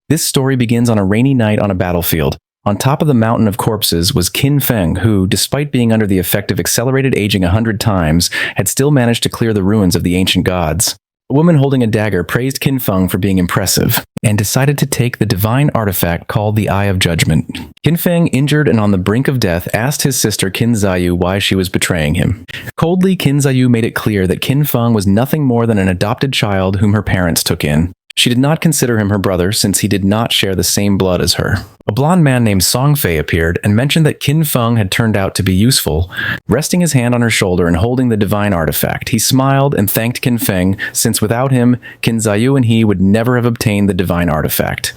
This story begins on a rainy night on a battlefield. On top of the mountain of corpses was Qin Feng, who, despite being under the effect of accelerated aging 100 times, had still managed to clear the ruins of the ancient gods. A woman holding a dagger praised Qin Feng for being impressive, and decided to take the divine artifact called the Eye of Judgment. Qin Feng, injured and on the brink of death, asked his sister Qin Ziyu why she was betraying him. Coldly, Qin Ziyu made it clear that Qin Feng was nothing more than an adopted child whom her parents took in. She did not consider him her brother since he did not share the same blood as her. A blonde man named Song Fei appeared and mentioned that Qin Feng had turned out to be useful. Resting his hand on her shoulder and holding the divine artifact, he smiled and thanked Qin Feng, since without him, Qin Ziyu and he would never have obtained the divine artifact.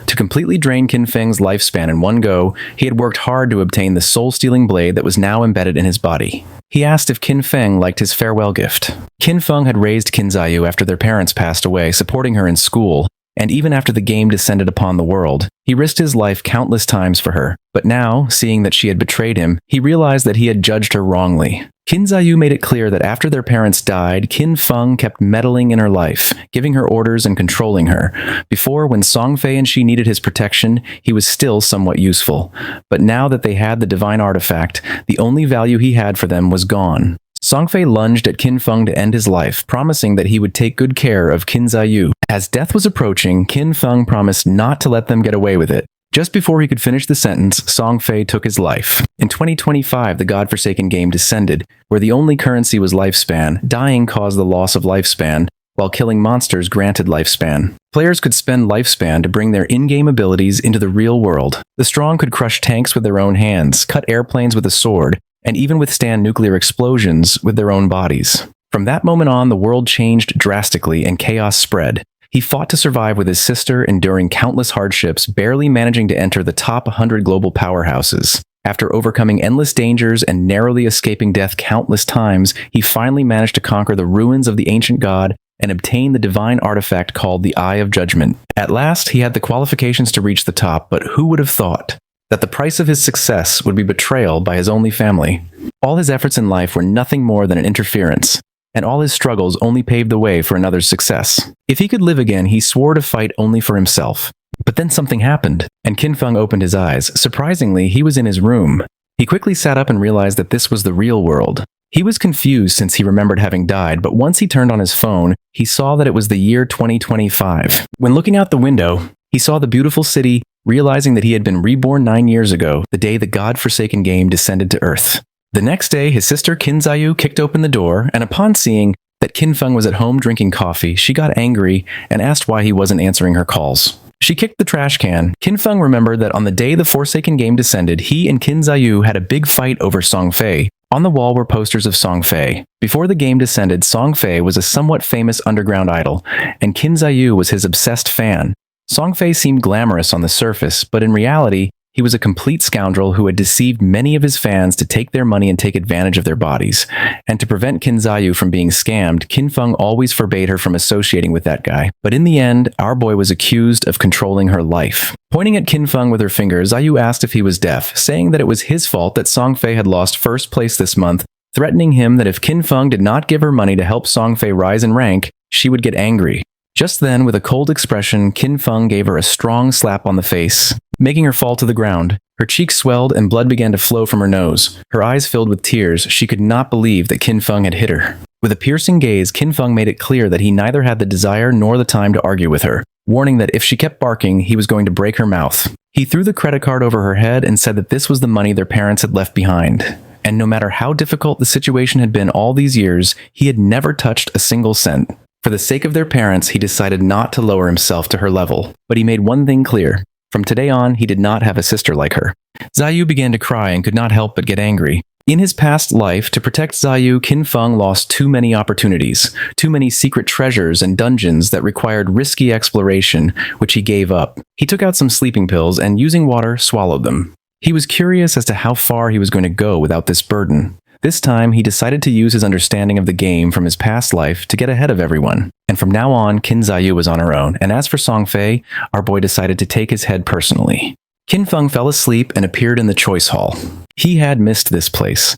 To completely drain Qin Feng's lifespan in one go, he had worked hard to obtain the soul-stealing blade that was now embedded in his body. He asked if Qin Feng liked his farewell gift. Qin Feng had raised Qin Ziyu after their parents passed away, supporting her in school, and even after the game descended upon the world. He risked his life countless times for her, but now, seeing that she had betrayed him, he realized that he had judged her wrongly. Qin Ziyu made it clear that after their parents died, Qin Feng kept meddling in her life, giving her orders and controlling her. Before, when Song Fei and she needed his protection, he was still somewhat useful. But now that they had the divine artifact, the only value he had for them was gone. Song Fei lunged at Qin Feng to end his life, promising that he would take good care of Qin Ziyu. As death was approaching, Qin Feng promised not to let them get away with it. Just before he could finish the sentence, Song Fei took his life. In 2025, the godforsaken game descended, where the only currency was lifespan. Dying caused the loss of lifespan, while killing monsters granted lifespan. Players could spend lifespan to bring their in-game abilities into the real world. The strong could crush tanks with their own hands, cut airplanes with a sword, and even withstand nuclear explosions with their own bodies. From that moment on, the world changed drastically and chaos spread. He fought to survive with his sister, enduring countless hardships, barely managing to enter the top 100 global powerhouses. After overcoming endless dangers and narrowly escaping death countless times, he finally managed to conquer the ruins of the ancient god and obtain the divine artifact called the Eye of Judgment. At last, he had the qualifications to reach the top, but who would have thought that the price of his success would be betrayal by his only family? All his efforts in life were nothing more than an interference, and all his struggles only paved the way for another's success. If he could live again, he swore to fight only for himself. But then something happened, and Qin Feng opened his eyes. Surprisingly, he was in his room. He quickly sat up and realized that this was the real world. He was confused since he remembered having died, but once he turned on his phone, he saw that it was the year 2025. When looking out the window, he saw the beautiful city, realizing that he had been reborn 9 years ago, the day the god-forsaken game descended to Earth. The next day, his sister Qin Ziyu kicked open the door, and upon seeing that Qin Feng was at home drinking coffee, she got angry and asked why he wasn't answering her calls. She kicked the trash can. Qin Feng remembered that on the day the Forsaken game descended, he and Qin Ziyu had a big fight over Song Fei. On the wall were posters of Song Fei. Before the game descended, Song Fei was a somewhat famous underground idol, and Qin Ziyu was his obsessed fan. Song Fei seemed glamorous on the surface, but in reality, he was a complete scoundrel who had deceived many of his fans to take their money and take advantage of their bodies. And to prevent Qin Ziyu from being scammed, Qin Feng always forbade her from associating with that guy. But in the end, our boy was accused of controlling her life. Pointing at Qin Feng with her finger, Ziyu asked if he was deaf, saying that it was his fault that Song Fei had lost first place this month, threatening him that if Qin Feng did not give her money to help Song Fei rise in rank, she would get angry. Just then, with a cold expression, Qin Feng gave her a strong slap on the face, making her fall to the ground. Her cheeks swelled and blood began to flow from her nose. Her eyes filled with tears. She could not believe that Qin Feng had hit her. With a piercing gaze, Qin Feng made it clear that he neither had the desire nor the time to argue with her, warning that if she kept barking, he was going to break her mouth. He threw the credit card over her head and said that this was the money their parents had left behind. And no matter how difficult the situation had been all these years, he had never touched a single cent. For the sake of their parents, he decided not to lower himself to her level. But he made one thing clear. From today on, he did not have a sister like her. Ziyu began to cry and could not help but get angry. In his past life, to protect Ziyu, Qin Feng lost too many opportunities, too many secret treasures and dungeons that required risky exploration, which he gave up. He took out some sleeping pills and, using water, swallowed them. He was curious as to how far he was going to go without this burden. This time, he decided to use his understanding of the game from his past life to get ahead of everyone. And from now on, Qin Ziyu was on her own. And as for Song Fei, our boy decided to take his head personally. Qin Feng fell asleep and appeared in the choice hall. He had missed this place.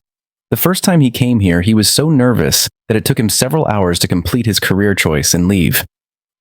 The first time he came here, he was so nervous that it took him several hours to complete his career choice and leave.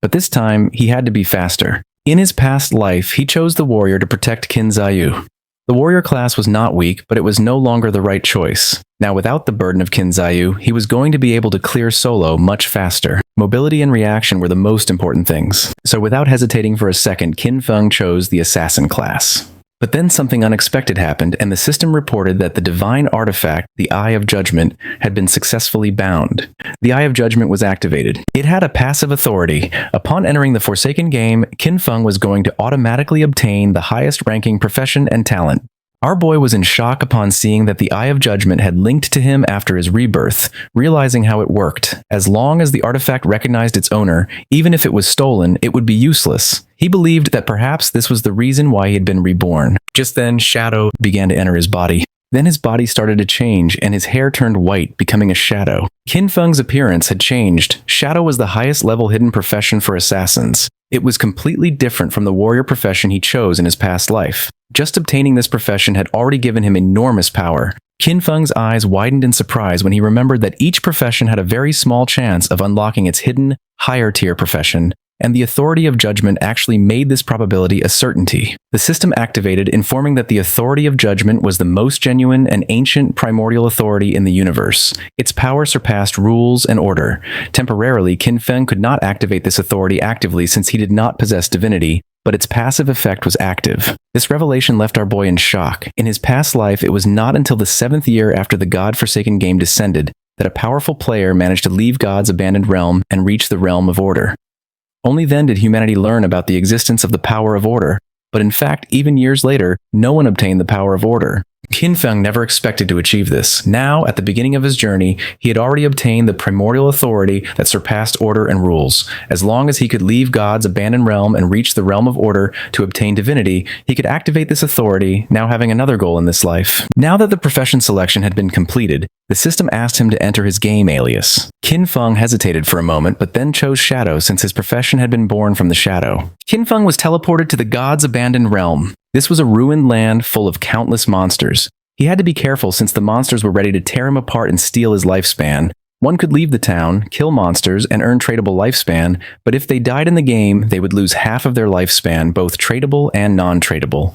But this time, he had to be faster. In his past life, he chose the warrior to protect Qin Ziyu. The warrior class was not weak, but it was no longer the right choice. Now, without the burden of Qin Ziyu, he was going to be able to clear solo much faster. Mobility and reaction were the most important things. So without hesitating for a second, Qin Feng chose the assassin class. But then something unexpected happened, and the system reported that the divine artifact, the Eye of Judgment, had been successfully bound. The Eye of Judgment was activated. It had a passive authority. Upon entering the Forsaken game, Qin Feng was going to automatically obtain the highest ranking profession and talent. Our boy was in shock upon seeing that the Eye of Judgment had linked to him after his rebirth, realizing how it worked. As long as the artifact recognized its owner, even if it was stolen, it would be useless. He believed that perhaps this was the reason why he had been reborn. Just then, shadow began to enter his body. Then his body started to change, and his hair turned white, becoming a shadow. Qin Feng's appearance had changed. Shadow was the highest level hidden profession for assassins. It was completely different from the warrior profession he chose in his past life. Just obtaining this profession had already given him enormous power. Qin Feng's eyes widened in surprise when he remembered that each profession had a very small chance of unlocking its hidden, higher-tier profession, and the authority of judgment actually made this probability a certainty. The system activated, informing that the authority of judgment was the most genuine and ancient primordial authority in the universe. Its power surpassed rules and order. Temporarily, Qin Feng could not activate this authority actively since he did not possess divinity, but its passive effect was active. This revelation left our boy in shock. In his past life, it was not until the 7th year after the God-forsaken game descended that a powerful player managed to leave God's abandoned realm and reach the realm of order. Only then did humanity learn about the existence of the power of order, but in fact, even years later, no one obtained the power of order. Qin Feng never expected to achieve this. Now, at the beginning of his journey, he had already obtained the primordial authority that surpassed order and rules. As long as he could leave God's abandoned realm and reach the realm of order to obtain divinity, he could activate this authority, now having another goal in this life. Now that the profession selection had been completed, the system asked him to enter his game alias. Qin Feng hesitated for a moment, but then chose Shadow since his profession had been born from the Shadow. Qin Feng was teleported to the God's abandoned realm. This was a ruined land full of countless monsters. He had to be careful since the monsters were ready to tear him apart and steal his lifespan. One could leave the town, kill monsters, and earn tradable lifespan, but if they died in the game, they would lose half of their lifespan, both tradable and non-tradable.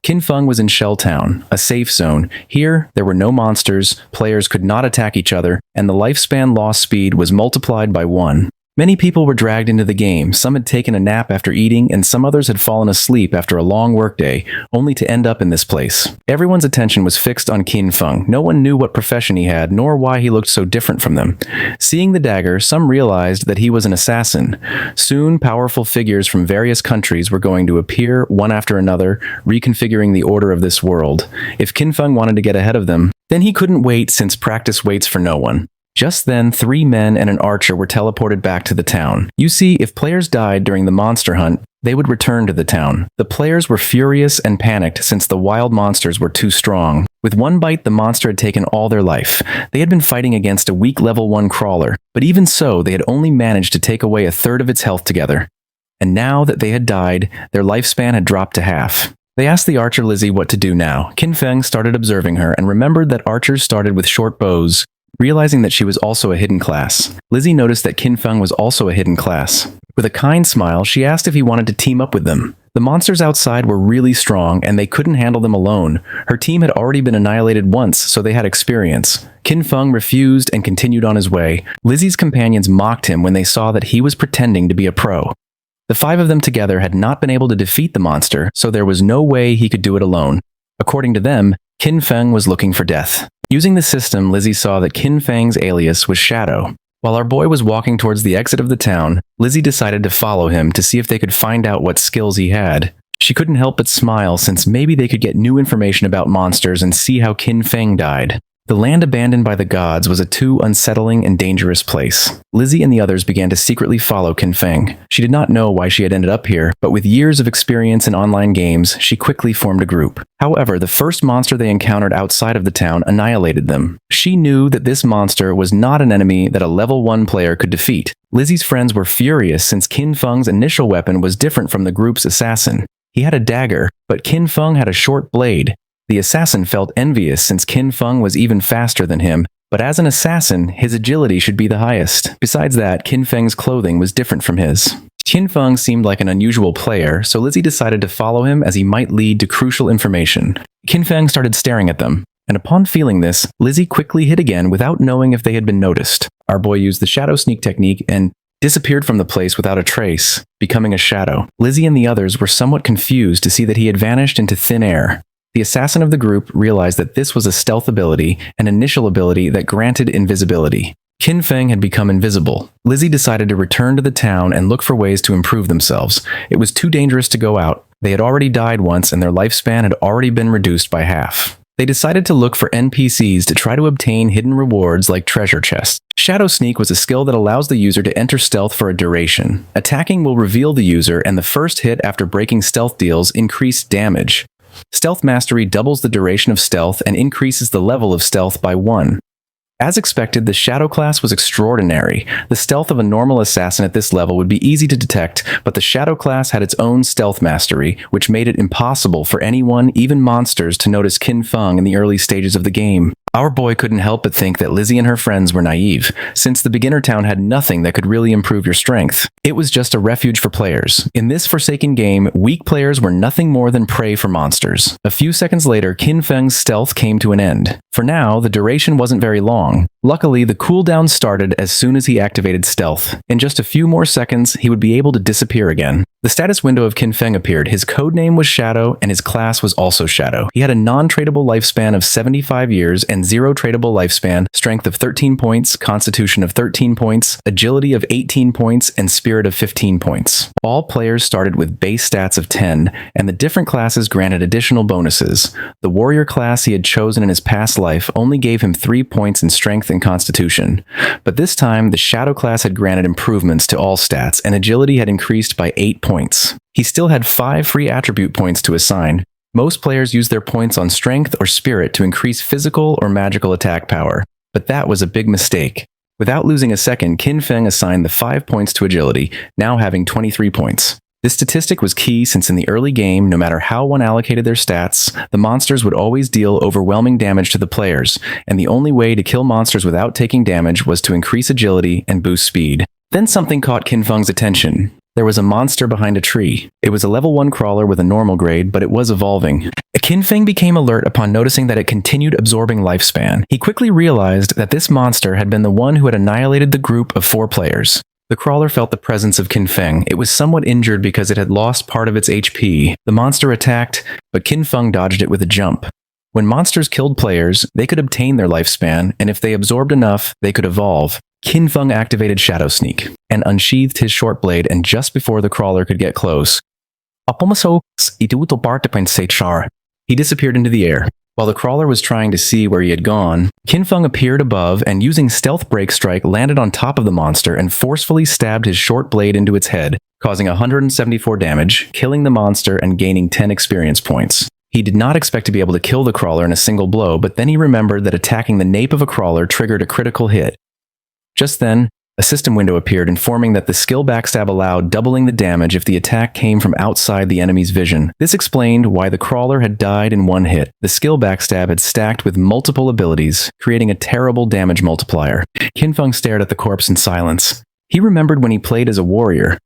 Qin Feng was in Shell Town, a safe zone. Here, there were no monsters, players could not attack each other, and the lifespan loss speed was multiplied by 1. Many people were dragged into the game. Some had taken a nap after eating, and some others had fallen asleep after a long workday, only to end up in this place. Everyone's attention was fixed on Qin Feng. No one knew what profession he had, nor why he looked so different from them. Seeing the dagger, some realized that he was an assassin. Soon, powerful figures from various countries were going to appear, one after another, reconfiguring the order of this world. If Qin Feng wanted to get ahead of them, then he couldn't wait since practice waits for no one. Just then, 3 men and an archer were teleported back to the town. You see, if players died during the monster hunt, they would return to the town. The players were furious and panicked since the wild monsters were too strong. With one bite, the monster had taken all their life. They had been fighting against a weak level 1 crawler, but even so, they had only managed to take away 1/3 of its health together. And now that they had died, their lifespan had dropped to half. They asked the archer Lizzie what to do now. Qin Feng started observing her and remembered that archers started with short bows. Realizing that she was also a hidden class, Lizzie noticed that Qin Feng was also a hidden class. With a kind smile, she asked if he wanted to team up with them. The monsters outside were really strong, and they couldn't handle them alone. Her team had already been annihilated once, so they had experience. Qin Feng refused and continued on his way. Lizzie's companions mocked him when they saw that he was pretending to be a pro. The 5 of them together had not been able to defeat the monster, so there was no way he could do it alone. According to them, Qin Feng was looking for death. Using the system, Lizzie saw that Qin Feng's alias was Shadow. While our boy was walking towards the exit of the town, Lizzie decided to follow him to see if they could find out what skills he had. She couldn't help but smile since maybe they could get new information about monsters and see how Qin Feng died. The land abandoned by the gods was a too unsettling and dangerous place. Lizzie and the others began to secretly follow Qin Feng. She did not know why she had ended up here, but with years of experience in online games, she quickly formed a group. However, the first monster they encountered outside of the town annihilated them. She knew that this monster was not an enemy that a level 1 player could defeat. Lizzie's friends were furious since Qin Feng's initial weapon was different from the group's assassin. He had a dagger, but Qin Feng had a short blade. The assassin felt envious since Qin Feng was even faster than him, but as an assassin, his agility should be the highest. Besides that, Qin Feng's clothing was different from his. Qin Feng seemed like an unusual player, so Lizzie decided to follow him as he might lead to crucial information. Qin Feng started staring at them, and upon feeling this, Lizzie quickly hid again without knowing if they had been noticed. Our boy used the shadow sneak technique and disappeared from the place without a trace, becoming a shadow. Lizzie and the others were somewhat confused to see that he had vanished into thin air. The assassin of the group realized that this was a stealth ability, an initial ability that granted invisibility. Qin Feng had become invisible. Lizzie decided to return to the town and look for ways to improve themselves. It was too dangerous to go out. They had already died once and their lifespan had already been reduced by half. They decided to look for NPCs to try to obtain hidden rewards like treasure chests. Shadow Sneak was a skill that allows the user to enter stealth for a duration. Attacking will reveal the user, and the first hit after breaking stealth deals increased damage. Stealth Mastery doubles the duration of stealth and increases the level of stealth by 1. As expected, the Shadow class was extraordinary. The stealth of a normal assassin at this level would be easy to detect, but the Shadow class had its own stealth mastery, which made it impossible for anyone, even monsters, to notice Qin Feng in the early stages of the game. Our boy couldn't help but think that Lizzie and her friends were naive, since the beginner town had nothing that could really improve your strength. It was just a refuge for players. In this forsaken game, weak players were nothing more than prey for monsters. A few seconds later, Qin Feng's stealth came to an end. For now, the duration wasn't very long. Luckily, the cooldown started as soon as he activated stealth. In just a few more seconds, he would be able to disappear again. The status window of Qin Feng appeared. His codename was Shadow, and his class was also Shadow. He had a non-tradable lifespan of 75 years and 0 tradable lifespan, strength of 13 points, constitution of 13 points, agility of 18 points, and spirit of 15 points. All players started with base stats of 10, and the different classes granted additional bonuses. The warrior class he had chosen in his past life only gave him 3 points in strength and constitution. But this time, the Shadow class had granted improvements to all stats, and agility had increased by 8 points. He still had 5 free attribute points to assign. Most players use their points on strength or spirit to increase physical or magical attack power, but that was a big mistake. Without losing a second, Qin Feng assigned the 5 points to agility, now having 23 points. This statistic was key since in the early game, no matter how one allocated their stats, the monsters would always deal overwhelming damage to the players, and the only way to kill monsters without taking damage was to increase agility and boost speed. Then something caught Qin Feng's attention. There was a monster behind a tree. It was a level 1 crawler with a normal grade, but it was evolving. Qin Feng became alert upon noticing that it continued absorbing lifespan. He quickly realized that this monster had been the one who had annihilated the group of 4 players. The crawler felt the presence of Qin Feng. It was somewhat injured because it had lost part of its HP. The monster attacked, but Qin Feng dodged it with a jump. When monsters killed players, they could obtain their lifespan, and if they absorbed enough, they could evolve. Qin Feng activated Shadow Sneak and unsheathed his short blade, and just before the crawler could get close, he disappeared into the air. While the crawler was trying to see where he had gone, Qin Feng appeared above and using Stealth Break Strike landed on top of the monster and forcefully stabbed his short blade into its head, causing 174 damage, killing the monster and gaining 10 experience points. He did not expect to be able to kill the crawler in a single blow, but then he remembered that attacking the nape of a crawler triggered a critical hit. Just then, a system window appeared informing that the skill backstab allowed doubling the damage if the attack came from outside the enemy's vision. This explained why the crawler had died in one hit. The skill backstab had stacked with multiple abilities, creating a terrible damage multiplier. Qin Feng stared at the corpse in silence. He remembered when he played as a warrior.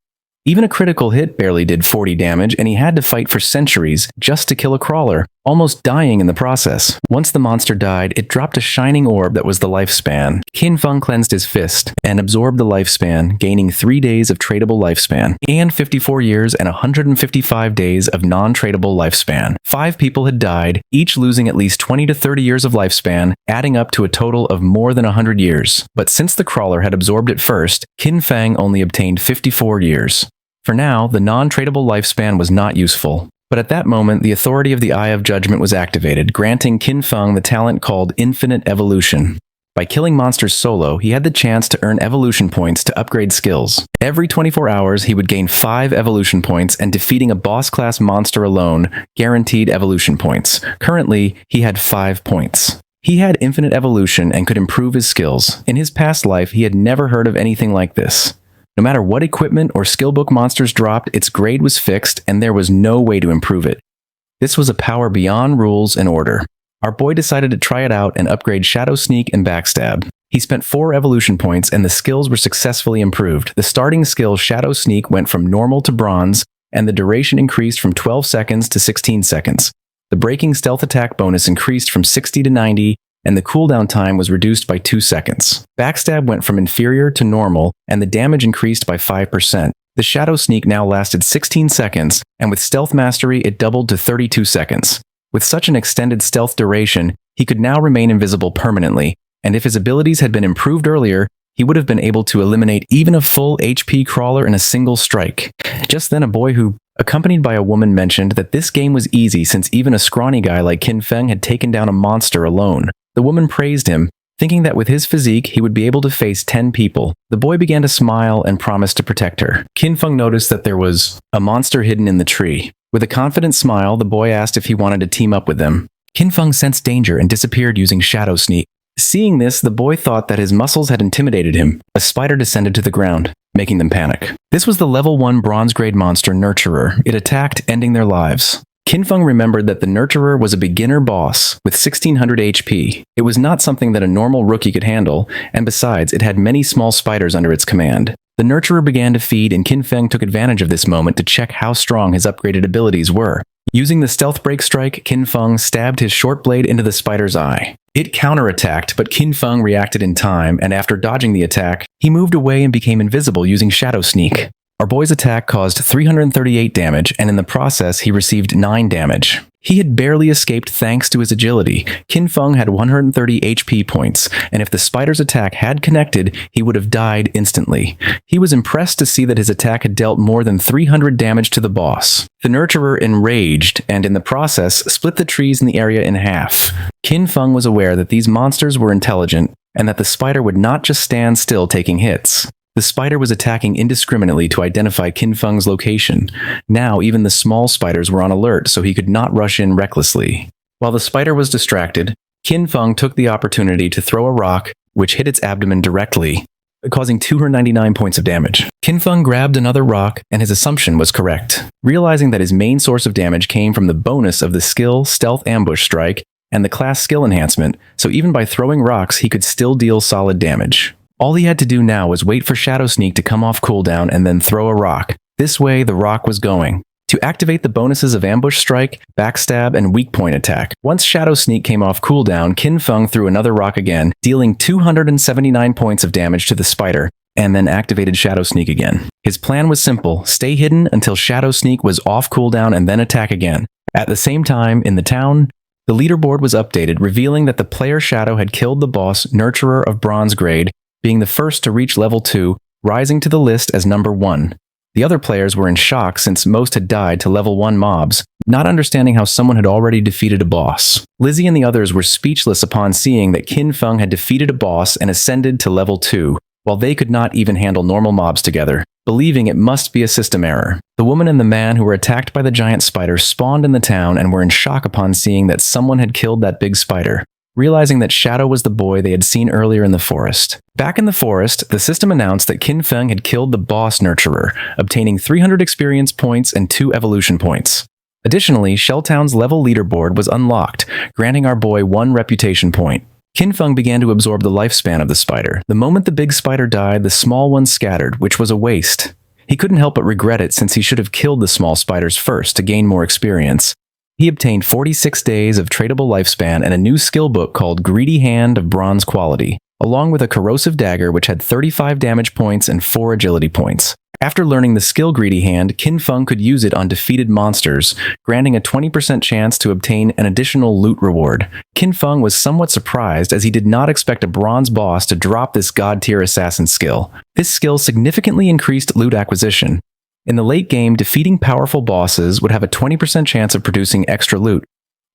Even a critical hit barely did 40 damage, and he had to fight for centuries just to kill a crawler, almost dying in the process. Once the monster died, it dropped a shining orb that was the lifespan. Qin Feng cleansed his fist and absorbed the lifespan, gaining 3 days of tradable lifespan, and 54 years and 155 days of non-tradable lifespan. 5 people had died, each losing at least 20 to 30 years of lifespan, adding up to a total of more than 100 years. But since the crawler had absorbed it first, Qin Feng only obtained 54 years. For now, the non-tradable lifespan was not useful. But at that moment, the authority of the Eye of Judgment was activated, granting Qin Feng the talent called Infinite Evolution. By killing monsters solo, he had the chance to earn evolution points to upgrade skills. Every 24 hours, he would gain 5 evolution points, and defeating a boss-class monster alone guaranteed evolution points. Currently, he had 5 points. He had infinite evolution and could improve his skills. In his past life, he had never heard of anything like this. No matter what equipment or skill book monsters dropped, its grade was fixed and there was no way to improve it. This was a power beyond rules and order. Our boy decided to try it out and upgrade Shadow Sneak and Backstab. He spent 4 evolution points and the skills were successfully improved. The starting skill Shadow Sneak went from normal to bronze, and the duration increased from 12 seconds to 16 seconds. The breaking stealth attack bonus increased from 60 to 90, and the cooldown time was reduced by 2 seconds. Backstab went from inferior to normal, and the damage increased by 5%. The Shadow Sneak now lasted 16 seconds, and with Stealth Mastery it doubled to 32 seconds. With such an extended stealth duration, he could now remain invisible permanently, and if his abilities had been improved earlier, he would have been able to eliminate even a full HP crawler in a single strike. Just then a boy who, accompanied by a woman, mentioned that this game was easy since even a scrawny guy like Qin Feng had taken down a monster alone. The woman praised him, thinking that with his physique he would be able to face 10 people. The boy began to smile and promised to protect her. Qin Feng noticed that there was a monster hidden in the tree. With a confident smile, the boy asked if he wanted to team up with them. Qin Feng sensed danger and disappeared using Shadow Sneak. Seeing this, the boy thought that his muscles had intimidated him. A spider descended to the ground, making them panic. This was the level 1 bronze grade monster Nurturer. It attacked, ending their lives. Qin Feng remembered that the Nurturer was a beginner boss with 1600 HP. It was not something that a normal rookie could handle, and besides, it had many small spiders under its command. The Nurturer began to feed, and Qin Feng took advantage of this moment to check how strong his upgraded abilities were. Using the Stealth Break Strike, Qin Feng stabbed his short blade into the spider's eye. It counterattacked, but Qin Feng reacted in time, and after dodging the attack, he moved away and became invisible using Shadow Sneak. Our boy's attack caused 338 damage, and in the process, he received 9 damage. He had barely escaped thanks to his agility. Qin Feng had 130 HP points, and if the spider's attack had connected, he would have died instantly. He was impressed to see that his attack had dealt more than 300 damage to the boss. The Nurturer enraged, and in the process, split the trees in the area in half. Qin Feng was aware that these monsters were intelligent, and that the spider would not just stand still taking hits. The spider was attacking indiscriminately to identify Qin Feng's location. Now even the small spiders were on alert, so he could not rush in recklessly. While the spider was distracted, Qin Feng took the opportunity to throw a rock, which hit its abdomen directly, causing 299 points of damage. Qin Feng grabbed another rock, and his assumption was correct. Realizing that his main source of damage came from the bonus of the skill Stealth Ambush Strike and the class skill enhancement, so even by throwing rocks he could still deal solid damage. All he had to do now was wait for Shadow Sneak to come off cooldown and then throw a rock. This way, the rock was going. To activate the bonuses of Ambush Strike, Backstab, and Weak Point Attack. Once Shadow Sneak came off cooldown, Qin Feng threw another rock again, dealing 279 points of damage to the spider, and then activated Shadow Sneak again. His plan was simple: stay hidden until Shadow Sneak was off cooldown and then attack again. At the same time, in the town, the leaderboard was updated, revealing that the player Shadow had killed the boss Nurturer of Bronze Grade, being the first to reach level 2, rising to the list as number 1. The other players were in shock since most had died to level 1 mobs, not understanding how someone had already defeated a boss. Lizzie and the others were speechless upon seeing that Qin Feng had defeated a boss and ascended to level 2, while they could not even handle normal mobs together, believing it must be a system error. The woman and the man who were attacked by the giant spider spawned in the town and were in shock upon seeing that someone had killed that big spider, realizing that Shadow was the boy they had seen earlier in the forest. Back in the forest, the system announced that Qin Feng had killed the boss Nurturer, obtaining 300 experience points and 2 evolution points. Additionally, Shelltown's level leaderboard was unlocked, granting our boy 1 reputation point. Qin Feng began to absorb the lifespan of the spider. The moment the big spider died, the small one scattered, which was a waste. He couldn't help but regret it since he should have killed the small spiders first to gain more experience. He obtained 46 days of tradable lifespan and a new skill book called Greedy Hand of Bronze Quality, along with a corrosive dagger which had 35 damage points and 4 agility points. After learning the skill Greedy Hand, Qin Feng could use it on defeated monsters, granting a 20% chance to obtain an additional loot reward. Qin Feng was somewhat surprised as he did not expect a bronze boss to drop this god-tier assassin skill. This skill significantly increased loot acquisition. In the late game, defeating powerful bosses would have a 20% chance of producing extra loot.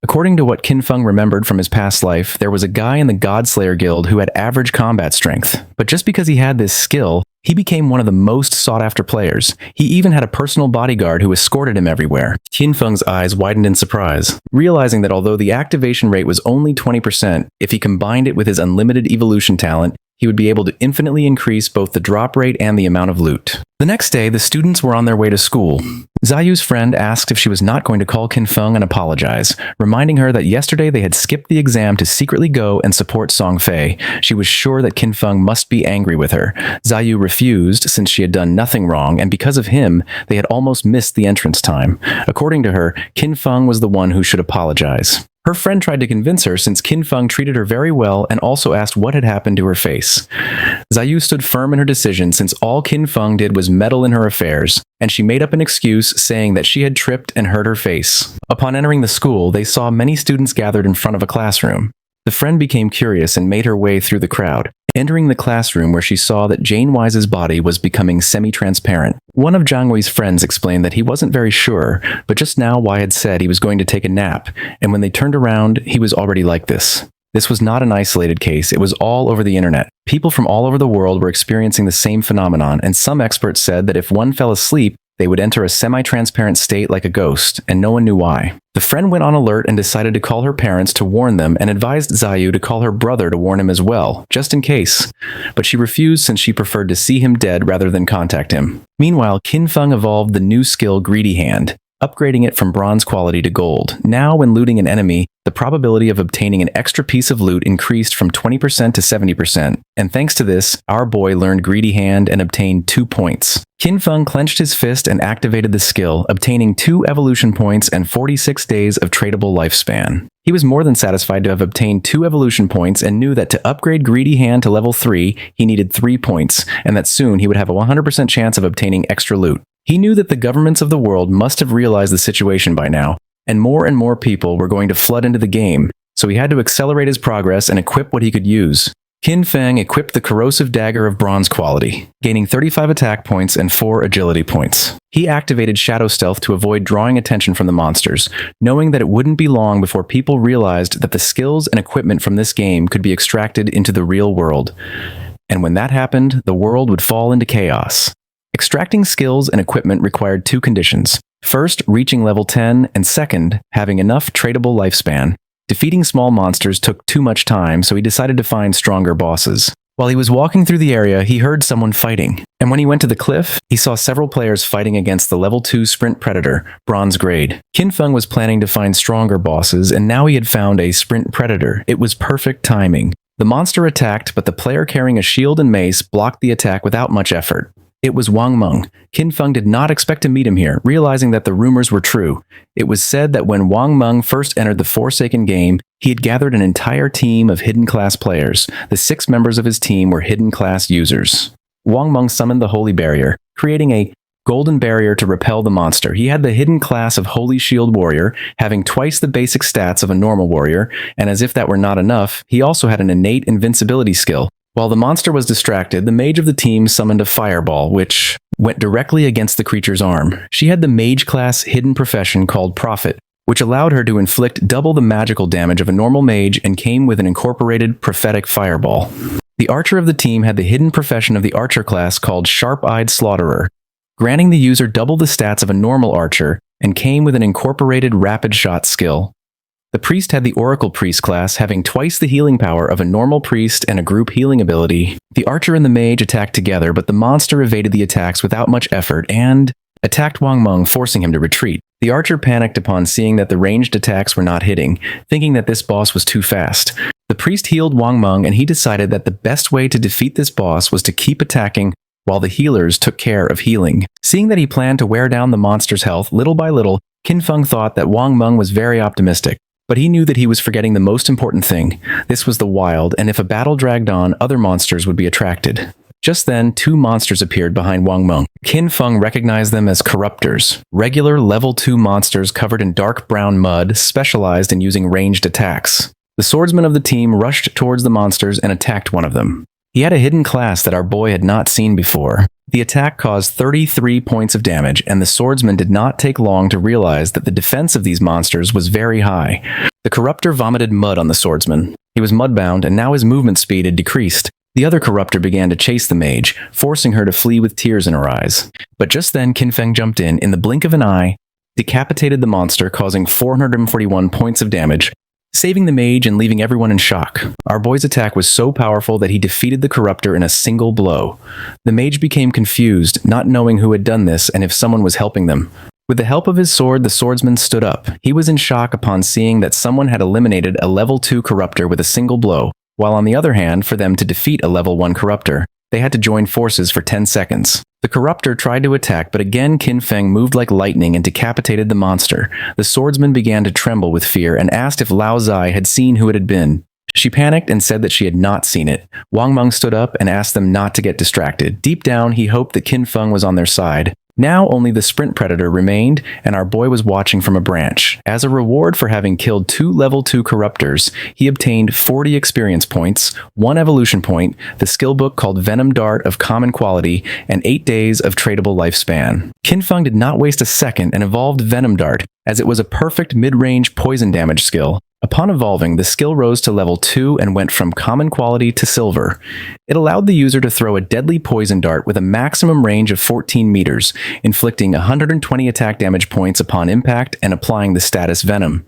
According to what Qin Feng remembered from his past life, there was a guy in the Godslayer Guild who had average combat strength, but just because he had this skill, he became one of the most sought-after players. He even had a personal bodyguard who escorted him everywhere. Qin Feng's eyes widened in surprise, realizing that although the activation rate was only 20%, if he combined it with his unlimited evolution talent, he would be able to infinitely increase both the drop rate and the amount of loot. The next day, the students were on their way to school. Zayu's friend asked if she was not going to call Qin Feng and apologize, reminding her that yesterday they had skipped the exam to secretly go and support Song Fei. She was sure that Qin Feng must be angry with her. Zayu refused since she had done nothing wrong, and because of him, they had almost missed the entrance time. According to her, Qin Feng was the one who should apologize. Her friend tried to convince her since Qin Feng treated her very well and also asked what had happened to her face. Zayu stood firm in her decision since all Qin Feng did was meddle in her affairs, and she made up an excuse saying that she had tripped and hurt her face. Upon entering the school, they saw many students gathered in front of a classroom. The friend became curious and made her way through the crowd, entering the classroom where she saw that Jane Wise's body was becoming semi-transparent. One of Zhang Wei's friends explained that he wasn't very sure, but just now Wei had said he was going to take a nap, and when they turned around, he was already like this. This was not an isolated case, it was all over the internet. People from all over the world were experiencing the same phenomenon, and some experts said that if one fell asleep, they would enter a semi-transparent state like a ghost, and no one knew why. The friend went on alert and decided to call her parents to warn them and advised Zayu to call her brother to warn him as well, just in case. But she refused since she preferred to see him dead rather than contact him. Meanwhile, Qin Feng evolved the new skill Greedy Hand, upgrading it from bronze quality to gold. Now, when looting an enemy, the probability of obtaining an extra piece of loot increased from 20% to 70%, and thanks to this, our boy learned Greedy Hand and obtained 2 points. Qin Feng clenched his fist and activated the skill, obtaining 2 evolution points and 46 days of tradable lifespan. He was more than satisfied to have obtained 2 evolution points and knew that to upgrade Greedy Hand to level 3, he needed 3 points, and that soon he would have a 100% chance of obtaining extra loot. He knew that the governments of the world must have realized the situation by now, and more people were going to flood into the game, so he had to accelerate his progress and equip what he could use. Qin Feng equipped the corrosive dagger of bronze quality, gaining 35 attack points and 4 agility points. He activated shadow stealth to avoid drawing attention from the monsters, knowing that it wouldn't be long before people realized that the skills and equipment from this game could be extracted into the real world. And when that happened, the world would fall into chaos. Extracting skills and equipment required 2 conditions. First, reaching level 10, and second, having enough tradable lifespan. Defeating small monsters took too much time, so he decided to find stronger bosses. While he was walking through the area, he heard someone fighting, and when he went to the cliff, he saw several players fighting against the level 2 Sprint Predator, bronze grade. Qin Feng was planning to find stronger bosses, and now he had found a Sprint Predator. It was perfect timing. The monster attacked, but the player carrying a shield and mace blocked the attack without much effort. It was Wang Meng. Qin Feng did not expect to meet him here, realizing that the rumors were true. It was said that when Wang Meng first entered the Forsaken game, he had gathered an entire team of hidden class players. The 6 members of his team were hidden class users. Wang Meng summoned the Holy Barrier, creating a golden barrier to repel the monster. He had the hidden class of Holy Shield Warrior, having twice the basic stats of a normal warrior, and as if that were not enough, he also had an innate invincibility skill. While the monster was distracted, the mage of the team summoned a fireball, which went directly against the creature's arm. She had the mage class hidden profession called Prophet, which allowed her to inflict double the magical damage of a normal mage and came with an incorporated prophetic fireball. The archer of the team had the hidden profession of the archer class called Sharp-Eyed Slaughterer, granting the user double the stats of a normal archer and came with an incorporated rapid shot skill. The priest had the Oracle Priest class, having twice the healing power of a normal priest and a group healing ability. The archer and the mage attacked together, but the monster evaded the attacks without much effort and attacked Wang Meng, forcing him to retreat. The archer panicked upon seeing that the ranged attacks were not hitting, thinking that this boss was too fast. The priest healed Wang Meng, and he decided that the best way to defeat this boss was to keep attacking while the healers took care of healing. Seeing that he planned to wear down the monster's health little by little, Qin Feng thought that Wang Meng was very optimistic. But he knew that he was forgetting the most important thing. This was the wild, and if a battle dragged on, other monsters would be attracted. Just then, 2 monsters appeared behind Wang Meng. Qin Feng recognized them as corruptors, regular level 2 monsters covered in dark brown mud, specialized in using ranged attacks. The swordsman of the team rushed towards the monsters and attacked one of them. He had a hidden class that our boy had not seen before. The attack caused 33 points of damage, and the swordsman did not take long to realize that the defense of these monsters was very high. The corruptor vomited mud on the swordsman. He was mudbound, and now his movement speed had decreased. The other corruptor began to chase the mage, forcing her to flee with tears in her eyes. But just then Qin Feng jumped in the blink of an eye, decapitated the monster, causing 441 points of damage, saving the mage and leaving everyone in shock. Our boy's attack was so powerful that he defeated the corruptor in a single blow. The mage became confused, not knowing who had done this and if someone was helping them. With the help of his sword, the swordsman stood up. He was in shock upon seeing that someone had eliminated a level 2 corruptor with a single blow, while on the other hand, for them to defeat a level 1 corruptor, they had to join forces for 10 seconds. The corruptor tried to attack, but again Qin Feng moved like lightning and decapitated the monster. The swordsman began to tremble with fear and asked if Lao Zai had seen who it had been. She panicked and said that she had not seen it. Wang Meng stood up and asked them not to get distracted. Deep down, he hoped that Qin Feng was on their side. Now only the sprint predator remained, and our boy was watching from a branch. As a reward for having killed 2 level 2 corruptors, he obtained 40 experience points, 1 evolution point, the skill book called Venom Dart of common quality, and 8 days of tradable lifespan. Qin Feng did not waste a second and evolved Venom Dart, as it was a perfect mid-range poison damage skill. Upon evolving, the skill rose to level 2 and went from common quality to silver. It allowed the user to throw a deadly poison dart with a maximum range of 14 meters, inflicting 120 attack damage points upon impact and applying the status Venom.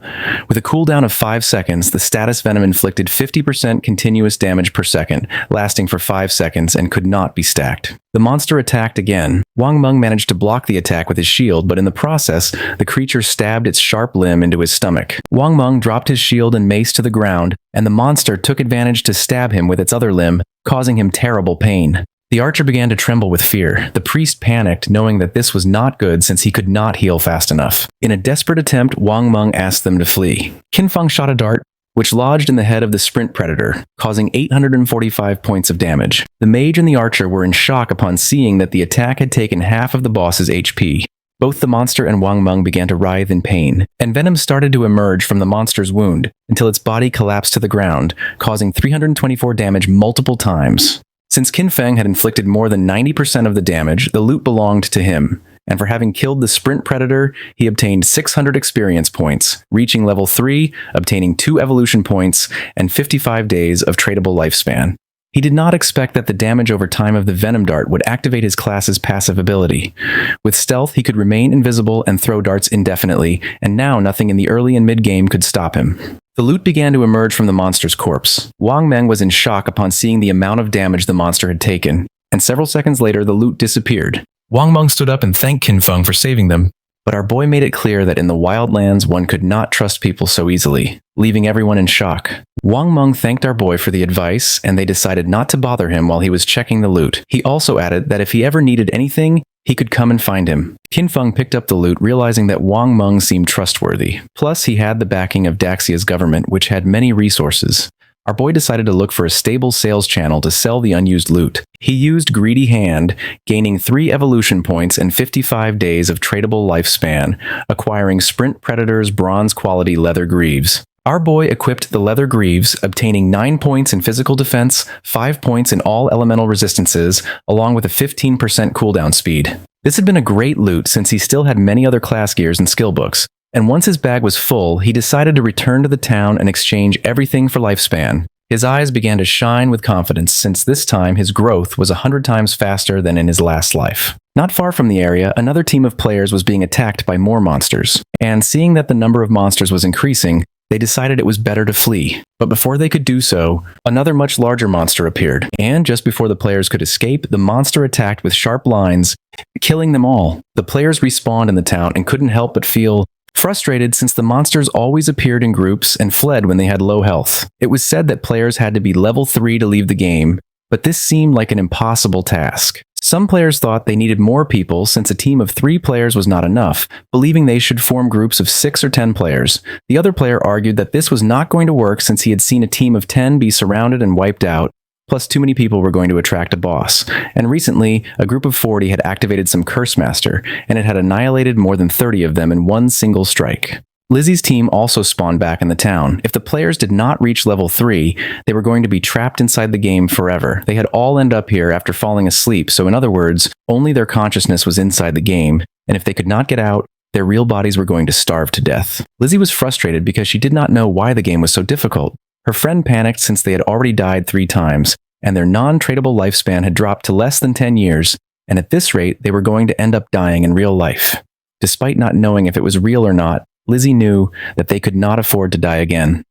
With a cooldown of 5 seconds, the status Venom inflicted 50% continuous damage per second, lasting for 5 seconds and could not be stacked. The monster attacked again. Wang Meng managed to block the attack with his shield, but in the process, the creature stabbed its sharp limb into his stomach. Wang Meng dropped his shield and mace to the ground, and the monster took advantage to stab him with its other limb, causing him terrible pain. The archer began to tremble with fear. The priest panicked, knowing that this was not good since he could not heal fast enough. In a desperate attempt, Wang Meng asked them to flee. Qin Feng shot a dart, which lodged in the head of the sprint predator, causing 845 points of damage. The mage and the archer were in shock upon seeing that the attack had taken half of the boss's HP. Both the monster and Wang Meng began to writhe in pain, and venom started to emerge from the monster's wound until its body collapsed to the ground, causing 324 damage multiple times. Since Qin Feng had inflicted more than 90% of the damage, the loot belonged to him. And for having killed the sprint predator, he obtained 600 experience points, reaching level 3, obtaining 2 evolution points, and 55 days of tradable lifespan. He did not expect that the damage over time of the Venom Dart would activate his class's passive ability. With stealth, he could remain invisible and throw darts indefinitely, and now nothing in the early and mid-game could stop him. The loot began to emerge from the monster's corpse. Wang Meng was in shock upon seeing the amount of damage the monster had taken, and several seconds later the loot disappeared. Wang Meng stood up and thanked Qin Feng for saving them, but our boy made it clear that in the wildlands one could not trust people so easily, leaving everyone in shock. Wang Meng thanked our boy for the advice, and they decided not to bother him while he was checking the loot. He also added that if he ever needed anything, he could come and find him. Qin Feng picked up the loot, realizing that Wang Meng seemed trustworthy. Plus, he had the backing of Daxia's government, which had many resources. Our boy decided to look for a stable sales channel to sell the unused loot. He used Greedy Hand, gaining 3 evolution points and 55 days of tradable lifespan, acquiring Sprint Predator's bronze quality leather greaves. Our boy equipped the leather greaves, obtaining 9 points in physical defense, 5 points in all elemental resistances, along with a 15% cooldown speed. This had been a great loot since he still had many other class gears and skill books. And once his bag was full, he decided to return to the town and exchange everything for lifespan. His eyes began to shine with confidence since this time his growth was 100 times faster than in his last life. Not far from the area, another team of players was being attacked by more monsters, and seeing that the number of monsters was increasing, they decided it was better to flee. But before they could do so, another much larger monster appeared, and just before the players could escape, the monster attacked with sharp lines, killing them all. The players respawned in the town and couldn't help but feel frustrated since the monsters always appeared in groups and fled when they had low health. It was said that players had to be level 3 to leave the game, but this seemed like an impossible task. Some players thought they needed more people since a team of 3 players was not enough, believing they should form groups of 6 or 10 players. The other player argued that this was not going to work since he had seen a team of 10 be surrounded and wiped out, plus too many people were going to attract a boss. And recently, a group of 40 had activated some Curse Master, and it had annihilated more than 30 of them in one single strike. Lizzie's team also spawned back in the town. If the players did not reach level 3, they were going to be trapped inside the game forever. They had all end up here after falling asleep, so in other words, only their consciousness was inside the game, and if they could not get out, their real bodies were going to starve to death. Lizzie was frustrated because she did not know why the game was so difficult. Her friend panicked since they had already died 3 times, and their non-tradable lifespan had dropped to less than 10 years, and at this rate, they were going to end up dying in real life. Despite not knowing if it was real or not, Lizzie knew that they could not afford to die again.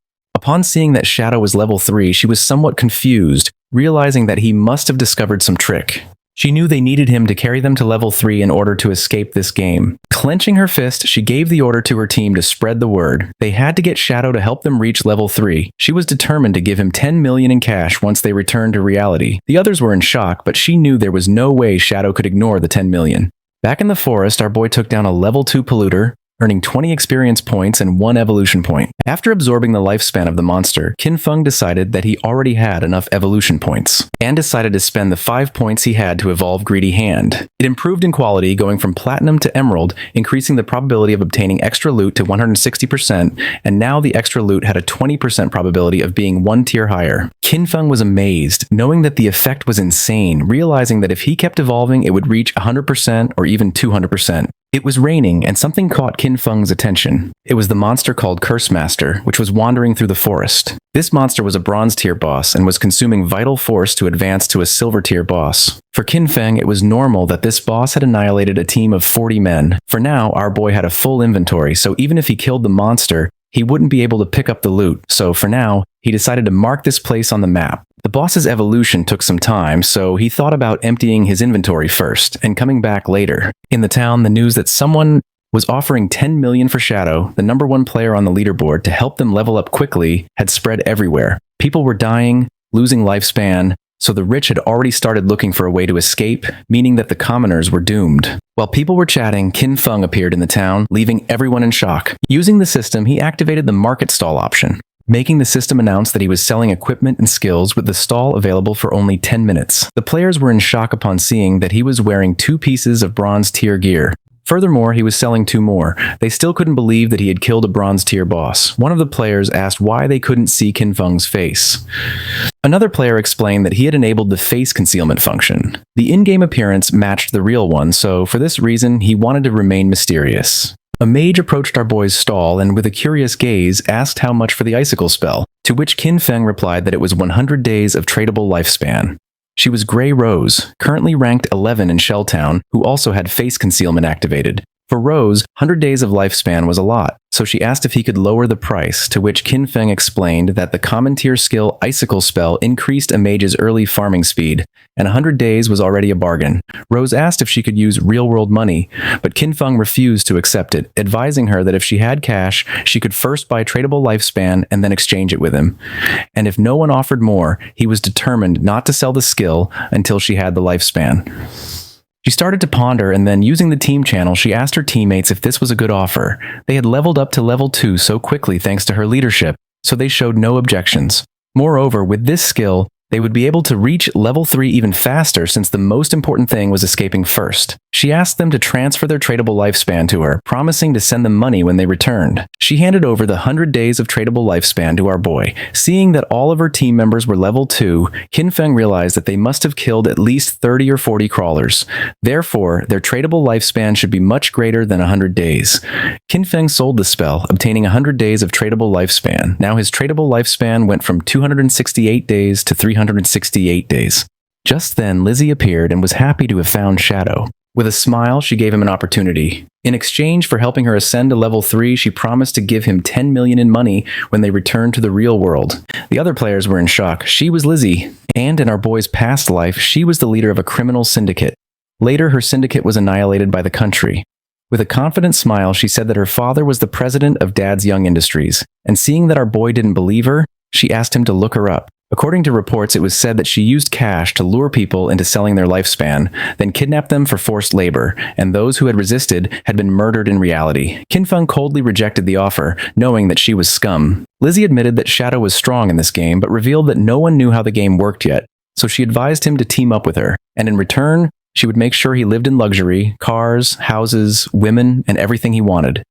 Upon seeing that Shadow was level 3, she was somewhat confused, realizing that he must have discovered some trick. She knew they needed him to carry them to level 3 in order to escape this game. Clenching her fist, she gave the order to her team to spread the word. They had to get Shadow to help them reach level 3. She was determined to give him 10 million in cash once they returned to reality. The others were in shock, but she knew there was no way Shadow could ignore the 10 million. Back in the forest, our boy took down a level 2 polluter, earning 20 experience points and 1 evolution point. After absorbing the lifespan of the monster, Qin Feng decided that he already had enough evolution points, and decided to spend the 5 points he had to evolve Greedy Hand. It improved in quality, going from platinum to emerald, increasing the probability of obtaining extra loot to 160%, and now the extra loot had a 20% probability of being 1 tier higher. Qin Feng was amazed, knowing that the effect was insane, realizing that if he kept evolving, it would reach 100% or even 200%. It was raining, and something caught Qin Feng's attention. It was the monster called Curse Master, which was wandering through the forest. This monster was a bronze tier boss and was consuming vital force to advance to a silver tier boss. For Qin Feng, it was normal that this boss had annihilated a team of 40 men. For now, our boy had a full inventory, so even if he killed the monster, he wouldn't be able to pick up the loot. So for now, he decided to mark this place on the map. The boss's evolution took some time, so he thought about emptying his inventory first and coming back later. In the town, the news that someone was offering 10 million for Shadow, the #1 player on the leaderboard, to help them level up quickly, had spread everywhere. People were dying, losing lifespan, so the rich had already started looking for a way to escape, meaning that the commoners were doomed. While people were chatting, Qin Feng appeared in the town, leaving everyone in shock. Using the system, he activated the market stall option, making the system announce that he was selling equipment and skills with the stall available for only 10 minutes. The players were in shock upon seeing that he was wearing 2 pieces of bronze tier gear. Furthermore, he was selling 2 more. They still couldn't believe that he had killed a bronze tier boss. One of the players asked why they couldn't see Qin Feng's face. Another player explained that he had enabled the face concealment function. The in-game appearance matched the real one, so for this reason, he wanted to remain mysterious. A mage approached our boy's stall and with a curious gaze asked how much for the icicle spell, to which Qin Feng replied that it was 100 days of tradable lifespan. She was Grey Rose, currently ranked 11 in Shelltown, who also had face concealment activated. For Rose, 100 days of lifespan was a lot, so she asked if he could lower the price, to which Qin Feng explained that the common tier skill Icicle spell increased a mage's early farming speed, and 100 days was already a bargain. Rose asked if she could use real-world money, but Qin Feng refused to accept it, advising her that if she had cash, she could first buy tradable lifespan and then exchange it with him. And if no one offered more, he was determined not to sell the skill until she had the lifespan. She started to ponder, and then using the team channel, she asked her teammates if this was a good offer. They had leveled up to level 2 so quickly thanks to her leadership, so they showed no objections. Moreover, with this skill, they would be able to reach level 3 even faster since the most important thing was escaping first. She asked them to transfer their tradable lifespan to her, promising to send them money when they returned. She handed over the 100 days of tradable lifespan to our boy. Seeing that all of her team members were level 2, Qin Feng realized that they must have killed at least 30 or 40 crawlers. Therefore, their tradable lifespan should be much greater than 100 days. Qin Feng sold the spell, obtaining 100 days of tradable lifespan. Now his tradable lifespan went from 268 days to 368 days. Just then, Lizzie appeared and was happy to have found Shadow. With a smile, she gave him an opportunity. In exchange for helping her ascend to level 3, she promised to give him 10 million in money when they returned to the real world. The other players were in shock. She was Lizzie, and in our boy's past life, she was the leader of a criminal syndicate. Later, her syndicate was annihilated by the country. With a confident smile, she said that her father was the president of Dad's Young Industries, and seeing that our boy didn't believe her, she asked him to look her up. According to reports, it was said that she used cash to lure people into selling their lifespan, then kidnapped them for forced labor, and those who had resisted had been murdered in reality. Qin Feng coldly rejected the offer, knowing that she was scum. Lizzie admitted that Shadow was strong in this game, but revealed that no one knew how the game worked yet, so she advised him to team up with her, and in return, she would make sure he lived in luxury, cars, houses, women, and everything he wanted.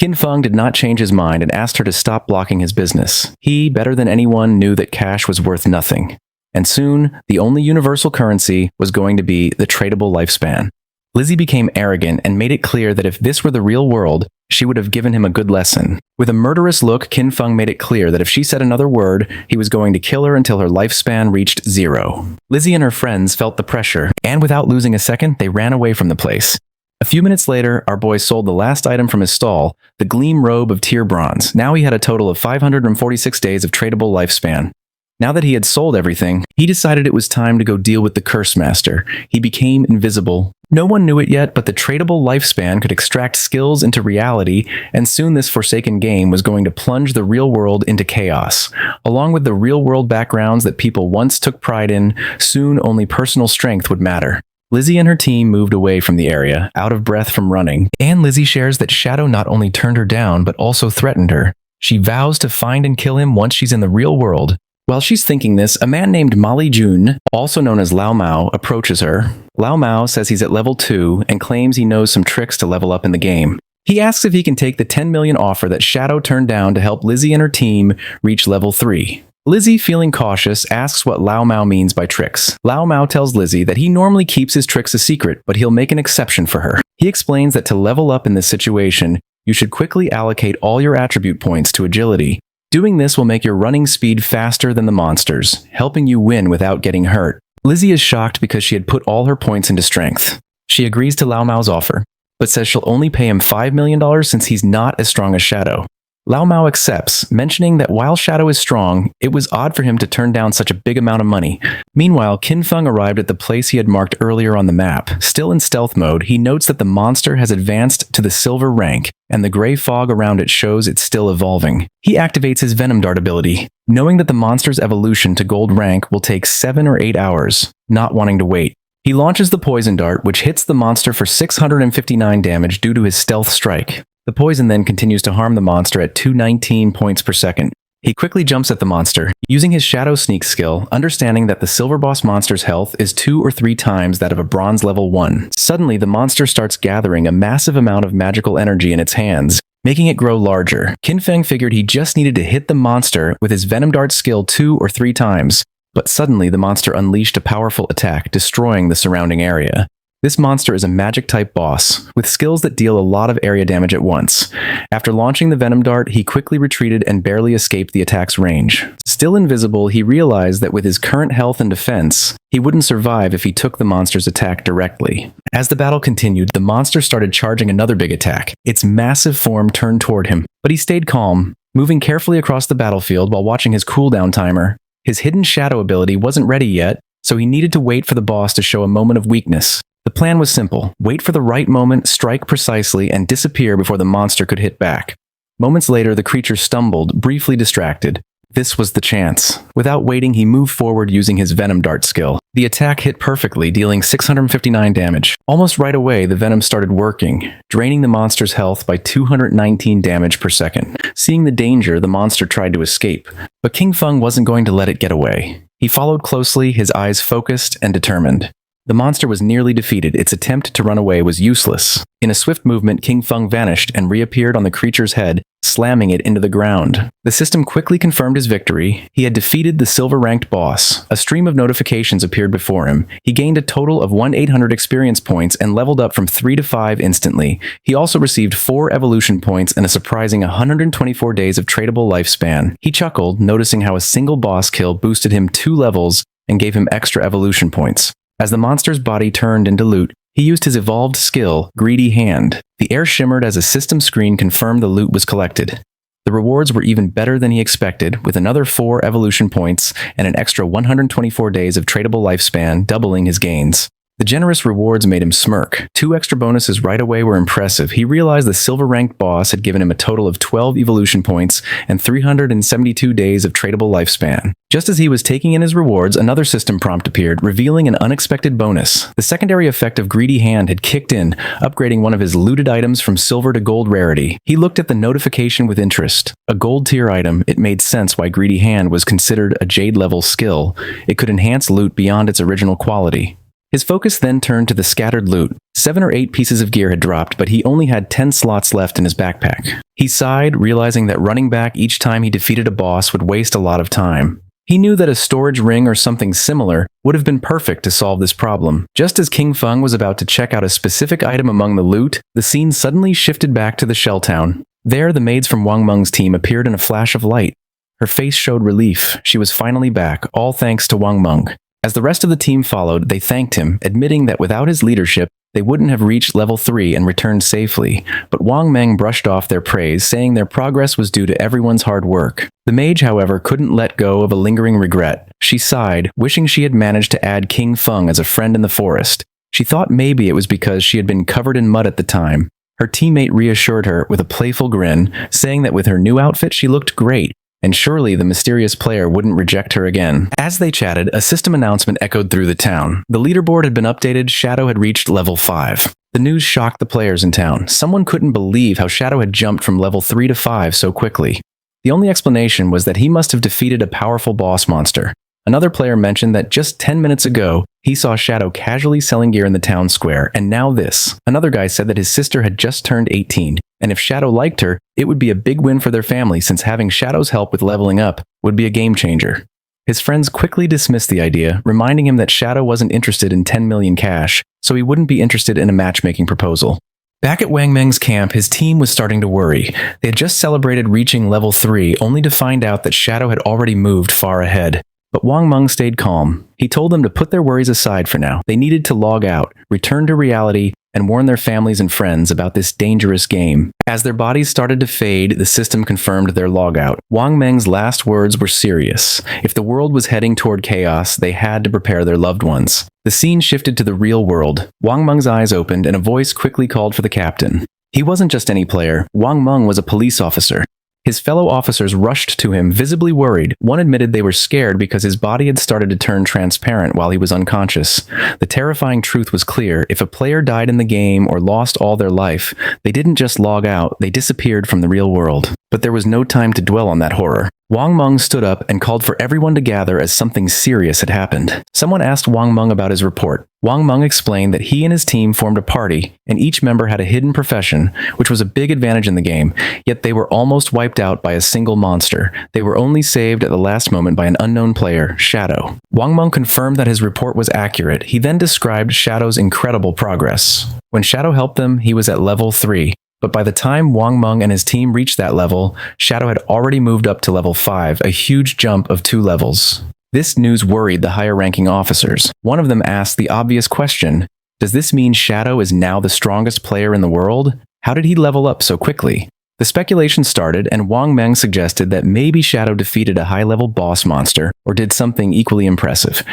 Qin Feng did not change his mind and asked her to stop blocking his business. He, better than anyone, knew that cash was worth nothing. And soon, the only universal currency was going to be the tradable lifespan. Lizzie became arrogant and made it clear that if this were the real world, she would have given him a good lesson. With a murderous look, Qin Feng made it clear that if she said another word, he was going to kill her until her lifespan reached 0. Lizzie and her friends felt the pressure, and without losing a second, they ran away from the place. A few minutes later, our boy sold the last item from his stall, the Gleam Robe of Tier Bronze. Now he had a total of 546 days of tradable lifespan. Now that he had sold everything, he decided it was time to go deal with the Curse Master. He became invisible. No one knew it yet, but the tradable lifespan could extract skills into reality, and soon this forsaken game was going to plunge the real world into chaos. Along with the real-world backgrounds that people once took pride in, soon only personal strength would matter. Lizzie and her team moved away from the area, out of breath from running, and Lizzie shares that Shadow not only turned her down, but also threatened her. She vows to find and kill him once she's in the real world. While she's thinking this, a man named Mali Jun, also known as Lao Mao, approaches her. Lao Mao says he's at level 2 and claims he knows some tricks to level up in the game. He asks if he can take the 10 million offer that Shadow turned down to help Lizzie and her team reach level 3. Lizzie, feeling cautious, asks what Lao Mao means by tricks. Lao Mao tells Lizzie that he normally keeps his tricks a secret, but he'll make an exception for her. He explains that to level up in this situation, you should quickly allocate all your attribute points to agility. Doing this will make your running speed faster than the monsters, helping you win without getting hurt. Lizzie is shocked because she had put all her points into strength. She agrees to Lao Mao's offer, but says she'll only pay him $5 million since he's not as strong as Shadow. Lao Mao accepts, mentioning that while Shadow is strong, it was odd for him to turn down such a big amount of money. Meanwhile, Qin Feng arrived at the place he had marked earlier on the map. Still in stealth mode, he notes that the monster has advanced to the silver rank, and the gray fog around it shows it's still evolving. He activates his Venom Dart ability, knowing that the monster's evolution to gold rank will take 7 or 8 hours, not wanting to wait. He launches the Poison Dart, which hits the monster for 659 damage due to his stealth strike. The poison then continues to harm the monster at 219 points per second. He quickly jumps at the monster, using his Shadow Sneak skill, understanding that the Silver Boss monster's health is 2 or 3 times that of a Bronze level 1. Suddenly, the monster starts gathering a massive amount of magical energy in its hands, making it grow larger. Qin Feng figured he just needed to hit the monster with his Venom Dart skill 2 or 3 times, but suddenly the monster unleashed a powerful attack, destroying the surrounding area. This monster is a magic-type boss, with skills that deal a lot of area damage at once. After launching the Venom Dart, he quickly retreated and barely escaped the attack's range. Still invisible, he realized that with his current health and defense, he wouldn't survive if he took the monster's attack directly. As the battle continued, the monster started charging another big attack. Its massive form turned toward him, but he stayed calm, moving carefully across the battlefield while watching his cooldown timer. His hidden shadow ability wasn't ready yet, so he needed to wait for the boss to show a moment of weakness. The plan was simple: wait for the right moment, strike precisely, and disappear before the monster could hit back. Moments later, the creature stumbled, briefly distracted. This was the chance. Without waiting, he moved forward using his Venom Dart skill. The attack hit perfectly, dealing 659 damage. Almost right away, the venom started working, draining the monster's health by 219 damage per second. Seeing the danger, the monster tried to escape, but Qin Feng wasn't going to let it get away. He followed closely, his eyes focused and determined. The monster was nearly defeated. Its attempt to run away was useless. In a swift movement, Qin Feng vanished and reappeared on the creature's head, slamming it into the ground. The system quickly confirmed his victory. He had defeated the silver-ranked boss. A stream of notifications appeared before him. He gained a total of 1,800 experience points and leveled up from 3 to 5 instantly. He also received 4 evolution points and a surprising 124 days of tradable lifespan. He chuckled, noticing how a single boss kill boosted him 2 levels and gave him extra evolution points. As the monster's body turned into loot, he used his evolved skill, Greedy Hand. The air shimmered as a system screen confirmed the loot was collected. The rewards were even better than he expected, with another 4 evolution points and an extra 124 days of tradable lifespan, doubling his gains. The generous rewards made him smirk. 2 extra bonuses right away were impressive. He realized the silver-ranked boss had given him a total of 12 evolution points and 372 days of tradable lifespan. Just as he was taking in his rewards, another system prompt appeared, revealing an unexpected bonus. The secondary effect of Greedy Hand had kicked in, upgrading one of his looted items from silver to gold rarity. He looked at the notification with interest. A gold tier item, it made sense why Greedy Hand was considered a jade-level skill. It could enhance loot beyond its original quality. His focus then turned to the scattered loot. 7 or 8 pieces of gear had dropped, but he only had 10 slots left in his backpack. He sighed, realizing that running back each time he defeated a boss would waste a lot of time. He knew that a storage ring or something similar would have been perfect to solve this problem. Just as Qin Feng was about to check out a specific item among the loot, the scene suddenly shifted back to the shell town. There, the maids from Wang Meng's team appeared in a flash of light. Her face showed relief. She was finally back, all thanks to Wang Meng. As the rest of the team followed, they thanked him, admitting that without his leadership, they wouldn't have reached level 3 and returned safely, but Wang Meng brushed off their praise, saying their progress was due to everyone's hard work. The mage, however, couldn't let go of a lingering regret. She sighed, wishing she had managed to add King Feng as a friend in the forest. She thought maybe it was because she had been covered in mud at the time. Her teammate reassured her with a playful grin, saying that with her new outfit she looked great, and surely the mysterious player wouldn't reject her again. As they chatted, a system announcement echoed through the town. The leaderboard had been updated, Shadow had reached level 5. The news shocked the players in town. Someone couldn't believe how Shadow had jumped from level 3 to 5 so quickly. The only explanation was that he must have defeated a powerful boss monster. Another player mentioned that just 10 minutes ago, he saw Shadow casually selling gear in the town square, and now this. Another guy said that his sister had just turned 18, and if Shadow liked her, it would be a big win for their family since having Shadow's help with leveling up would be a game changer. His friends quickly dismissed the idea, reminding him that Shadow wasn't interested in 10 million cash, so he wouldn't be interested in a matchmaking proposal. Back at Wang Meng's camp, his team was starting to worry. They had just celebrated reaching level 3, only to find out that Shadow had already moved far ahead. But Wang Meng stayed calm. He told them to put their worries aside for now. They needed to log out, return to reality, and warn their families and friends about this dangerous game. As their bodies started to fade, the system confirmed their logout. Wang Meng's last words were serious. If the world was heading toward chaos, they had to prepare their loved ones. The scene shifted to the real world. Wang Meng's eyes opened, and a voice quickly called for the captain. He wasn't just any player. Wang Meng was a police officer. His fellow officers rushed to him, visibly worried. One admitted they were scared because his body had started to turn transparent while he was unconscious. The terrifying truth was clear. If a player died in the game or lost all their life, they didn't just log out, they disappeared from the real world. But there was no time to dwell on that horror. Wang Meng stood up and called for everyone to gather as something serious had happened. Someone asked Wang Meng about his report. Wang Meng explained that he and his team formed a party, and each member had a hidden profession, which was a big advantage in the game, yet they were almost wiped out by a single monster. They were only saved at the last moment by an unknown player, Shadow. Wang Meng confirmed that his report was accurate. He then described Shadow's incredible progress. When Shadow helped them, he was at level 3. But by the time Wang Meng and his team reached that level, Shadow had already moved up to level 5, a huge jump of 2 levels. This news worried the higher-ranking officers. One of them asked the obvious question, does this mean Shadow is now the strongest player in the world? How did he level up so quickly? The speculation started, and Wang Meng suggested that maybe Shadow defeated a high-level boss monster, or did something equally impressive.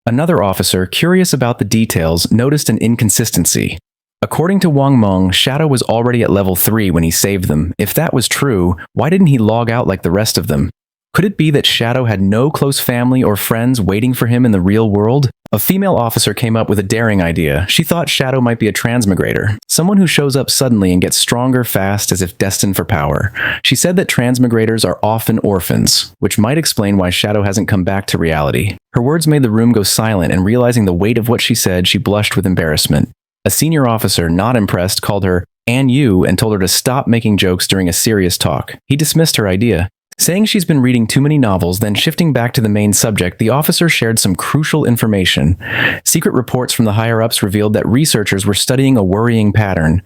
Another officer, curious about the details, noticed an inconsistency. According to Wang Meng, Shadow was already at level 3 when he saved them. If that was true, why didn't he log out like the rest of them? Could it be that Shadow had no close family or friends waiting for him in the real world? A female officer came up with a daring idea. She thought Shadow might be a transmigrator, someone who shows up suddenly and gets stronger fast as if destined for power. She said that transmigrators are often orphans, which might explain why Shadow hasn't come back to reality. Her words made the room go silent, and realizing the weight of what she said, she blushed with embarrassment. A senior officer, not impressed, called her "and you" and told her to stop making jokes during a serious talk. He dismissed her idea, saying she's been reading too many novels. Then shifting back to the main subject, the officer shared some crucial information. Secret reports from the higher-ups revealed that researchers were studying a worrying pattern.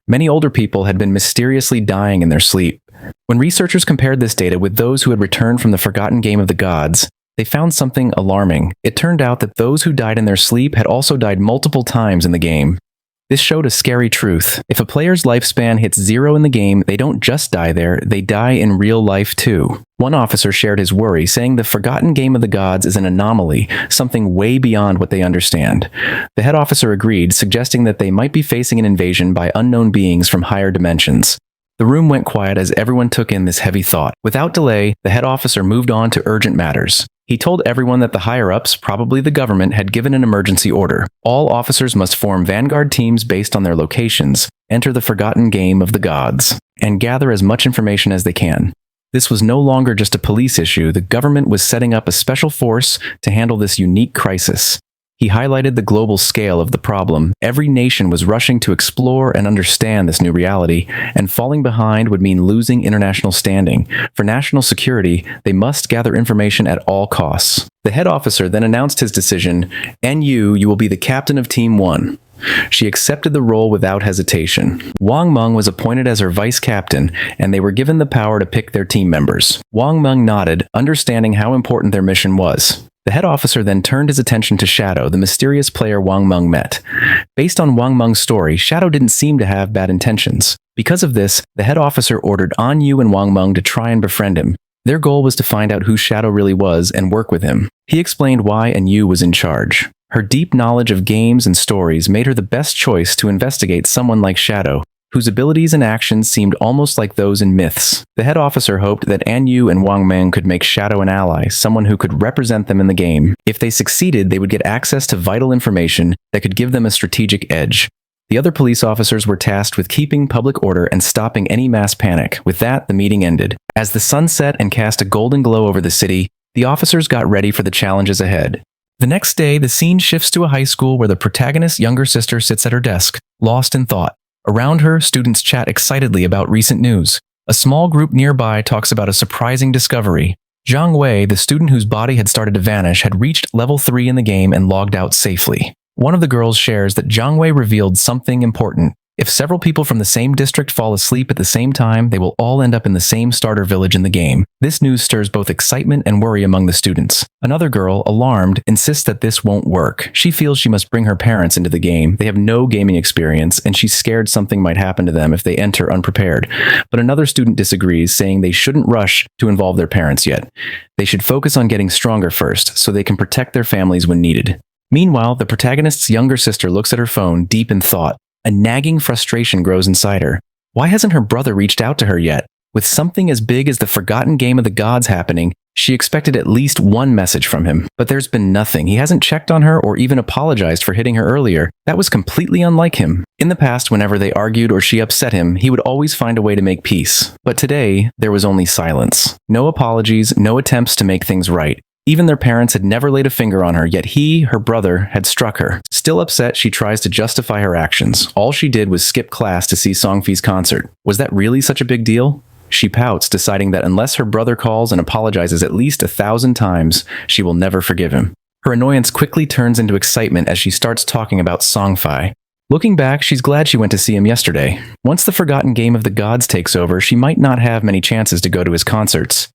Many older people had been mysteriously dying in their sleep. When researchers compared this data with those who had returned from the forgotten game of the gods, they found something alarming. It turned out that those who died in their sleep had also died multiple times in the game. This showed a scary truth. If a player's lifespan hits 0 in the game, they don't just die there, they die in real life too. One officer shared his worry, saying the forgotten game of the gods is an anomaly, something way beyond what they understand. The head officer agreed, suggesting that they might be facing an invasion by unknown beings from higher dimensions. The room went quiet as everyone took in this heavy thought. Without delay, the head officer moved on to urgent matters. He told everyone that the higher-ups, probably the government, had given an emergency order. All officers must form vanguard teams based on their locations, enter the forgotten game of the gods, and gather as much information as they can. This was no longer just a police issue. The government was setting up a special force to handle this unique crisis. He highlighted the global scale of the problem. Every nation was rushing to explore and understand this new reality, and falling behind would mean losing international standing. For national security, they must gather information at all costs. The head officer then announced his decision, and you will be the captain of Team 1. She accepted the role without hesitation. Wang Meng was appointed as her vice captain, and they were given the power to pick their team members. Wang Meng nodded, understanding how important their mission was. The head officer then turned his attention to Shadow, the mysterious player Wang Meng met. Based on Wang Meng's story, Shadow didn't seem to have bad intentions. Because of this, the head officer ordered An Yu and Wang Meng to try and befriend him. Their goal was to find out who Shadow really was and work with him. He explained why An Yu was in charge. Her deep knowledge of games and stories made her the best choice to investigate someone like Shadow, whose abilities and actions seemed almost like those in myths. The head officer hoped that An Yu and Wang Meng could make Shadow an ally, someone who could represent them in the game. If they succeeded, they would get access to vital information that could give them a strategic edge. The other police officers were tasked with keeping public order and stopping any mass panic. With that, the meeting ended. As the sun set and cast a golden glow over the city, the officers got ready for the challenges ahead. The next day, the scene shifts to a high school where the protagonist's younger sister sits at her desk, lost in thought. Around her, students chat excitedly about recent news. A small group nearby talks about a surprising discovery. Zhang Wei, the student whose body had started to vanish, had reached level 3 in the game and logged out safely. One of the girls shares that Zhang Wei revealed something important. If several people from the same district fall asleep at the same time, they will all end up in the same starter village in the game. This news stirs both excitement and worry among the students. Another girl, alarmed, insists that this won't work. She feels she must bring her parents into the game. They have no gaming experience, and she's scared something might happen to them if they enter unprepared. But another student disagrees, saying they shouldn't rush to involve their parents yet. They should focus on getting stronger first, so they can protect their families when needed. Meanwhile, the protagonist's younger sister looks at her phone, deep in thought. A nagging frustration grows inside her. Why hasn't her brother reached out to her yet? With something as big as the forgotten game of the gods happening, she expected at least one message from him. But there's been nothing. He hasn't checked on her or even apologized for hitting her earlier. That was completely unlike him. In the past, whenever they argued or she upset him, he would always find a way to make peace. But today, there was only silence. No apologies, no attempts to make things right. Even their parents had never laid a finger on her, yet he, her brother, had struck her. Still upset, she tries to justify her actions. All she did was skip class to see Songfi's concert. Was that really such a big deal? She pouts, deciding that unless her brother calls and apologizes at least 1,000 times, she will never forgive him. Her annoyance quickly turns into excitement as she starts talking about Songfi. Looking back, she's glad she went to see him yesterday. Once the forgotten game of the gods takes over, she might not have many chances to go to his concerts.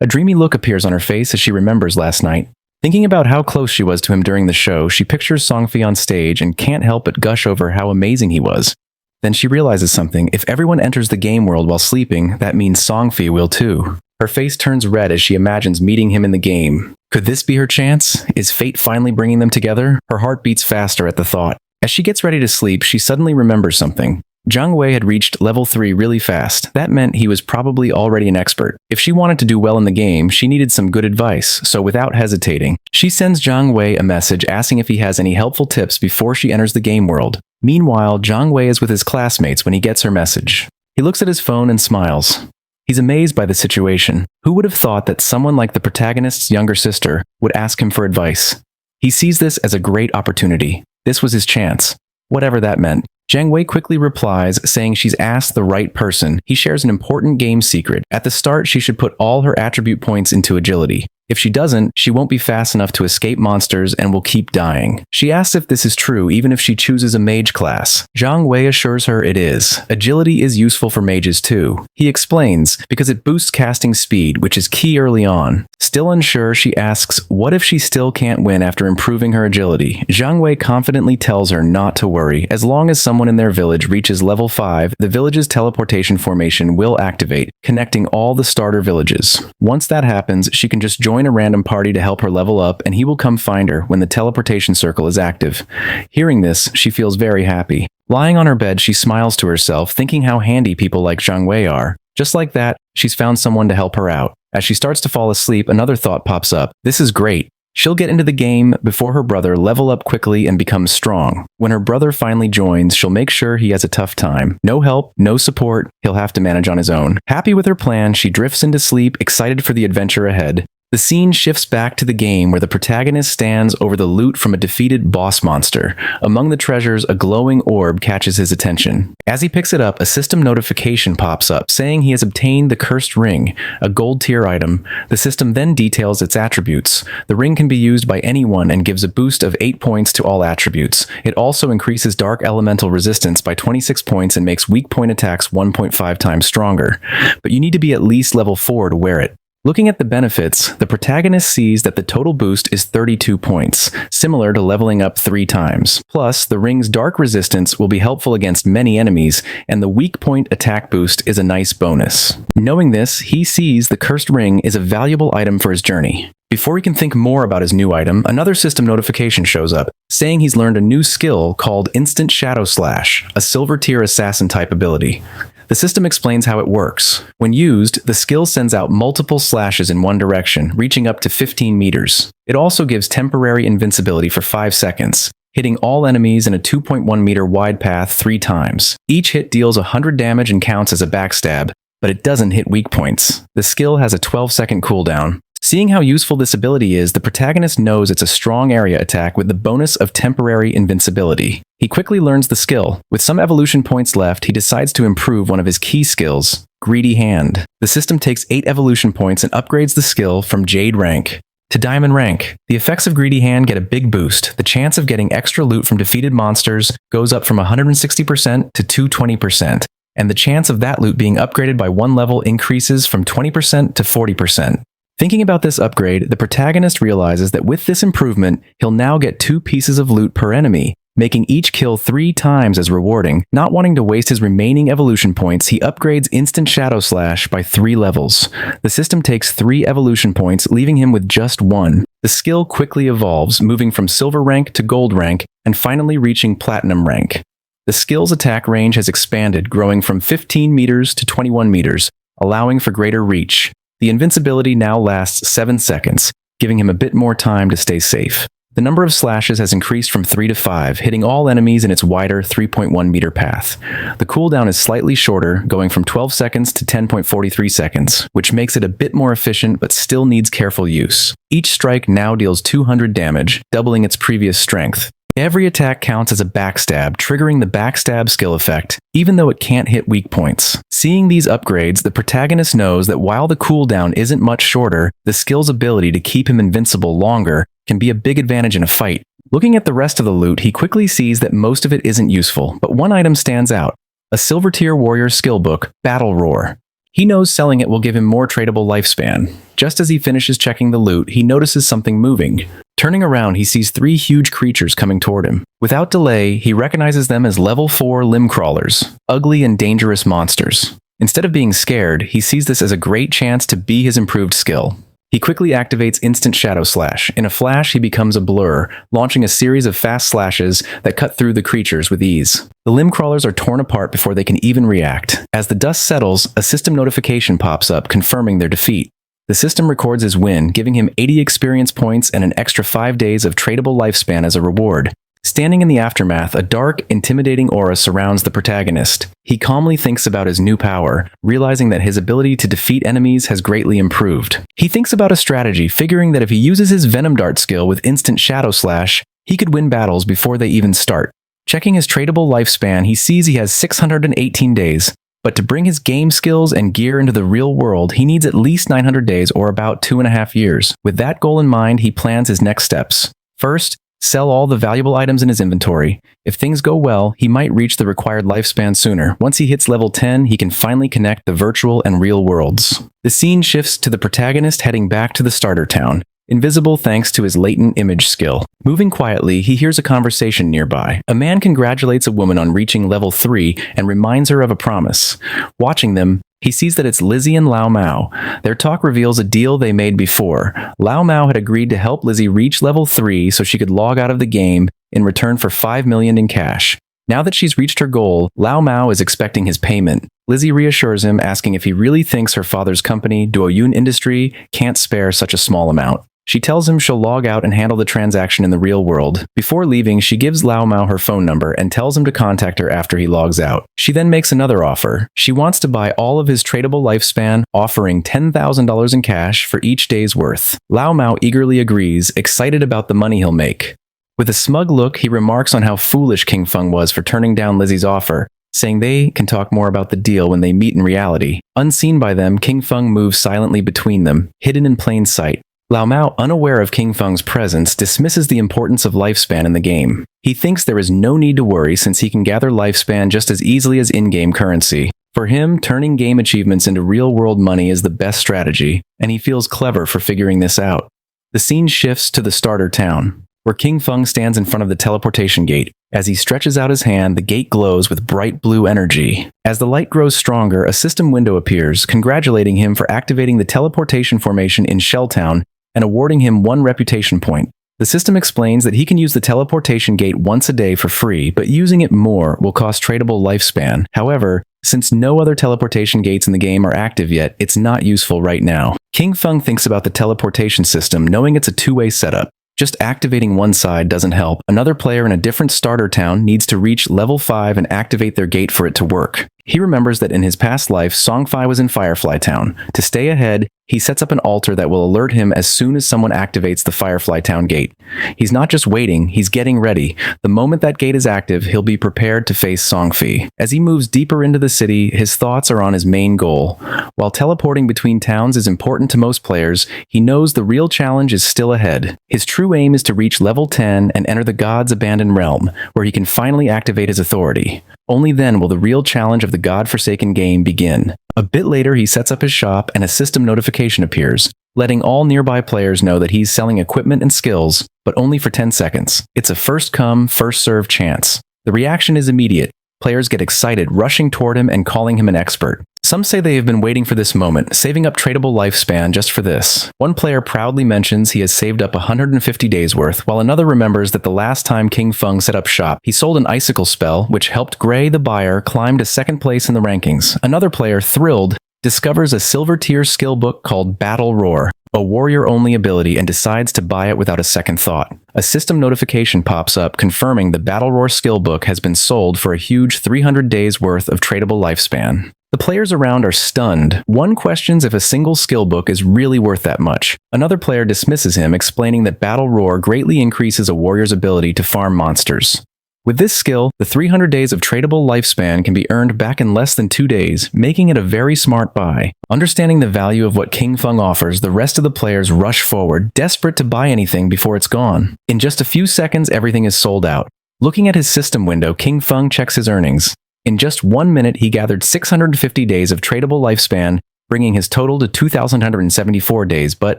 A dreamy look appears on her face as she remembers last night. Thinking about how close she was to him during the show, she pictures Songfi on stage and can't help but gush over how amazing he was. Then she realizes something. If everyone enters the game world while sleeping, that means Songfi will too. Her face turns red as she imagines meeting him in the game. Could this be her chance? Is fate finally bringing them together? Her heart beats faster at the thought. As she gets ready to sleep, she suddenly remembers something. Zhang Wei had reached level 3 really fast. That meant he was probably already an expert. If she wanted to do well in the game, she needed some good advice, so without hesitating, she sends Zhang Wei a message asking if he has any helpful tips before she enters the game world. Meanwhile, Zhang Wei is with his classmates when he gets her message. He looks at his phone and smiles. He's amazed by the situation. Who would have thought that someone like the protagonist's younger sister would ask him for advice? He sees this as a great opportunity. This was his chance. Whatever that meant. Zhang Wei quickly replies, saying she's asked the right person. He shares an important game secret. At the start, she should put all her attribute points into agility. If she doesn't, she won't be fast enough to escape monsters and will keep dying. She asks if this is true even if she chooses a mage class. Zhang Wei assures her it is. Agility is useful for mages too. He explains, because it boosts casting speed, which is key early on. Still unsure, she asks, what if she still can't win after improving her agility? Zhang Wei confidently tells her not to worry. As long as someone in their village reaches level 5, the village's teleportation formation will activate, connecting all the starter villages. Once that happens, she can just join a random party to help her level up, and he will come find her when the teleportation circle is active. Hearing this, she feels very happy. Lying on her bed, she smiles to herself, thinking how handy people like Zhang Wei are. Just like that, she's found someone to help her out. As she starts to fall asleep, another thought pops up. This is great. She'll get into the game before her brother, level up quickly, and become strong. When her brother finally joins, she'll make sure he has a tough time. No help, no support, he'll have to manage on his own. Happy with her plan, she drifts into sleep, excited for the adventure ahead. The scene shifts back to the game where the protagonist stands over the loot from a defeated boss monster. Among the treasures, a glowing orb catches his attention. As he picks it up, a system notification pops up saying he has obtained the cursed ring, a gold tier item. The system then details its attributes. The ring can be used by anyone and gives a boost of 8 points to all attributes. It also increases dark elemental resistance by 26 points and makes weak point attacks 1.5 times stronger. But you need to be at least level 4 to wear it. Looking at the benefits, the protagonist sees that the total boost is 32 points, similar to leveling up 3 times. Plus, the ring's dark resistance will be helpful against many enemies, and the weak point attack boost is a nice bonus. Knowing this, he sees the cursed ring is a valuable item for his journey. Before he can think more about his new item, another system notification shows up, saying he's learned a new skill called Instant Shadow Slash, a silver tier assassin type ability. The system explains how it works. When used, the skill sends out multiple slashes in one direction, reaching up to 15 meters. It also gives temporary invincibility for 5 seconds, hitting all enemies in a 2.1 meter wide path 3 times. Each hit deals 100 damage and counts as a backstab, but it doesn't hit weak points. The skill has a 12-second cooldown. Seeing how useful this ability is, the protagonist knows it's a strong area attack with the bonus of temporary invincibility. He quickly learns the skill. With some evolution points left, he decides to improve one of his key skills, Greedy Hand. The system takes 8 evolution points and upgrades the skill from Jade rank to Diamond rank. The effects of Greedy Hand get a big boost. The chance of getting extra loot from defeated monsters goes up from 160% to 220%, and the chance of that loot being upgraded by 1 level increases from 20% to 40%. Thinking about this upgrade, the protagonist realizes that with this improvement, he'll now get 2 pieces of loot per enemy, making each kill 3 times as rewarding. Not wanting to waste his remaining evolution points, he upgrades Instant Shadow Slash by 3 levels. The system takes 3 evolution points, leaving him with just 1. The skill quickly evolves, moving from silver rank to gold rank, and finally reaching platinum rank. The skill's attack range has expanded, growing from 15 meters to 21 meters, allowing for greater reach. The invincibility now lasts 7 seconds, giving him a bit more time to stay safe. The number of slashes has increased from 3 to 5, hitting all enemies in its wider 3.1 meter path. The cooldown is slightly shorter, going from 12 seconds to 10.43 seconds, which makes it a bit more efficient but still needs careful use. Each strike now deals 200 damage, doubling its previous strength. Every attack counts as a backstab, triggering the backstab skill effect, even though it can't hit weak points. Seeing these upgrades, the protagonist knows that while the cooldown isn't much shorter, the skill's ability to keep him invincible longer can be a big advantage in a fight. Looking at the rest of the loot, he quickly sees that most of it isn't useful, but one item stands out: a silver tier warrior skill book, Battle Roar. He knows selling it will give him more tradable lifespan. Just as he finishes checking the loot, he notices something moving. Turning around, he sees 3 huge creatures coming toward him. Without delay, he recognizes them as level 4 limb crawlers, ugly and dangerous monsters. Instead of being scared, he sees this as a great chance to be his improved skill. He quickly activates Instant Shadow Slash. In a flash, he becomes a blur, launching a series of fast slashes that cut through the creatures with ease. The limb crawlers are torn apart before they can even react. As the dust settles, a system notification pops up confirming their defeat. The system records his win, giving him 80 experience points and an extra 5 days of tradable lifespan as a reward. Standing in the aftermath, a dark, intimidating aura surrounds the protagonist. He calmly thinks about his new power, realizing that his ability to defeat enemies has greatly improved. He thinks about a strategy, figuring that if he uses his Venom Dart skill with Instant Shadow Slash, he could win battles before they even start. Checking his tradable lifespan, he sees he has 618 days, but to bring his game skills and gear into the real world, he needs at least 900 days or about 2.5 years. With that goal in mind, he plans his next steps. First, sell all the valuable items in his inventory. If things go well, he might reach the required lifespan sooner. Once he hits level 10, he can finally connect the virtual and real worlds. The scene shifts to the protagonist heading back to the starter town, invisible thanks to his latent image skill. Moving quietly, he hears a conversation nearby. A man congratulates a woman on reaching level 3 and reminds her of a promise. Watching them, he sees that it's Lizzie and Lao Mao. Their talk reveals a deal they made before. Lao Mao had agreed to help Lizzie reach level 3 so she could log out of the game in return for 5 million in cash. Now that she's reached her goal, Lao Mao is expecting his payment. Lizzie reassures him, asking if he really thinks her father's company, Duoyun Industry, can't spare such a small amount. She tells him she'll log out and handle the transaction in the real world. Before leaving, she gives Lao Mao her phone number and tells him to contact her after he logs out. She then makes another offer. She wants to buy all of his tradable lifespan, offering $10,000 in cash for each day's worth. Lao Mao eagerly agrees, excited about the money he'll make. With a smug look, he remarks on how foolish King Feng was for turning down Lizzie's offer, saying they can talk more about the deal when they meet in reality. Unseen by them, King Feng moves silently between them, hidden in plain sight. Lao Mao, unaware of King Feng's presence, dismisses the importance of lifespan in the game. He thinks there is no need to worry since he can gather lifespan just as easily as in-game currency. For him, turning game achievements into real-world money is the best strategy, and he feels clever for figuring this out. The scene shifts to the starter town, where King Feng stands in front of the teleportation gate. As he stretches out his hand, the gate glows with bright blue energy. As the light grows stronger, a system window appears, congratulating him for activating the teleportation formation in Shelltown and awarding him 1 reputation point. The system explains that he can use the teleportation gate once a day for free, but using it more will cost tradable lifespan. However, since no other teleportation gates in the game are active yet, it's not useful right now. King Feng thinks about the teleportation system, knowing it's a two-way setup. Just activating one side doesn't help. Another player in a different starter town needs to reach level 5 and activate their gate for it to work. He remembers that in his past life, Songfi was in Firefly Town. To stay ahead, he sets up an altar that will alert him as soon as someone activates the Firefly Town gate. He's not just waiting, he's getting ready. The moment that gate is active, he'll be prepared to face Songfi. As he moves deeper into the city, his thoughts are on his main goal. While teleporting between towns is important to most players, he knows the real challenge is still ahead. His true aim is to reach level 10 and enter the God's Abandoned Realm, where he can finally activate his authority. Only then will the real challenge of the God-forsaken game begin. A bit later, he sets up his shop and a system notification appears, letting all nearby players know that he's selling equipment and skills, but only for 10 seconds. It's a first-come, first-served chance. The reaction is immediate. Players get excited, rushing toward him and calling him an expert. Some say they have been waiting for this moment, saving up tradable lifespan just for this. One player proudly mentions he has saved up 150 days worth, while another remembers that the last time King Feng set up shop, he sold an icicle spell, which helped Gray, the buyer, climb to second place in the rankings. Another player, thrilled, discovers a silver tier skill book called Battle Roar, a warrior-only ability, and decides to buy it without a second thought. A system notification pops up confirming the Battle Roar skill book has been sold for a huge 300 days worth of tradable lifespan. The players around are stunned. One questions if a single skill book is really worth that much. Another player dismisses him, explaining that Battle Roar greatly increases a warrior's ability to farm monsters. With this skill, the 300 days of tradable lifespan can be earned back in less than 2 days, making it a very smart buy. Understanding the value of what King Feng offers, the rest of the players rush forward, desperate to buy anything before it's gone. In just a few seconds, everything is sold out. Looking at his system window, King Feng checks his earnings. In just 1 minute, he gathered 650 days of tradable lifespan, bringing his total to 2,174 days, but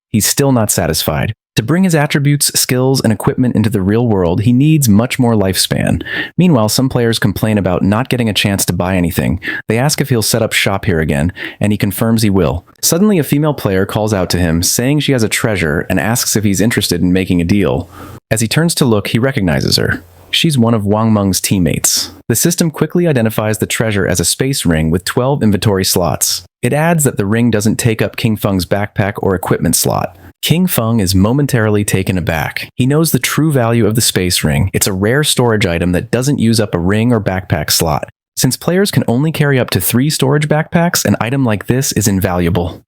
he's still not satisfied. To bring his attributes, skills, and equipment into the real world, he needs much more lifespan. Meanwhile, some players complain about not getting a chance to buy anything. They ask if he'll set up shop here again, and he confirms he will. Suddenly, a female player calls out to him, saying she has a treasure, and asks if he's interested in making a deal. As he turns to look, he recognizes her. She's one of Wang Meng's teammates. The system quickly identifies the treasure as a space ring with 12 inventory slots. It adds that the ring doesn't take up King Feng's backpack or equipment slot. King Feng is momentarily taken aback. He knows the true value of the space ring. It's a rare storage item that doesn't use up a ring or backpack slot. Since players can only carry up to 3 storage backpacks, an item like this is invaluable.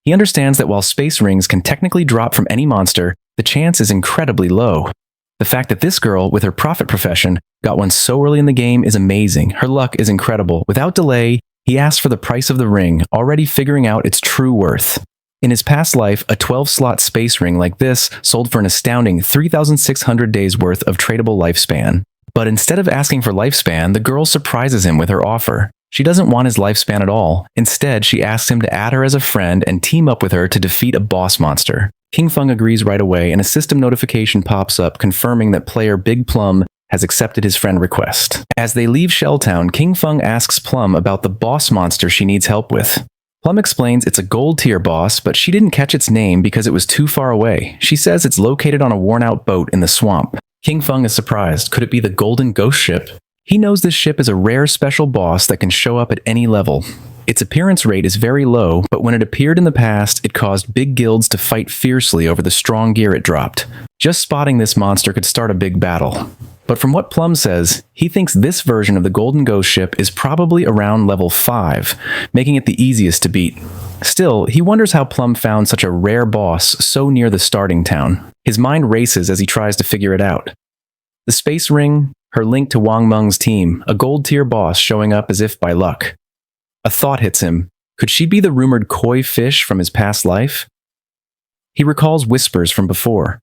He understands that while space rings can technically drop from any monster, the chance is incredibly low. The fact that this girl, with her prophet profession, got one so early in the game is amazing. Her luck is incredible. Without delay, he asks for the price of the ring, already figuring out its true worth. In his past life, a 12-slot space ring like this sold for an astounding 3,600 days worth of tradable lifespan. But instead of asking for lifespan, the girl surprises him with her offer. She doesn't want his lifespan at all. Instead, she asks him to add her as a friend and team up with her to defeat a boss monster. King Feng agrees right away, and a system notification pops up confirming that player Big Plum has accepted his friend request. As they leave Shelltown, King Feng asks Plum about the boss monster she needs help with. Plum explains it's a gold tier boss, but she didn't catch its name because it was too far away. She says it's located on a worn-out boat in the swamp. King Feng is surprised. Could it be the Golden Ghost Ship? He knows this ship is a rare special boss that can show up at any level. Its appearance rate is very low, but when it appeared in the past, it caused big guilds to fight fiercely over the strong gear it dropped. Just spotting this monster could start a big battle. But from what Plum says, he thinks this version of the Golden Ghost Ship is probably around level 5, making it the easiest to beat. Still, he wonders how Plum found such a rare boss so near the starting town. His mind races as he tries to figure it out. The space ring, her link to Wang Meng's team, a gold tier boss showing up as if by luck. A thought hits him. Could she be the rumored koi fish from his past life? He recalls whispers from before.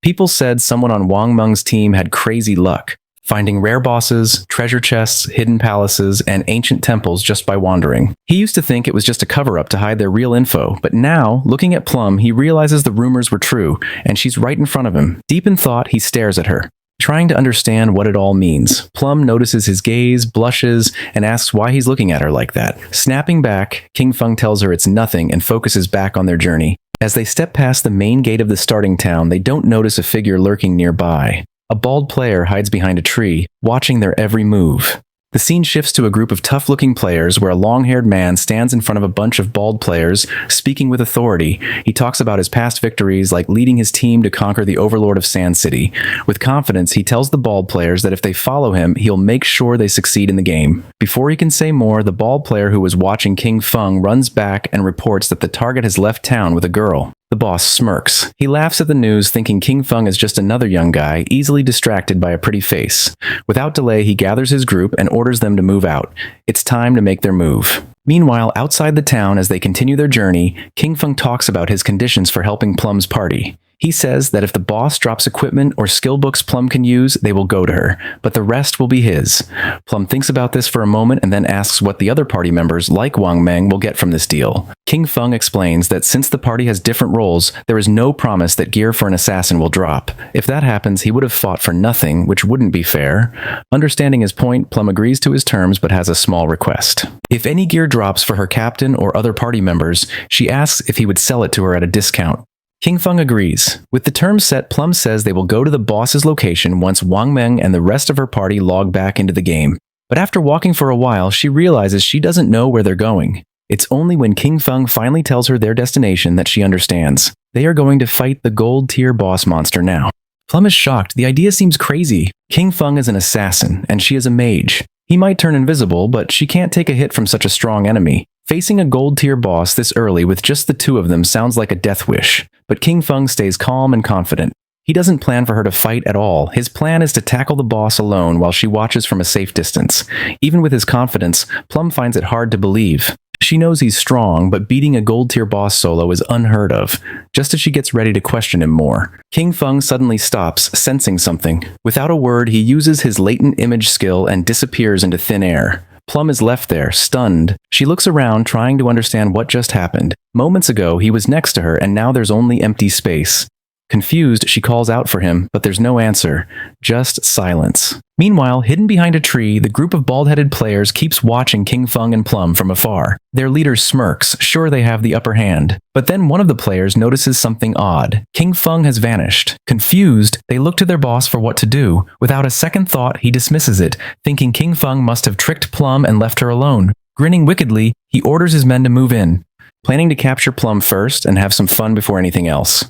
People said someone on Wang Meng's team had crazy luck. finding rare bosses, treasure chests, hidden palaces, and ancient temples just by wandering. He used to think it was just a cover-up to hide their real info, but now, looking at Plum, he realizes the rumors were true, and she's right in front of him. Deep in thought, he stares at her, trying to understand what it all means. Plum notices his gaze, blushes, and asks why he's looking at her like that. Snapping back, King Feng tells her it's nothing and focuses back on their journey. As they step past the main gate of the starting town, they don't notice a figure lurking nearby. A bald player hides behind a tree, watching their every move. The scene shifts to a group of tough-looking players where a long-haired man stands in front of a bunch of bald players, speaking with authority. He talks about his past victories, like leading his team to conquer the overlord of Sand City. With confidence, he tells the bald players that if they follow him, he'll make sure they succeed in the game. Before he can say more, the bald player who was watching King Feng runs back and reports that the target has left town with a girl. The boss smirks. He laughs at the news, thinking King Feng is just another young guy, easily distracted by a pretty face. Without delay, he gathers his group and orders them to move out. It's time to make their move. Meanwhile, outside the town, as they continue their journey, King Feng talks about his conditions for helping Plum's party. He says that if the boss drops equipment or skill books Plum can use, they will go to her, but the rest will be his. Plum thinks about this for a moment and then asks what the other party members, like Wang Meng, will get from this deal. King Feng explains that since the party has different roles, there is no promise that gear for an assassin will drop. If that happens, he would have fought for nothing, which wouldn't be fair. Understanding his point, Plum agrees to his terms but has a small request. If any gear drops for her captain or other party members, she asks if he would sell it to her at a discount. King Feng agrees. With the terms set, Plum says they will go to the boss's location once Wang Meng and the rest of her party log back into the game. But after walking for a while, she realizes she doesn't know where they're going. It's only when King Feng finally tells her their destination that she understands. They are going to fight the gold-tier boss monster now. Plum is shocked. The idea seems crazy. King Feng is an assassin, and she is a mage. He might turn invisible, but she can't take a hit from such a strong enemy. Facing a gold-tier boss this early with just the two of them sounds like a death wish, but King Feng stays calm and confident. He doesn't plan for her to fight at all. His plan is to tackle the boss alone while she watches from a safe distance. Even with his confidence, Plum finds it hard to believe. She knows he's strong, but beating a gold-tier boss solo is unheard of. Just as she gets ready to question him more, King Feng suddenly stops, sensing something. Without a word, he uses his latent image skill and disappears into thin air. Plum is left there, stunned. She looks around, trying to understand what just happened. Moments ago, he was next to her, and now there's only empty space. Confused, she calls out for him, but there's no answer. Just silence. Meanwhile, hidden behind a tree, the group of bald-headed players keeps watching King Feng and Plum from afar. Their leader smirks, sure they have the upper hand. But then one of the players notices something odd. King Feng has vanished. Confused, they look to their boss for what to do. Without a second thought, he dismisses it, thinking King Feng must have tricked Plum and left her alone. Grinning wickedly, he orders his men to move in, planning to capture Plum first and have some fun before anything else.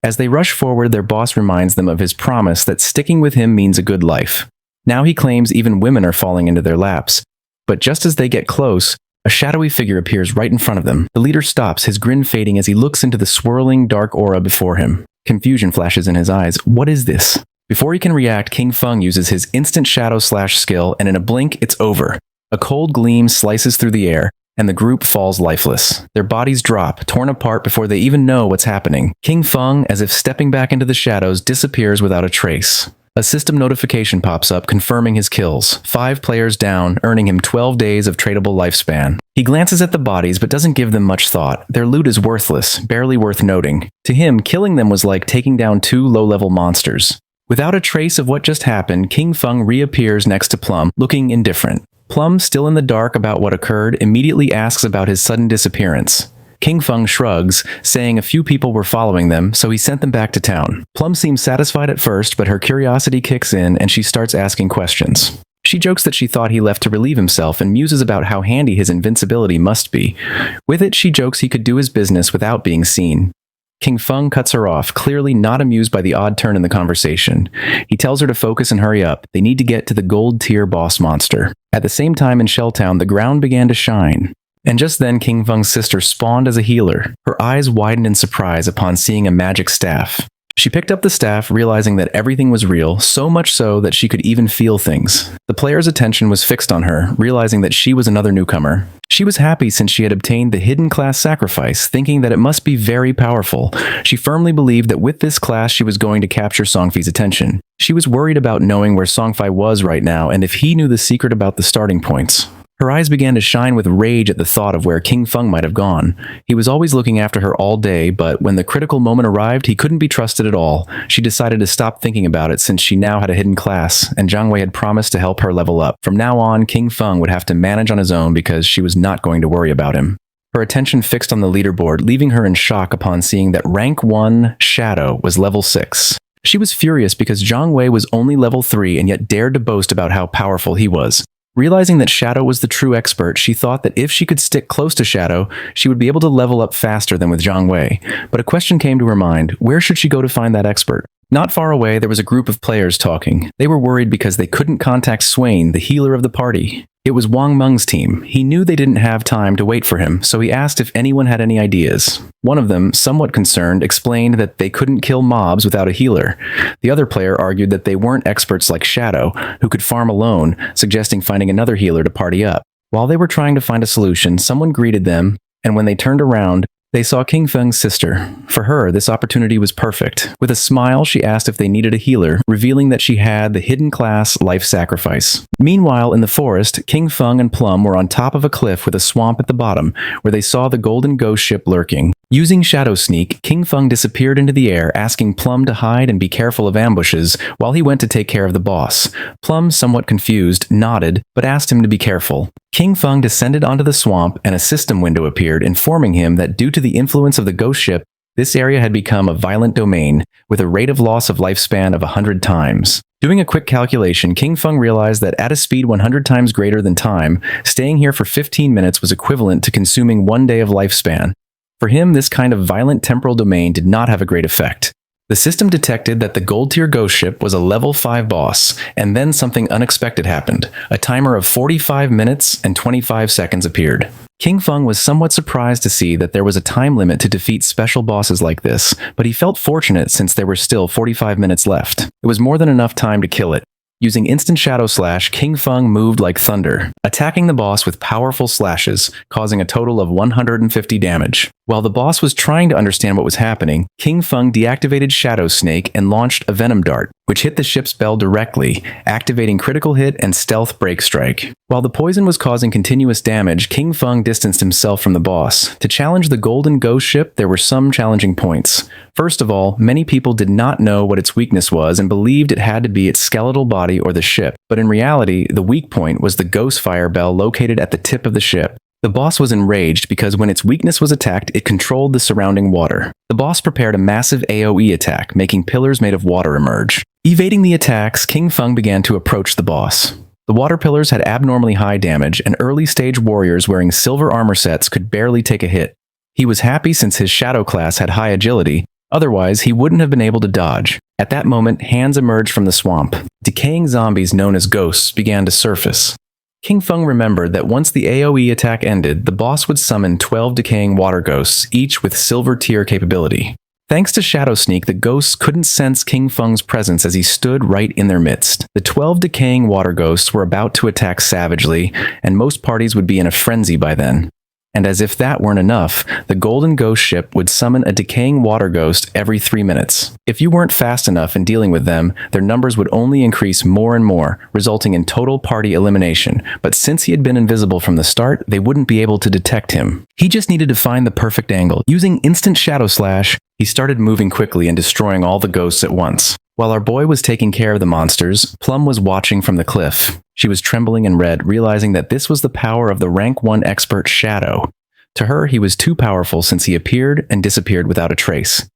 As they rush forward, their boss reminds them of his promise that sticking with him means a good life. Now he claims even women are falling into their laps. But just as they get close, a shadowy figure appears right in front of them. The leader stops, his grin fading as he looks into the swirling, dark aura before him. Confusion flashes in his eyes. What is this? Before he can react, King Feng uses his instant shadow slash skill, and in a blink, it's over. A cold gleam slices through the air, and the group falls lifeless. Their bodies drop, torn apart before they even know what's happening. King Feng, as if stepping back into the shadows, disappears without a trace. A system notification pops up confirming his kills. 5 players down, earning him 12 days of tradable lifespan. He glances at the bodies but doesn't give them much thought. Their loot is worthless, barely worth noting. To him, killing them was like taking down 2 low-level monsters. Without a trace of what just happened, King Feng reappears next to Plum, looking indifferent. Plum, still in the dark about what occurred, immediately asks about his sudden disappearance. King Feng shrugs, saying a few people were following them, so he sent them back to town. Plum seems satisfied at first, but her curiosity kicks in and she starts asking questions. She jokes that she thought he left to relieve himself and muses about how handy his invincibility must be. With it, she jokes he could do his business without being seen. King Feng cuts her off, clearly not amused by the odd turn in the conversation. He tells her to focus and hurry up. They need to get to the gold-tier boss monster. At the same time in Shelltown, the ground began to shine. And just then, King Feng's sister spawned as a healer. Her eyes widened in surprise upon seeing a magic staff. She picked up the staff, realizing that everything was real, so much so that she could even feel things. The player's attention was fixed on her, realizing that she was another newcomer. She was happy since she had obtained the hidden class sacrifice, thinking that it must be very powerful. She firmly believed that with this class she was going to capture Songfi's attention. She was worried about knowing where Songfi was right now and if he knew the secret about the starting points. Her eyes began to shine with rage at the thought of where King Feng might have gone. He was always looking after her all day, but when the critical moment arrived, he couldn't be trusted at all. She decided to stop thinking about it since she now had a hidden class, and Zhang Wei had promised to help her level up. From now on, King Feng would have to manage on his own because she was not going to worry about him. Her attention fixed on the leaderboard, leaving her in shock upon seeing that rank 1 Shadow was level 6. She was furious because Zhang Wei was only level 3 and yet dared to boast about how powerful he was. Realizing that Shadow was the true expert, she thought that if she could stick close to Shadow, she would be able to level up faster than with Zhang Wei. But a question came to her mind: where should she go to find that expert? Not far away, there was a group of players talking. They were worried because they couldn't contact Swain, the healer of the party. It was Wang Meng's team. He knew they didn't have time to wait for him, so he asked if anyone had any ideas. One of them, somewhat concerned, explained that they couldn't kill mobs without a healer. The other player argued that they weren't experts like Shadow, who could farm alone, suggesting finding another healer to party up. While they were trying to find a solution, someone greeted them, and when they turned around, they saw King Feng's sister. For her, this opportunity was perfect. With a smile, she asked if they needed a healer, revealing that she had the hidden class Life Sacrifice. Meanwhile, in the forest, King Feng and Plum were on top of a cliff with a swamp at the bottom, where they saw the golden ghost ship lurking. Using Shadow Sneak, King Feng disappeared into the air, asking Plum to hide and be careful of ambushes while he went to take care of the boss. Plum, somewhat confused, nodded, but asked him to be careful. King Feng descended onto the swamp and a system window appeared, informing him that due to the influence of the ghost ship, this area had become a violent domain, with a rate of loss of lifespan of 100 times. Doing a quick calculation, King Feng realized that at a speed 100 times greater than time, staying here for 15 minutes was equivalent to consuming 1 day of lifespan. For him, this kind of violent temporal domain did not have a great effect. The system detected that the gold tier ghost ship was a level 5 boss, and then something unexpected happened. A timer of 45 minutes and 25 seconds appeared. King Feng was somewhat surprised to see that there was a time limit to defeat special bosses like this, but he felt fortunate since there were still 45 minutes left. It was more than enough time to kill it. Using instant shadow slash, King Feng moved like thunder, attacking the boss with powerful slashes, causing a total of 150 damage. While the boss was trying to understand what was happening, King Feng deactivated Shadow Snake and launched a Venom Dart, which hit the ship's bell directly, activating Critical Hit and Stealth Break Strike. While the poison was causing continuous damage, King Feng distanced himself from the boss. To challenge the Golden Ghost ship, there were some challenging points. First of all, many people did not know what its weakness was and believed it had to be its skeletal body or the ship, but in reality, the weak point was the Ghost Fire Bell located at the tip of the ship. The boss was enraged because when its weakness was attacked, it controlled the surrounding water. The boss prepared a massive AoE attack, making pillars made of water emerge. Evading the attacks, King Feng began to approach the boss. The water pillars had abnormally high damage, and early-stage warriors wearing silver armor sets could barely take a hit. He was happy since his Shadow class had high agility, otherwise he wouldn't have been able to dodge. At that moment, hands emerged from the swamp. Decaying zombies known as ghosts began to surface. King Feng remembered that once the AoE attack ended, the boss would summon 12 decaying water ghosts, each with silver tier capability. Thanks to Shadow Sneak, the ghosts couldn't sense King Feng's presence as he stood right in their midst. The 12 decaying water ghosts were about to attack savagely, and most parties would be in a frenzy by then. And as if that weren't enough, the Golden Ghost ship would summon a decaying water ghost every 3 minutes. If you weren't fast enough in dealing with them, their numbers would only increase more and more, resulting in total party elimination. But since he had been invisible from the start, they wouldn't be able to detect him. He just needed to find the perfect angle. Using instant shadow slash, he started moving quickly and destroying all the ghosts at once. While our boy was taking care of the monsters, Plum was watching from the cliff. She was trembling and red, realizing that this was the power of the rank 1 expert Shadow. To her, he was too powerful since he appeared and disappeared without a trace.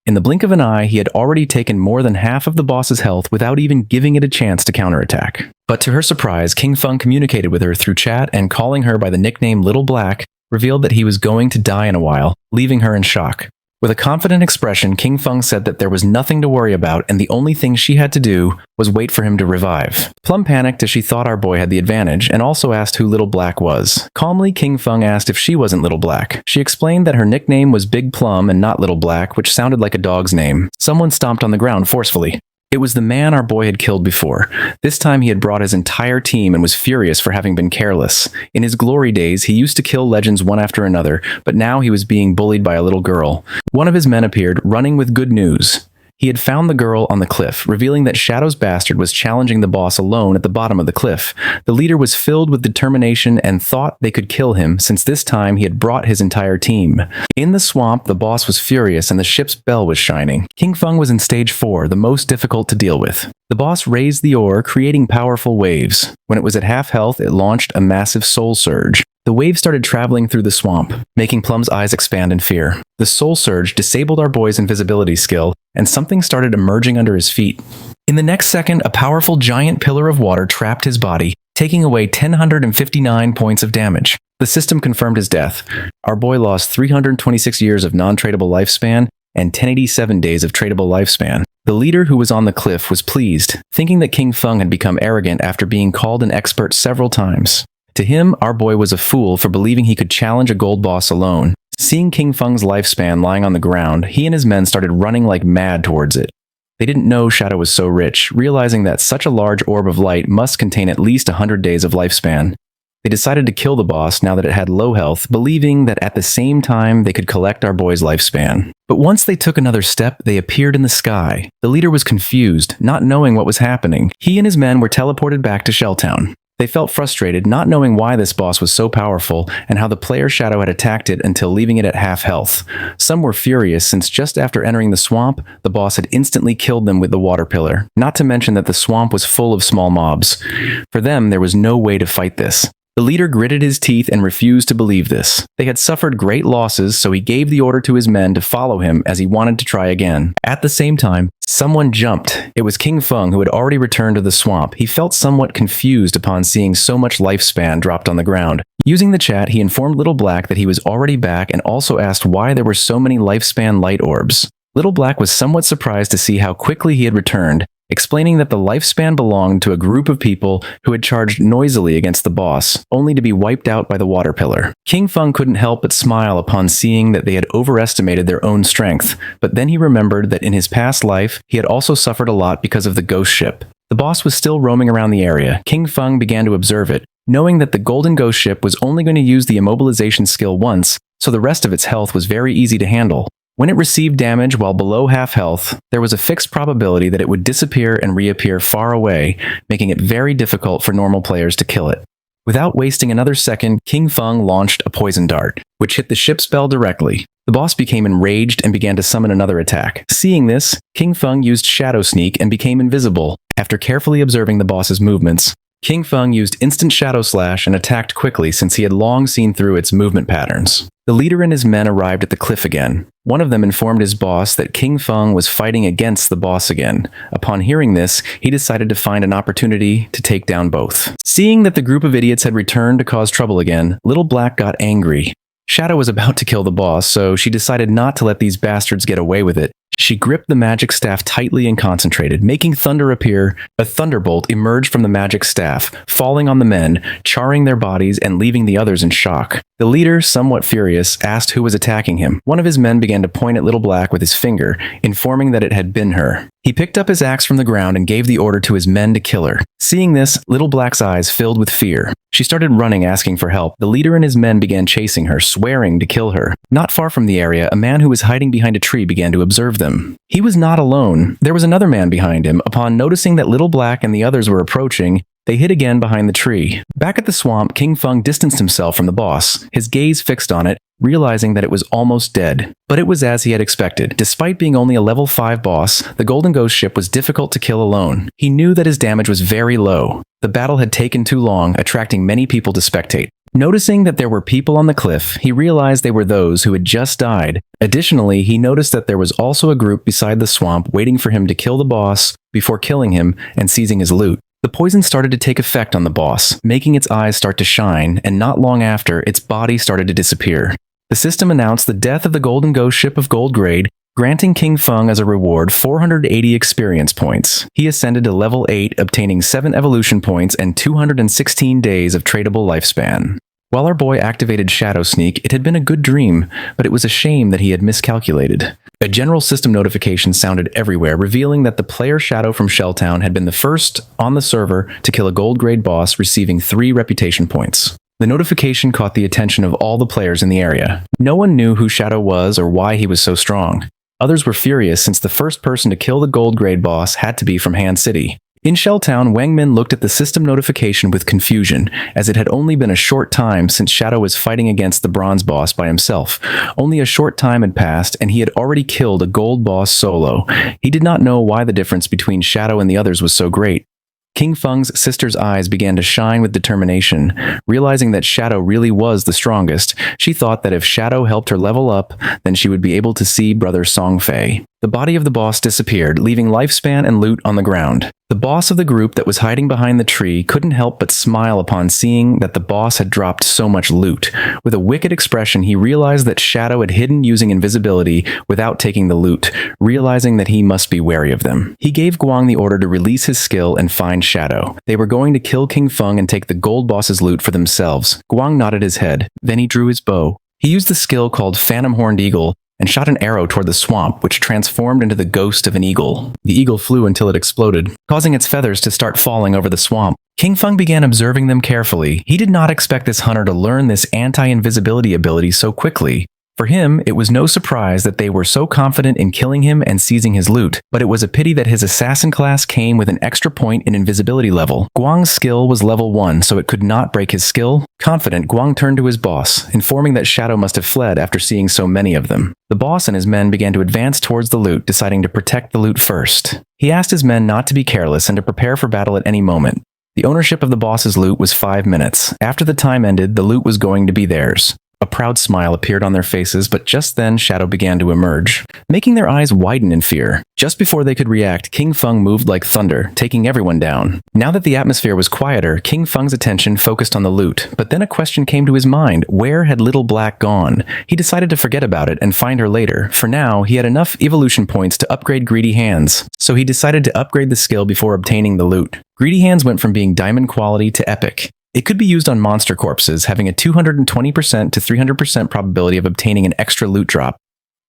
In the blink of an eye, he had already taken more than half of the boss's health without even giving it a chance to counterattack. But to her surprise, King Feng communicated with her through chat and calling her by the nickname Little Black, revealed that he was going to die in a while, leaving her in shock. With a confident expression, King Feng said that there was nothing to worry about and the only thing she had to do was wait for him to revive. Plum panicked as she thought our boy had the advantage and also asked who Little Black was. Calmly, King Feng asked if she wasn't Little Black. She explained that her nickname was Big Plum and not Little Black, which sounded like a dog's name. Someone stomped on the ground forcefully. It was the man our boy had killed before. This time he had brought his entire team and was furious for having been careless. In his glory days, he used to kill legends one after another, but now he was being bullied by a little girl. One of his men appeared, running with good news. He had found the girl on the cliff, revealing that Shadow's bastard was challenging the boss alone at the bottom of the cliff. The leader was filled with determination and thought they could kill him, since this time he had brought his entire team. In the swamp, the boss was furious and the ship's bell was shining. King Feng was in stage 4, the most difficult to deal with. The boss raised the ore, creating powerful waves. When it was at half health, it launched a massive soul surge. The wave started traveling through the swamp, making Plum's eyes expand in fear. The soul surge disabled our boy's invisibility skill, and something started emerging under his feet. In the next second, a powerful giant pillar of water trapped his body, taking away 1,059 points of damage. The system confirmed his death. Our boy lost 326 years of non-tradable lifespan and 1087 days of tradable lifespan. The leader who was on the cliff was pleased, thinking that King Feng had become arrogant after being called an expert several times. To him, our boy was a fool for believing he could challenge a gold boss alone. Seeing King Feng's lifespan lying on the ground, he and his men started running like mad towards it. They didn't know Shadow was so rich, realizing that such a large orb of light must contain at least 100 days of lifespan. They decided to kill the boss now that it had low health, believing that at the same time they could collect our boy's lifespan. But once they took another step, they appeared in the sky. The leader was confused, not knowing what was happening. He and his men were teleported back to Shelltown. They felt frustrated, not knowing why this boss was so powerful and how the player Shadow had attacked it until leaving it at half health. Some were furious since just after entering the swamp, the boss had instantly killed them with the water pillar, not to mention that the swamp was full of small mobs. For them, there was no way to fight this. The leader gritted his teeth and refused to believe this. They had suffered great losses, so he gave the order to his men to follow him as he wanted to try again. At the same time, someone jumped. It was King Feng, who had already returned to the swamp. He felt somewhat confused upon seeing so much lifespan dropped on the ground. Using the chat, he informed Little Black that he was already back and also asked why there were so many lifespan light orbs. Little Black was somewhat surprised to see how quickly he had returned, explaining that the lifespan belonged to a group of people who had charged noisily against the boss, only to be wiped out by the water pillar. King Feng couldn't help but smile upon seeing that they had overestimated their own strength, but then he remembered that in his past life, he had also suffered a lot because of the ghost ship. The boss was still roaming around the area. King Feng began to observe it, knowing that the golden ghost ship was only going to use the immobilization skill once, so the rest of its health was very easy to handle. When it received damage while below half health, there was a fixed probability that it would disappear and reappear far away, making it very difficult for normal players to kill it. Without wasting another second, King Feng launched a poison dart, which hit the ship's bell directly. The boss became enraged and began to summon another attack. Seeing this, King Feng used Shadow Sneak and became invisible. After carefully observing the boss's movements, King Feng used Instant Shadow Slash and attacked quickly since he had long seen through its movement patterns. The leader and his men arrived at the cliff again. One of them informed his boss that King Feng was fighting against the boss again. Upon hearing this, he decided to find an opportunity to take down both. Seeing that the group of idiots had returned to cause trouble again, Little Black got angry. Shadow was about to kill the boss, so she decided not to let these bastards get away with it. She gripped the magic staff tightly and concentrated, making thunder appear. A thunderbolt emerged from the magic staff, falling on the men, charring their bodies and leaving the others in shock. The leader, somewhat furious, asked who was attacking him. One of his men began to point at Little Black with his finger, informing that it had been her. He picked up his axe from the ground and gave the order to his men to kill her. Seeing this, Little Black's eyes filled with fear. She started running, asking for help. The leader and his men began chasing her, swearing to kill her. Not far from the area, a man who was hiding behind a tree began to observe them. He was not alone. There was another man behind him. Upon noticing that Little Black and the others were approaching, they hid again behind the tree. Back at the swamp, King Feng distanced himself from the boss, his gaze fixed on it, realizing that it was almost dead. But it was as he had expected. Despite being only a level 5 boss, the Golden Ghost ship was difficult to kill alone. He knew that his damage was very low. The battle had taken too long, attracting many people to spectate. Noticing that there were people on the cliff, he realized they were those who had just died. Additionally, he noticed that there was also a group beside the swamp waiting for him to kill the boss before killing him and seizing his loot. The poison started to take effect on the boss, making its eyes start to shine, and not long after, its body started to disappear. The system announced the death of the Golden Ghost ship of gold grade, granting King Feng as a reward 480 experience points. He ascended to level 8, obtaining 7 evolution points and 216 days of tradable lifespan. While our boy activated Shadow Sneak, it had been a good dream, but it was a shame that he had miscalculated. A general system notification sounded everywhere, revealing that the player Shadow from Shelltown had been the first on the server to kill a gold grade boss, receiving 3 reputation points. The notification caught the attention of all the players in the area. No one knew who Shadow was or why he was so strong. Others were furious since the first person to kill the gold grade boss had to be from Han City. In Shelltown, Wang Min looked at the system notification with confusion, as it had only been a short time since Shadow was fighting against the bronze boss by himself. Only a short time had passed, and he had already killed a gold boss solo. He did not know why the difference between Shadow and the others was so great. King Feng's sister's eyes began to shine with determination. Realizing that Shadow really was the strongest, she thought that if Shadow helped her level up, then she would be able to see brother Songfei. The body of the boss disappeared, leaving lifespan and loot on the ground. The boss of the group that was hiding behind the tree couldn't help but smile upon seeing that the boss had dropped so much loot. With a wicked expression, he realized that Shadow had hidden using invisibility without taking the loot, realizing that he must be wary of them. He gave Guang the order to release his skill and find Shadow. They were going to kill King Feng and take the gold boss's loot for themselves. Guang nodded his head. Then he drew his bow. He used the skill called Phantom Horned Eagle and shot an arrow toward the swamp, which transformed into the ghost of an eagle. The eagle flew until it exploded, causing its feathers to start falling over the swamp. King Feng began observing them carefully. He did not expect this hunter to learn this anti-invisibility ability so quickly. For him, it was no surprise that they were so confident in killing him and seizing his loot, but it was a pity that his assassin class came with an extra point in invisibility level. Guang's skill was level 1, so it could not break his skill. Confident, Guang turned to his boss, informing that Shadow must have fled after seeing so many of them. The boss and his men began to advance towards the loot, deciding to protect the loot first. He asked his men not to be careless and to prepare for battle at any moment. The ownership of the boss's loot was 5 minutes. After the time ended, the loot was going to be theirs. A proud smile appeared on their faces, but just then Shadow began to emerge, making their eyes widen in fear. Just before they could react, King Feng moved like thunder, taking everyone down. Now that the atmosphere was quieter, King Feng's attention focused on the loot, but then a question came to his mind: where had Little Black gone? He decided to forget about it and find her later. For now, he had enough evolution points to upgrade Greedy Hands, so he decided to upgrade the skill before obtaining the loot. Greedy Hands went from being diamond quality to epic. It could be used on monster corpses, having a 220% to 300% probability of obtaining an extra loot drop.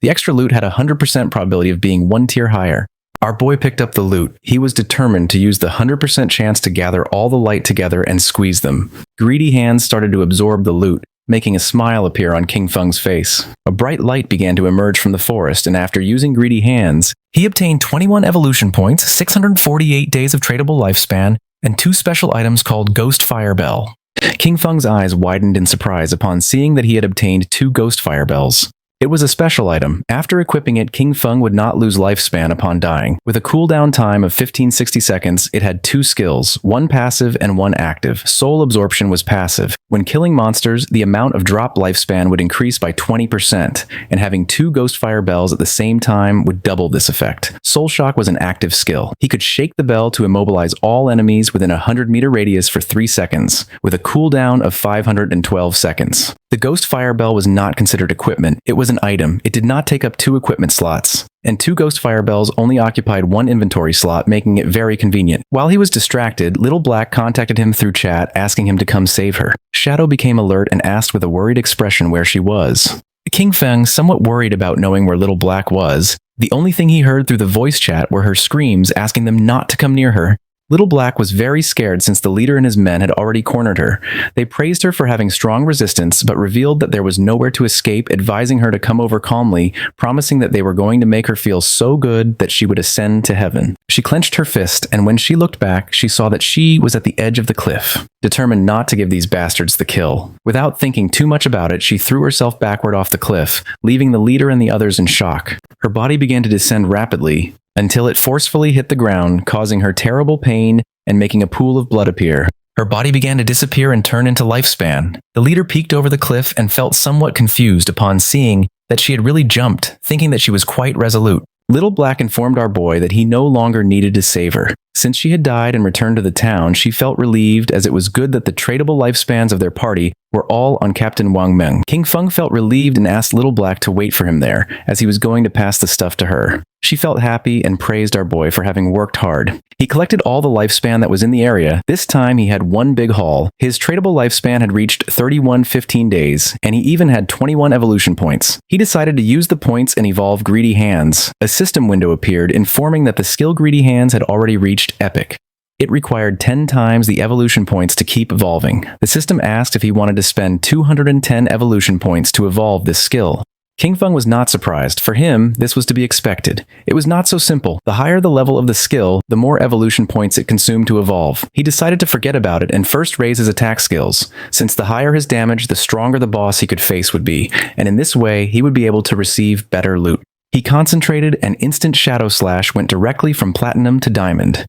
The extra loot had a 100% probability of being 1 tier higher. Our boy picked up the loot. He was determined to use the 100% chance to gather all the light together and squeeze them. Greedy Hands started to absorb the loot, making a smile appear on King Feng's face. A bright light began to emerge from the forest, and after using Greedy Hands, he obtained 21 evolution points, 648 days of tradable lifespan, and 2 special items called Ghost Fire Bell. King Feng's eyes widened in surprise upon seeing that he had obtained 2 Ghost Fire Bells. It was a special item. After equipping it, King Feng would not lose lifespan upon dying. With a cooldown time of 1560 seconds, it had 2 skills, 1 passive and 1 active. Soul Absorption was passive. When killing monsters, the amount of drop lifespan would increase by 20%, and having 2 Ghost Fire Bells at the same time would double this effect. Soul Shock was an active skill. He could shake the bell to immobilize all enemies within a 100-meter radius for 3 seconds, with a cooldown of 512 seconds. The Ghost Fire Bell was not considered equipment. It was an item. It did not take up 2 equipment slots, and 2 Ghost Fire Bells only occupied 1 inventory slot, making it very convenient. While he was distracted, Little Black contacted him through chat, asking him to come save her. Shadow became alert and asked with a worried expression where she was. King Feng, somewhat worried about knowing where Little Black was, the only thing he heard through the voice chat were her screams asking them not to come near her. Little Black was very scared since the leader and his men had already cornered her. They praised her for having strong resistance, but revealed that there was nowhere to escape, advising her to come over calmly, promising that they were going to make her feel so good that she would ascend to heaven. She clenched her fist, and when she looked back, she saw that she was at the edge of the cliff, determined not to give these bastards the kill. Without thinking too much about it, she threw herself backward off the cliff, leaving the leader and the others in shock. Her body began to descend rapidly, until it forcefully hit the ground, causing her terrible pain and making a pool of blood appear. Her body began to disappear and turn into lifespan. The leader peeked over the cliff and felt somewhat confused upon seeing that she had really jumped, thinking that she was quite resolute. Little Black informed our boy that he no longer needed to save her. Since she had died and returned to the town, she felt relieved, as it was good that the tradable lifespans of their party were all on Captain Wang Meng. King Feng felt relieved and asked Little Black to wait for him there, as he was going to pass the stuff to her. She felt happy and praised our boy for having worked hard. He collected all the lifespan that was in the area. This time he had one big haul. His tradable lifespan had reached 31 15 days, and he even had 21 evolution points. He decided to use the points and evolve Greedy Hands. A system window appeared, informing that the skill Greedy Hands had already reached Epic. It required 10 times the evolution points to keep evolving. The system asked if he wanted to spend 210 evolution points to evolve this skill. King Feng was not surprised. For him, this was to be expected. It was not so simple. The higher the level of the skill, the more evolution points it consumed to evolve. He decided to forget about it and first raise his attack skills. Since the higher his damage, the stronger the boss he could face would be, and in this way, he would be able to receive better loot. He concentrated, and instant Shadow Slash went directly from Platinum to Diamond.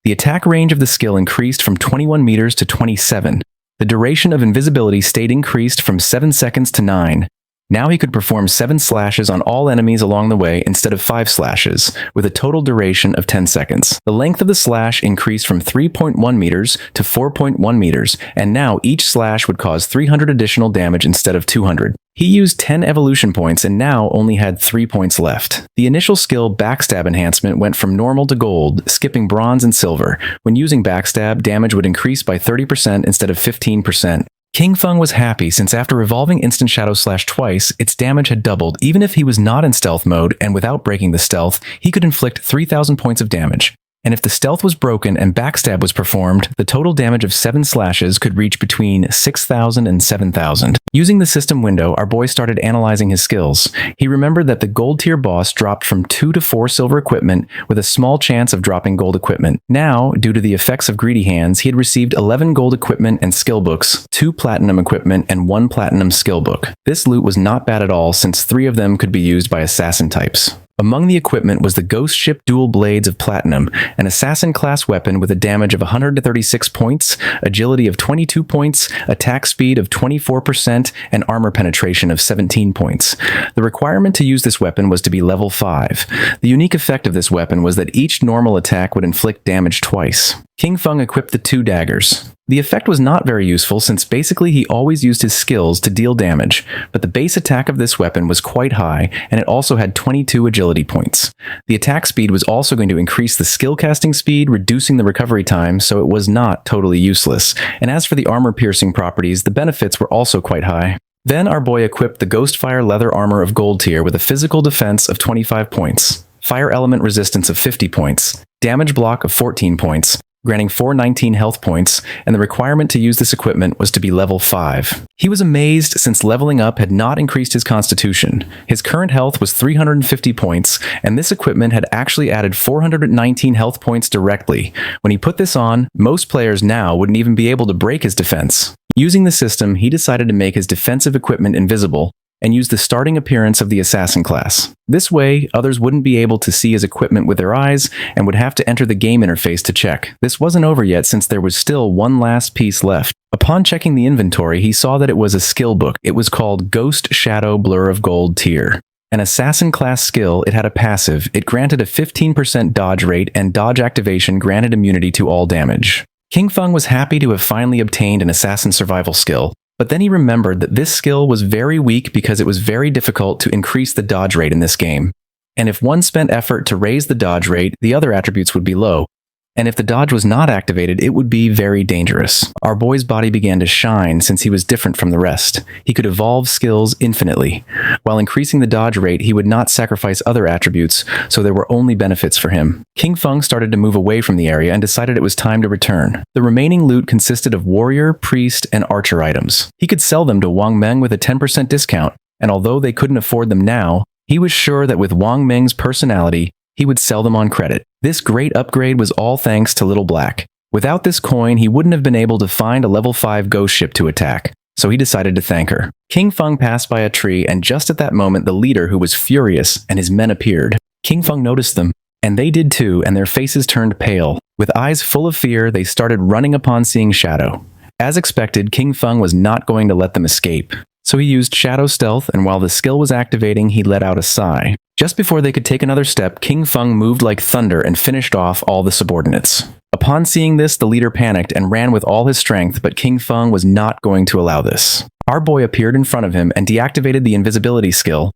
The attack range of the skill increased from 21 meters to 27. The duration of invisibility stayed increased from 7 seconds to 9. Now he could perform 7 slashes on all enemies along the way instead of 5 slashes, with a total duration of 10 seconds. The length of the slash increased from 3.1 meters to 4.1 meters, and now each slash would cause 300 additional damage instead of 200. He used 10 evolution points and now only had 3 points left. The initial skill Backstab enhancement went from normal to gold, skipping bronze and silver. When using Backstab, damage would increase by 30% instead of 15%. King Feng was happy since after evolving Instant Shadow Slash twice, its damage had doubled. Even if he was not in stealth mode and without breaking the stealth, he could inflict 3,000 points of damage. And if the stealth was broken and Backstab was performed, the total damage of 7 slashes could reach between 6,000 and 7,000. Using the system window, our boy started analyzing his skills. He remembered that the gold tier boss dropped from 2 to 4 silver equipment with a small chance of dropping gold equipment. Now, due to the effects of Greedy Hands, he had received 11 gold equipment and skill books, 2 platinum equipment, and 1 platinum skill book. This loot was not bad at all since 3 of them could be used by assassin types. Among the equipment was the Ghost Ship Dual Blades of Platinum, an assassin-class weapon with a damage of 136 points, agility of 22 points, attack speed of 24%, and armor penetration of 17 points. The requirement to use this weapon was to be level 5. The unique effect of this weapon was that each normal attack would inflict damage twice. King Feng equipped the 2 daggers. The effect was not very useful since basically he always used his skills to deal damage, but the base attack of this weapon was quite high, and it also had 22 agility points. The attack speed was also going to increase the skill casting speed, reducing the recovery time, so it was not totally useless. And as for the armor piercing properties, the benefits were also quite high. Then our boy equipped the Ghostfire Leather Armor of Gold tier with a physical defense of 25 points, fire element resistance of 50 points, damage block of 14 points, granting 419 health points, and the requirement to use this equipment was to be level 5. He was amazed since leveling up had not increased his constitution. His current health was 350 points, and this equipment had actually added 419 health points directly. When he put this on, most players now wouldn't even be able to break his defense. Using the system, he decided to make his defensive equipment invisible, and use the starting appearance of the assassin class. This way, others wouldn't be able to see his equipment with their eyes and would have to enter the game interface to check. This wasn't over yet since there was still one last piece left. Upon checking the inventory, he saw that it was a skill book. It was called Ghost Shadow Blur of Gold tier. An assassin class skill, it had a passive. It granted a 15% dodge rate, and dodge activation granted immunity to all damage. King Feng was happy to have finally obtained an assassin survival skill. But then he remembered that this skill was very weak because it was very difficult to increase the dodge rate in this game. And if one spent effort to raise the dodge rate, the other attributes would be low. And if the dodge was not activated, it would be very dangerous. Our boy's body began to shine since he was different from the rest. He could evolve skills infinitely. While increasing the dodge rate, he would not sacrifice other attributes, so there were only benefits for him. King Feng started to move away from the area and decided it was time to return. The remaining loot consisted of warrior, priest, and archer items. He could sell them to Wang Meng with a 10% discount, and although they couldn't afford them now, he was sure that with Wang Meng's personality, he would sell them on credit. This great upgrade was all thanks to Little Black. Without this coin, he wouldn't have been able to find a level 5 ghost ship to attack, so he decided to thank her. King Feng passed by a tree, and just at that moment the leader, who was furious, and his men appeared. King Feng noticed them, and they did too, and their faces turned pale. With eyes full of fear, they started running upon seeing Shadow. As expected, King Feng was not going to let them escape. So he used Shadow Stealth, and while the skill was activating, he let out a sigh. Just before they could take another step, King Feng moved like thunder and finished off all the subordinates. Upon seeing this, the leader panicked and ran with all his strength, but King Feng was not going to allow this. Our boy appeared in front of him and deactivated the invisibility skill.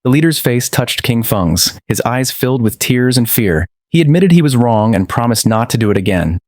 The leader's face touched King Feng's, his eyes filled with tears and fear. He admitted he was wrong and promised not to do it again,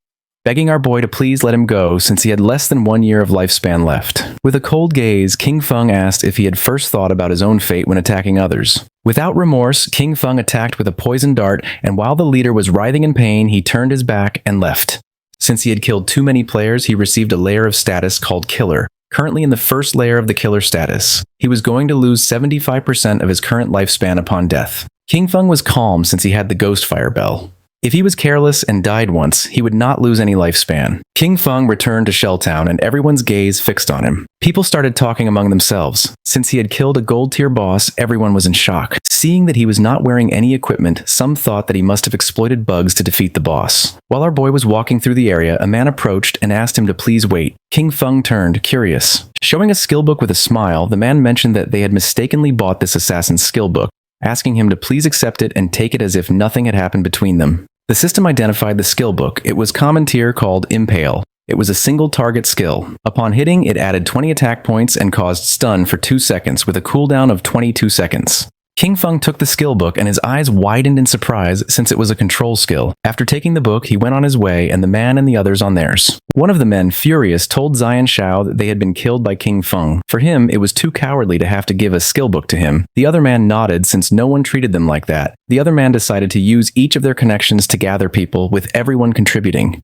begging our boy to please let him go since he had less than 1 year of lifespan left. With a cold gaze, King Feng asked if he had first thought about his own fate when attacking others. Without remorse, King Feng attacked with a poison dart, and while the leader was writhing in pain, he turned his back and left. Since he had killed too many players, he received a layer of status called Killer. Currently in the first layer of the Killer status, he was going to lose 75% of his current lifespan upon death. King Feng was calm since he had the Ghost Fire Bell. If he was careless and died once, he would not lose any lifespan. King Feng returned to Shelltown and everyone's gaze fixed on him. People started talking among themselves. Since he had killed a gold tier boss, everyone was in shock. Seeing that he was not wearing any equipment, some thought that he must have exploited bugs to defeat the boss. While our boy was walking through the area, a man approached and asked him to please wait. King Feng turned, curious. Showing a skill book with a smile, the man mentioned that they had mistakenly bought this assassin's skill book, asking him to please accept it and take it as if nothing had happened between them. The system identified the skill book. It was common tier called Impale. It was a single target skill. Upon hitting, it added 20 attack points and caused stun for 2 seconds with a cooldown of 22 seconds. King Feng took the skill book and his eyes widened in surprise since it was a control skill. After taking the book, he went on his way and the man and the others on theirs. One of the men, furious, told Xian Shao that they had been killed by King Feng. For him, it was too cowardly to have to give a skill book to him. The other man nodded since no one treated them like that. The other man decided to use each of their connections to gather people, with everyone contributing.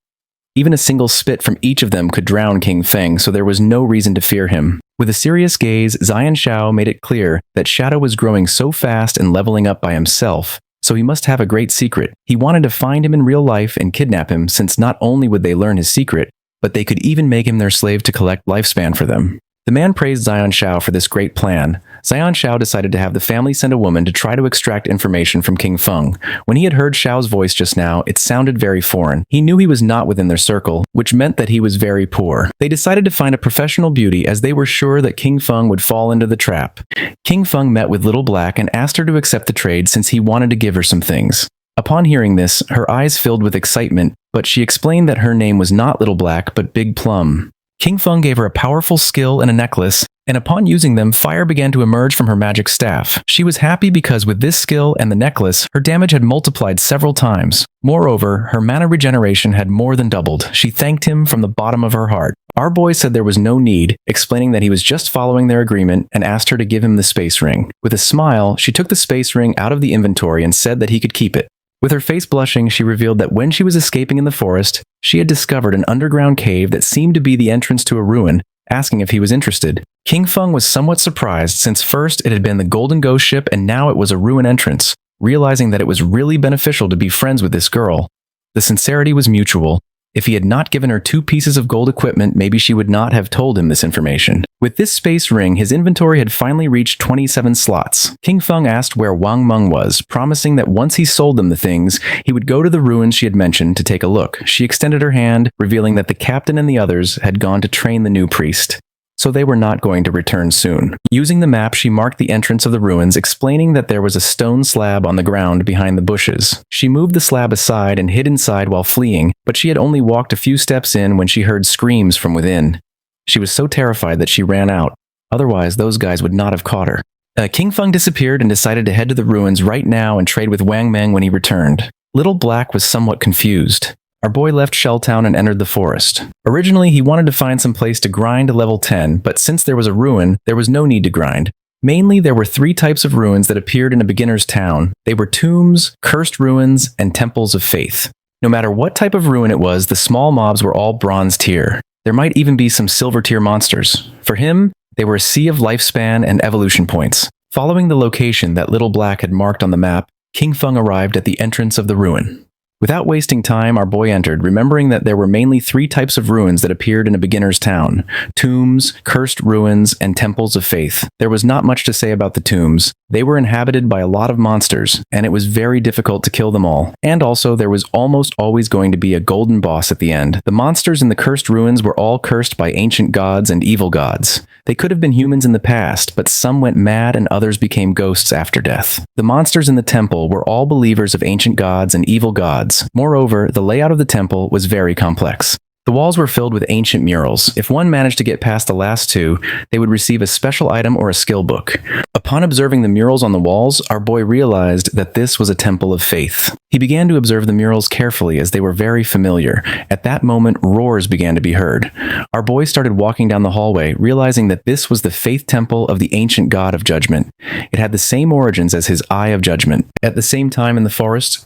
Even a single spit from each of them could drown King Feng, so there was no reason to fear him. With a serious gaze, Xian Shao made it clear that Shadow was growing so fast and leveling up by himself, so he must have a great secret. He wanted to find him in real life and kidnap him, since not only would they learn his secret, but they could even make him their slave to collect lifespan for them. The man praised Xian Shao for this great plan. Xian Shao decided to have the family send a woman to try to extract information from King Feng. When he had heard Shao's voice just now, it sounded very foreign. He knew he was not within their circle, which meant that he was very poor. They decided to find a professional beauty as they were sure that King Feng would fall into the trap. King Feng met with Little Black and asked her to accept the trade since he wanted to give her some things. Upon hearing this, her eyes filled with excitement, but she explained that her name was not Little Black but Big Plum. King Feng gave her a powerful skill and a necklace, and upon using them, fire began to emerge from her magic staff. She was happy because with this skill and the necklace, her damage had multiplied several times. Moreover, her mana regeneration had more than doubled. She thanked him from the bottom of her heart. Our boy said there was no need, explaining that he was just following their agreement and asked her to give him the space ring. With a smile, she took the space ring out of the inventory and said that he could keep it. With her face blushing, she revealed that when she was escaping in the forest, she had discovered an underground cave that seemed to be the entrance to a ruin, asking if he was interested. King Feng was somewhat surprised since first it had been the Golden Ghost ship and now it was a ruin entrance, realizing that it was really beneficial to be friends with this girl. The sincerity was mutual. If he had not given her 2 pieces of gold equipment, maybe she would not have told him this information. With this space ring, his inventory had finally reached 27 slots. King Feng asked where Wang Meng was, promising that once he sold them the things, he would go to the ruins she had mentioned to take a look. She extended her hand, revealing that the captain and the others had gone to train the new priest, so they were not going to return soon. Using the map, she marked the entrance of the ruins, explaining that there was a stone slab on the ground behind the bushes. She moved the slab aside and hid inside while fleeing, but she had only walked a few steps in when she heard screams from within. She was so terrified that she ran out. Otherwise, those guys would not have caught her. King Feng disappeared and decided to head to the ruins right now and trade with Wang Meng when he returned. Little Black was somewhat confused. Our boy left Shelltown and entered the forest. Originally, he wanted to find some place to grind to level 10, but since there was a ruin, there was no need to grind. Mainly, there were 3 types of ruins that appeared in a beginner's town. They were tombs, cursed ruins, and temples of faith. No matter what type of ruin it was, the small mobs were all bronze tier. There might even be some silver tier monsters. For him, they were a sea of lifespan and evolution points. Following the location that Little Black had marked on the map, King Feng arrived at the entrance of the ruin. Without wasting time, our boy entered, remembering that there were mainly 3 types of ruins that appeared in a beginner's town: tombs, cursed ruins, and temples of faith. There was not much to say about the tombs. They were inhabited by a lot of monsters, and it was very difficult to kill them all. And also, there was almost always going to be a golden boss at the end. The monsters in the cursed ruins were all cursed by ancient gods and evil gods. They could have been humans in the past, but some went mad and others became ghosts after death. The monsters in the temple were all believers of ancient gods and evil gods. Moreover, the layout of the temple was very complex. The walls were filled with ancient murals. If one managed to get past the last two, they would receive a special item or a skill book. Upon observing the murals on the walls, our boy realized that this was a temple of faith. He began to observe the murals carefully as they were very familiar. At that moment, roars began to be heard. Our boy started walking down the hallway, realizing that this was the faith temple of the ancient god of judgment. It had the same origins as his Eye of Judgment. At the same time in the forest,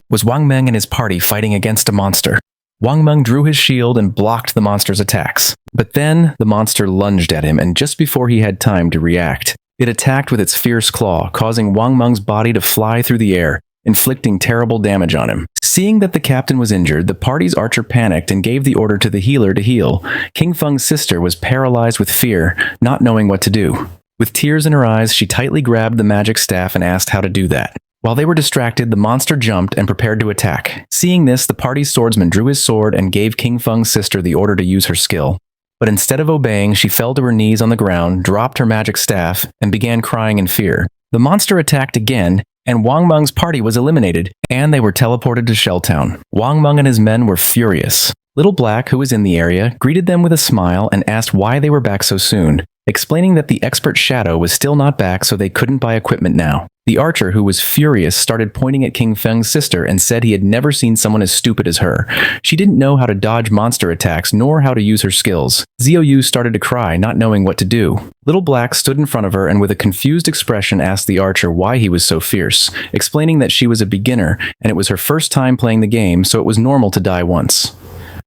was Wang Meng and his party fighting against a monster. Wang Meng drew his shield and blocked the monster's attacks. But then, the monster lunged at him, and just before he had time to react, it attacked with its fierce claw, causing Wang Meng's body to fly through the air, inflicting terrible damage on him. Seeing that the captain was injured, the party's archer panicked and gave the order to the healer to heal. King Feng's sister was paralyzed with fear, not knowing what to do. With tears in her eyes, she tightly grabbed the magic staff and asked how to do that. While they were distracted, the monster jumped and prepared to attack. Seeing this, the party's swordsman drew his sword and gave King Feng's sister the order to use her skill. But instead of obeying, she fell to her knees on the ground, dropped her magic staff, and began crying in fear. The monster attacked again, and Wang Meng's party was eliminated, and they were teleported to Shelltown. Wang Meng and his men were furious. Little Black, who was in the area, greeted them with a smile and asked why they were back so soon, explaining that the expert Shadow was still not back, so they couldn't buy equipment now. The archer, who was furious, started pointing at King Feng's sister and said he had never seen someone as stupid as her. She didn't know how to dodge monster attacks nor how to use her skills. Xiaoyu started to cry, not knowing what to do. Little Black stood in front of her and with a confused expression asked the archer why he was so fierce, explaining that she was a beginner and it was her first time playing the game, so it was normal to die once.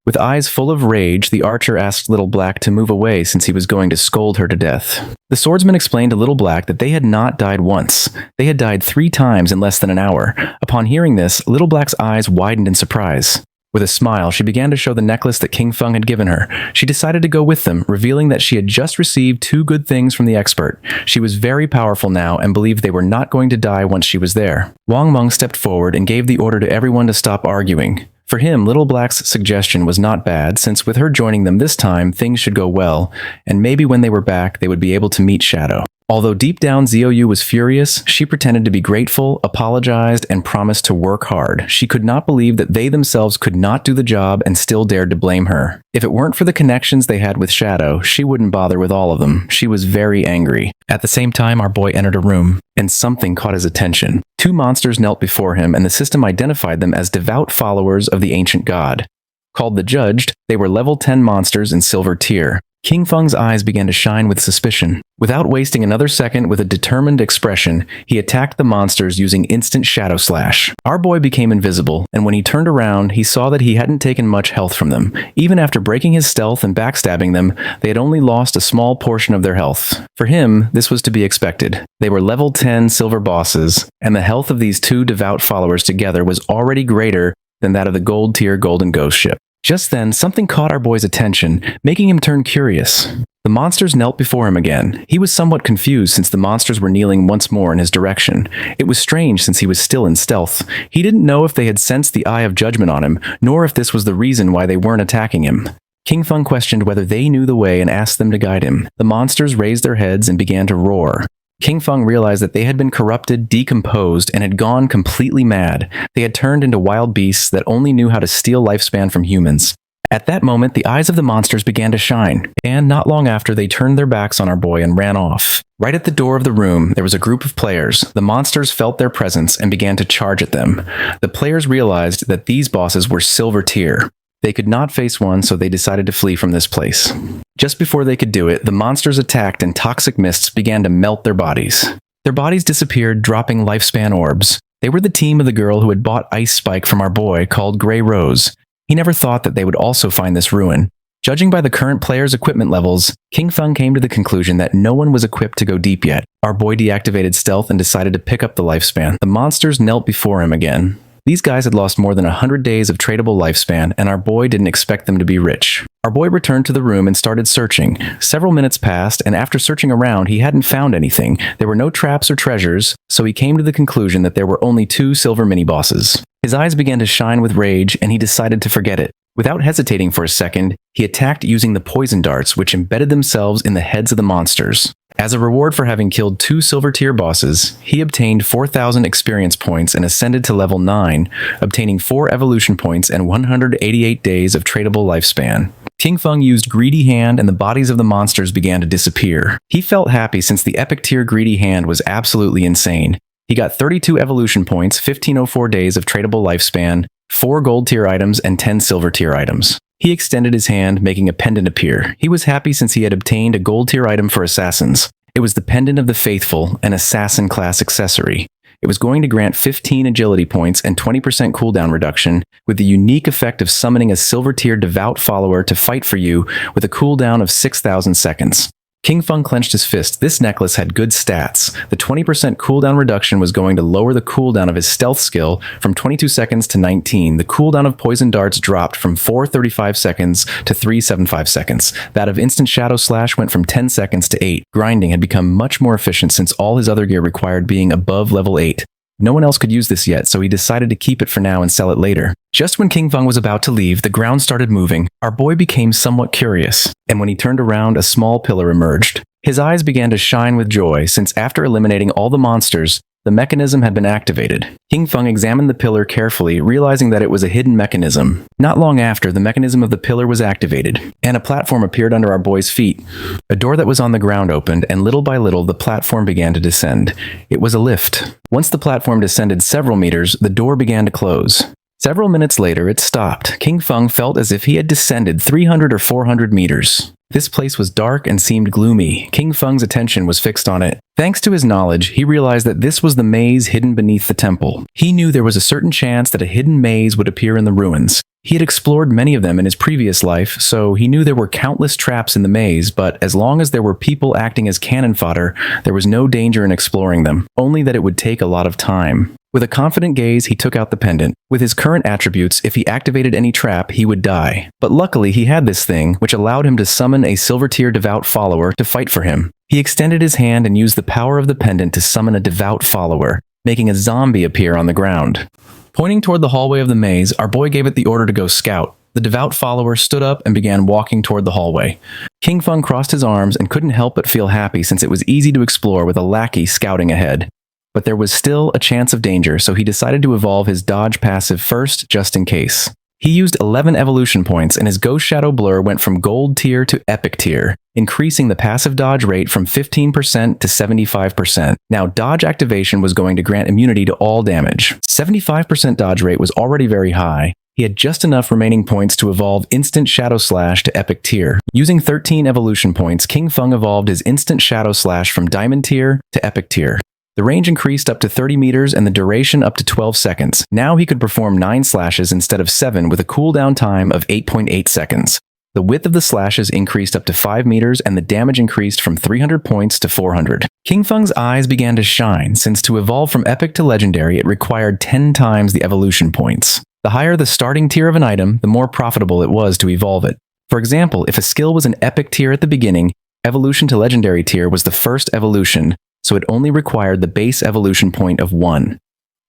With eyes full of rage, the archer asked Little Black to move away since he was going to scold her to death. The swordsman explained to Little Black that they had not died once. They had died 3 times in less than an hour. Upon hearing this, Little Black's eyes widened in surprise. With a smile, she began to show the necklace that King Feng had given her. She decided to go with them, revealing that she had just received 2 good things from the expert. She was very powerful now and believed they were not going to die once she was there. Wang Meng stepped forward and gave the order to everyone to stop arguing. For him, Little Black's suggestion was not bad, since with her joining them this time, things should go well, and maybe when they were back, they would be able to meet Shadow. Although deep down Xiaoyu was furious, she pretended to be grateful, apologized, and promised to work hard. She could not believe that they themselves could not do the job and still dared to blame her. If it weren't for the connections they had with Shadow, she wouldn't bother with all of them. She was very angry. At the same time, our boy entered a room, and something caught his attention. 2 monsters knelt before him, and the system identified them as devout followers of the ancient god. Called the Judged, they were level 10 monsters in silver tier. King Feng's eyes began to shine with suspicion. Without wasting another second with a determined expression, he attacked the monsters using instant shadow slash. Our boy became invisible, and when he turned around, he saw that he hadn't taken much health from them. Even after breaking his stealth and backstabbing them, they had only lost a small portion of their health. For him, this was to be expected. They were level 10 silver bosses, and the health of these 2 devout followers together was already greater than that of the gold tier golden ghost ship. Just then, something caught our boy's attention, making him turn curious. The monsters knelt before him again. He was somewhat confused since the monsters were kneeling once more in his direction. It was strange since he was still in stealth. He didn't know if they had sensed the Eye of Judgment on him, nor if this was the reason why they weren't attacking him. King Feng questioned whether they knew the way and asked them to guide him. The monsters raised their heads and began to roar. King Feng realized that they had been corrupted, decomposed, and had gone completely mad. They had turned into wild beasts that only knew how to steal lifespan from humans. At that moment, the eyes of the monsters began to shine, and not long after, they turned their backs on our boy and ran off. Right at the door of the room, there was a group of players. The monsters felt their presence and began to charge at them. The players realized that these bosses were silver tier. They could not face one, so they decided to flee from this place. Just before they could do it, the monsters attacked and toxic mists began to melt their bodies. Their bodies disappeared, dropping lifespan orbs. They were the team of the girl who had bought Ice Spike from our boy, called Grey Rose. He never thought that they would also find this ruin. Judging by the current players' equipment levels, King Feng came to the conclusion that no one was equipped to go deep yet. Our boy deactivated stealth and decided to pick up the lifespan. The monsters knelt before him again. These guys had lost more than 100 days of tradable lifespan, and our boy didn't expect them to be rich. Our boy returned to the room and started searching. Several minutes passed, and after searching around, he hadn't found anything. There were no traps or treasures, so he came to the conclusion that there were only 2 silver mini-bosses. His eyes began to shine with rage, and he decided to forget it. Without hesitating for a second, he attacked using the poison darts, which embedded themselves in the heads of the monsters. As a reward for having killed 2 silver tier bosses, he obtained 4,000 experience points and ascended to level 9, obtaining 4 evolution points and 188 days of tradable lifespan. King Feng used Greedy Hand and the bodies of the monsters began to disappear. He felt happy since the epic tier Greedy Hand was absolutely insane. He got 32 evolution points, 1504 days of tradable lifespan, 4 gold tier items, and 10 silver tier items. He extended his hand, making a pendant appear. He was happy since he had obtained a gold tier item for assassins. It was the Pendant of the Faithful, an assassin class accessory. It was going to grant 15 agility points and 20% cooldown reduction, with the unique effect of summoning a silver tier devout follower to fight for you with a cooldown of 6,000 seconds. King Feng clenched his fist. This necklace had good stats. The 20% cooldown reduction was going to lower the cooldown of his stealth skill from 22 seconds to 19. The cooldown of poison darts dropped from 4:35 seconds to 3:75 seconds. That of instant shadow slash went from 10 seconds to 8. Grinding had become much more efficient since all his other gear required being above level 8. No one else could use this yet, so he decided to keep it for now and sell it later. Just when King Feng was about to leave, the ground started moving. Our boy became somewhat curious, and when he turned around, a small pillar emerged. His eyes began to shine with joy, since after eliminating all the monsters, the mechanism had been activated. King Feng examined the pillar carefully, realizing that it was a hidden mechanism. Not long after, the mechanism of the pillar was activated, and a platform appeared under our boy's feet. A door that was on the ground opened, and little by little, the platform began to descend. It was a lift. Once the platform descended several meters, the door began to close. Several minutes later, it stopped. King Feng felt as if he had descended 300 or 400 meters. This place was dark and seemed gloomy. King Feng's attention was fixed on it. Thanks to his knowledge, he realized that this was the maze hidden beneath the temple. He knew there was a certain chance that a hidden maze would appear in the ruins. He had explored many of them in his previous life, so he knew there were countless traps in the maze, but as long as there were people acting as cannon fodder, there was no danger in exploring them, only that it would take a lot of time. With a confident gaze, he took out the pendant. With his current attributes, if he activated any trap, he would die. But luckily, he had this thing, which allowed him to summon a silver tier devout follower to fight for him. He extended his hand and used the power of the pendant to summon a devout follower, making a zombie appear on the ground. Pointing toward the hallway of the maze, our boy gave it the order to go scout. The devout follower stood up and began walking toward the hallway. King Feng crossed his arms and couldn't help but feel happy since it was easy to explore with a lackey scouting ahead. But there was still a chance of danger, so he decided to evolve his dodge passive first, just in case. He used 11 evolution points, and his Ghost Shadow Blur went from gold tier to epic tier, increasing the passive dodge rate from 15% to 75%. Now, dodge activation was going to grant immunity to all damage. 75% dodge rate was already very high. He had just enough remaining points to evolve Instant Shadow Slash to Epic Tier. Using 13 evolution points, King Feng evolved his Instant Shadow Slash from Diamond Tier to Epic Tier. The range increased up to 30 meters and the duration up to 12 seconds. Now he could perform 9 slashes instead of 7 with a cooldown time of 8.8 seconds. The width of the slashes increased up to 5 meters and the damage increased from 300 points to 400. King Feng's eyes began to shine, since to evolve from Epic to Legendary it required 10 times the evolution points. The higher the starting tier of an item, the more profitable it was to evolve it. For example, if a skill was an Epic tier at the beginning, evolution to Legendary tier was the first evolution, so it only required the base evolution point of 1.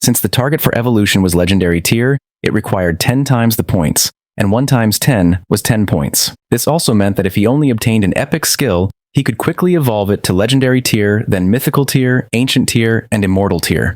Since the target for evolution was Legendary tier, it required 10 times the points, and 1 times 10 was 10 points. This also meant that if he only obtained an epic skill, he could quickly evolve it to Legendary tier, then Mythical tier, Ancient tier, and Immortal tier.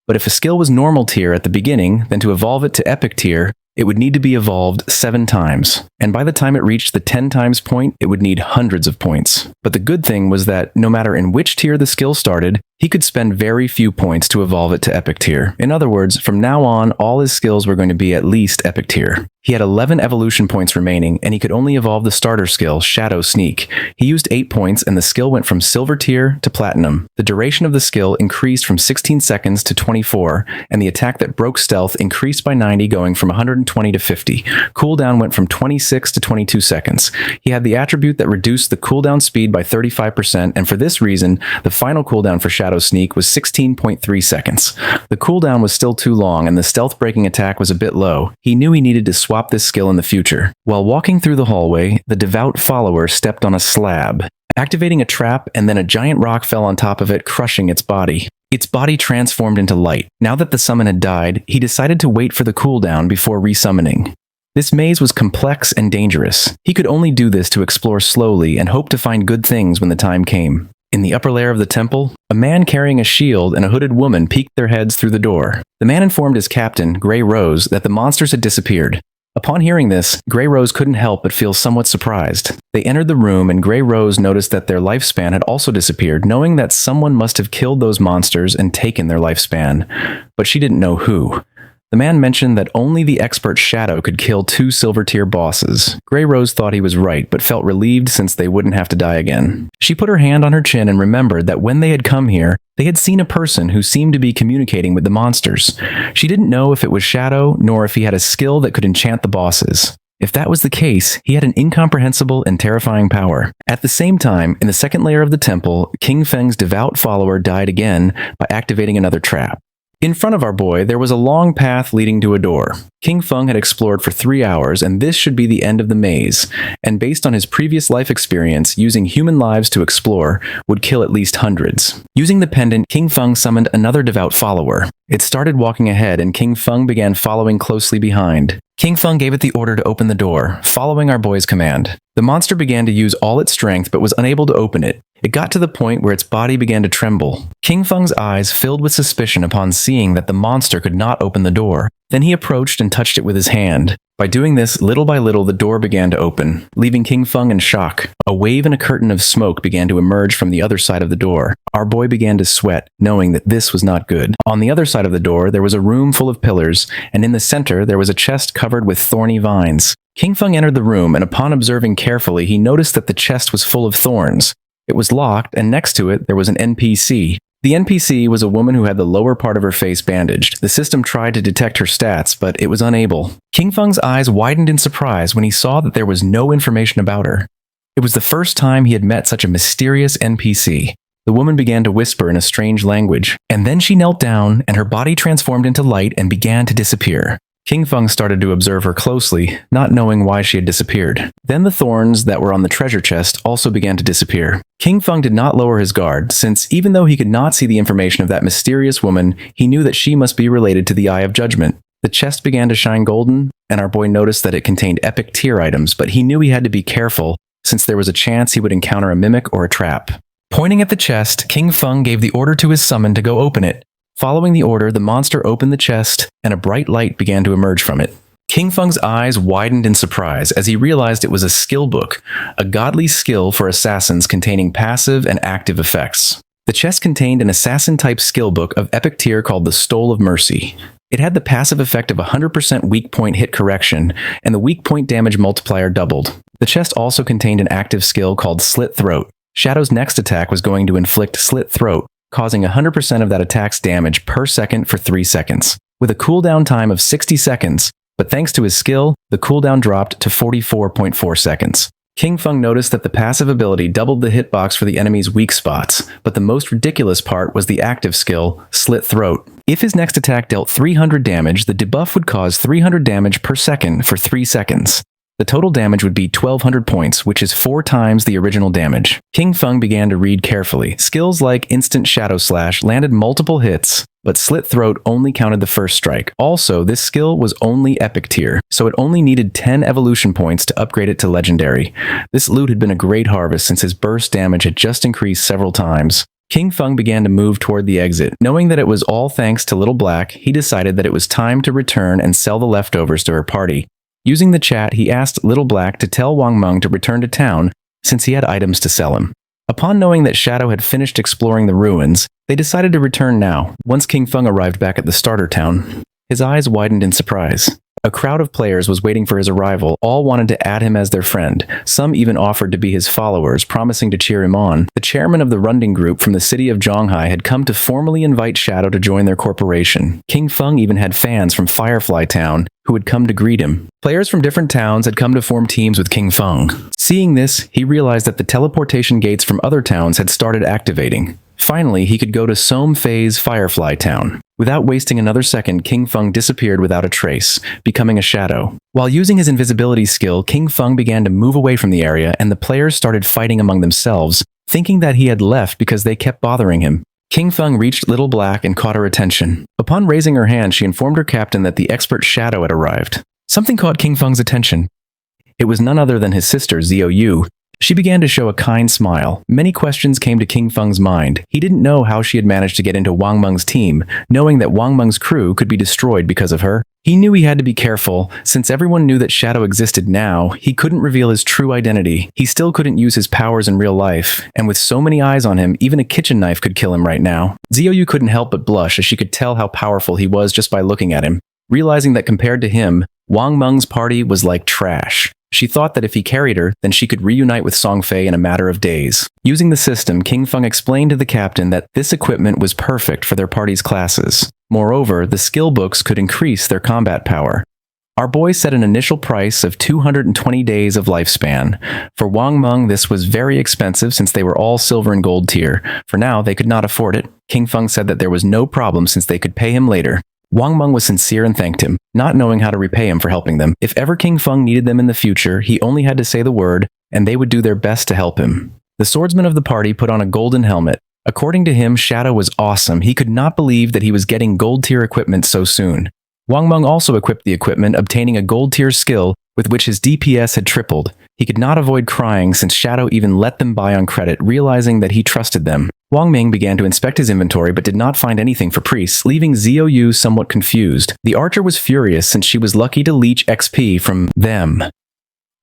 But if a skill was normal tier at the beginning, then to evolve it to epic tier, it would need to be evolved 7 times, and by the time it reached the 10 times point, it would need hundreds of points. But the good thing was that no matter in which tier the skill started, he could spend very few points to evolve it to epic tier. In other words, from now on, all his skills were going to be at least epic tier. He had 11 evolution points remaining, and he could only evolve the starter skill, Shadow Sneak. He used 8 points, and the skill went from silver tier to platinum. The duration of the skill increased from 16 seconds to 24, and the attack that broke stealth increased by 90, going from 120 to 50. Cooldown went from 26 to 22 seconds. He had the attribute that reduced the cooldown speed by 35%, and for this reason, the final cooldown for Shadow Sneak was 16.3 seconds. The cooldown was still too long, and the stealth breaking attack was a bit low. He knew he needed to swap this skill in the future. While walking through the hallway, the devout follower stepped on a slab, activating a trap, and then a giant rock fell on top of it, crushing its body. Its body transformed into light. Now that the summon had died, he decided to wait for the cooldown before resummoning. This maze was complex and dangerous. He could only do this to explore slowly and hope to find good things when the time came. In the upper layer of the temple, a man carrying a shield and a hooded woman peeked their heads through the door. The man informed his captain, Grey Rose, that the monsters had disappeared. Upon hearing this, Grey Rose couldn't help but feel somewhat surprised. They entered the room and Grey Rose noticed that their lifespan had also disappeared, knowing that someone must have killed those monsters and taken their lifespan. But she didn't know who. The man mentioned that only the expert Shadow could kill 2 silver tier bosses. Grey Rose thought he was right, but felt relieved since they wouldn't have to die again. She put her hand on her chin and remembered that when they had come here, they had seen a person who seemed to be communicating with the monsters. She didn't know if it was Shadow, nor if he had a skill that could enchant the bosses. If that was the case, he had an incomprehensible and terrifying power. At the same time, in the second layer of the temple, King Feng's devout follower died again by activating another trap. In front of our boy, there was a long path leading to a door. King Feng had explored for 3 hours, and this should be the end of the maze, and based on his previous life experience, using human lives to explore would kill at least hundreds. Using the pendant, King Feng summoned another devout follower. It started walking ahead, and King Feng began following closely behind. King Feng gave it the order to open the door, following our boy's command. The monster began to use all its strength, but was unable to open it. It got to the point where its body began to tremble. King Feng's eyes filled with suspicion upon seeing that the monster could not open the door. Then he approached and touched it with his hand. By doing this, little by little the door began to open, leaving King Feng in shock. A wave and a curtain of smoke began to emerge from the other side of the door. Our boy began to sweat, knowing that this was not good. On the other side of the door, there was a room full of pillars, and in the center there was a chest covered with thorny vines. King Feng entered the room, and upon observing carefully, he noticed that the chest was full of thorns. It was locked, and next to it there was an NPC. The NPC was a woman who had the lower part of her face bandaged. The system tried to detect her stats, but it was unable. King Feng's eyes widened in surprise when he saw that there was no information about her. It was the first time he had met such a mysterious NPC. The woman began to whisper in a strange language, and then she knelt down, and her body transformed into light and began to disappear. King Feng started to observe her closely, not knowing why she had disappeared. Then the thorns that were on the treasure chest also began to disappear. King Feng did not lower his guard, since even though he could not see the information of that mysterious woman, he knew that she must be related to the Eye of Judgment. The chest began to shine golden, and our boy noticed that it contained epic tier items, but he knew he had to be careful, since there was a chance he would encounter a mimic or a trap. Pointing at the chest, King Feng gave the order to his summon to go open it. Following the order, the monster opened the chest, and a bright light began to emerge from it. King Feng's eyes widened in surprise as he realized it was a skill book, a godly skill for assassins containing passive and active effects. The chest contained an assassin-type skill book of epic tier called the Stole of Mercy. It had the passive effect of 100% weak point hit correction, and the weak point damage multiplier doubled. The chest also contained an active skill called Slit Throat. Shadow's next attack was going to inflict Slit Throat, causing 100% of that attack's damage per second for 3 seconds, with a cooldown time of 60 seconds, but thanks to his skill, the cooldown dropped to 44.4 seconds. King Feng noticed that the passive ability doubled the hitbox for the enemy's weak spots, but the most ridiculous part was the active skill, Slit Throat. If his next attack dealt 300 damage, the debuff would cause 300 damage per second for 3 seconds. The total damage would be 1,200 points, which is 4 times the original damage. King Feng began to read carefully. Skills like Instant Shadow Slash landed multiple hits, but Slit Throat only counted the first strike. Also, this skill was only epic tier, so it only needed 10 evolution points to upgrade it to legendary. This loot had been a great harvest since his burst damage had just increased several times. King Feng began to move toward the exit. Knowing that it was all thanks to Little Black, he decided that it was time to return and sell the leftovers to her party. Using the chat, he asked Little Black to tell Wang Meng to return to town since he had items to sell him. Upon knowing that Shadow had finished exploring the ruins, they decided to return now. Once King Feng arrived back at the starter town, his eyes widened in surprise. A crowd of players was waiting for his arrival. All wanted to add him as their friend. Some even offered to be his followers, promising to cheer him on. The chairman of the Runding Group from the city of Zhonghai had come to formally invite Shadow to join their corporation. King Feng even had fans from Firefly Town who had come to greet him. Players from different towns had come to form teams with King Feng. Seeing this, he realized that the teleportation gates from other towns had started activating. Finally, he could go to Sohm Fei's Firefly Town. Without wasting another second, King Feng disappeared without a trace, becoming a shadow. While using his invisibility skill, King Feng began to move away from the area, and the players started fighting among themselves, thinking that he had left because they kept bothering him. King Feng reached Little Black and caught her attention. Upon raising her hand, she informed her captain that the expert Shadow had arrived. Something caught King Feng's attention. It was none other than his sister, Xiao Yu. She began to show a kind smile. Many questions came to King Feng's mind. He didn't know how she had managed to get into Wang Meng's team, knowing that Wang Meng's crew could be destroyed because of her. He knew he had to be careful. Since everyone knew that Shadow existed now, he couldn't reveal his true identity. He still couldn't use his powers in real life, and with so many eyes on him, even a kitchen knife could kill him right now. Xiao Yu couldn't help but blush as she could tell how powerful he was just by looking at him, realizing that compared to him, Wang Meng's party was like trash. She thought that if he carried her, then she could reunite with Song Fei in a matter of days. Using the system, King Feng explained to the captain that this equipment was perfect for their party's classes. Moreover, the skill books could increase their combat power. Our boy set an initial price of 220 days of lifespan. For Wang Meng, this was very expensive since they were all silver and gold tier. For now, they could not afford it. King Feng said that there was no problem since they could pay him later. Wang Meng was sincere and thanked him, not knowing how to repay him for helping them. If ever King Feng needed them in the future, he only had to say the word, and they would do their best to help him. The swordsman of the party put on a golden helmet. According to him, Shadow was awesome. He could not believe that he was getting gold-tier equipment so soon. Wang Meng also equipped the equipment, obtaining a gold-tier skill with which his DPS had tripled. He could not avoid crying since Shadow even let them buy on credit, realizing that he trusted them. Wang Ming began to inspect his inventory but did not find anything for priests, leaving Xiao Yu somewhat confused. The archer was furious since she was lucky to leech XP from them.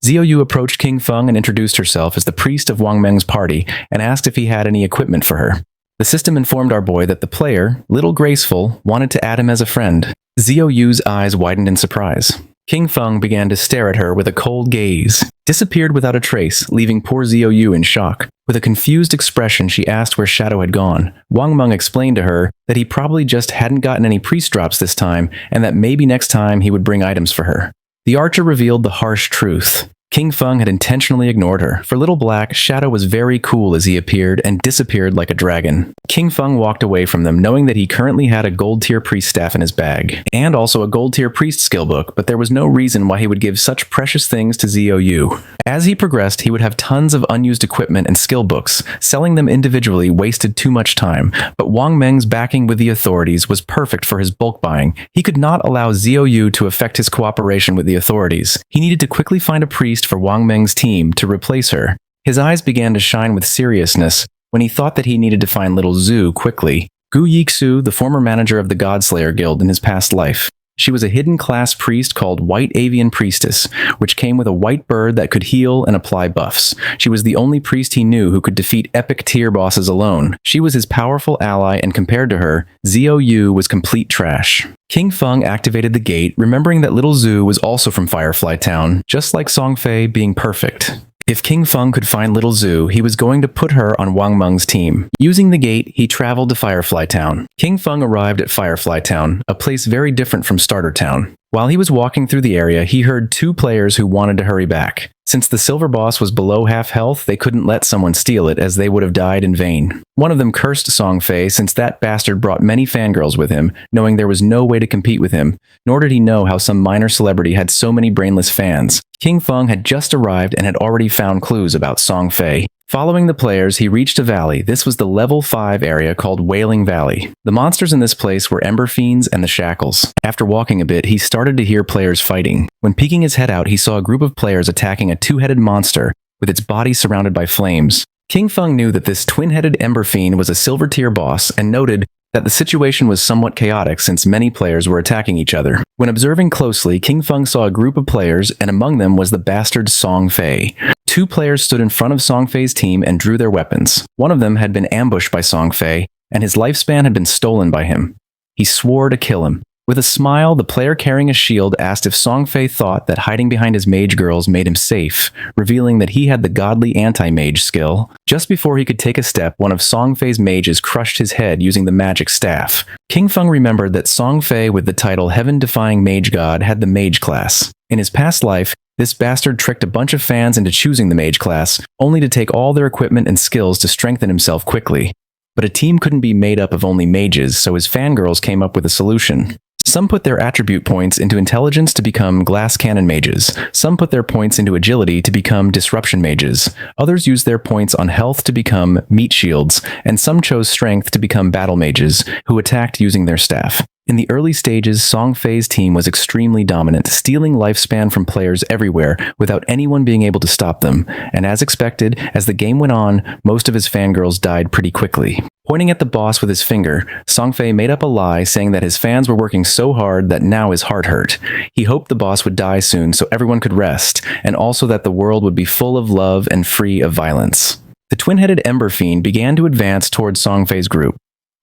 Xiao Yu approached King Feng and introduced herself as the priest of Wang Meng's party and asked if he had any equipment for her. The system informed our boy that the player, Little Graceful, wanted to add him as a friend. Xiao Yu's eyes widened in surprise. King Feng began to stare at her with a cold gaze, disappeared without a trace, leaving poor Xiao Yu in shock. With a confused expression, she asked where Shadow had gone. Wang Meng explained to her that he probably just hadn't gotten any priest drops this time, and that maybe next time he would bring items for her. The archer revealed the harsh truth. King Feng had intentionally ignored her. For Little Black, Shadow was very cool as he appeared and disappeared like a dragon. King Feng walked away from them, knowing that he currently had a gold-tier priest staff in his bag, and also a gold-tier priest skill book, but there was no reason why he would give such precious things to Xiao Yu. As he progressed, he would have tons of unused equipment and skill books. Selling them individually wasted too much time, but Wang Meng's backing with the authorities was perfect for his bulk buying. He could not allow Xiao Yu to affect his cooperation with the authorities. He needed to quickly find a priest for Wang Meng's team to replace her. His eyes began to shine with seriousness when he thought that he needed to find little Zhu quickly. Gu Yixu, the former manager of the Godslayer Guild in his past life. She was a hidden class priest called White Avian Priestess, which came with a white bird that could heal and apply buffs. She was the only priest he knew who could defeat epic tier bosses alone. She was his powerful ally, and compared to her, Xiao Yu was complete trash. King Feng activated the gate, remembering that little Zhu was also from Firefly Town, just like Song Fei being perfect. If King Feng could find little Zhu, he was going to put her on Wang Meng's team. Using the gate, he traveled to Firefly Town. King Feng arrived at Firefly Town, a place very different from Starter Town. While he was walking through the area, he heard two players who wanted to hurry back. Since the silver boss was below half health, they couldn't let someone steal it, as they would have died in vain. One of them cursed Song Fei since that bastard brought many fangirls with him, knowing there was no way to compete with him, nor did he know how some minor celebrity had so many brainless fans. King Feng had just arrived and had already found clues about Song Fei. Following the players, he reached a valley. This was the level 5 area called Wailing Valley. The monsters in this place were Ember Fiends and the Shackles. After walking a bit, he started to hear players fighting. When peeking his head out, he saw a group of players attacking a two-headed monster with its body surrounded by flames. King Feng knew that this twin-headed Ember Fiend was a silver tier boss and noted that the situation was somewhat chaotic since many players were attacking each other. When observing closely, King Feng saw a group of players, and among them was the bastard Song Fei. Two players stood in front of Song Fei's team and drew their weapons. One of them had been ambushed by Song Fei, and his lifespan had been stolen by him. He swore to kill him. With a smile, the player carrying a shield asked if Song Fei thought that hiding behind his mage girls made him safe, revealing that he had the godly anti-mage skill. Just before he could take a step, one of Song Fei's mages crushed his head using the magic staff. King Feng remembered that Song Fei with the title Heaven-Defying Mage God had the mage class. In his past life, this bastard tricked a bunch of fans into choosing the mage class, only to take all their equipment and skills to strengthen himself quickly. But a team couldn't be made up of only mages, so his fangirls came up with a solution. Some put their attribute points into intelligence to become glass cannon mages. Some put their points into agility to become disruption mages. Others used their points on health to become meat shields, and some chose strength to become battle mages, who attacked using their staff. In the early stages, Song Fei's team was extremely dominant, stealing lifespan from players everywhere without anyone being able to stop them. And as expected, as the game went on, most of his fangirls died pretty quickly. Pointing at the boss with his finger, Song Fei made up a lie saying that his fans were working so hard that now his heart hurt. He hoped the boss would die soon so everyone could rest, and also that the world would be full of love and free of violence. The twin-headed Ember Fiend began to advance towards Song Fei's group.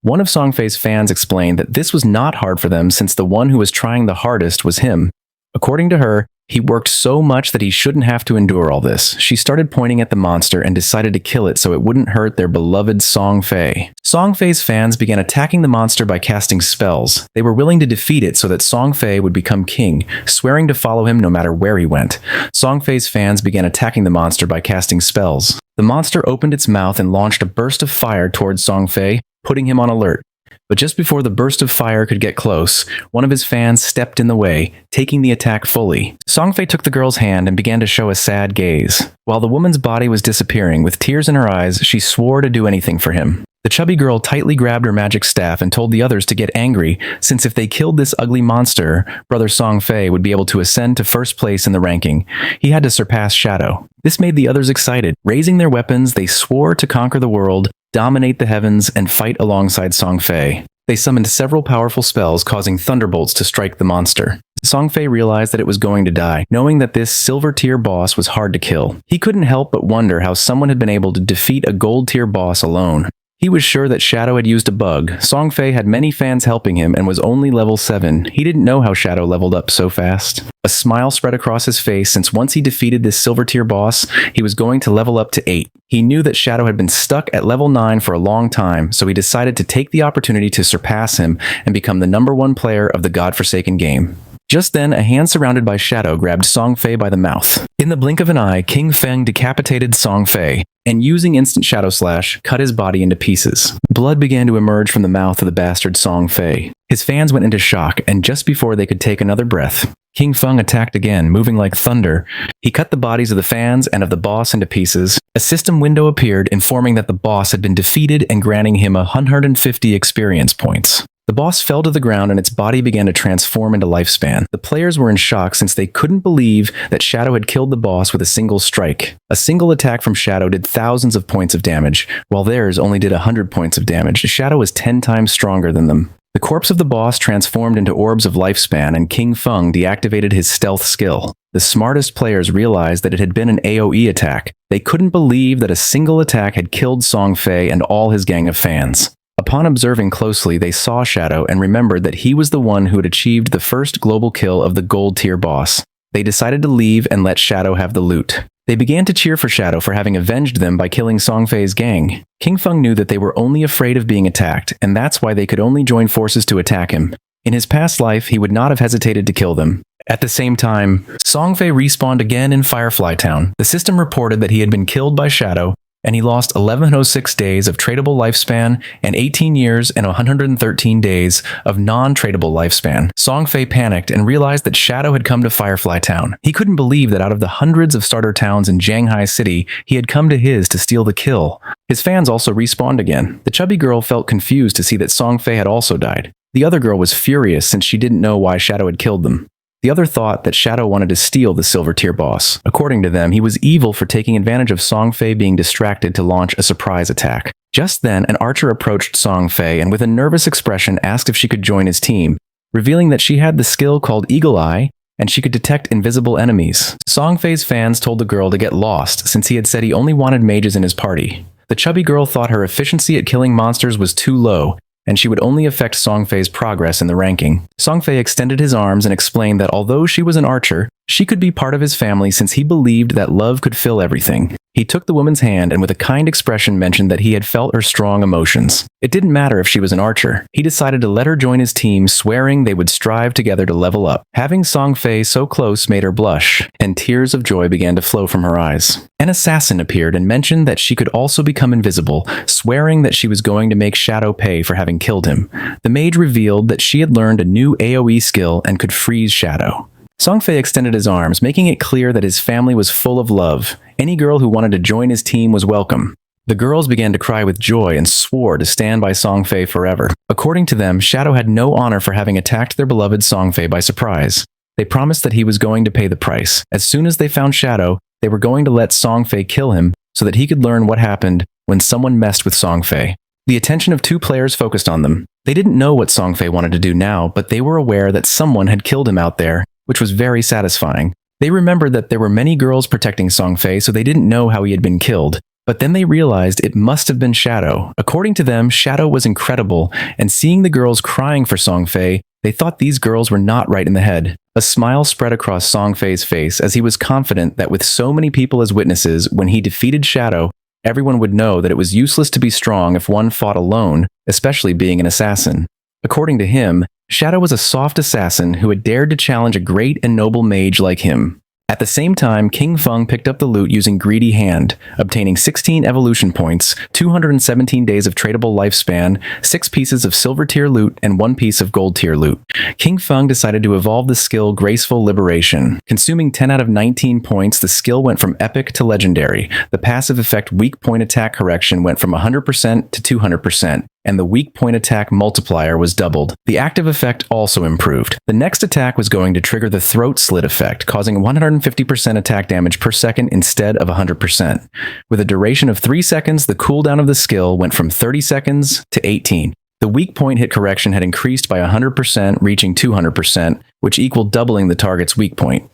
One of Song Fei's fans explained that this was not hard for them since the one who was trying the hardest was him. According to her, he worked so much that he shouldn't have to endure all this. She started pointing at the monster and decided to kill it so it wouldn't hurt their beloved Song Fei. Song Fei's fans began attacking the monster by casting spells. They were willing to defeat it so that Song Fei would become king, swearing to follow him no matter where he went. Song Fei's fans began attacking the monster by casting spells. The monster opened its mouth and launched a burst of fire towards Song Fei, putting him on alert. But just before the burst of fire could get close, one of his fans stepped in the way, taking the attack fully. Song Fei took the girl's hand and began to show a sad gaze. While the woman's body was disappearing, with tears in her eyes, she swore to do anything for him. The chubby girl tightly grabbed her magic staff and told the others to get angry, since if they killed this ugly monster, brother Song Fei would be able to ascend to first place in the ranking. He had to surpass Shadow. This made the others excited. Raising their weapons, they swore to conquer the world, dominate the heavens, and fight alongside Song Fei. They summoned several powerful spells, causing thunderbolts to strike the monster. Song Fei realized that it was going to die, knowing that this silver tier boss was hard to kill. He couldn't help but wonder how someone had been able to defeat a gold tier boss alone. He was sure that Shadow had used a bug. Song Fei had many fans helping him and was only level 7. He didn't know how Shadow leveled up so fast. A smile spread across his face since once he defeated this silver tier boss, he was going to level up to 8. He knew that Shadow had been stuck at level 9 for a long time, so he decided to take the opportunity to surpass him and become the #1 player of the godforsaken game. Just then, a hand surrounded by Shadow grabbed Song Fei by the mouth. In the blink of an eye, King Feng decapitated Song Fei, and using instant Shadow Slash, cut his body into pieces. Blood began to emerge from the mouth of the bastard Song Fei. His fans went into shock, and just before they could take another breath, King Feng attacked again, moving like thunder. He cut the bodies of the fans and of the boss into pieces. A system window appeared, informing that the boss had been defeated and granting him 150 experience points. The boss fell to the ground and its body began to transform into lifespan. The players were in shock since they couldn't believe that Shadow had killed the boss with a single strike. A single attack from Shadow did thousands of points of damage, while theirs only did 100 points of damage. Shadow was 10 times stronger than them. The corpse of the boss transformed into orbs of lifespan, and King Feng deactivated his stealth skill. The smartest players realized that it had been an AoE attack. They couldn't believe that a single attack had killed Song Fei and all his gang of fans. Upon observing closely, they saw Shadow and remembered that he was the one who had achieved the first global kill of the gold tier boss. They decided to leave and let Shadow have the loot. They began to cheer for Shadow for having avenged them by killing Song Fei's gang. King Feng knew that they were only afraid of being attacked, and that's why they could only join forces to attack him. In his past life, he would not have hesitated to kill them. At the same time, Song Fei respawned again in Firefly Town. The system reported that he had been killed by Shadow, and he lost 1106 days of tradable lifespan and 18 years and 113 days of non-tradable lifespan. Song Fei panicked and realized that Shadow had come to Firefly Town. He couldn't believe that out of the hundreds of starter towns in Shanghai City, he had come to his to steal the kill. His fans also respawned again. The chubby girl felt confused to see that Song Fei had also died. The other girl was furious since she didn't know why Shadow had killed them. The other thought that Shadow wanted to steal the silver tier boss. According to them, he was evil for taking advantage of Song Fei being distracted to launch a surprise attack. Just then, an archer approached Song Fei and with a nervous expression asked if she could join his team, revealing that she had the skill called Eagle Eye and she could detect invisible enemies. Song Fei's fans told the girl to get lost since he had said he only wanted mages in his party. The chubby girl thought her efficiency at killing monsters was too low, and she would only affect Song Fei's progress in the ranking. Song Fei extended his arms and explained that although she was an archer, she could be part of his family since he believed that love could fill everything. He took the woman's hand and with a kind expression mentioned that he had felt her strong emotions. It didn't matter if she was an archer. He decided to let her join his team, swearing they would strive together to level up. Having Song Fei so close made her blush, and tears of joy began to flow from her eyes. An assassin appeared and mentioned that she could also become invisible, swearing that she was going to make Shadow pay for having killed him. The mage revealed that she had learned a new AoE skill and could freeze Shadow. Song Fei extended his arms, making it clear that his family was full of love. Any girl who wanted to join his team was welcome. The girls began to cry with joy and swore to stand by Songfei forever. According to them, Shadow had no honor for having attacked their beloved Songfei by surprise. They promised that he was going to pay the price. As soon as they found Shadow, they were going to let Songfei kill him so that he could learn what happened when someone messed with Songfei. The attention of two players focused on them. They didn't know what Songfei wanted to do now, but they were aware that someone had killed him out there, which was very satisfying. They remembered that there were many girls protecting Songfei, so they didn't know how he had been killed. But then they realized it must have been Shadow. According to them, Shadow was incredible, and seeing the girls crying for Songfei, they thought these girls were not right in the head. A smile spread across Songfei's face as he was confident that with so many people as witnesses, when he defeated Shadow, everyone would know that it was useless to be strong if one fought alone, especially being an assassin. According to him, Shadow was a soft assassin who had dared to challenge a great and noble mage like him. At the same time, King Feng picked up the loot using Greedy Hand, obtaining 16 evolution points, 217 days of tradable lifespan, 6 pieces of silver tier loot, and 1 piece of gold tier loot. King Feng decided to evolve the skill Graceful Liberation. Consuming 10 out of 19 points, the skill went from epic to legendary. The passive effect weak point attack correction went from 100% to 200%. And the weak point attack multiplier was doubled. The active effect also improved. The next attack was going to trigger the throat slit effect, causing 150% attack damage per second instead of 100%. With a duration of 3 seconds, the cooldown of the skill went from 30 seconds to 18. The weak point hit correction had increased by 100%, reaching 200%, which equaled doubling the target's weak point.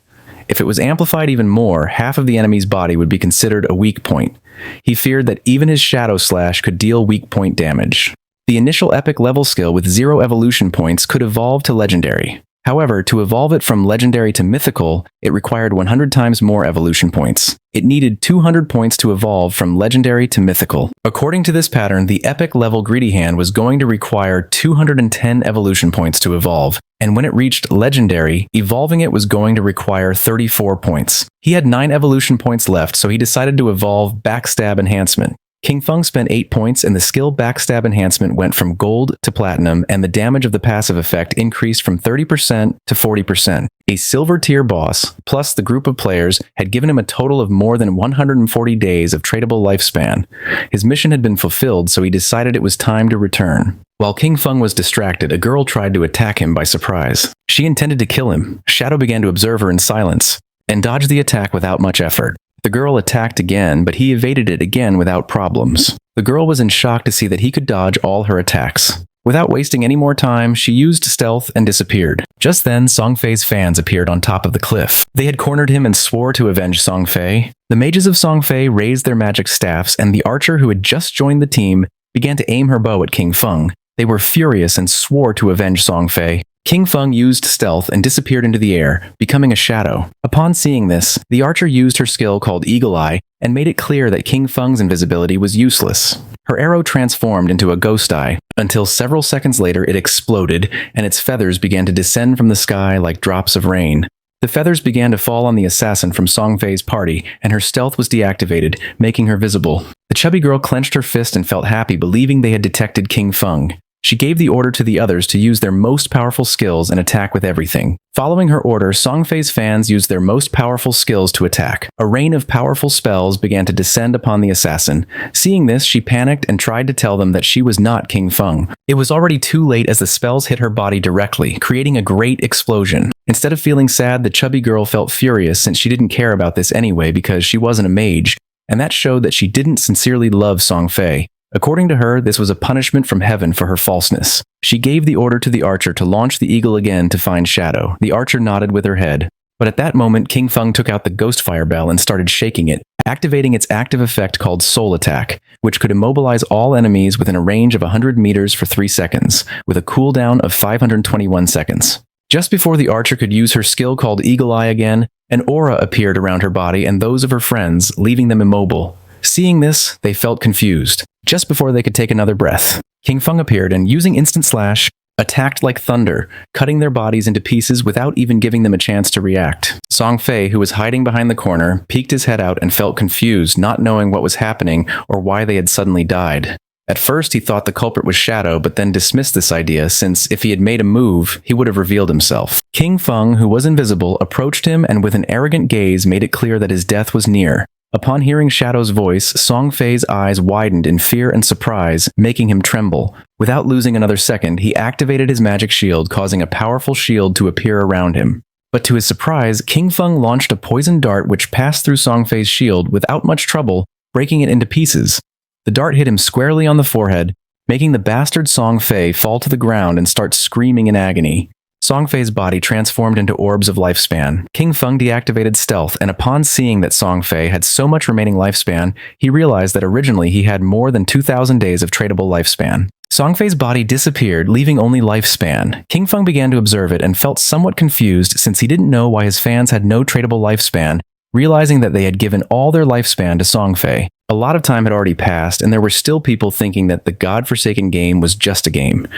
If it was amplified even more, half of the enemy's body would be considered a weak point. He feared that even his Shadow Slash could deal weak point damage. The initial epic level skill with 0 evolution points could evolve to legendary. However, to evolve it from legendary to mythical, it required 100 times more evolution points. It needed 200 points to evolve from legendary to mythical. According to this pattern, the epic level Greedy Hand was going to require 210 evolution points to evolve, and when it reached legendary, evolving it was going to require 34 points. He had 9 evolution points left, so he decided to evolve Backstab Enhancement. King Feng spent 8 points, and the skill Backstab Enhancement went from gold to platinum, and the damage of the passive effect increased from 30% to 40%. A silver tier boss, plus the group of players, had given him a total of more than 140 days of tradable lifespan. His mission had been fulfilled, so he decided it was time to return. While King Feng was distracted, a girl tried to attack him by surprise. She intended to kill him. Shadow began to observe her in silence, and dodged the attack without much effort. The girl attacked again, but he evaded it again without problems. The girl was in shock to see that he could dodge all her attacks. Without wasting any more time, she used stealth and disappeared. Just then, Songfei's fans appeared on top of the cliff. They had cornered him and swore to avenge Songfei. The mages of Songfei raised their magic staffs, and the archer who had just joined the team began to aim her bow at King Feng. They were furious and swore to avenge Songfei. King Feng used stealth and disappeared into the air, becoming a shadow. Upon seeing this, the archer used her skill called Eagle Eye and made it clear that King Feng's invisibility was useless. Her arrow transformed into a ghost eye, until several seconds later it exploded and its feathers began to descend from the sky like drops of rain. The feathers began to fall on the assassin from Songfei's party, and her stealth was deactivated, making her visible. The chubby girl clenched her fist and felt happy, believing they had detected King Feng. She gave the order to the others to use their most powerful skills and attack with everything. Following her order, Songfei's fans used their most powerful skills to attack. A rain of powerful spells began to descend upon the assassin. Seeing this, she panicked and tried to tell them that she was not King Feng. It was already too late as the spells hit her body directly, creating a great explosion. Instead of feeling sad, the chubby girl felt furious since she didn't care about this anyway because she wasn't a mage, and that showed that she didn't sincerely love Songfei. According to her, this was a punishment from heaven for her falseness. She gave the order to the archer to launch the eagle again to find Shadow. The archer nodded with her head. But at that moment, King Feng took out the ghost firebell and started shaking it, activating its active effect called Soul Attack, which could immobilize all enemies within a range of 100 meters for 3 seconds, with a cooldown of 521 seconds. Just before the archer could use her skill called Eagle Eye again, an aura appeared around her body and those of her friends, leaving them immobile. Seeing this, they felt confused. Just before they could take another breath, King Feng appeared and, using Instant Slash, attacked like thunder, cutting their bodies into pieces without even giving them a chance to react. Songfei, who was hiding behind the corner, peeked his head out and felt confused, not knowing what was happening or why they had suddenly died. At first, he thought the culprit was Shadow, but then dismissed this idea since if he had made a move, he would have revealed himself. King Feng, who was invisible, approached him and with an arrogant gaze made it clear that his death was near. Upon hearing Shadow's voice, Song Fei's eyes widened in fear and surprise, making him tremble. Without losing another second, he activated his magic shield, causing a powerful shield to appear around him. But to his surprise, King Feng launched a poison dart which passed through Song Fei's shield without much trouble, breaking it into pieces. The dart hit him squarely on the forehead, making the bastard Song Fei fall to the ground and start screaming in agony. Song Fei's body transformed into orbs of lifespan. King Feng deactivated stealth, and upon seeing that Song Fei had so much remaining lifespan, he realized that originally he had more than 2,000 days of tradable lifespan. Song Fei's body disappeared, leaving only lifespan. King Feng began to observe it and felt somewhat confused since he didn't know why his fans had no tradable lifespan, realizing that they had given all their lifespan to Song Fei. A lot of time had already passed, and there were still people thinking that the godforsaken game was just a game.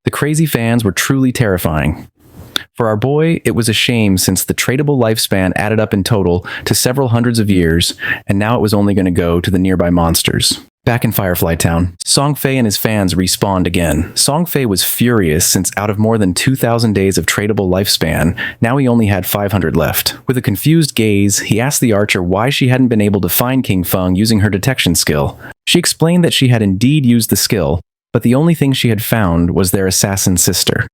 The crazy fans were truly terrifying. For our boy, it was a shame since the tradable lifespan added up in total to several hundreds of years, and now it was only going to go to the nearby monsters. Back in Firefly Town, Song Fei and his fans respawned again. Song Fei was furious since out of more than 2,000 days of tradable lifespan, now he only had 500 left. With a confused gaze, he asked the archer why she hadn't been able to find King Feng using her detection skill. She explained that she had indeed used the skill, but the only thing she had found was their assassin sister.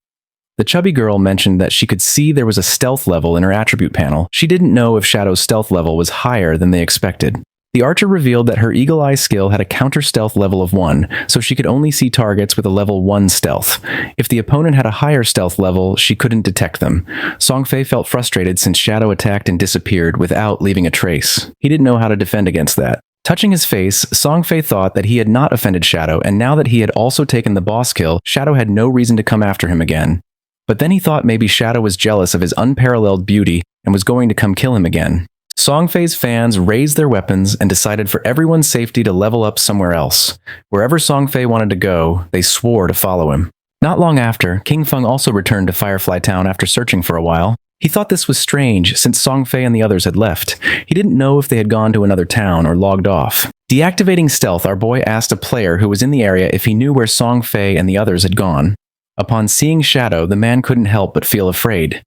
The chubby girl mentioned that she could see there was a stealth level in her attribute panel. She didn't know if Shadow's stealth level was higher than they expected. The archer revealed that her Eagle Eye skill had a counter stealth level of 1, so she could only see targets with a level 1 stealth. If the opponent had a higher stealth level, she couldn't detect them. Song Fei felt frustrated since Shadow attacked and disappeared without leaving a trace. He didn't know how to defend against that. Touching his face, Song Fei thought that he had not offended Shadow, and now that he had also taken the boss kill, Shadow had no reason to come after him again. But then he thought maybe Shadow was jealous of his unparalleled beauty and was going to come kill him again. Song Fei's fans raised their weapons and decided for everyone's safety to level up somewhere else. Wherever Song Fei wanted to go, they swore to follow him. Not long after, King Feng also returned to Firefly Town after searching for a while. He thought this was strange since Song Fei and the others had left. He didn't know if they had gone to another town or logged off. Deactivating stealth, our boy asked a player who was in the area if he knew where Song Fei and the others had gone. Upon seeing Shadow, the man couldn't help but feel afraid.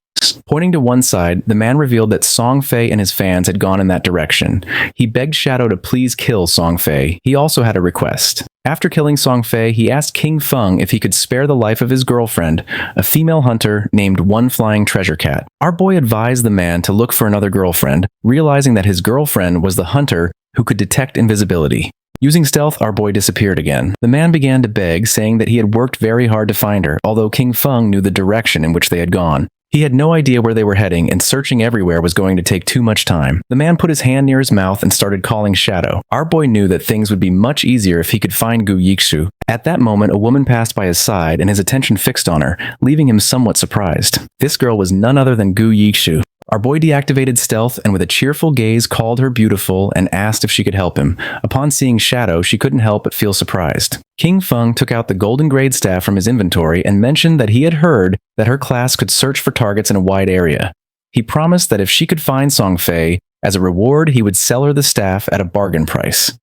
Pointing to one side, the man revealed that Song Fei and his fans had gone in that direction. He begged Shadow to please kill Song Fei. He also had a request. After killing Song Fei, he asked King Feng if he could spare the life of his girlfriend, a female hunter named One Flying Treasure Cat. Our boy advised the man to look for another girlfriend, realizing that his girlfriend was the hunter who could detect invisibility. Using stealth, our boy disappeared again. The man began to beg, saying that he had worked very hard to find her, although King Feng knew the direction in which they had gone. He had no idea where they were heading, and searching everywhere was going to take too much time. The man put his hand near his mouth and started calling Shadow. Our boy knew that things would be much easier if he could find Gu Yixu. At that moment, a woman passed by his side, and his attention fixed on her, leaving him somewhat surprised. This girl was none other than Gu Yixu. Our boy deactivated stealth and with a cheerful gaze called her beautiful and asked if she could help him. Upon seeing Shadow, she couldn't help but feel surprised. King Feng took out the golden grade staff from his inventory and mentioned that he had heard that her class could search for targets in a wide area. He promised that if she could find Song Fei, as a reward he would sell her the staff at a bargain price.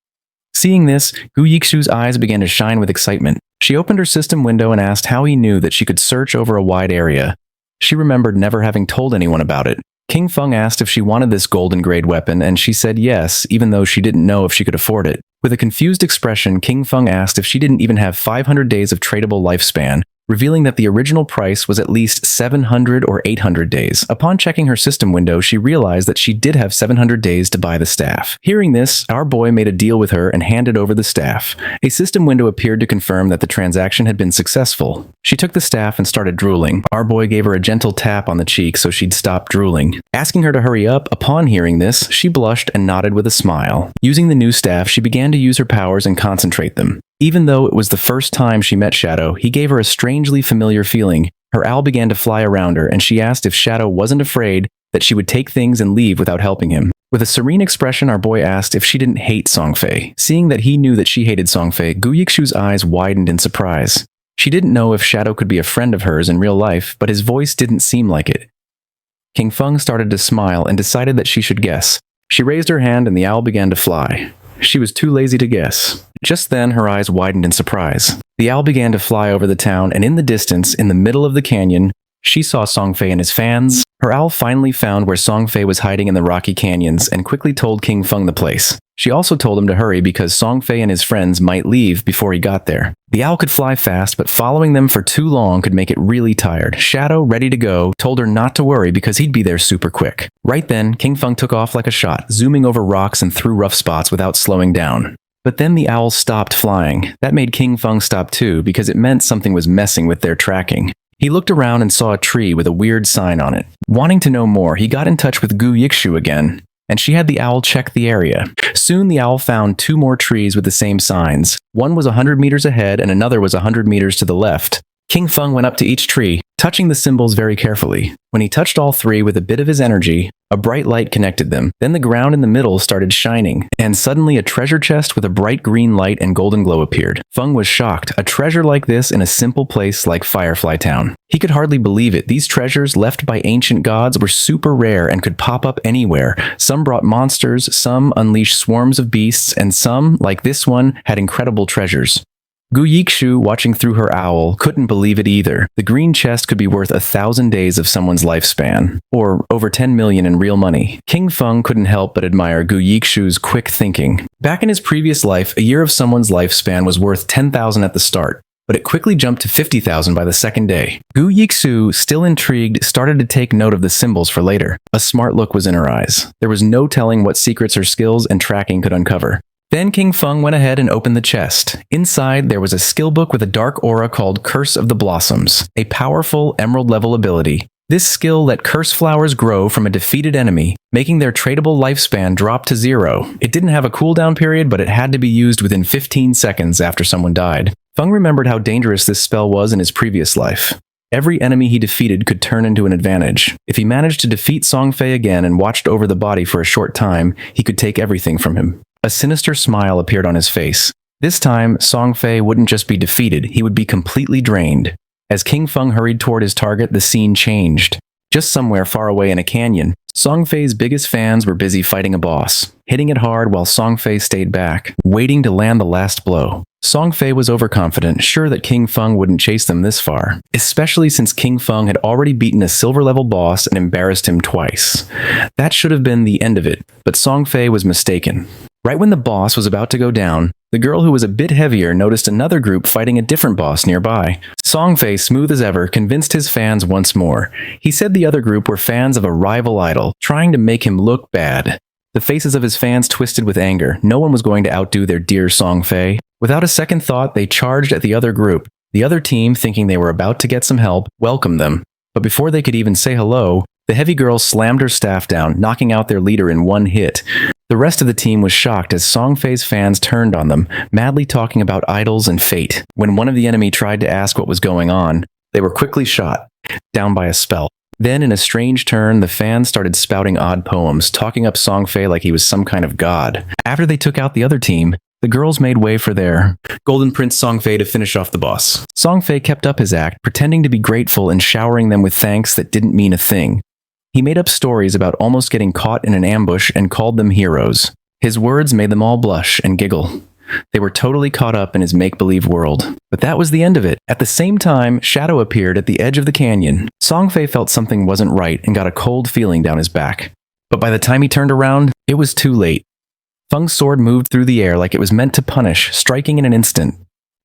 Seeing this, Gu Yixu's eyes began to shine with excitement. She opened her system window and asked how he knew that she could search over a wide area. She remembered never having told anyone about it. King Feng asked if she wanted this golden grade weapon, and she said yes, even though she didn't know if she could afford it. With a confused expression, King Feng asked if she didn't even have 500 days of tradable lifespan, revealing that the original price was at least 700 or 800 days. Upon checking her system window, she realized that she did have 700 days to buy the staff. Hearing this, our boy made a deal with her and handed over the staff. A system window appeared to confirm that the transaction had been successful. She took the staff and started drooling. Our boy gave her a gentle tap on the cheek so she'd stop drooling. Asking her to hurry up, upon hearing this, she blushed and nodded with a smile. Using the new staff, she began to use her powers and concentrate them. Even though it was the first time she met Shadow, he gave her a strangely familiar feeling. Her owl began to fly around her, and she asked if Shadow wasn't afraid that she would take things and leave without helping him. With a serene expression, our boy asked if she didn't hate Song Fei. Seeing that he knew that she hated Song Fei, Gu Yixu's eyes widened in surprise. She didn't know if Shadow could be a friend of hers in real life, but his voice didn't seem like it. King Feng started to smile and decided that she should guess. She raised her hand and the owl began to fly. She was too lazy to guess. Just then, her eyes widened in surprise. The owl began to fly over the town, and in the distance, in the middle of the canyon, She saw Songfei and his fans. Her owl finally found where Songfei was hiding in the rocky canyons and quickly told King Feng the place. She also told him to hurry because Songfei and his friends might leave before he got there. The owl could fly fast, but following them for too long could make it really tired. Shadow, ready to go, told her not to worry because he'd be there super quick. Right then, King Feng took off like a shot, zooming over rocks and through rough spots without slowing down. But then the owl stopped flying. That made King Feng stop too because it meant something was messing with their tracking. He looked around and saw a tree with a weird sign on it. Wanting to know more, he got in touch with Gu Yikshu again, and she had the owl check the area. Soon the owl found 2 more trees with the same signs. One was 100 meters ahead and another was 100 meters to the left. King Feng went up to each tree, touching the symbols very carefully. When he touched all 3 with a bit of his energy, a bright light connected them. Then the ground in the middle started shining, and suddenly a treasure chest with a bright green light and golden glow appeared. Feng was shocked. A treasure like this in a simple place like Firefly Town. He could hardly believe it. These treasures left by ancient gods were super rare and could pop up anywhere. Some brought monsters, some unleashed swarms of beasts, and some, like this one, had incredible treasures. Gu Yikshu, watching through her owl, couldn't believe it either. The green chest could be worth 1,000 days of someone's lifespan, or over 10 million in real money. King Feng couldn't help but admire Gu Yikshu's quick thinking. Back in his previous life, a year of someone's lifespan was worth 10,000 at the start, but it quickly jumped to 50,000 by the second day. Gu Yikshu, still intrigued, started to take note of the symbols for later. A smart look was in her eyes. There was no telling what secrets her skills and tracking could uncover. Then King Feng went ahead and opened the chest. Inside, there was a skill book with a dark aura called Curse of the Blossoms, a powerful emerald-level ability. This skill let curse flowers grow from a defeated enemy, making their tradable lifespan drop to 0. It didn't have a cooldown period, but it had to be used within 15 seconds after someone died. Feng remembered how dangerous this spell was in his previous life. Every enemy he defeated could turn into an advantage. If he managed to defeat Songfei again and watched over the body for a short time, he could take everything from him. A sinister smile appeared on his face. This time, Songfei wouldn't just be defeated, he would be completely drained. As King Feng hurried toward his target, the scene changed. Just somewhere far away in a canyon, Songfei's biggest fans were busy fighting a boss, hitting it hard while Songfei stayed back, waiting to land the last blow. Songfei was overconfident, sure that King Feng wouldn't chase them this far, especially since King Feng had already beaten a silver-level boss and embarrassed him twice. That should have been the end of it, but Songfei was mistaken. Right when the boss was about to go down, the girl who was a bit heavier noticed another group fighting a different boss nearby. Songfei, smooth as ever, convinced his fans once more. He said the other group were fans of a rival idol, trying to make him look bad. The faces of his fans twisted with anger. No one was going to outdo their dear Songfei. Without a second thought, they charged at the other group. The other team, thinking they were about to get some help, welcomed them. But before they could even say hello, the heavy girl slammed her staff down, knocking out their leader in one hit. The rest of the team was shocked as Songfei's fans turned on them, madly talking about idols and fate. When one of the enemy tried to ask what was going on, they were quickly shot, down by a spell. Then, in a strange turn, the fans started spouting odd poems, talking up Songfei like he was some kind of god. After they took out the other team, the girls made way for their Golden Prince Songfei to finish off the boss. Songfei kept up his act, pretending to be grateful and showering them with thanks that didn't mean a thing. He made up stories about almost getting caught in an ambush and called them heroes. His words made them all blush and giggle. They were totally caught up in his make-believe world. But that was the end of it. At the same time, Shadow appeared at the edge of the canyon. Songfei felt something wasn't right and got a cold feeling down his back. But by the time he turned around, it was too late. Feng's sword moved through the air like it was meant to punish, striking in an instant.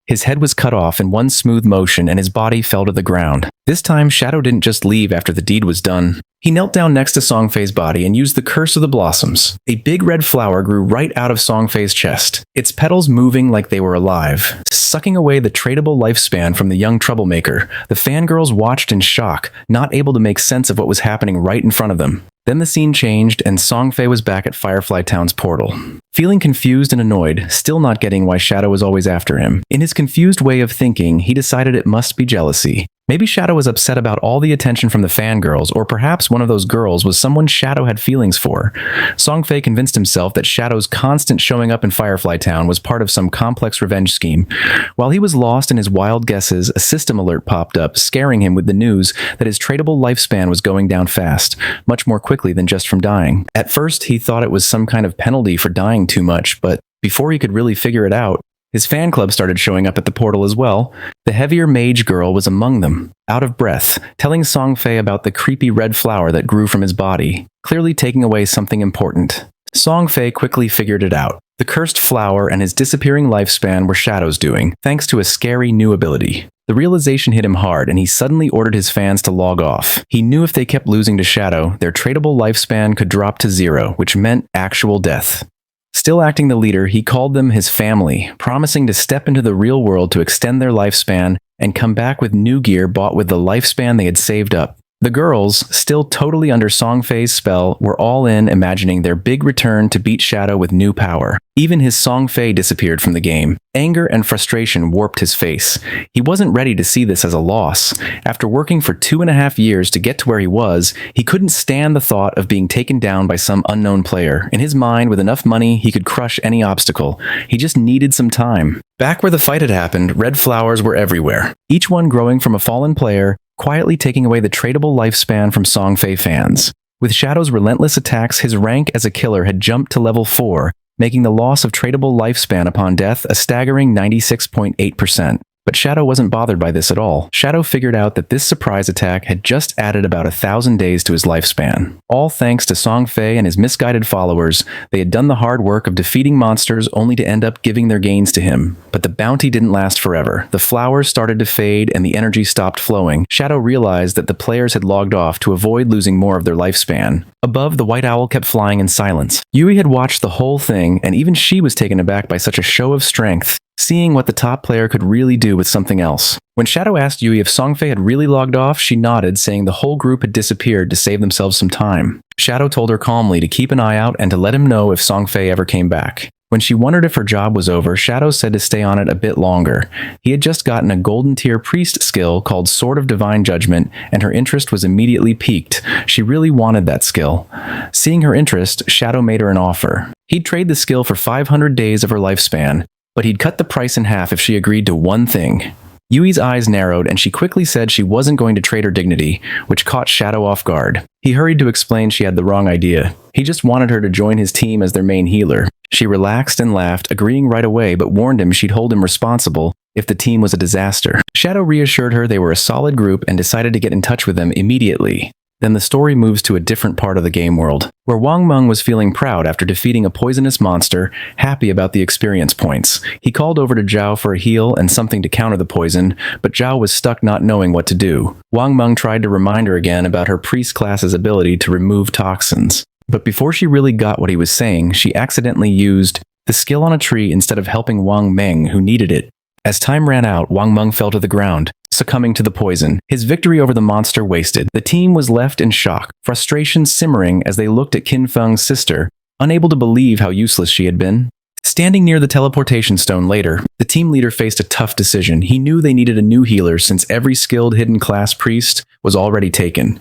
His head was cut off in one smooth motion and his body fell to the ground. This time, Shadow didn't just leave after the deed was done. He knelt down next to Songfei's body and used the Curse of the Blossoms. A big red flower grew right out of Songfei's chest, its petals moving like they were alive, sucking away the tradable lifespan from the young troublemaker. The fangirls watched in shock, not able to make sense of what was happening right in front of them. Then the scene changed, and Songfei was back at Firefly Town's portal. Feeling confused and annoyed, still not getting why Shadow was always after him. In his confused way of thinking, he decided it must be jealousy. Maybe Shadow was upset about all the attention from the fangirls, or perhaps one of those girls was someone Shadow had feelings for. Songfei convinced himself that Shadow's constant showing up in Firefly Town was part of some complex revenge scheme. While he was lost in his wild guesses, a system alert popped up, scaring him with the news that his tradable lifespan was going down fast, much more quickly than just from dying. At first, he thought it was some kind of penalty for dying too much, but before he could really figure it out, His fan club started showing up at the portal as well. The heavier mage girl was among them, out of breath, telling Songfei about the creepy red flower that grew from his body, clearly taking away something important. Songfei quickly figured it out. The cursed flower and his disappearing lifespan were Shadow's doing, thanks to a scary new ability. The realization hit him hard, and he suddenly ordered his fans to log off. He knew if they kept losing to Shadow, their tradable lifespan could drop to 0, which meant actual death. Still acting the leader, he called them his family, promising to step into the real world to extend their lifespan and come back with new gear bought with the lifespan they had saved up. The girls, still totally under Songfei's spell, were all in, imagining their big return to beat Shadow with new power. Even his Songfei disappeared from the game. Anger and frustration warped his face. He wasn't ready to see this as a loss. After working for 2.5 years to get to where he was, he couldn't stand the thought of being taken down by some unknown player. In his mind, with enough money, he could crush any obstacle. He just needed some time. Back where the fight had happened, red flowers were everywhere, each one growing from a fallen player, quietly taking away the tradable lifespan from Songfei fans. With Shadow's relentless attacks, his rank as a killer had jumped to level 4, making the loss of tradable lifespan upon death a staggering 96.8%. But Shadow wasn't bothered by this at all. Shadow figured out that this surprise attack had just added about 1,000 days to his lifespan. All thanks to Songfei and his misguided followers, they had done the hard work of defeating monsters only to end up giving their gains to him. But the bounty didn't last forever. The flowers started to fade and the energy stopped flowing. Shadow realized that the players had logged off to avoid losing more of their lifespan. Above, the white owl kept flying in silence. Yui had watched the whole thing, and even she was taken aback by such a show of strength, seeing what the top player could really do with something else. When Shadow asked Yui if Songfei had really logged off, she nodded, saying the whole group had disappeared to save themselves some time. Shadow told her calmly to keep an eye out and to let him know if Songfei ever came back. When she wondered if her job was over, Shadow said to stay on it a bit longer. He had just gotten a golden tier priest skill called Sword of Divine Judgment, and her interest was immediately piqued. She really wanted that skill. Seeing her interest, Shadow made her an offer. He'd trade the skill for 500 days of her lifespan, but he'd cut the price in half if she agreed to one thing. Yui's eyes narrowed, and she quickly said she wasn't going to trade her dignity, which caught Shadow off guard. He hurried to explain she had the wrong idea. He just wanted her to join his team as their main healer. She relaxed and laughed, agreeing right away, but warned him she'd hold him responsible if the team was a disaster. Shadow reassured her they were a solid group and decided to get in touch with them immediately. Then the story moves to a different part of the game world, where Wang Meng was feeling proud after defeating a poisonous monster, happy about the experience points. He called over to Zhao for a heal and something to counter the poison, but Zhao was stuck not knowing what to do. Wang Meng tried to remind her again about her priest class's ability to remove toxins. But before she really got what he was saying, she accidentally used the skill on a tree instead of helping Wang Meng, who needed it. As time ran out, Wang Meng fell to the ground, succumbing to the poison. His victory over the monster wasted. The team was left in shock, frustration simmering as they looked at Qin Feng's sister, unable to believe how useless she had been. Standing near the teleportation stone later, the team leader faced a tough decision. He knew they needed a new healer since every skilled hidden class priest was already taken.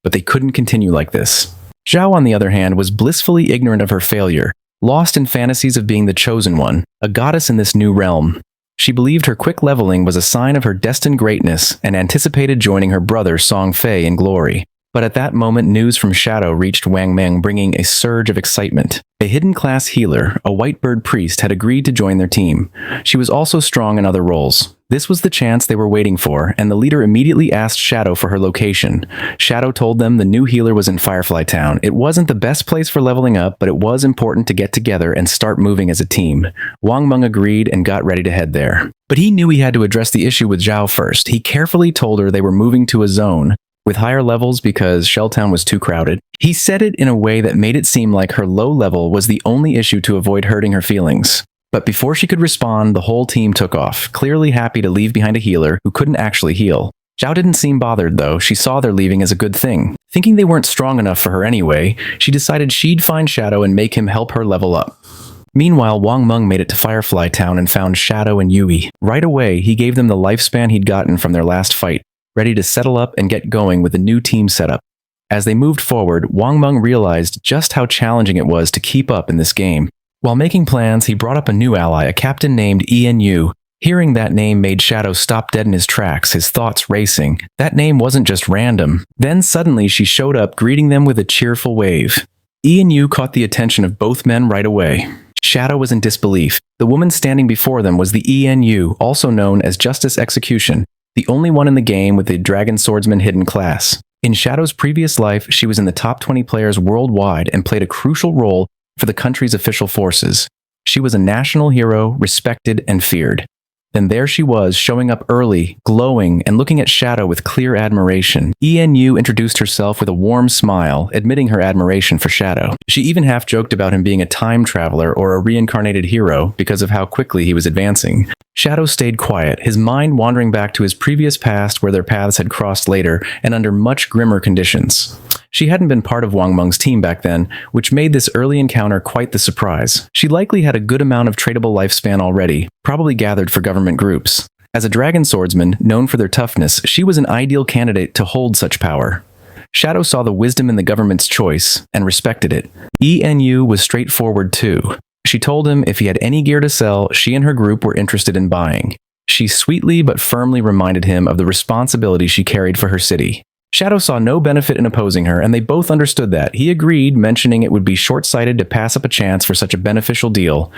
But they couldn't continue like this. Zhao, on the other hand, was blissfully ignorant of her failure, lost in fantasies of being the chosen one, a goddess in this new realm. She believed her quick leveling was a sign of her destined greatness and anticipated joining her brother Songfei in glory. But at that moment, news from Shadow reached Wang Meng, bringing a surge of excitement. A hidden class healer, a white bird priest, had agreed to join their team. She was also strong in other roles. This was the chance they were waiting for, and the leader immediately asked Shadow for her location. Shadow told them the new healer was in Firefly Town. It wasn't the best place for leveling up, but it was important to get together and start moving as a team. Wang Meng agreed and got ready to head there. But he knew he had to address the issue with Zhao first. He carefully told her they were moving to a zone with higher levels because Shelltown was too crowded. He said it in a way that made it seem like her low level was the only issue to avoid hurting her feelings. But before she could respond, the whole team took off, clearly happy to leave behind a healer who couldn't actually heal. Zhao didn't seem bothered, though. She saw their leaving as a good thing. Thinking they weren't strong enough for her anyway, she decided she'd find Shadow and make him help her level up. Meanwhile, Wang Meng made it to Firefly Town and found Shadow and Yui. Right away, he gave them the lifespan he'd gotten from their last fight, ready to settle up and get going with a new team setup. As they moved forward, Wang Meng realized just how challenging it was to keep up in this game. While making plans, he brought up a new ally, a captain named Ian Yu. Hearing that name made Shadow stop dead in his tracks, his thoughts racing. That name wasn't just random. Then suddenly she showed up, greeting them with a cheerful wave. Ian Yu caught the attention of both men right away. Shadow was in disbelief. The woman standing before them was the ENU, also known as Justice Execution, the only one in the game with the Dragon Swordsman hidden class. In Shadow's previous life, she was in the top 20 players worldwide and played a crucial role for the country's official forces. She was a national hero, respected and feared. Then there she was, showing up early, glowing, and looking at Shadow with clear admiration. ENU introduced herself with a warm smile, admitting her admiration for Shadow. She even half-joked about him being a time traveler or a reincarnated hero because of how quickly he was advancing. Shadow stayed quiet, his mind wandering back to his previous past where their paths had crossed later and under much grimmer conditions. She hadn't been part of Wang Meng's team back then, which made this early encounter quite the surprise. She likely had a good amount of tradable lifespan already, probably gathered for government groups. As a dragon swordsman, known for their toughness, she was an ideal candidate to hold such power. Shadow saw the wisdom in the government's choice and respected it. ENU was straightforward too. She told him if he had any gear to sell, she and her group were interested in buying. She sweetly but firmly reminded him of the responsibility she carried for her city. Shadow saw no benefit in opposing her, and they both understood that. He agreed, mentioning it would be short-sighted to pass up a chance for such a beneficial deal.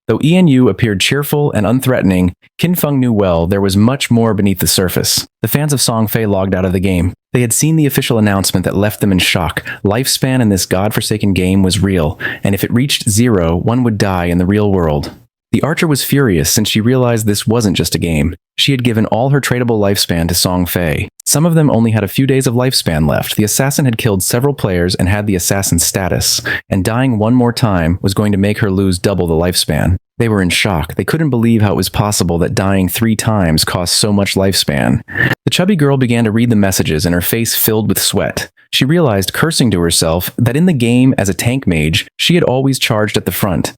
Though ENU appeared cheerful and unthreatening, Qin Feng knew well there was much more beneath the surface. The fans of Song Fei logged out of the game. They had seen the official announcement that left them in shock. Lifespan in this godforsaken game was real, and if it reached 0, one would die in the real world. The archer was furious since she realized this wasn't just a game. She had given all her tradable lifespan to Song Fei. Some of them only had a few days of lifespan left. The assassin had killed several players and had the assassin status, and dying one more time was going to make her lose double the lifespan. They were in shock. They couldn't believe how it was possible that dying 3 times cost so much lifespan. The chubby girl began to read the messages and her face filled with sweat. She realized, cursing to herself, that in the game as a tank mage, she had always charged at the front.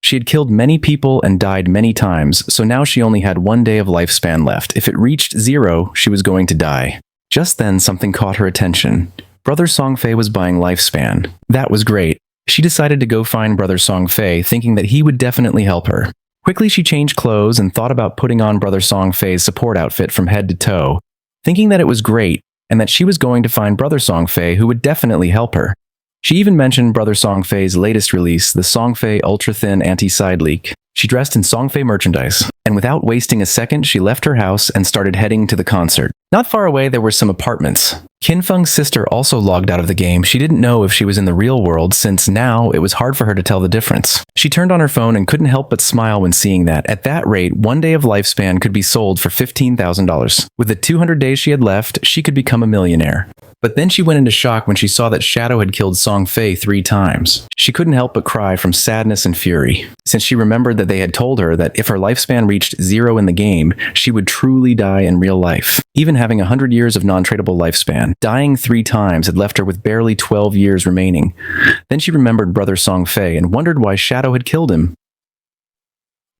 She had killed many people and died many times, so now she only had 1 day of lifespan left. If it reached 0, she was going to die. Just then, something caught her attention. Brother Song Fei was buying lifespan. That was great. She decided to go find Brother Song Fei, thinking that he would definitely help her. Quickly, she changed clothes and thought about putting on Brother Song Fei's support outfit from head to toe, thinking that it was great and that she was going to find Brother Song Fei who would definitely help her. She even mentioned Brother Song Fei's latest release, the Song Fei Ultra Thin Anti-Side Leak. She dressed in Song Fei merchandise, and without wasting a second, she left her house and started heading to the concert. Not far away, there were some apartments. Qin Feng's sister also logged out of the game. She didn't know if she was in the real world, since now it was hard for her to tell the difference. She turned on her phone and couldn't help but smile when seeing that. At that rate, 1 day of lifespan could be sold for $15,000. With the 200 days she had left, she could become a millionaire. But then she went into shock when she saw that Shadow had killed Song Fei 3 times. She couldn't help but cry from sadness and fury, since she remembered that they had told her that if her lifespan reached 0 in the game, she would truly die in real life. Even having 100 years of non-tradable lifespan, dying 3 times had left her with barely 12 years remaining. Then she remembered Brother Song Fei and wondered why Shadow had killed him.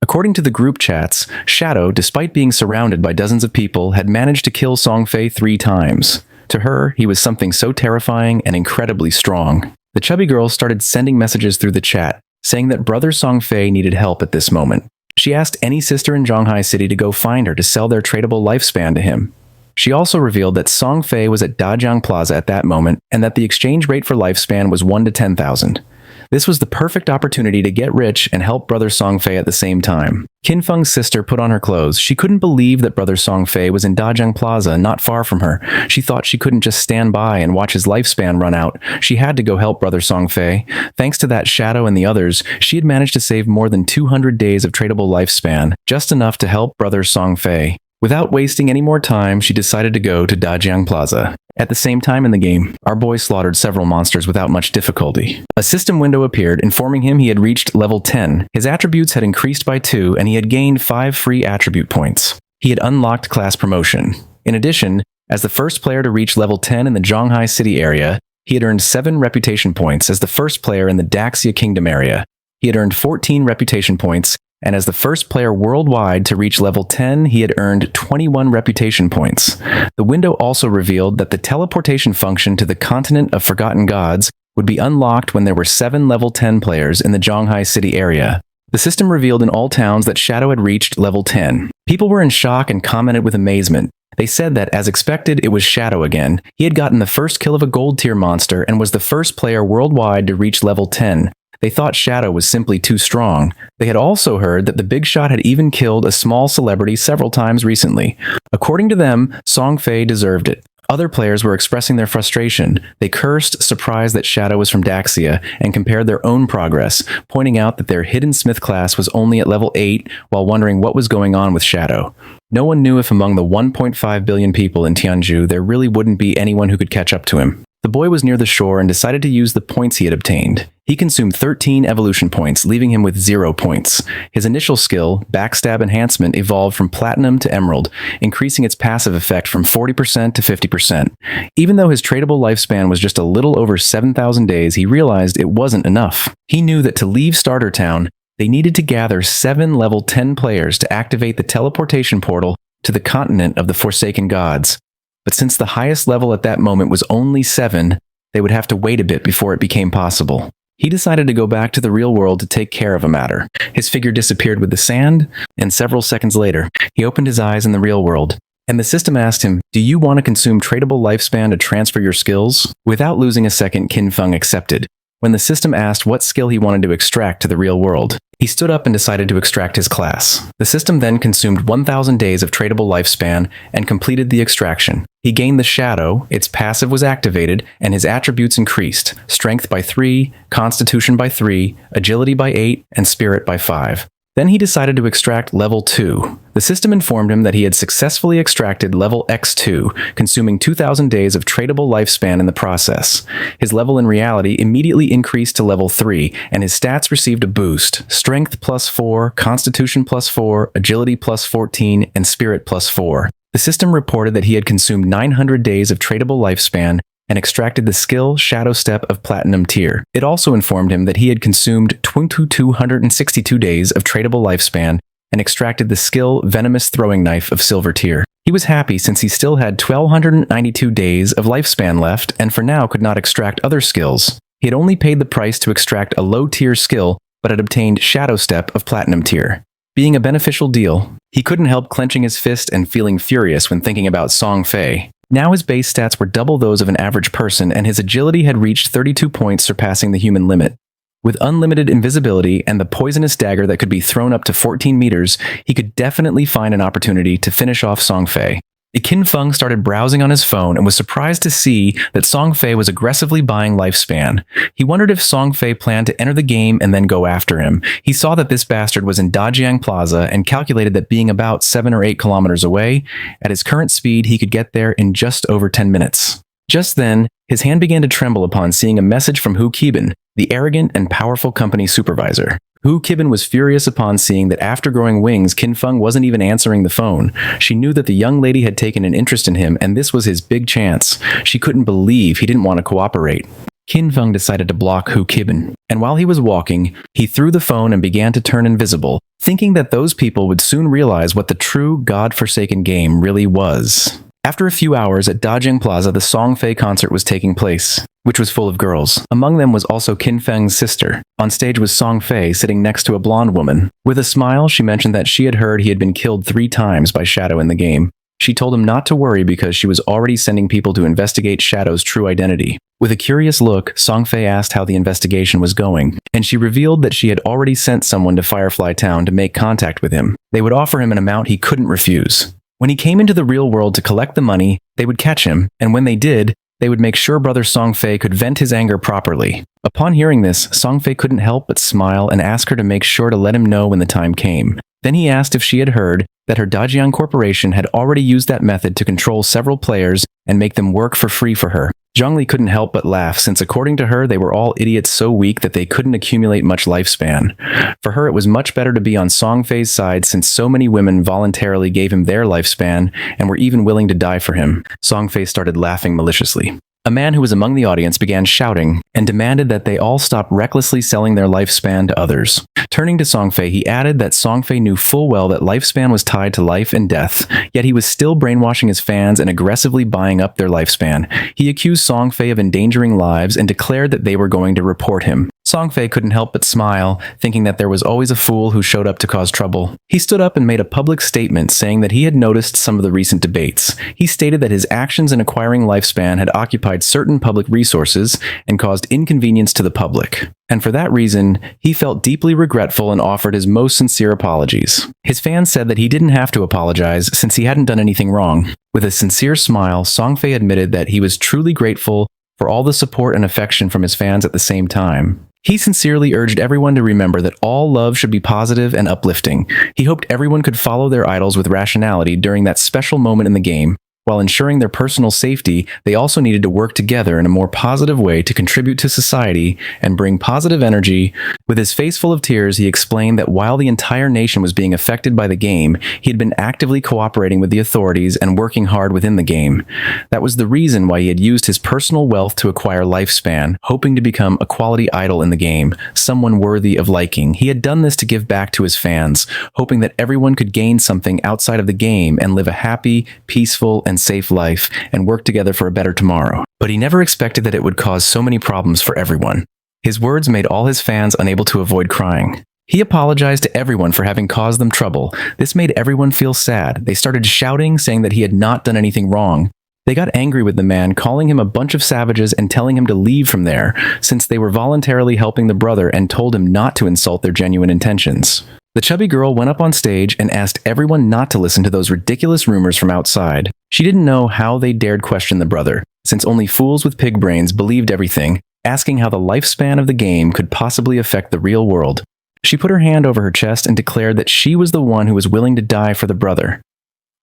According to the group chats, Shadow, despite being surrounded by dozens of people, had managed to kill Song Fei 3 times. To her, he was something so terrifying and incredibly strong. The chubby girl started sending messages through the chat, saying that Brother Song Fei needed help at this moment. She asked any sister in Zhonghai City to go find her to sell their tradable lifespan to him. She also revealed that Song Fei was at Dajiang Plaza at that moment, and that the exchange rate for lifespan was 1 to 10,000. This was the perfect opportunity to get rich and help Brother Song Fei at the same time. Qin Feng's sister put on her clothes. She couldn't believe that Brother Song Fei was in Dajiang Plaza, not far from her. She thought she couldn't just stand by and watch his lifespan run out. She had to go help Brother Song Fei. Thanks to that Shadow and the others, she had managed to save more than 200 days of tradable lifespan, just enough to help Brother Song Fei. Without wasting any more time, she decided to go to Dajiang Plaza. At the same time in the game, our boy slaughtered several monsters without much difficulty. A system window appeared, informing him he had reached level 10. His attributes had increased by 2, and he had gained 5 free attribute points. He had unlocked class promotion. In addition, as the first player to reach level 10 in the Zhonghai City area, he had earned 7 reputation points as the first player in the Daxia Kingdom area. He had earned 14 reputation points, and as the first player worldwide to reach level 10, he had earned 21 reputation points. The window also revealed that the teleportation function to the continent of Forgotten Gods would be unlocked when there were 7 level 10 players in the Zhonghai City area. The system revealed in all towns that Shadow had reached level 10. People were in shock and commented with amazement. They said that, as expected, it was Shadow again. He had gotten the first kill of a gold tier monster and was the first player worldwide to reach level 10. They thought Shadow was simply too strong. They had also heard that the big shot had even killed a small celebrity several times recently. According to them, Song Fei deserved it. Other players were expressing their frustration. They cursed, surprised that Shadow was from Daxia, and compared their own progress, pointing out that their hidden Smith class was only at level 8 while wondering what was going on with Shadow. No one knew if among the 1.5 billion people in Tianju there really wouldn't be anyone who could catch up to him. The boy was near the shore and decided to use the points he had obtained. He consumed 13 evolution points, leaving him with 0 points. His initial skill, Backstab Enhancement, evolved from Platinum to Emerald, increasing its passive effect from 40% to 50%. Even though his tradable lifespan was just a little over 7,000 days, he realized it wasn't enough. He knew that to leave Starter Town, they needed to gather 7 level 10 players to activate the teleportation portal to the continent of the Forsaken Gods. But since the highest level at that moment was only 7, they would have to wait a bit before it became possible. He decided to go back to the real world to take care of a matter. His figure disappeared with the sand, and several seconds later, he opened his eyes in the real world. And the system asked him, "Do you want to consume tradable lifespan to transfer your skills?" Without losing a second, Qin Feng accepted. When the system asked what skill he wanted to extract to the real world, he stood up and decided to extract his class. The system then consumed 1,000 days of tradable lifespan and completed the extraction. He gained the Shadow, its passive was activated, and his attributes increased: Strength by 3, Constitution by 3, Agility by 8, and Spirit by 5. Then he decided to extract level 2. The system informed him that he had successfully extracted level X2, consuming 2,000 days of tradable lifespan in the process. His level in reality immediately increased to level 3, and his stats received a boost: Strength plus 4, Constitution plus 4, Agility plus 14, and Spirit plus 4. The system reported that he had consumed 900 days of tradable lifespan and extracted the skill Shadow Step of Platinum tier. It also informed him that he had consumed 2,262 days of tradable lifespan and extracted the skill Venomous Throwing Knife of Silver tier. He was happy since he still had 1,292 days of lifespan left and for now could not extract other skills. He had only paid the price to extract a low-tier skill but had obtained Shadow Step of Platinum tier. Being a beneficial deal, he couldn't help clenching his fist and feeling furious when thinking about Song Fei. Now his base stats were double those of an average person, and his agility had reached 32 points, surpassing the human limit. With unlimited invisibility and the poisonous dagger that could be thrown up to 14 meters, he could definitely find an opportunity to finish off Song Fei. Qin Feng started browsing on his phone and was surprised to see that Song Fei was aggressively buying lifespan. He wondered if Song Fei planned to enter the game and then go after him. He saw that this bastard was in Dajiang Plaza and calculated that being about 7 or 8 kilometers away, at his current speed he could get there in just over 10 minutes. Just then, his hand began to tremble upon seeing a message from Hu Qibin, the arrogant and powerful company supervisor. Hu Qibin was furious upon seeing that after growing wings, Qin Feng wasn't even answering the phone. She knew that the young lady had taken an interest in him, and this was his big chance. She couldn't believe he didn't want to cooperate. Qin Feng decided to block Hu Qibin, and while he was walking, he threw the phone and began to turn invisible, thinking that those people would soon realize what the true God-forsaken game really was. After a few hours at Dajiang Plaza, the Song Fei concert was taking place, which was full of girls. Among them was also Qin Feng's sister. On stage was Song Fei sitting next to a blonde woman. With a smile, she mentioned that she had heard he had been killed 3 times by Shadow in the game. She told him not to worry because she was already sending people to investigate Shadow's true identity. With a curious look, Song Fei asked how the investigation was going, and she revealed that she had already sent someone to Firefly Town to make contact with him. They would offer him an amount he couldn't refuse. When he came into the real world to collect the money, they would catch him, and when they did, they would make sure brother Song Fei could vent his anger properly. Upon hearing this, Song Fei couldn't help but smile and ask her to make sure to let him know when the time came. Then he asked if she had heard that her Dajiang Corporation had already used that method to control several players and make them work for free for her. Zhongli couldn't help but laugh, since according to her, they were all idiots so weak that they couldn't accumulate much lifespan. For her, it was much better to be on Song Fei's side, since so many women voluntarily gave him their lifespan and were even willing to die for him. Song Fei started laughing maliciously. A man who was among the audience began shouting and demanded that they all stop recklessly selling their lifespan to others. Turning to Song Fei, he added that Song Fei knew full well that lifespan was tied to life and death, yet he was still brainwashing his fans and aggressively buying up their lifespan. He accused Song Fei of endangering lives and declared that they were going to report him. Songfei couldn't help but smile, thinking that there was always a fool who showed up to cause trouble. He stood up and made a public statement saying that he had noticed some of the recent debates. He stated that his actions in acquiring lifespan had occupied certain public resources and caused inconvenience to the public. And for that reason, he felt deeply regretful and offered his most sincere apologies. His fans said that he didn't have to apologize since he hadn't done anything wrong. With a sincere smile, Songfei admitted that he was truly grateful for all the support and affection from his fans at the same time. He sincerely urged everyone to remember that all love should be positive and uplifting. He hoped everyone could follow their idols with rationality during that special moment in the game. While ensuring their personal safety, they also needed to work together in a more positive way to contribute to society and bring positive energy. With his face full of tears, he explained that while the entire nation was being affected by the game, he had been actively cooperating with the authorities and working hard within the game. That was the reason why he had used his personal wealth to acquire lifespan, hoping to become a quality idol in the game, someone worthy of liking. He had done this to give back to his fans, hoping that everyone could gain something outside of the game and live a happy, peaceful, and safe life and work together for a better tomorrow. But he never expected that it would cause so many problems for everyone. His words made all his fans unable to avoid crying. He apologized to everyone for having caused them trouble. This made everyone feel sad. They started shouting, saying that he had not done anything wrong. They got angry with the man, calling him a bunch of savages and telling him to leave from there, since they were voluntarily helping the brother and told him not to insult their genuine intentions. The chubby girl went up on stage and asked everyone not to listen to those ridiculous rumors from outside. She didn't know how they dared question the brother, since only fools with pig brains believed everything, asking how the lifespan of the game could possibly affect the real world. She put her hand over her chest and declared that she was the one who was willing to die for the brother.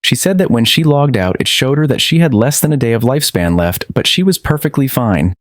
She said that when she logged out, it showed her that she had less than a day of lifespan left, but she was perfectly fine.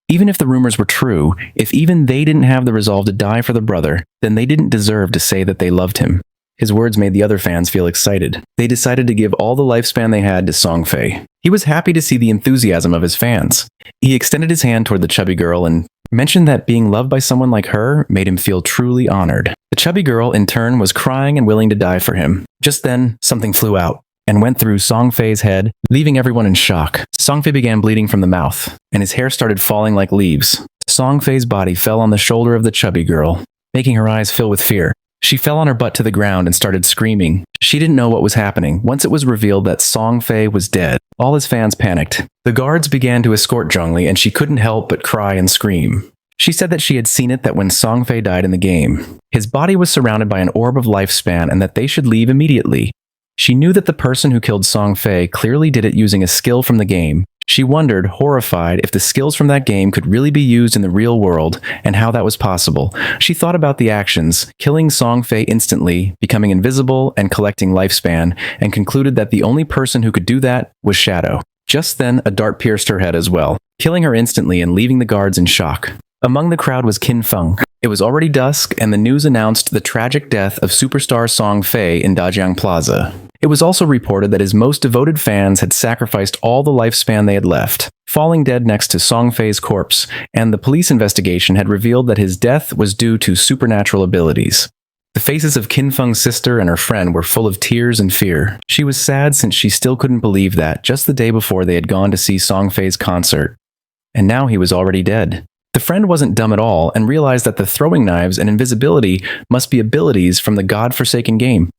Even if the rumors were true, if even they didn't have the resolve to die for the brother, then they didn't deserve to say that they loved him. His words made the other fans feel excited. They decided to give all the lifespan they had to Songfei. He was happy to see the enthusiasm of his fans. He extended his hand toward the chubby girl and mentioned that being loved by someone like her made him feel truly honored. The chubby girl, in turn, was crying and willing to die for him. Just then, something flew out and went through Songfei's head, leaving everyone in shock. Songfei began bleeding from the mouth, and his hair started falling like leaves. Songfei's body fell on the shoulder of the chubby girl, making her eyes fill with fear. She fell on her butt to the ground and started screaming. She didn't know what was happening. Once it was revealed that Songfei was dead, all his fans panicked. The guards began to escort Zhongli, and she couldn't help but cry and scream. She said that she had seen it that when Songfei died in the game, his body was surrounded by an orb of lifespan and that they should leave immediately. She knew that the person who killed Songfei clearly did it using a skill from the game. She wondered, horrified, if the skills from that game could really be used in the real world and how that was possible. She thought about the actions, killing Songfei instantly, becoming invisible, and collecting lifespan, and concluded that the only person who could do that was Shadow. Just then, a dart pierced her head as well, killing her instantly and leaving the guards in shock. Among the crowd was Qin Feng. It was already dusk, and the news announced the tragic death of superstar Songfei in Dajiang Plaza. It was also reported that his most devoted fans had sacrificed all the lifespan they had left, falling dead next to Songfei's corpse, and the police investigation had revealed that his death was due to supernatural abilities. The faces of Qin Feng's sister and her friend were full of tears and fear. She was sad since she still couldn't believe that just the day before they had gone to see Songfei's concert. And now he was already dead. The friend wasn't dumb at all and realized that the throwing knives and invisibility must be abilities from the god-forsaken game.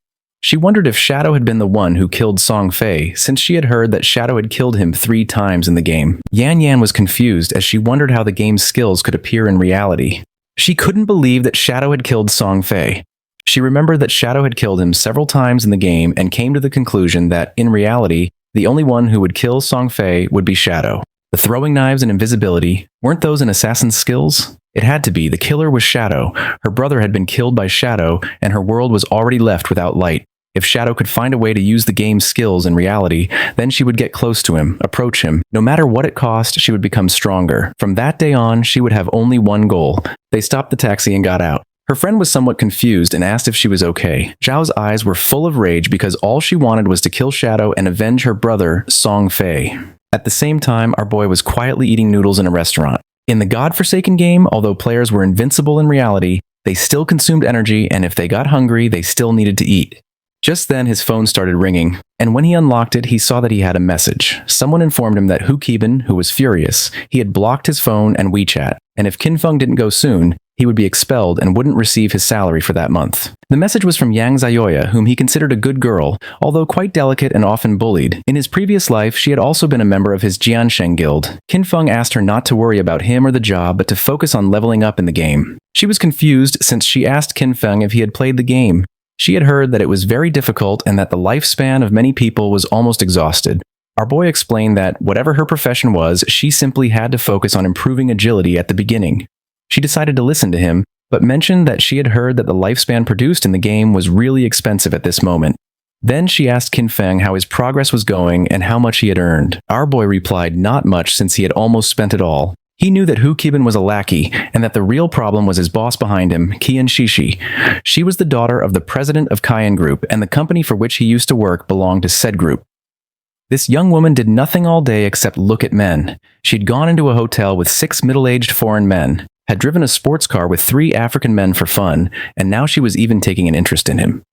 She wondered if Shadow had been the one who killed Songfei, since she had heard that Shadow had killed him 3 times in the game. Yan Yan was confused as she wondered how the game's skills could appear in reality. She couldn't believe that Shadow had killed Songfei. She remembered that Shadow had killed him several times in the game and came to the conclusion that, in reality, the only one who would kill Songfei would be Shadow. The throwing knives and invisibility, weren't those an assassin's skills? It had to be. The killer was Shadow. Her brother had been killed by Shadow, and her world was already left without light. If Shadow could find a way to use the game's skills in reality, then she would get close to him, approach him. No matter what it cost, she would become stronger. From that day on, she would have only one goal. They stopped the taxi and got out. Her friend was somewhat confused and asked if she was okay. Zhao's eyes were full of rage because all she wanted was to kill Shadow and avenge her brother, Songfei. At the same time, our boy was quietly eating noodles in a restaurant. In the godforsaken game, although players were invincible in reality, they still consumed energy, and if they got hungry, they still needed to eat. Just then, his phone started ringing, and when he unlocked it, he saw that he had a message. Someone informed him that Hu Keban, who was furious, he had blocked his phone and WeChat, and if Qin Feng didn't go soon, he would be expelled and wouldn't receive his salary for that month. The message was from Yang Zioya, whom he considered a good girl, although quite delicate and often bullied. In his previous life, she had also been a member of his Jiansheng guild. Qin Feng asked her not to worry about him or the job, but to focus on leveling up in the game. She was confused since she asked Qin Feng if he had played the game. She had heard that it was very difficult and that the lifespan of many people was almost exhausted. Our boy explained that, whatever her profession was, she simply had to focus on improving agility at the beginning. She decided to listen to him, but mentioned that she had heard that the lifespan produced in the game was really expensive at this moment. Then she asked Qin Feng how his progress was going and how much he had earned. Our boy replied not much since he had almost spent it all. He knew that Hu Qibin was a lackey, and that the real problem was his boss behind him, Qian Shishi. She was the daughter of the president of Qian Group, and the company for which he used to work belonged to said group. This young woman did nothing all day except look at men. She'd gone into a hotel with 6 middle-aged foreign men, had driven a sports car with 3 African men for fun, and now she was even taking an interest in him.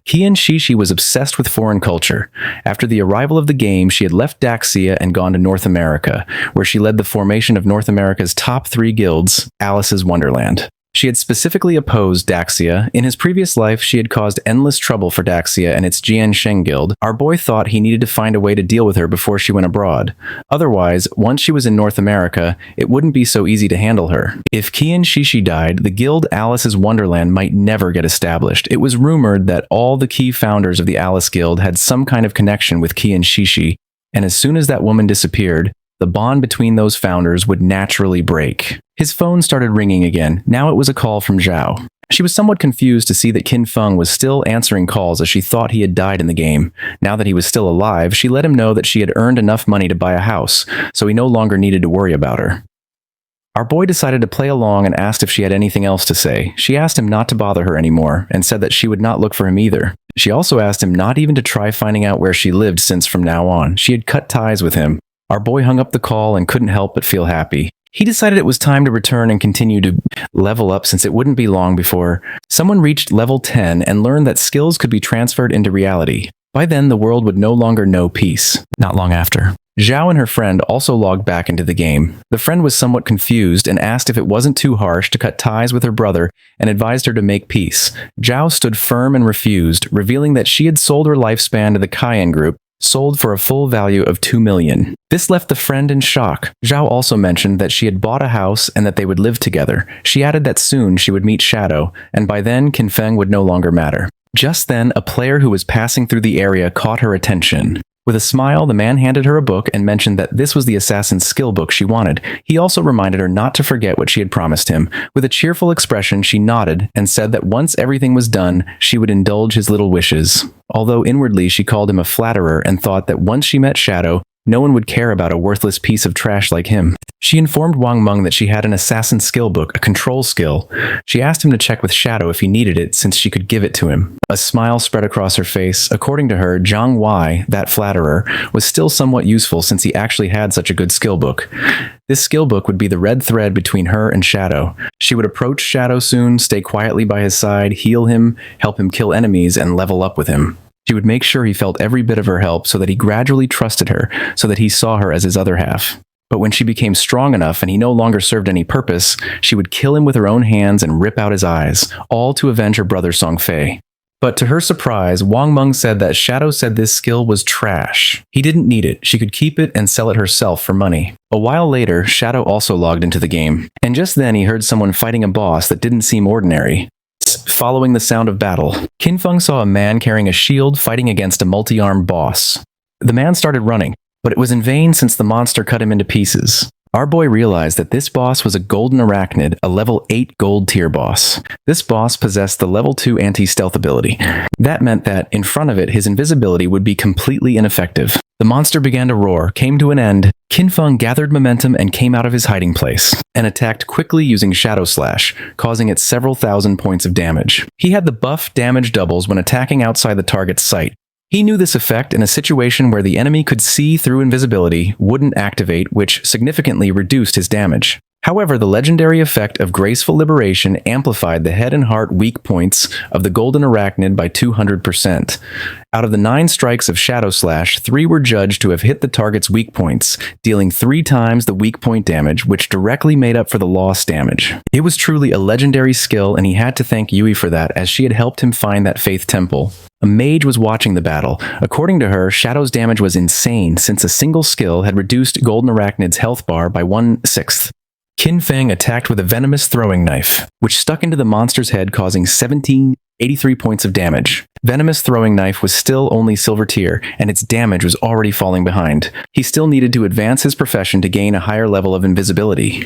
Qian Shishi was obsessed with foreign culture. After the arrival of the game, she had left Daxia and gone to North America, where she led the formation of North America's top 3 guilds, Alice's Wonderland. She had specifically opposed Daxia. In his previous life, she had caused endless trouble for Daxia and its Jiansheng guild. Our boy thought he needed to find a way to deal with her before she went abroad. Otherwise, once she was in North America, it wouldn't be so easy to handle her. If Qian Shishi died, the guild Alice's Wonderland might never get established. It was rumored that all the key founders of the Alice Guild had some kind of connection with Qian Shishi, and as soon as that woman disappeared, the bond between those founders would naturally break. His phone started ringing again. Now it was a call from Zhao. She was somewhat confused to see that Qin Feng was still answering calls as she thought he had died in the game. Now that he was still alive, she let him know that she had earned enough money to buy a house, so he no longer needed to worry about her. Our boy decided to play along and asked if she had anything else to say. She asked him not to bother her anymore, and said that she would not look for him either. She also asked him not even to try finding out where she lived since from now on. She had cut ties with him. Our boy hung up the call and couldn't help but feel happy. He decided it was time to return and continue to level up since it wouldn't be long before someone reached level 10 and learned that skills could be transferred into reality. By then, the world would no longer know peace. Not long after, Zhao and her friend also logged back into the game. The friend was somewhat confused and asked if it wasn't too harsh to cut ties with her brother and advised her to make peace. Zhao stood firm and refused, revealing that she had sold her lifespan to the Qian Group, sold for a full value of 2 million. This left the friend in shock. Zhao also mentioned that she had bought a house and that they would live together. She added that soon she would meet Shadow, and by then Qin Feng would no longer matter. Just then, a player who was passing through the area caught her attention. With a smile, the man handed her a book and mentioned that this was the assassin's skill book she wanted. He also reminded her not to forget what she had promised him. With a cheerful expression, she nodded and said that once everything was done, she would indulge his little wishes. Although inwardly she called him a flatterer and thought that once she met Shadow, no one would care about a worthless piece of trash like him. She informed Wang Meng that she had an assassin skill book, a control skill. She asked him to check with Shadow if he needed it, since she could give it to him. A smile spread across her face. According to her, Zhang Wei, that flatterer, was still somewhat useful since he actually had such a good skill book. This skill book would be the red thread between her and Shadow. She would approach Shadow soon, stay quietly by his side, heal him, help him kill enemies, and level up with him. She would make sure he felt every bit of her help so that he gradually trusted her, so that he saw her as his other half. But when she became strong enough and he no longer served any purpose, she would kill him with her own hands and rip out his eyes, all to avenge her brother Song Fei. But to her surprise, Wang Meng said that Shadow said this skill was trash. He didn't need it. She could keep it and sell it herself for money. A while later, Shadow also logged into the game, and just then he heard someone fighting a boss that didn't seem ordinary. Following the sound of battle, Qin Feng saw a man carrying a shield fighting against a multi-armed boss. The man started running, but it was in vain since the monster cut him into pieces. Our boy realized that this boss was a golden arachnid, a level 8 gold tier boss. This boss possessed the level 2 anti-stealth ability. That meant that, in front of it, his invisibility would be completely ineffective. The monster began to roar, came to an end. Qin Feng gathered momentum and came out of his hiding place, and attacked quickly using Shadow Slash, causing it several thousand points of damage. He had the buff damage doubles when attacking outside the target's sight. He knew this effect in a situation where the enemy could see through invisibility wouldn't activate, which significantly reduced his damage. However, the legendary effect of graceful liberation amplified the head and heart weak points of the golden arachnid by 200%. Out of the 9 strikes of Shadow Slash, 3 were judged to have hit the target's weak points, dealing 3 times the weak point damage, which directly made up for the lost damage. It was truly a legendary skill, and he had to thank Yui for that, as she had helped him find that Faith Temple. A mage was watching the battle. According to her, Shadow's damage was insane, since a single skill had reduced Golden Arachnid's health bar by 1/6. Qin Feng attacked with a venomous throwing knife, which stuck into the monster's head, causing 1783 points of damage. Venomous throwing knife was still only silver tier, and its damage was already falling behind. He still needed to advance his profession to gain a higher level of invisibility.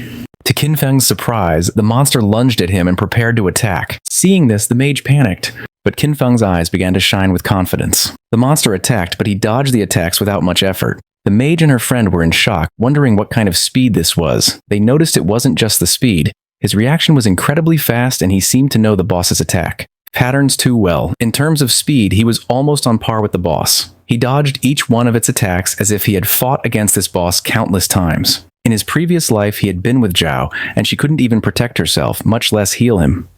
To Qin Feng's surprise, the monster lunged at him and prepared to attack. Seeing this, the mage panicked, but Qin Feng's eyes began to shine with confidence. The monster attacked, but he dodged the attacks without much effort. The mage and her friend were in shock, wondering what kind of speed this was. They noticed it wasn't just the speed. His reaction was incredibly fast, and he seemed to know the boss's attack patterns too well. In terms of speed, he was almost on par with the boss. He dodged each one of its attacks as if he had fought against this boss countless times. In his previous life, he had been with Zhao, and she couldn't even protect herself, much less heal him.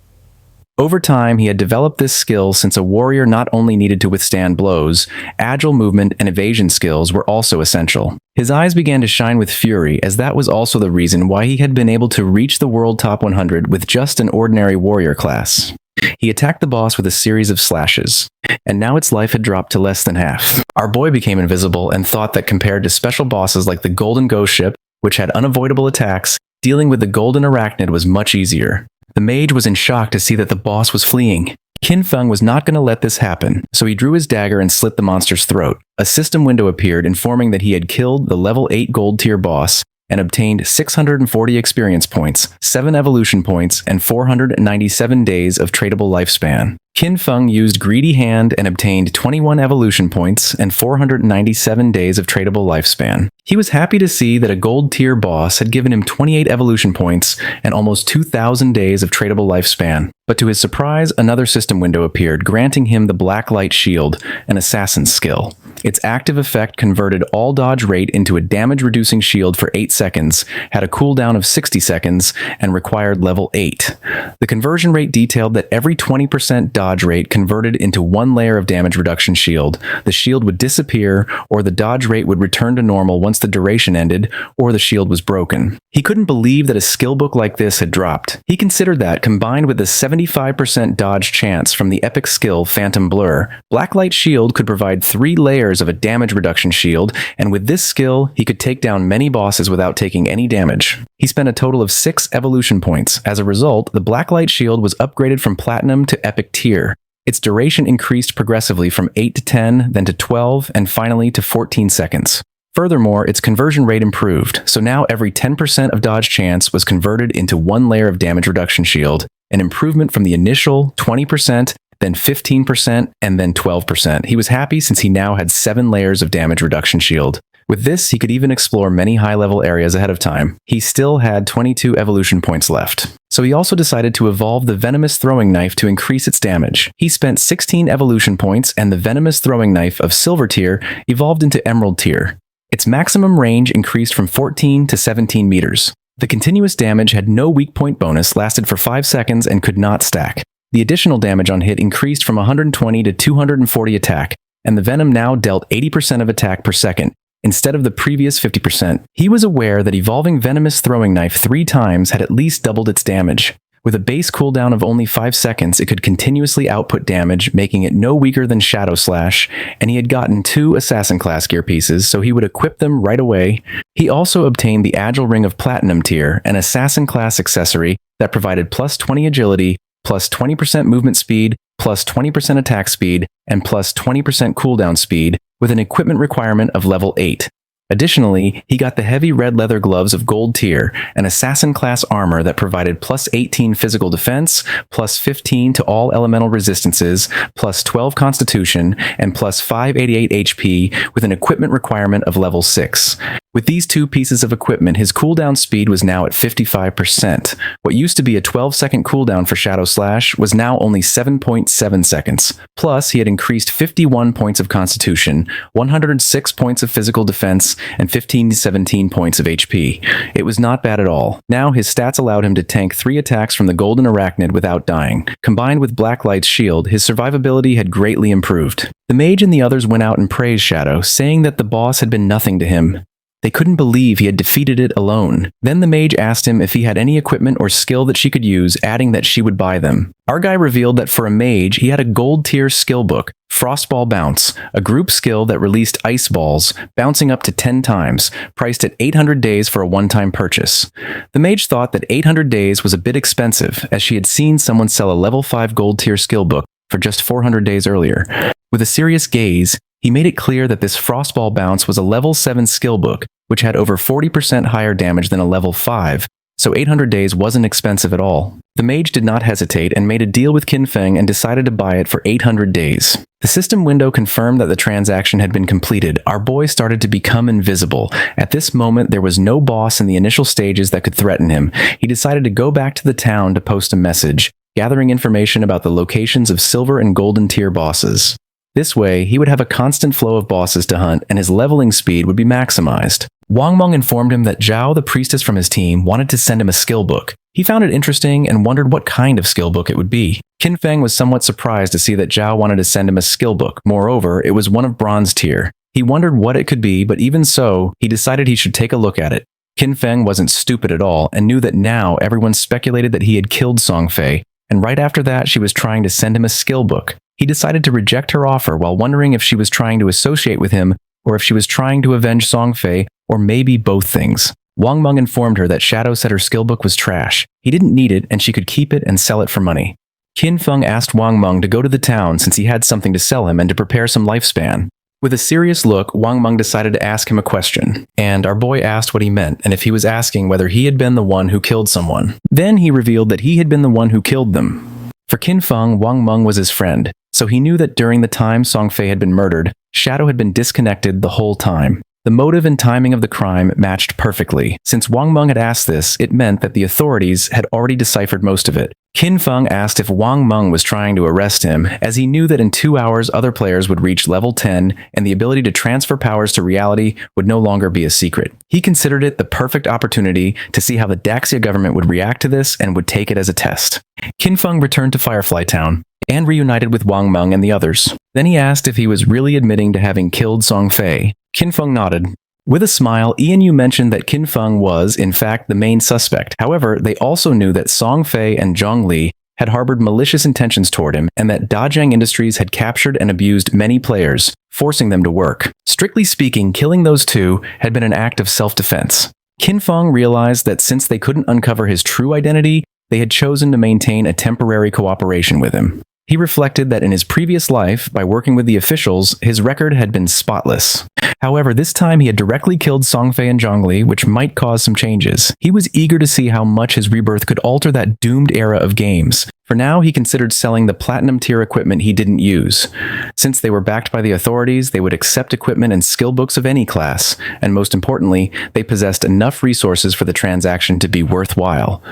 Over time, he had developed this skill since a warrior not only needed to withstand blows, agile movement and evasion skills were also essential. His eyes began to shine with fury, as that was also the reason why he had been able to reach the world top 100 with just an ordinary warrior class. He attacked the boss with a series of slashes, and now its life had dropped to less than half. Our boy became invisible and thought that compared to special bosses like the Golden Ghost Ship, which had unavoidable attacks, dealing with the Golden Arachnid was much easier. The mage was in shock to see that the boss was fleeing. Qin Feng was not going to let this happen, so he drew his dagger and slit the monster's throat. A system window appeared informing that he had killed the level 8 gold tier boss and obtained 640 experience points, 7 evolution points, and 497 days of tradable lifespan. Qin Feng used Greedy Hand and obtained 21 evolution points and 497 days of tradable lifespan. He was happy to see that a gold tier boss had given him 28 evolution points and almost 2,000 days of tradable lifespan. But to his surprise, another system window appeared, granting him the Black Light Shield, an assassin's skill. Its active effect converted all dodge rate into a damage-reducing shield for 8 seconds, had a cooldown of 60 seconds, and required level 8. The conversion rate detailed that every 20% dodge rate converted into 1 layer of damage reduction shield. The shield would disappear, or the dodge rate would return to normal once the duration ended, or the shield was broken. He couldn't believe that a skill book like this had dropped. He considered that, combined with the 75% dodge chance from the epic skill Phantom Blur, Blacklight Shield could provide 3 layers of a damage reduction shield, and with this skill, he could take down many bosses without taking any damage. He spent a total of 6 evolution points. As a result, the Blacklight Shield was upgraded from Platinum to Epic Tier. Its duration increased progressively from 8 to 10, then to 12, and finally to 14 seconds. Furthermore, its conversion rate improved, so now every 10% of dodge chance was converted into 1 layer of damage reduction shield, an improvement from the initial 20%, then 15%, and then 12%. He was happy since he now had 7 layers of damage reduction shield. With this, he could even explore many high-level areas ahead of time. He still had 22 evolution points left. So he also decided to evolve the Venomous Throwing Knife to increase its damage. He spent 16 evolution points, and the Venomous Throwing Knife of Silver Tier evolved into Emerald Tier. Its maximum range increased from 14 to 17 meters. The continuous damage had no weak point bonus, lasted for 5 seconds, and could not stack. The additional damage on hit increased from 120 to 240 attack, and the venom now dealt 80% of attack per second, instead of the previous 50%. He was aware that evolving Venomous Throwing Knife 3 times had at least doubled its damage. With a base cooldown of only 5 seconds, it could continuously output damage, making it no weaker than Shadow Slash, and he had gotten 2 Assassin class gear pieces, so he would equip them right away. He also obtained the Agile Ring of Platinum Tier, an Assassin class accessory that provided plus 20 agility, plus 20% movement speed, plus 20% attack speed, and plus 20% cooldown speed, with an equipment requirement of level 8. Additionally, he got the heavy red leather gloves of Gold Tier, an assassin class armor that provided plus 18 physical defense, plus 15 to all elemental resistances, plus 12 constitution, and plus 588 HP with an equipment requirement of level 6. With these two pieces of equipment, his cooldown speed was now at 55%. What used to be a 12-second cooldown for Shadow Slash was now only 7.7 seconds. Plus, he had increased 51 points of Constitution, 106 points of physical defense, and 15 to 17 points of HP. It was not bad at all. Now, his stats allowed him to tank 3 attacks from the Golden Arachnid without dying. Combined with Blacklight's shield, his survivability had greatly improved. The mage and the others went out and praised Shadow, saying that the boss had been nothing to him. They couldn't believe he had defeated it alone. Then the mage asked him if he had any equipment or skill that she could use, adding that she would buy them. Our guy revealed that for a mage, he had a gold tier skill book, Frostball Bounce, a group skill that released ice balls, bouncing up to 10 times, priced at 800 days for a one-time purchase. The mage thought that 800 days was a bit expensive, as she had seen someone sell a level 5 gold tier skill book for just 400 days earlier. With a serious gaze, he made it clear that this Frostball Bounce was a level 7 skill book, which had over 40% higher damage than a level 5, so 800 days wasn't expensive at all. The mage did not hesitate and made a deal with Qin Feng and decided to buy it for 800 days. The system window confirmed that the transaction had been completed. Our boy started to become invisible. At this moment, there was no boss in the initial stages that could threaten him. He decided to go back to the town to post a message, gathering information about the locations of silver and golden tier bosses. This way, he would have a constant flow of bosses to hunt, and his leveling speed would be maximized. Wang Meng informed him that Zhao, the priestess from his team, wanted to send him a skill book. He found it interesting and wondered what kind of skill book it would be. Qin Feng was somewhat surprised to see that Zhao wanted to send him a skill book. Moreover, it was one of bronze tier. He wondered what it could be, but even so, he decided he should take a look at it. Qin Feng wasn't stupid at all and knew that now everyone speculated that he had killed Song Fei, and right after that she was trying to send him a skill book. He decided to reject her offer while wondering if she was trying to associate with him or if she was trying to avenge Song Fei, or maybe both things. Wang Meng informed her that Shadow said her skill book was trash. He didn't need it and she could keep it and sell it for money. Qin Feng asked Wang Meng to go to the town since he had something to sell him and to prepare some lifespan. With a serious look, Wang Meng decided to ask him a question, and our boy asked what he meant and if he was asking whether he had been the one who killed someone. Then he revealed that he had been the one who killed them. For Qin Feng, Wang Meng was his friend, so he knew that during the time Song Fei had been murdered, Shadow had been disconnected the whole time. The motive and timing of the crime matched perfectly. Since Wang Meng had asked this, it meant that the authorities had already deciphered most of it. Qin Feng asked if Wang Meng was trying to arrest him, as he knew that in 2 hours other players would reach level 10, and the ability to transfer powers to reality would no longer be a secret. He considered it the perfect opportunity to see how the Daxia government would react to this and would take it as a test. Qin Feng returned to Firefly Town and reunited with Wang Meng and the others. Then he asked if he was really admitting to having killed Song Fei. Qin Feng nodded. With a smile, Yu mentioned that Qin Feng was, in fact, the main suspect. However, they also knew that Song Fei and Zhong Li had harbored malicious intentions toward him, and that Dajiang Industries had captured and abused many players, forcing them to work. Strictly speaking, killing those two had been an act of self-defense. Qin Feng realized that since they couldn't uncover his true identity, they had chosen to maintain a temporary cooperation with him. He reflected that in his previous life, by working with the officials, his record had been spotless. However, this time he had directly killed Song Fei and Zhong Li, which might cause some changes. He was eager to see how much his rebirth could alter that doomed era of games. For now, he considered selling the platinum tier equipment he didn't use. Since they were backed by the authorities, they would accept equipment and skill books of any class, and most importantly, they possessed enough resources for the transaction to be worthwhile.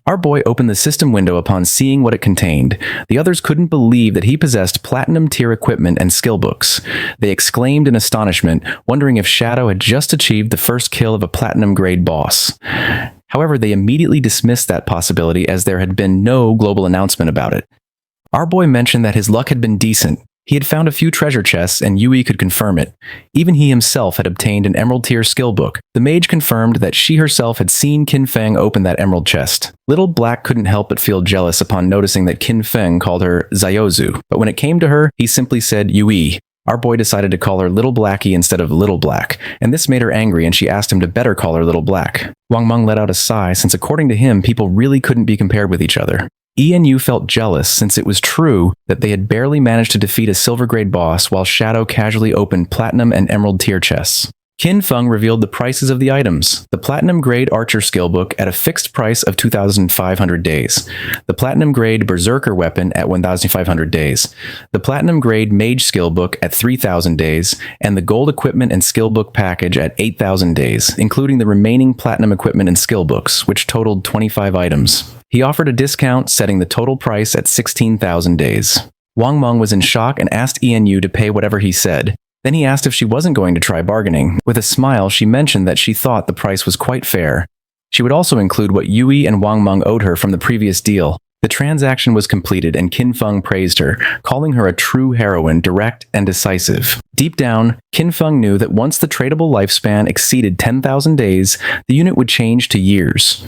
Our boy opened the system window upon seeing what it contained. The others couldn't believe that he possessed platinum tier equipment and skill books. They exclaimed in astonishment, wondering if Shadow had just achieved the first kill of a platinum grade boss. However, they immediately dismissed that possibility as there had been no global announcement about it. Our boy mentioned that his luck had been decent. He had found a few treasure chests and Yui could confirm it. Even he himself had obtained an emerald tier skill book. The mage confirmed that she herself had seen Qin Feng open that emerald chest. Little Black couldn't help but feel jealous upon noticing that Qin Feng called her Zayozu, but when it came to her, he simply said Yui. Our boy decided to call her Little Blackie instead of Little Black, and this made her angry and she asked him to better call her Little Black. Wang Meng let out a sigh since according to him, people really couldn't be compared with each other. Yu felt jealous since it was true that they had barely managed to defeat a silver grade boss while Shadow casually opened platinum and emerald tier chests. Qin Feng revealed the prices of the items. The Platinum Grade Archer skill book at a fixed price of 2,500 days. The Platinum Grade Berserker weapon at 1,500 days. The Platinum Grade Mage skill book at 3,000 days. And the Gold Equipment and skill book package at 8,000 days, including the remaining Platinum Equipment and skill books, which totaled 25 items. He offered a discount, setting the total price at 16,000 days. Wang Meng was in shock and asked Enu to pay whatever he said. Then he asked if she wasn't going to try bargaining. With a smile, she mentioned that she thought the price was quite fair. She would also include what Yui and Wang Meng owed her from the previous deal. The transaction was completed and Qin Feng praised her, calling her a true heroine, direct and decisive. Deep down, Qin Feng knew that once the tradable lifespan exceeded 10,000 days, the unit would change to years.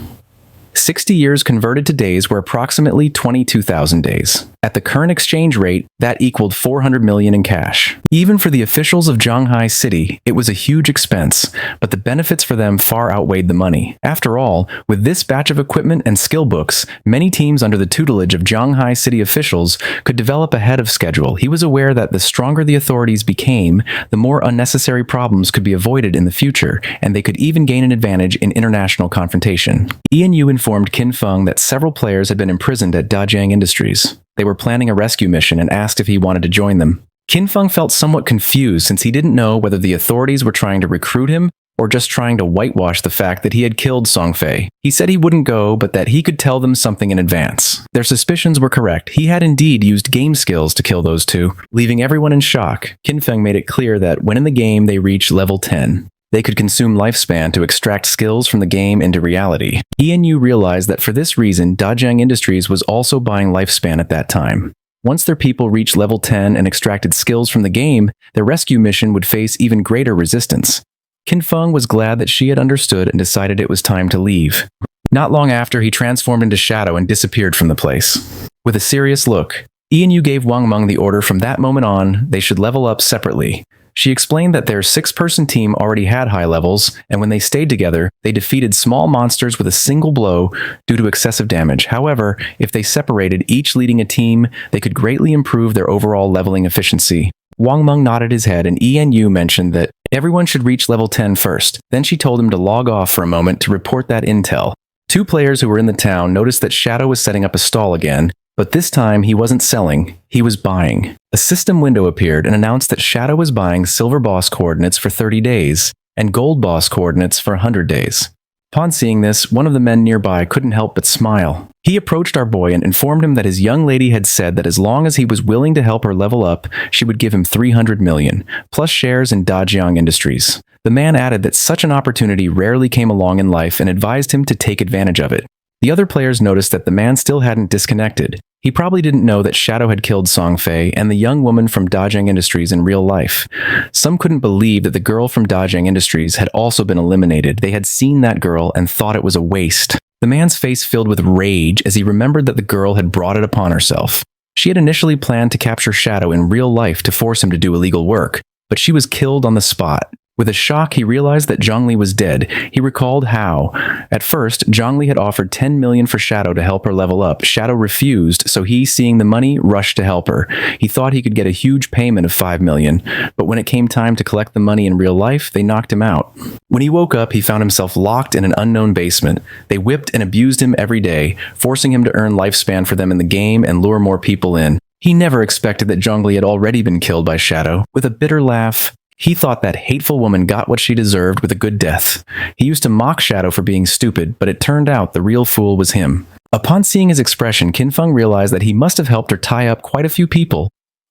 60 years converted to days were approximately 22,000 days. At the current exchange rate, that equaled 400 million in cash. Even for the officials of Zhanghai City, it was a huge expense, but the benefits for them far outweighed the money. After all, with this batch of equipment and skill books, many teams under the tutelage of Zhanghai City officials could develop ahead of schedule. He was aware that the stronger the authorities became, the more unnecessary problems could be avoided in the future, and they could even gain an advantage in international confrontation. Enu informed Qin Feng that several players had been imprisoned at Dajiang Industries. They were planning a rescue mission and asked if he wanted to join them. Qin Feng felt somewhat confused since he didn't know whether the authorities were trying to recruit him or just trying to whitewash the fact that he had killed Song Fei. He said he wouldn't go, but that he could tell them something in advance. Their suspicions were correct. He had indeed used game skills to kill those two. Leaving everyone in shock, Qin Feng made it clear that when in the game they reach level 10, they could consume lifespan to extract skills from the game into reality. Enu realized that for this reason, Dajiang Industries was also buying lifespan at that time. Once their people reached level 10 and extracted skills from the game, their rescue mission would face even greater resistance. Qin Feng was glad that she had understood and decided it was time to leave. Not long after, he transformed into Shadow and disappeared from the place. With a serious look, Enu gave Wang Meng the order from that moment on they should level up separately. She explained that their 6-person team already had high levels, and when they stayed together, they defeated small monsters with a single blow due to excessive damage. However, if they separated, each leading a team, they could greatly improve their overall leveling efficiency. Wang Meng nodded his head, and Enu mentioned that everyone should reach level 10 first. Then she told him to log off for a moment to report that intel. 2 players who were in the town noticed that Shadow was setting up a stall again, but this time he wasn't selling, he was buying. A system window appeared and announced that Shadow was buying silver boss coordinates for 30 days and gold boss coordinates for 100 days. Upon seeing this, one of the men nearby couldn't help but smile. He approached our boy and informed him that his young lady had said that as long as he was willing to help her level up, she would give him 300 million, plus shares in Dajiang Industries. The man added that such an opportunity rarely came along in life and advised him to take advantage of it. The other players noticed that the man still hadn't disconnected. He probably didn't know that Shadow had killed Song Fei and the young woman from Dajiang Industries in real life. Some couldn't believe that the girl from Dajiang Industries had also been eliminated. They had seen that girl and thought it was a waste. The man's face filled with rage as he remembered that the girl had brought it upon herself. She had initially planned to capture Shadow in real life to force him to do illegal work, but she was killed on the spot. With a shock, he realized that Zhongli was dead. He recalled how, at first, Zhongli had offered 10 million for Shadow to help her level up. Shadow refused, so he, seeing the money, rushed to help her. He thought he could get a huge payment of 5 million, but when it came time to collect the money in real life, they knocked him out. When he woke up, he found himself locked in an unknown basement. They whipped and abused him every day, forcing him to earn lifespan for them in the game and lure more people in. He never expected that Zhongli had already been killed by Shadow. With a bitter laugh, he thought that hateful woman got what she deserved with a good death. He used to mock Shadow for being stupid, but it turned out the real fool was him. Upon seeing his expression, Qin Feng realized that he must have helped her tie up quite a few people.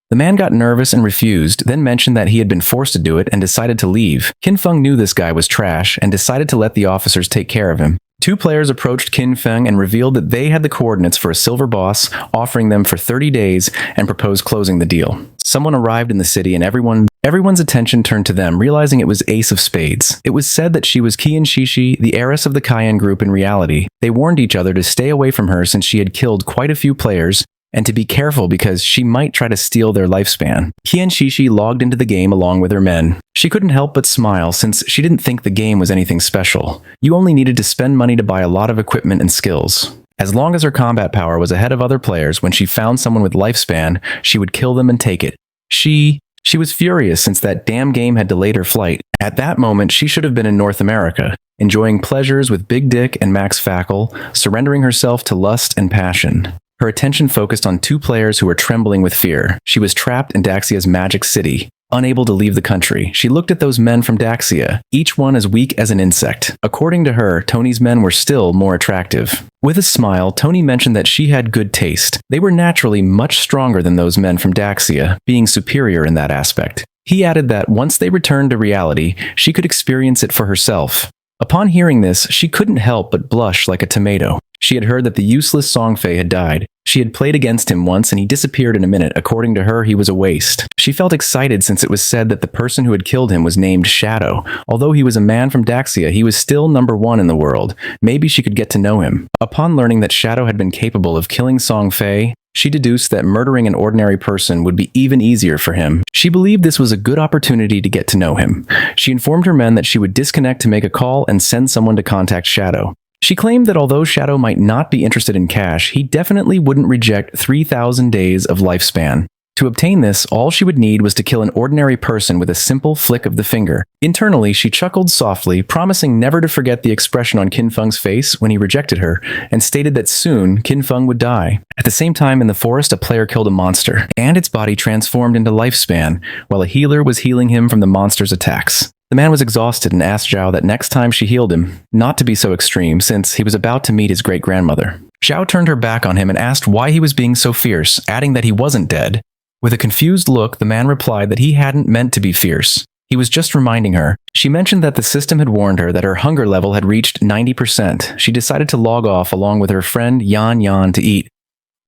The man got nervous and refused, then mentioned that he had been forced to do it and decided to leave. Qin Feng knew this guy was trash and decided to let the officers take care of him. 2 players approached Qin Feng and revealed that they had the coordinates for a silver boss, offering them for 30 days, and proposed closing the deal. Someone arrived in the city and everyone's attention turned to them, realizing it was Ace of Spades. It was said that she was Qian Shishi, the heiress of the Cayenne group in reality. They warned each other to stay away from her since she had killed quite a few players, and to be careful because she might try to steal their lifespan. Qian Shishi logged into the game along with her men. She couldn't help but smile since she didn't think the game was anything special. You only needed to spend money to buy a lot of equipment and skills. As long as her combat power was ahead of other players, when she found someone with lifespan, she would kill them and take it. She She was furious since that damn game had delayed her flight. At that moment, she should have been in North America, enjoying pleasures with Big Dick and Max Fackle, surrendering herself to lust and passion. Her attention focused on two players who were trembling with fear. She was trapped in Daxia's magic city. Unable to leave the country, she looked at those men from Daxia, each one as weak as an insect. According to her, Tony's men were still more attractive. With a smile, Tony mentioned that she had good taste. They were naturally much stronger than those men from Daxia, being superior in that aspect. He added that once they returned to reality, she could experience it for herself. Upon hearing this, she couldn't help but blush like a tomato. She had heard that the useless Songfei had died. She had played against him once and he disappeared in a minute. According to her, he was a waste. She felt excited since it was said that the person who had killed him was named Shadow. Although he was a man from Daxia, he was still #1 in the world. Maybe she could get to know him. Upon learning that Shadow had been capable of killing Songfei, she deduced that murdering an ordinary person would be even easier for him. She believed this was a good opportunity to get to know him. She informed her men that she would disconnect to make a call and send someone to contact Shadow. She claimed that although Shadow might not be interested in cash, he definitely wouldn't reject 3,000 days of lifespan. To obtain this, all she would need was to kill an ordinary person with a simple flick of the finger. Internally, she chuckled softly, promising never to forget the expression on Qin Feng's face when he rejected her, and stated that soon Qin Feng would die. At the same time, in the forest, a player killed a monster, and its body transformed into lifespan, while a healer was healing him from the monster's attacks. The man was exhausted and asked Zhao that next time she healed him, not to be so extreme since he was about to meet his great-grandmother. Zhao turned her back on him and asked why he was being so fierce, adding that he wasn't dead. With a confused look, the man replied that he hadn't meant to be fierce. He was just reminding her. She mentioned that the system had warned her that her hunger level had reached 90%. She decided to log off along with her friend Yan Yan to eat.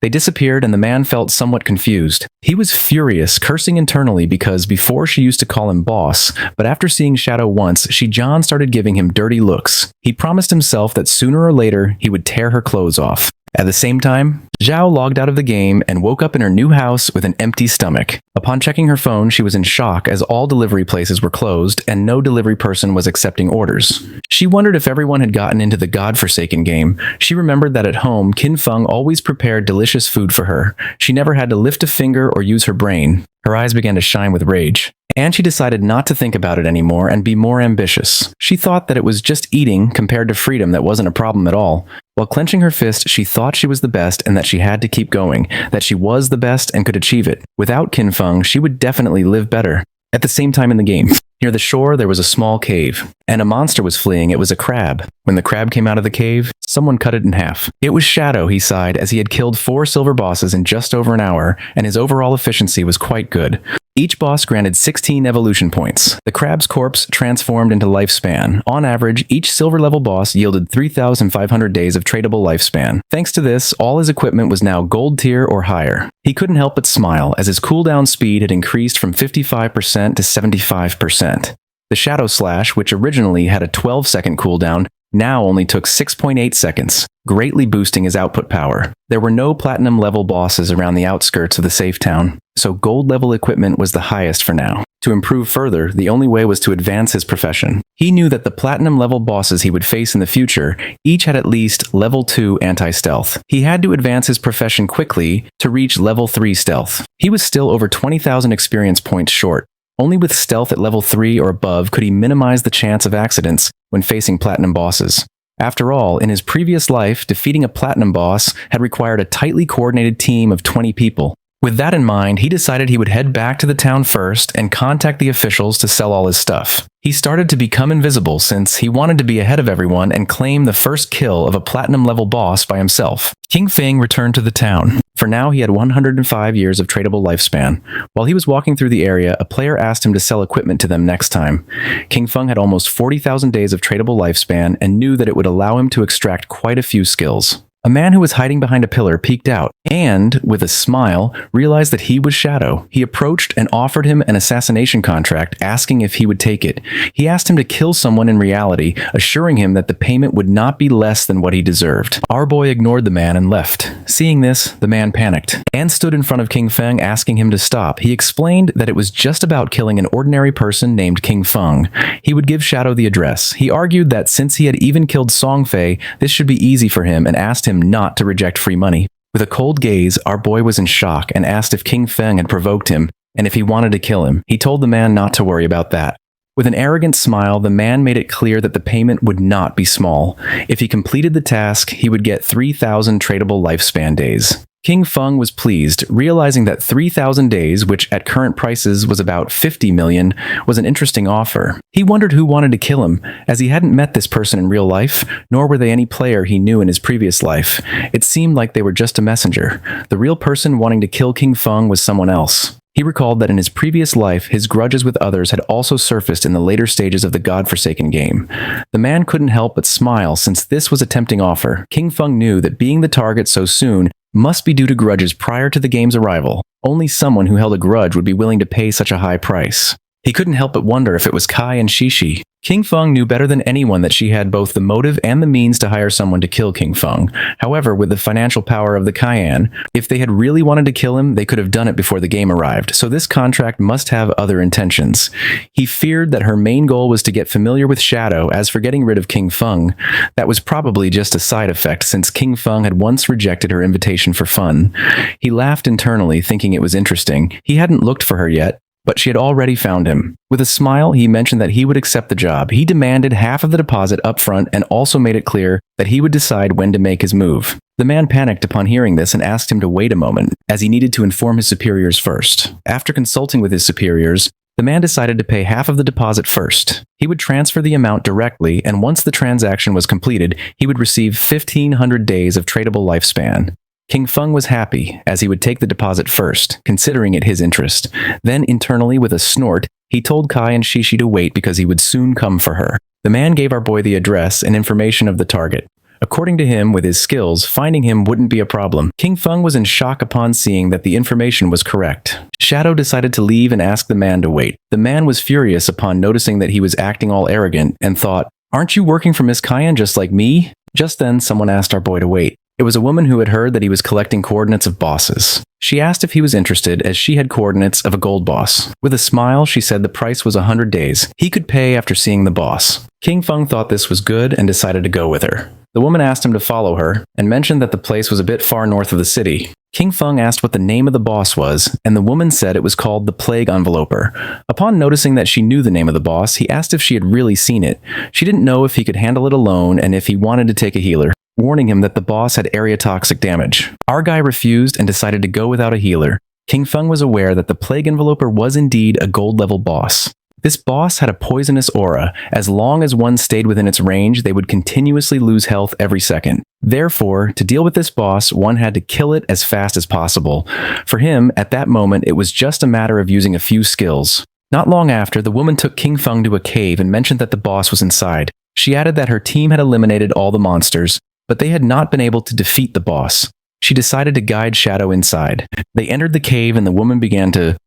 They disappeared and the man felt somewhat confused. He was furious, cursing internally because before she used to call him boss, but after seeing Shadow once, John started giving him dirty looks. He promised himself that sooner or later he would tear her clothes off. At the same time, Zhao logged out of the game and woke up in her new house with an empty stomach. Upon checking her phone, she was in shock as all delivery places were closed and no delivery person was accepting orders. She wondered if everyone had gotten into the godforsaken game. She remembered that at home, Qin Feng always prepared delicious food for her. She never had to lift a finger or use her brain. Her eyes began to shine with rage. And she decided not to think about it anymore and be more ambitious. She thought that it was just eating compared to freedom that wasn't a problem at all. While clenching her fist, she thought she was the best and that she had to keep going, that she was the best and could achieve it. Without Qin Feng, she would definitely live better. At the same time in the game, near the shore there was a small cave, and a monster was fleeing. It was a crab. When the crab came out of the cave, someone cut it in half. It was Shadow, he sighed, as he had killed 4 silver bosses in just over an hour, and his overall efficiency was quite good. Each boss granted 16 evolution points. The crab's corpse transformed into lifespan. On average, each silver-level boss yielded 3,500 days of tradable lifespan. Thanks to this, all his equipment was now gold tier or higher. He couldn't help but smile, as his cooldown speed had increased from 55% to 75%. The Shadow Slash, which originally had a 12-second cooldown, now only took 6.8 seconds, greatly boosting his output power. There were no platinum-level bosses around the outskirts of the safe town, so gold-level equipment was the highest for now. To improve further, the only way was to advance his profession. He knew that the platinum-level bosses he would face in the future each had at least level 2 anti-stealth. He had to advance his profession quickly to reach level 3 stealth. He was still over 20,000 experience points short. Only with stealth at level 3 or above could he minimize the chance of accidents when facing platinum bosses. After all, in his previous life, defeating a platinum boss had required a tightly coordinated team of 20 people. With that in mind, he decided he would head back to the town first and contact the officials to sell all his stuff. He started to become invisible since he wanted to be ahead of everyone and claim the first kill of a platinum-level boss by himself. King Feng returned to the town. For now, he had 105 years of tradable lifespan. While he was walking through the area, a player asked him to sell equipment to them next time. King Feng had almost 40,000 days of tradable lifespan and knew that it would allow him to extract quite a few skills. A man who was hiding behind a pillar peeked out and, with a smile, realized that he was Shadow. He approached and offered him an assassination contract, asking if he would take it. He asked him to kill someone in reality, assuring him that the payment would not be less than what he deserved. Our boy ignored the man and left. Seeing this, the man panicked and stood in front of King Feng, asking him to stop. He explained that it was just about killing an ordinary person named King Feng. He would give Shadow the address. He argued that since he had even killed Songfei, this should be easy for him and asked him not to reject free money. With a cold gaze, our boy was in shock and asked if King Feng had provoked him, and if he wanted to kill him, he told the man not to worry about that. With an arrogant smile, the man made it clear that the payment would not be small. If he completed the task, he would get 3,000 tradable lifespan days. King Feng was pleased, realizing that 3,000 days, which at current prices was about 50 million, was an interesting offer. He wondered who wanted to kill him, as he hadn't met this person in real life, nor were they any player he knew in his previous life. It seemed like they were just a messenger. The real person wanting to kill King Feng was someone else. He recalled that in his previous life, his grudges with others had also surfaced in the later stages of the godforsaken game. The man couldn't help but smile since this was a tempting offer. King Feng knew that being the target so soon must be due to grudges prior to the game's arrival. Only someone who held a grudge would be willing to pay such a high price. He couldn't help but wonder if it was Kai and Shishi. King Feng knew better than anyone that she had both the motive and the means to hire someone to kill King Feng. However, with the financial power of the Cayenne, if they had really wanted to kill him, they could have done it before the game arrived, so this contract must have other intentions. He feared that her main goal was to get familiar with Shadow. As for getting rid of King Feng, that was probably just a side effect since King Feng had once rejected her invitation for fun. He laughed internally, thinking it was interesting. He hadn't looked for her yet, but she had already found him. With a smile, he mentioned that he would accept the job. He demanded half of the deposit up front and also made it clear that he would decide when to make his move. The man panicked upon hearing this and asked him to wait a moment, as he needed to inform his superiors first. After consulting with his superiors, the man decided to pay half of the deposit first. He would transfer the amount directly, and once the transaction was completed, he would receive 1,500 days of tradable lifespan. King Feng was happy, as he would take the deposit first, considering it his interest. Then, internally, with a snort, he told Kai and Shishi to wait because he would soon come for her. The man gave our boy the address and information of the target. According to him, with his skills, finding him wouldn't be a problem. King Feng was in shock upon seeing that the information was correct. Shadow decided to leave and ask the man to wait. The man was furious upon noticing that he was acting all arrogant and thought, "Aren't you working for Miss Cayenne just like me?" Just then, someone asked our boy to wait. It was a woman who had heard that he was collecting coordinates of bosses. She asked if he was interested, as she had coordinates of a gold boss. With a smile, she said the price was 100 days. He could pay after seeing the boss. King Feng thought this was good and decided to go with her. The woman asked him to follow her, and mentioned that the place was a bit far north of the city. King Feng asked what the name of the boss was, and the woman said it was called the Plague Enveloper. Upon noticing that she knew the name of the boss, he asked if she had really seen it. She didn't know if he could handle it alone and if he wanted to take a healer, warning him that the boss had area toxic damage. Our guy refused and decided to go without a healer. King Feng was aware that the Plague Enveloper was indeed a gold-level boss. This boss had a poisonous aura. As long as one stayed within its range, they would continuously lose health every second. Therefore, to deal with this boss, one had to kill it as fast as possible. For him, at that moment, it was just a matter of using a few skills. Not long after, the woman took King Feng to a cave and mentioned that the boss was inside. She added that her team had eliminated all the monsters, but they had not been able to defeat the boss. She decided to guide Shadow inside. They entered the cave and the woman began to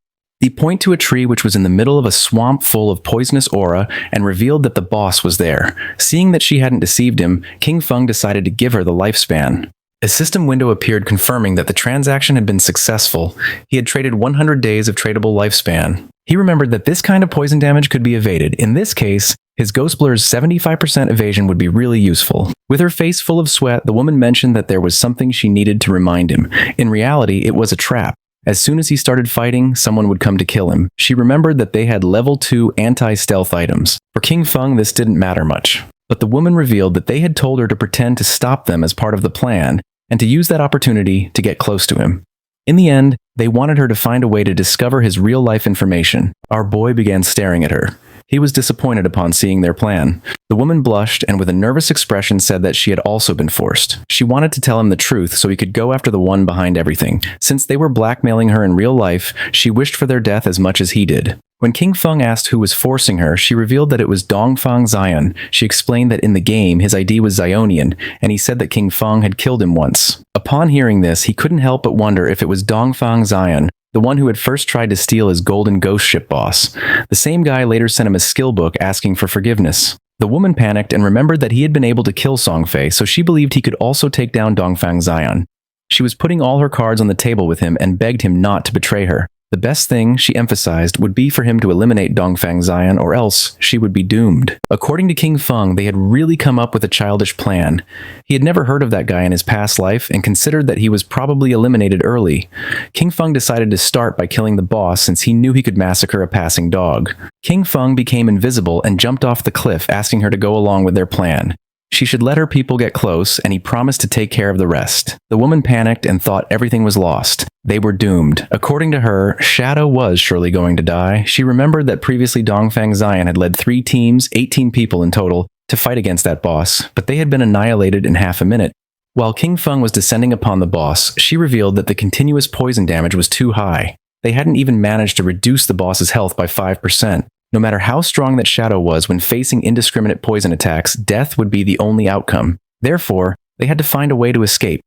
point to a tree which was in the middle of a swamp full of poisonous aura and revealed that the boss was there. Seeing that she hadn't deceived him, King Feng decided to give her the lifespan. A system window appeared confirming that the transaction had been successful. He had traded 100 days of tradable lifespan. He remembered that this kind of poison damage could be evaded. In this case, his Ghost Blur's 75% evasion would be really useful. With her face full of sweat, the woman mentioned that there was something she needed to remind him. In reality, it was a trap. As soon as he started fighting, someone would come to kill him. She remembered that they had level 2 anti-stealth items. For King Feng, this didn't matter much. But the woman revealed that they had told her to pretend to stop them as part of the plan, and to use that opportunity to get close to him. In the end, they wanted her to find a way to discover his real-life information. Our boy began staring at her. He was disappointed upon seeing their plan. The woman blushed and with a nervous expression said that she had also been forced. She wanted to tell him the truth so he could go after the one behind everything. Since they were blackmailing her in real life, she wished for their death as much as he did. When King Feng asked who was forcing her, she revealed that it was Dongfang Xion. She explained that in the game, his ID was Xionian, and he said that King Feng had killed him once. Upon hearing this, he couldn't help but wonder if it was Dongfang Xion, the one who had first tried to steal his golden ghost ship boss. The same guy later sent him a skill book asking for forgiveness. The woman panicked and remembered that he had been able to kill Songfei, so she believed he could also take down Dongfang Xion. She was putting all her cards on the table with him and begged him not to betray her. The best thing, she emphasized, would be for him to eliminate Dongfang Xian or else she would be doomed. According to King Feng, they had really come up with a childish plan. He had never heard of that guy in his past life and considered that he was probably eliminated early. King Feng decided to start by killing the boss since he knew he could massacre a passing dog. King Feng became invisible and jumped off the cliff, asking her to go along with their plan. She should let her people get close, and he promised to take care of the rest. The woman panicked and thought everything was lost. They were doomed. According to her, Shadow was surely going to die. She remembered that previously Dongfang Xian had led 3 teams, 18 people in total, to fight against that boss, but they had been annihilated in half a minute. While King Feng was descending upon the boss, she revealed that the continuous poison damage was too high. They hadn't even managed to reduce the boss's health by 5%. No matter how strong that Shadow was when facing indiscriminate poison attacks, death would be the only outcome. Therefore, they had to find a way to escape.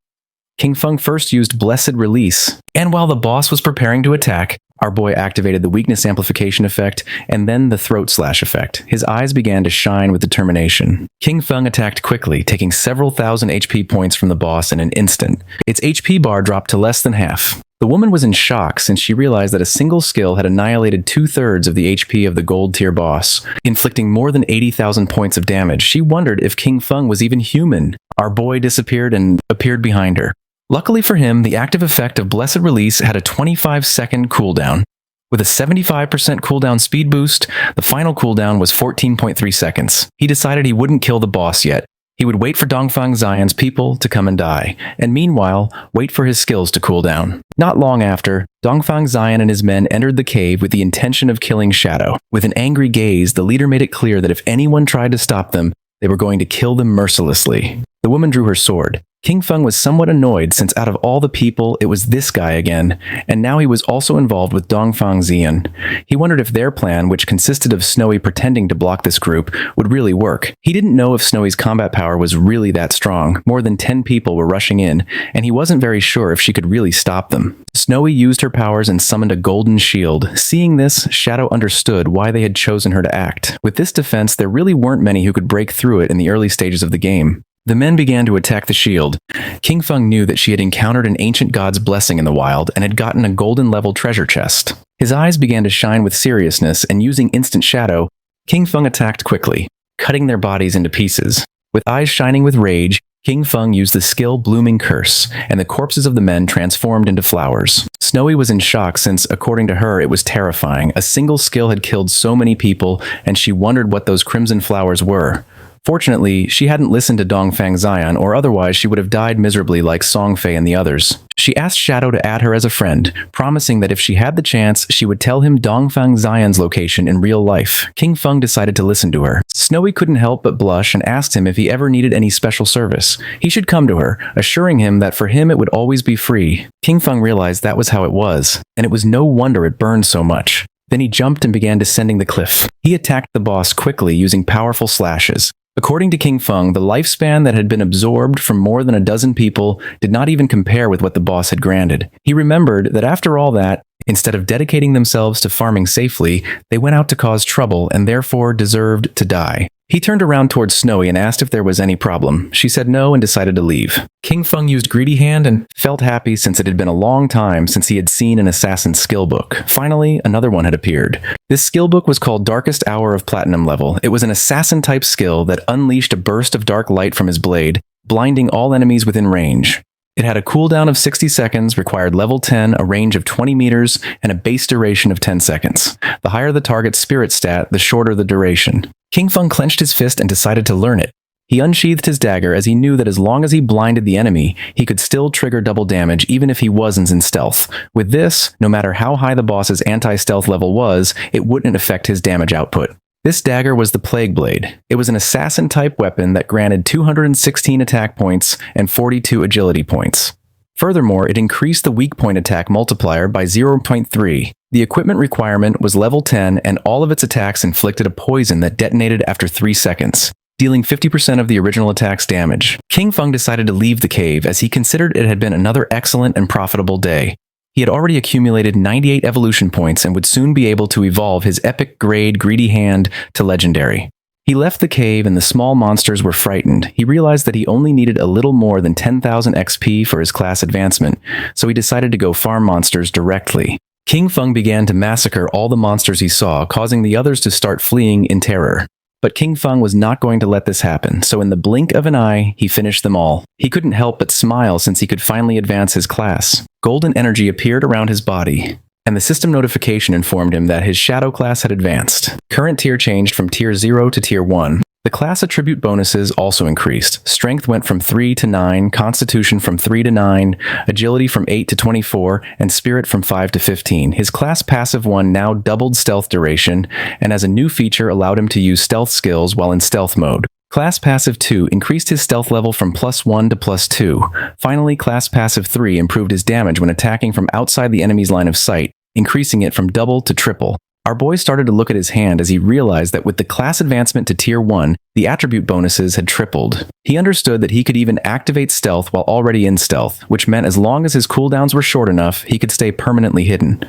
King Feng first used Blessed Release, and while the boss was preparing to attack, our boy activated the weakness amplification effect and then the throat slash effect. His eyes began to shine with determination. King Feng attacked quickly, taking several thousand HP points from the boss in an instant. Its HP bar dropped to less than half. The woman was in shock since she realized that a single skill had annihilated 2/3 of the HP of the gold tier boss, inflicting more than 80,000 points of damage. She wondered if King Feng was even human. Our boy disappeared and appeared behind her. Luckily for him, the active effect of Blessed Release had a 25-second cooldown. With a 75% cooldown speed boost, the final cooldown was 14.3 seconds. He decided he wouldn't kill the boss yet. He would wait for Dongfang Xian's people to come and die, and meanwhile, wait for his skills to cool down. Not long after, Dongfang Xian and his men entered the cave with the intention of killing Shadow. With an angry gaze, the leader made it clear that if anyone tried to stop them, they were going to kill them mercilessly. The woman drew her sword. King Feng was somewhat annoyed since out of all the people, it was this guy again, and now he was also involved with Dongfang Xian. He wondered if their plan, which consisted of Snowy pretending to block this group, would really work. He didn't know if Snowy's combat power was really that strong. More than 10 people were rushing in, and he wasn't very sure if she could really stop them. Snowy used her powers and summoned a golden shield. Seeing this, Shadow understood why they had chosen her to act. With this defense, there really weren't many who could break through it in the early stages of the game. The men began to attack the shield. King Feng knew that she had encountered an ancient god's blessing in the wild and had gotten a golden level treasure chest. His eyes began to shine with seriousness, and using instant shadow, King Feng attacked quickly, cutting their bodies into pieces. With eyes shining with rage, King Feng used the skill Blooming Curse, and the corpses of the men transformed into flowers. Snowy was in shock since, according to her, it was terrifying. A single skill had killed so many people, and she wondered what those crimson flowers were. Fortunately, she hadn't listened to Dongfang Xian, or otherwise she would have died miserably like Songfei and the others. She asked Shadow to add her as a friend, promising that if she had the chance, she would tell him Dongfang Xian's location in real life. King Feng decided to listen to her. Snowy couldn't help but blush and asked him if he ever needed any special service. He should come to her, assuring him that for him it would always be free. King Feng realized that was how it was, and it was no wonder it burned so much. Then he jumped and began descending the cliff. He attacked the boss quickly using powerful slashes. According to King Feng, the lifespan that had been absorbed from more than a dozen people did not even compare with what the boss had granted. He remembered that after all that, instead of dedicating themselves to farming safely, they went out to cause trouble and therefore deserved to die. He turned around towards Snowy and asked if there was any problem. She said no and decided to leave. King Feng used Greedy Hand and felt happy since it had been a long time since he had seen an assassin's skill book. Finally, another one had appeared. This skill book was called Darkest Hour of Platinum level. It was an assassin-type skill that unleashed a burst of dark light from his blade, blinding all enemies within range. It had a cooldown of 60 seconds, required level 10, a range of 20 meters, and a base duration of 10 seconds. The higher the target's spirit stat, the shorter the duration. King Feng clenched his fist and decided to learn it. He unsheathed his dagger as he knew that as long as he blinded the enemy, he could still trigger double damage even if he wasn't in stealth. With this, no matter how high the boss's anti-stealth level was, it wouldn't affect his damage output. This dagger was the Plague Blade. It was an assassin-type weapon that granted 216 attack points and 42 agility points. Furthermore, it increased the weak point attack multiplier by 0.3. The equipment requirement was level 10, and all of its attacks inflicted a poison that detonated after 3 seconds, dealing 50% of the original attack's damage. King Feng decided to leave the cave as he considered it had been another excellent and profitable day. He had already accumulated 98 evolution points and would soon be able to evolve his epic grade Greedy Hand to legendary. He left the cave and the small monsters were frightened. He realized that he only needed a little more than 10,000 XP for his class advancement, so he decided to go farm monsters directly. King Feng began to massacre all the monsters he saw, causing the others to start fleeing in terror. But King Feng was not going to let this happen, so in the blink of an eye, he finished them all. He couldn't help but smile since he could finally advance his class. Golden energy appeared around his body, and the system notification informed him that his shadow class had advanced. Current tier changed from tier 0 to tier 1. The class attribute bonuses also increased. Strength went from 3 to 9, Constitution from 3 to 9, Agility from 8 to 24, and Spirit from 5 to 15. His class passive 1 now doubled stealth duration, and as a new feature allowed him to use stealth skills while in stealth mode. Class passive 2 increased his stealth level from +1 to +2. Finally, class passive 3 improved his damage when attacking from outside the enemy's line of sight, increasing it from double to triple. Our boy started to look at his hand as he realized that with the class advancement to tier 1, the attribute bonuses had tripled. He understood that he could even activate stealth while already in stealth, which meant as long as his cooldowns were short enough, he could stay permanently hidden.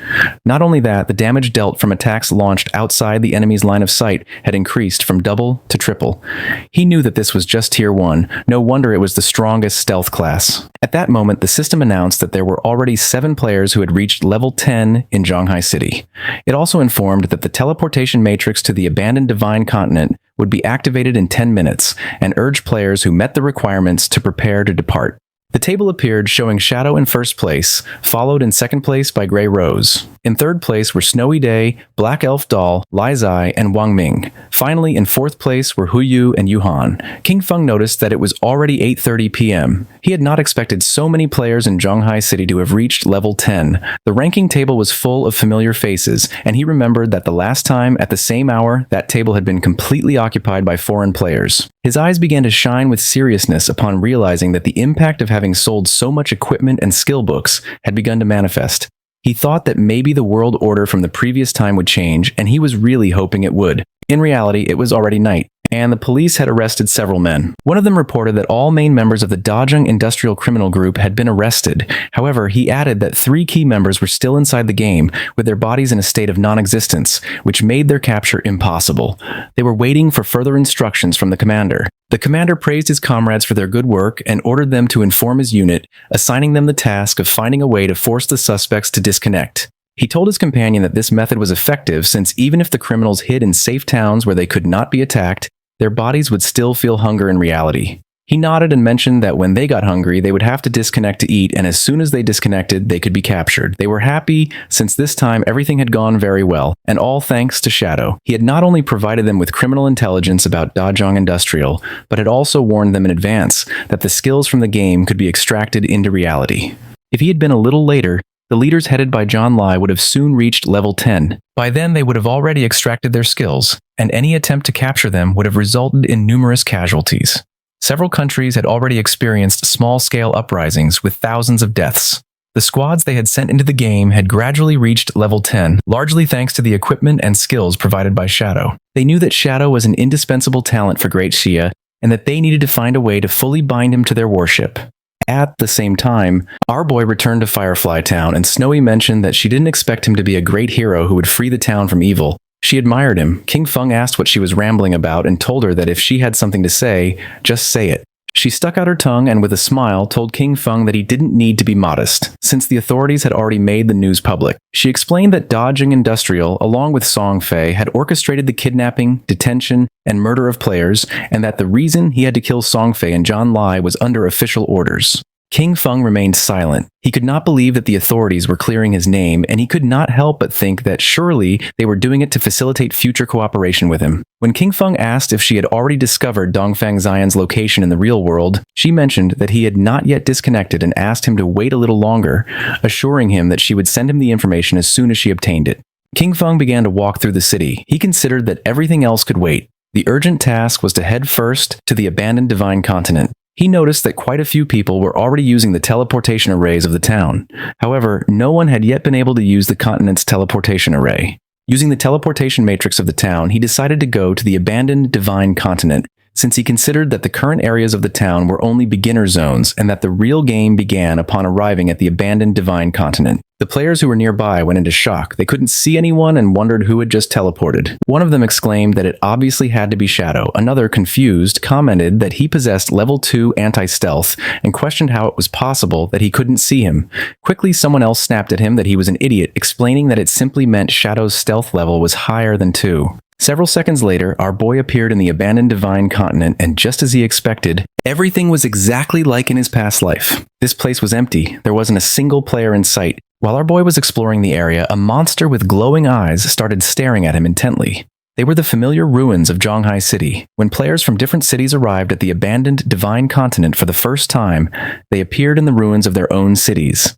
Not only that, the damage dealt from attacks launched outside the enemy's line of sight had increased from double to triple. He knew that this was just tier 1, no wonder it was the strongest stealth class. At that moment, the system announced that there were already 7 players who had reached level 10 in Zhonghai City. It also informed that the teleportation matrix to the abandoned divine continent would be activated in 10 minutes and urged players who met the requirements to prepare to depart. The table appeared showing Shadow in first place, followed in second place by Grey Rose. In third place were Snowy Day, Black Elf Doll, Lai Zai, and Wang Ming. Finally, in fourth place were Huyu and Yuhan. King Feng noticed that it was already 8:30 p.m. He had not expected so many players in Zhonghai City to have reached level 10. The ranking table was full of familiar faces, and he remembered that the last time, at the same hour, that table had been completely occupied by foreign players. His eyes began to shine with seriousness upon realizing that the impact of having sold so much equipment and skill books had begun to manifest. He thought that maybe the world order from the previous time would change, and he was really hoping it would. In reality, it was already night, and the police had arrested several men. One of them reported that all main members of the Dajeng Industrial Criminal Group had been arrested. However, he added that 3 key members were still inside the game, with their bodies in a state of non-existence, which made their capture impossible. They were waiting for further instructions from the commander. The commander praised his comrades for their good work and ordered them to inform his unit, assigning them the task of finding a way to force the suspects to disconnect. He told his companion that this method was effective since even if the criminals hid in safe towns where they could not be attacked, their bodies would still feel hunger in reality. He nodded and mentioned that when they got hungry, they would have to disconnect to eat, and as soon as they disconnected, they could be captured. They were happy, since this time everything had gone very well, and all thanks to Shadow. He had not only provided them with criminal intelligence about Dajeng Industrial, but had also warned them in advance that the skills from the game could be extracted into reality. If he had been a little later, the leaders headed by John Lai would have soon reached level 10. By then, they would have already extracted their skills, and any attempt to capture them would have resulted in numerous casualties. Several countries had already experienced small-scale uprisings with thousands of deaths. The squads they had sent into the game had gradually reached level 10, largely thanks to the equipment and skills provided by Shadow. They knew that Shadow was an indispensable talent for Great Xia, and that they needed to find a way to fully bind him to their warship. At the same time, our boy returned to Firefly Town, and Snowy mentioned that she didn't expect him to be a great hero who would free the town from evil. She admired him. King Feng asked what she was rambling about and told her that if she had something to say, just say it. She stuck out her tongue and with a smile told King Feng that he didn't need to be modest, since the authorities had already made the news public. She explained that Dajeng Industrial, along with Song Fei, had orchestrated the kidnapping, detention, and murder of players, and that the reason he had to kill Song Fei and John Lai was under official orders. King Feng remained silent. He could not believe that the authorities were clearing his name, and he could not help but think that surely they were doing it to facilitate future cooperation with him. When King Feng asked if she had already discovered Dongfang Xian's location in the real world, she mentioned that he had not yet disconnected and asked him to wait a little longer, assuring him that she would send him the information as soon as she obtained it. King Feng began to walk through the city. He considered that everything else could wait. The urgent task was to head first to the abandoned divine continent. He noticed that quite a few people were already using the teleportation arrays of the town. However, no one had yet been able to use the continent's teleportation array. Using the teleportation matrix of the town, he decided to go to the abandoned divine continent, since he considered that the current areas of the town were only beginner zones and that the real game began upon arriving at the abandoned divine continent. The players who were nearby went into shock. They couldn't see anyone and wondered who had just teleported. One of them exclaimed that it obviously had to be Shadow. Another, confused, commented that he possessed level 2 anti-stealth and questioned how it was possible that he couldn't see him. Quickly, someone else snapped at him that he was an idiot, explaining that it simply meant Shadow's stealth level was higher than 2. Several seconds later, our boy appeared in the abandoned divine continent, and just as he expected, everything was exactly like in his past life. This place was empty. There wasn't a single player in sight. While our boy was exploring the area, a monster with glowing eyes started staring at him intently. They were the familiar ruins of Zhonghai City. When players from different cities arrived at the abandoned divine continent for the first time, they appeared in the ruins of their own cities.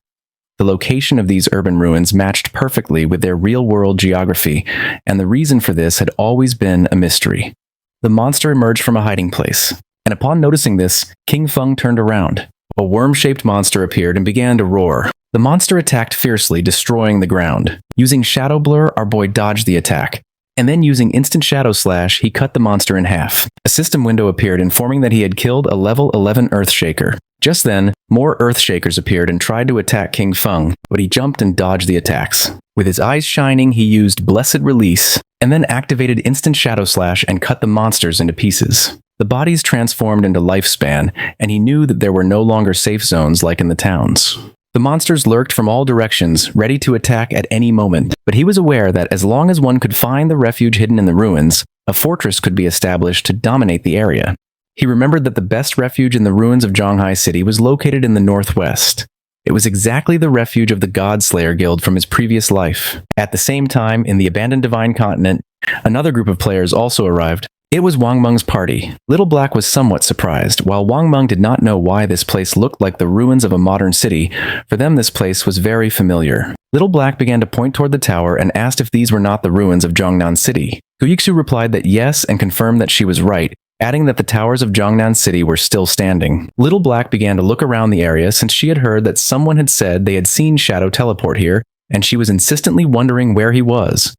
The location of these urban ruins matched perfectly with their real-world geography, and the reason for this had always been a mystery. The monster emerged from a hiding place, and upon noticing this, King Feng turned around. A worm-shaped monster appeared and began to roar. The monster attacked fiercely, destroying the ground. Using Shadow Blur, our boy dodged the attack, and then using Instant Shadow Slash, he cut the monster in half. A system window appeared informing that he had killed a level 11 Earthshaker. Just then, more Earthshakers appeared and tried to attack King Feng, but he jumped and dodged the attacks. With his eyes shining, he used Blessed Release, and then activated Instant Shadow Slash and cut the monsters into pieces. The bodies transformed into Lifespan, and he knew that there were no longer safe zones like in the towns. The monsters lurked from all directions, ready to attack at any moment, but he was aware that as long as one could find the refuge hidden in the ruins, a fortress could be established to dominate the area. He remembered that the best refuge in the ruins of Zhonghai City was located in the northwest. It was exactly the refuge of the Godslayer Guild from his previous life. At the same time, in the abandoned divine continent, another group of players also arrived. It was Wang Meng's party. Little Black was somewhat surprised. While Wang Meng did not know why this place looked like the ruins of a modern city, for them this place was very familiar. Little Black began to point toward the tower and asked if these were not the ruins of Zhongnan City. Guyixu replied that yes and confirmed that she was right, adding that the towers of Zhongnan City were still standing. Little Black began to look around the area since she had heard that someone had said they had seen Shadow teleport here, and she was insistently wondering where he was.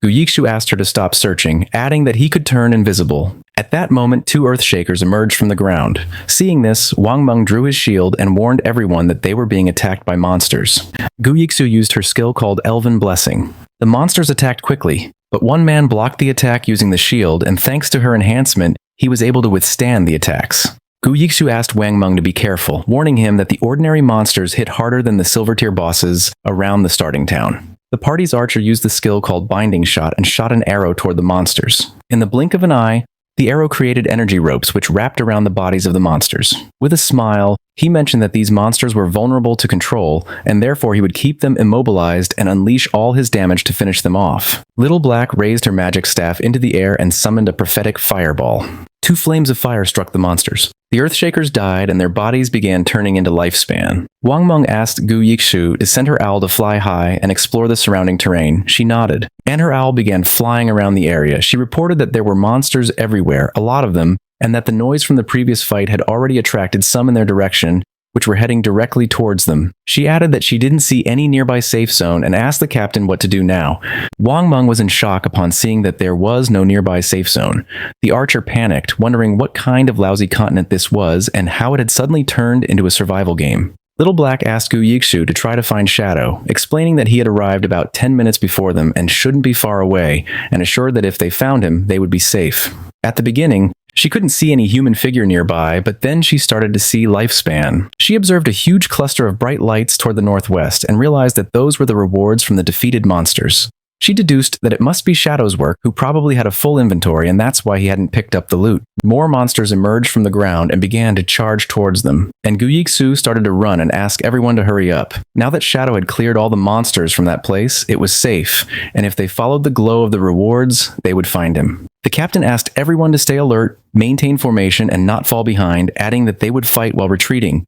Guyixu asked her to stop searching, adding that he could turn invisible. At that moment, 2 Earthshakers emerged from the ground. Seeing this, Wang Meng drew his shield and warned everyone that they were being attacked by monsters. Guyixu used her skill called Elven Blessing. The monsters attacked quickly, but one man blocked the attack using the shield, and thanks to her enhancement, he was able to withstand the attacks. Guyixu asked Wang Meng to be careful, warning him that the ordinary monsters hit harder than the silver tier bosses around the starting town. The party's archer used the skill called Binding Shot and shot an arrow toward the monsters. In the blink of an eye, the arrow created energy ropes which wrapped around the bodies of the monsters. With a smile, he mentioned that these monsters were vulnerable to control, and therefore he would keep them immobilized and unleash all his damage to finish them off. Little Black raised her magic staff into the air and summoned a prophetic fireball. 2 flames of fire struck the monsters. The Earthshakers died and their bodies began turning into Lifespan. Wang Meng asked Guyixu to send her owl to fly high and explore the surrounding terrain. She nodded, and her owl began flying around the area. She reported that there were monsters everywhere, a lot of them, and that the noise from the previous fight had already attracted some in their direction, which were heading directly towards them. She added that she didn't see any nearby safe zone and asked the captain what to do now. Wang Meng was in shock upon seeing that there was no nearby safe zone. The archer panicked, wondering what kind of lousy continent this was and how it had suddenly turned into a survival game. Little Black asked Guyixu to try to find Shadow, explaining that he had arrived about 10 minutes before them and shouldn't be far away, and assured that if they found him, they would be safe. At the beginning, she couldn't see any human figure nearby, but then she started to see Lifespan. She observed a huge cluster of bright lights toward the northwest and realized that those were the rewards from the defeated monsters. She deduced that it must be Shadow's work, who probably had a full inventory, and that's why he hadn't picked up the loot. More monsters emerged from the ground and began to charge towards them, and Guyixu started to run and ask everyone to hurry up. Now that Shadow had cleared all the monsters from that place, it was safe, and if they followed the glow of the rewards, they would find him. The captain asked everyone to stay alert, maintain formation, and not fall behind, adding that they would fight while retreating.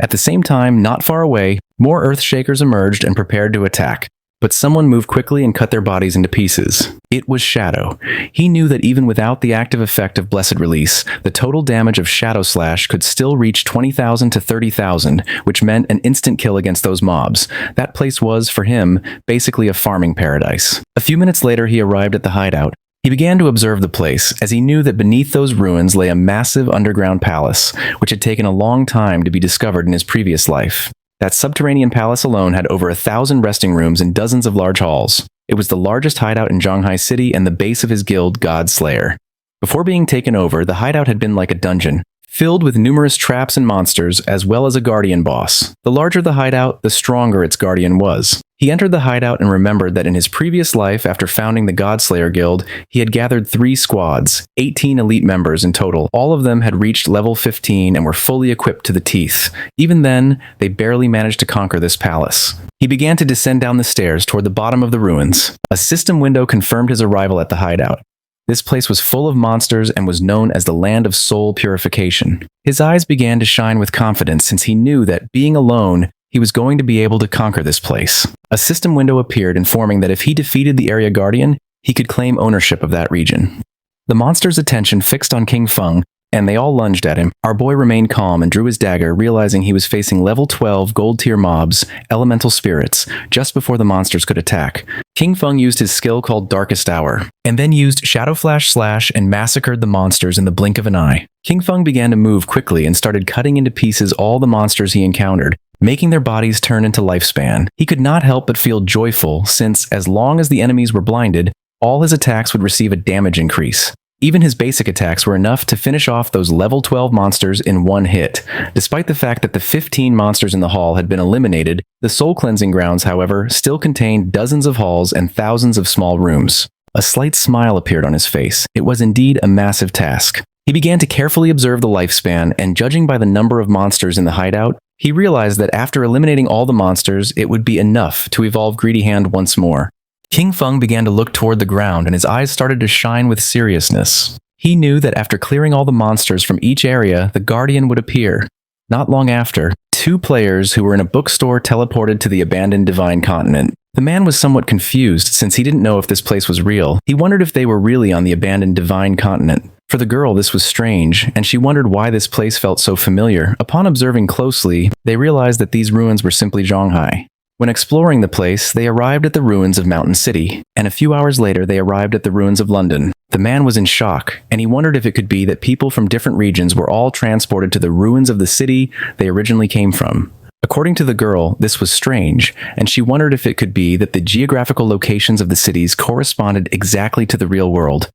At the same time, not far away, more Earthshakers emerged and prepared to attack. But someone moved quickly and cut their bodies into pieces. It was Shadow. He knew that even without the active effect of Blessed Release, the total damage of Shadow Slash could still reach 20,000 to 30,000, which meant an instant kill against those mobs. That place was, for him, basically a farming paradise. A few minutes later, he arrived at the hideout. He began to observe the place, as he knew that beneath those ruins lay a massive underground palace, which had taken a long time to be discovered in his previous life. That subterranean palace alone had over 1,000 resting rooms and dozens of large halls. It was the largest hideout in Zhonghai City and the base of his guild, God Slayer. Before being taken over, the hideout had been like a dungeon, filled with numerous traps and monsters, as well as a guardian boss. The larger the hideout, the stronger its guardian was. He entered the hideout and remembered that in his previous life, after founding the Godslayer Guild, he had gathered 3 squads, 18 elite members in total. All of them had reached level 15 and were fully equipped to the teeth. Even then, they barely managed to conquer this palace. He began to descend down the stairs toward the bottom of the ruins. A system window confirmed his arrival at the hideout. This place was full of monsters and was known as the Land of Soul Purification. His eyes began to shine with confidence since he knew that, being alone, he was going to be able to conquer this place. A system window appeared informing that if he defeated the area guardian, he could claim ownership of that region. The monster's attention fixed on King Feng, and they all lunged at him. Our boy remained calm and drew his dagger, realizing he was facing level 12 gold-tier mobs, elemental spirits, just before the monsters could attack. King Feng used his skill called Darkest Hour, and then used Shadow Flash Slash and massacred the monsters in the blink of an eye. King Feng began to move quickly and started cutting into pieces all the monsters he encountered, making their bodies turn into lifespan. He could not help but feel joyful since, as long as the enemies were blinded, all his attacks would receive a damage increase. Even his basic attacks were enough to finish off those level 12 monsters in one hit. Despite the fact that the 15 monsters in the hall had been eliminated, the soul cleansing grounds, however, still contained dozens of halls and thousands of small rooms. A slight smile appeared on his face. It was indeed a massive task. He began to carefully observe the lifespan, and judging by the number of monsters in the hideout, he realized that after eliminating all the monsters, it would be enough to evolve Greedy Hand once more. King Feng began to look toward the ground, and his eyes started to shine with seriousness. He knew that after clearing all the monsters from each area, the Guardian would appear. Not long after, 2 players who were in a bookstore teleported to the abandoned Divine Continent. The man was somewhat confused since he didn't know if this place was real. He wondered if they were really on the abandoned Divine Continent. For the girl, this was strange, and she wondered why this place felt so familiar. Upon observing closely, they realized that these ruins were simply Zhonghai. When exploring the place, they arrived at the ruins of Mountain City, and a few hours later they arrived at the ruins of London. The man was in shock, and he wondered if it could be that people from different regions were all transported to the ruins of the city they originally came from. According to the girl, this was strange, and she wondered if it could be that the geographical locations of the cities corresponded exactly to the real world.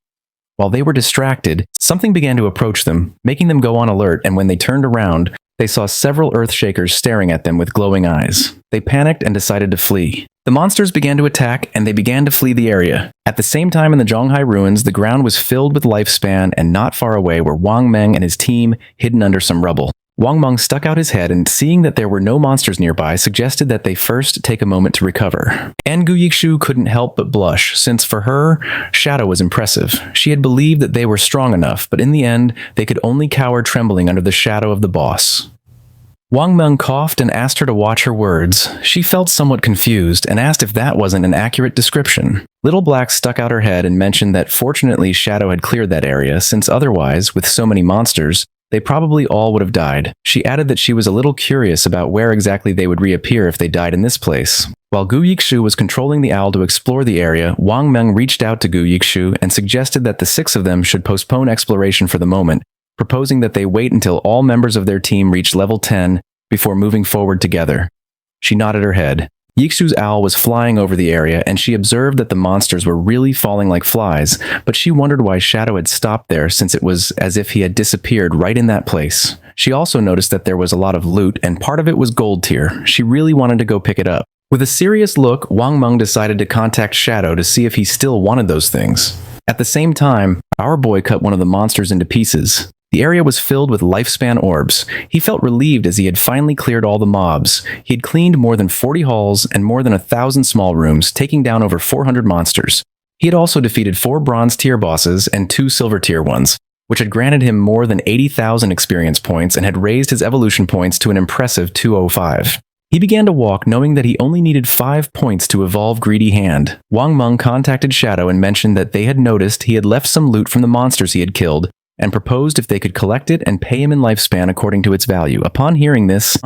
While they were distracted, something began to approach them, making them go on alert, and when they turned around, they saw several Earthshakers staring at them with glowing eyes. They panicked and decided to flee. The monsters began to attack, and they began to flee the area. At the same time in the Zhonghai ruins, the ground was filled with lifespan, and not far away were Wang Meng and his team hidden under some rubble. Wang Meng stuck out his head and, seeing that there were no monsters nearby, suggested that they first take a moment to recover. And Gu Yixiu couldn't help but blush, since for her, Shadow was impressive. She had believed that they were strong enough, but in the end, they could only cower trembling under the shadow of the boss. Wang Meng coughed and asked her to watch her words. She felt somewhat confused and asked if that wasn't an accurate description. Little Black stuck out her head and mentioned that fortunately Shadow had cleared that area, since otherwise, with so many monsters, they probably all would have died. She added that she was a little curious about where exactly they would reappear if they died in this place. While Gu Yixiu was controlling the owl to explore the area, Wang Meng reached out to Gu Yixiu and suggested that the 6 of them should postpone exploration for the moment, proposing that they wait until all members of their team reached level 10 before moving forward together. She nodded her head. Yixiu's owl was flying over the area, and she observed that the monsters were really falling like flies, but she wondered why Shadow had stopped there since it was as if he had disappeared right in that place. She also noticed that there was a lot of loot, and part of it was gold tier. She really wanted to go pick it up. With a serious look, Wang Meng decided to contact Shadow to see if he still wanted those things. At the same time, our boy cut one of the monsters into pieces. The area was filled with lifespan orbs. He felt relieved as he had finally cleared all the mobs. He had cleaned more than 40 halls and more than 1,000 small rooms, taking down over 400 monsters. He had also defeated 4 bronze tier bosses and 2 silver tier ones, which had granted him more than 80,000 experience points and had raised his evolution points to an impressive 205. He began to walk, knowing that he only needed 5 points to evolve Greedy Hand. Wang Meng contacted Shadow and mentioned that they had noticed he had left some loot from the monsters he had killed, and proposed if they could collect it and pay him in lifespan according to its value. Upon hearing this,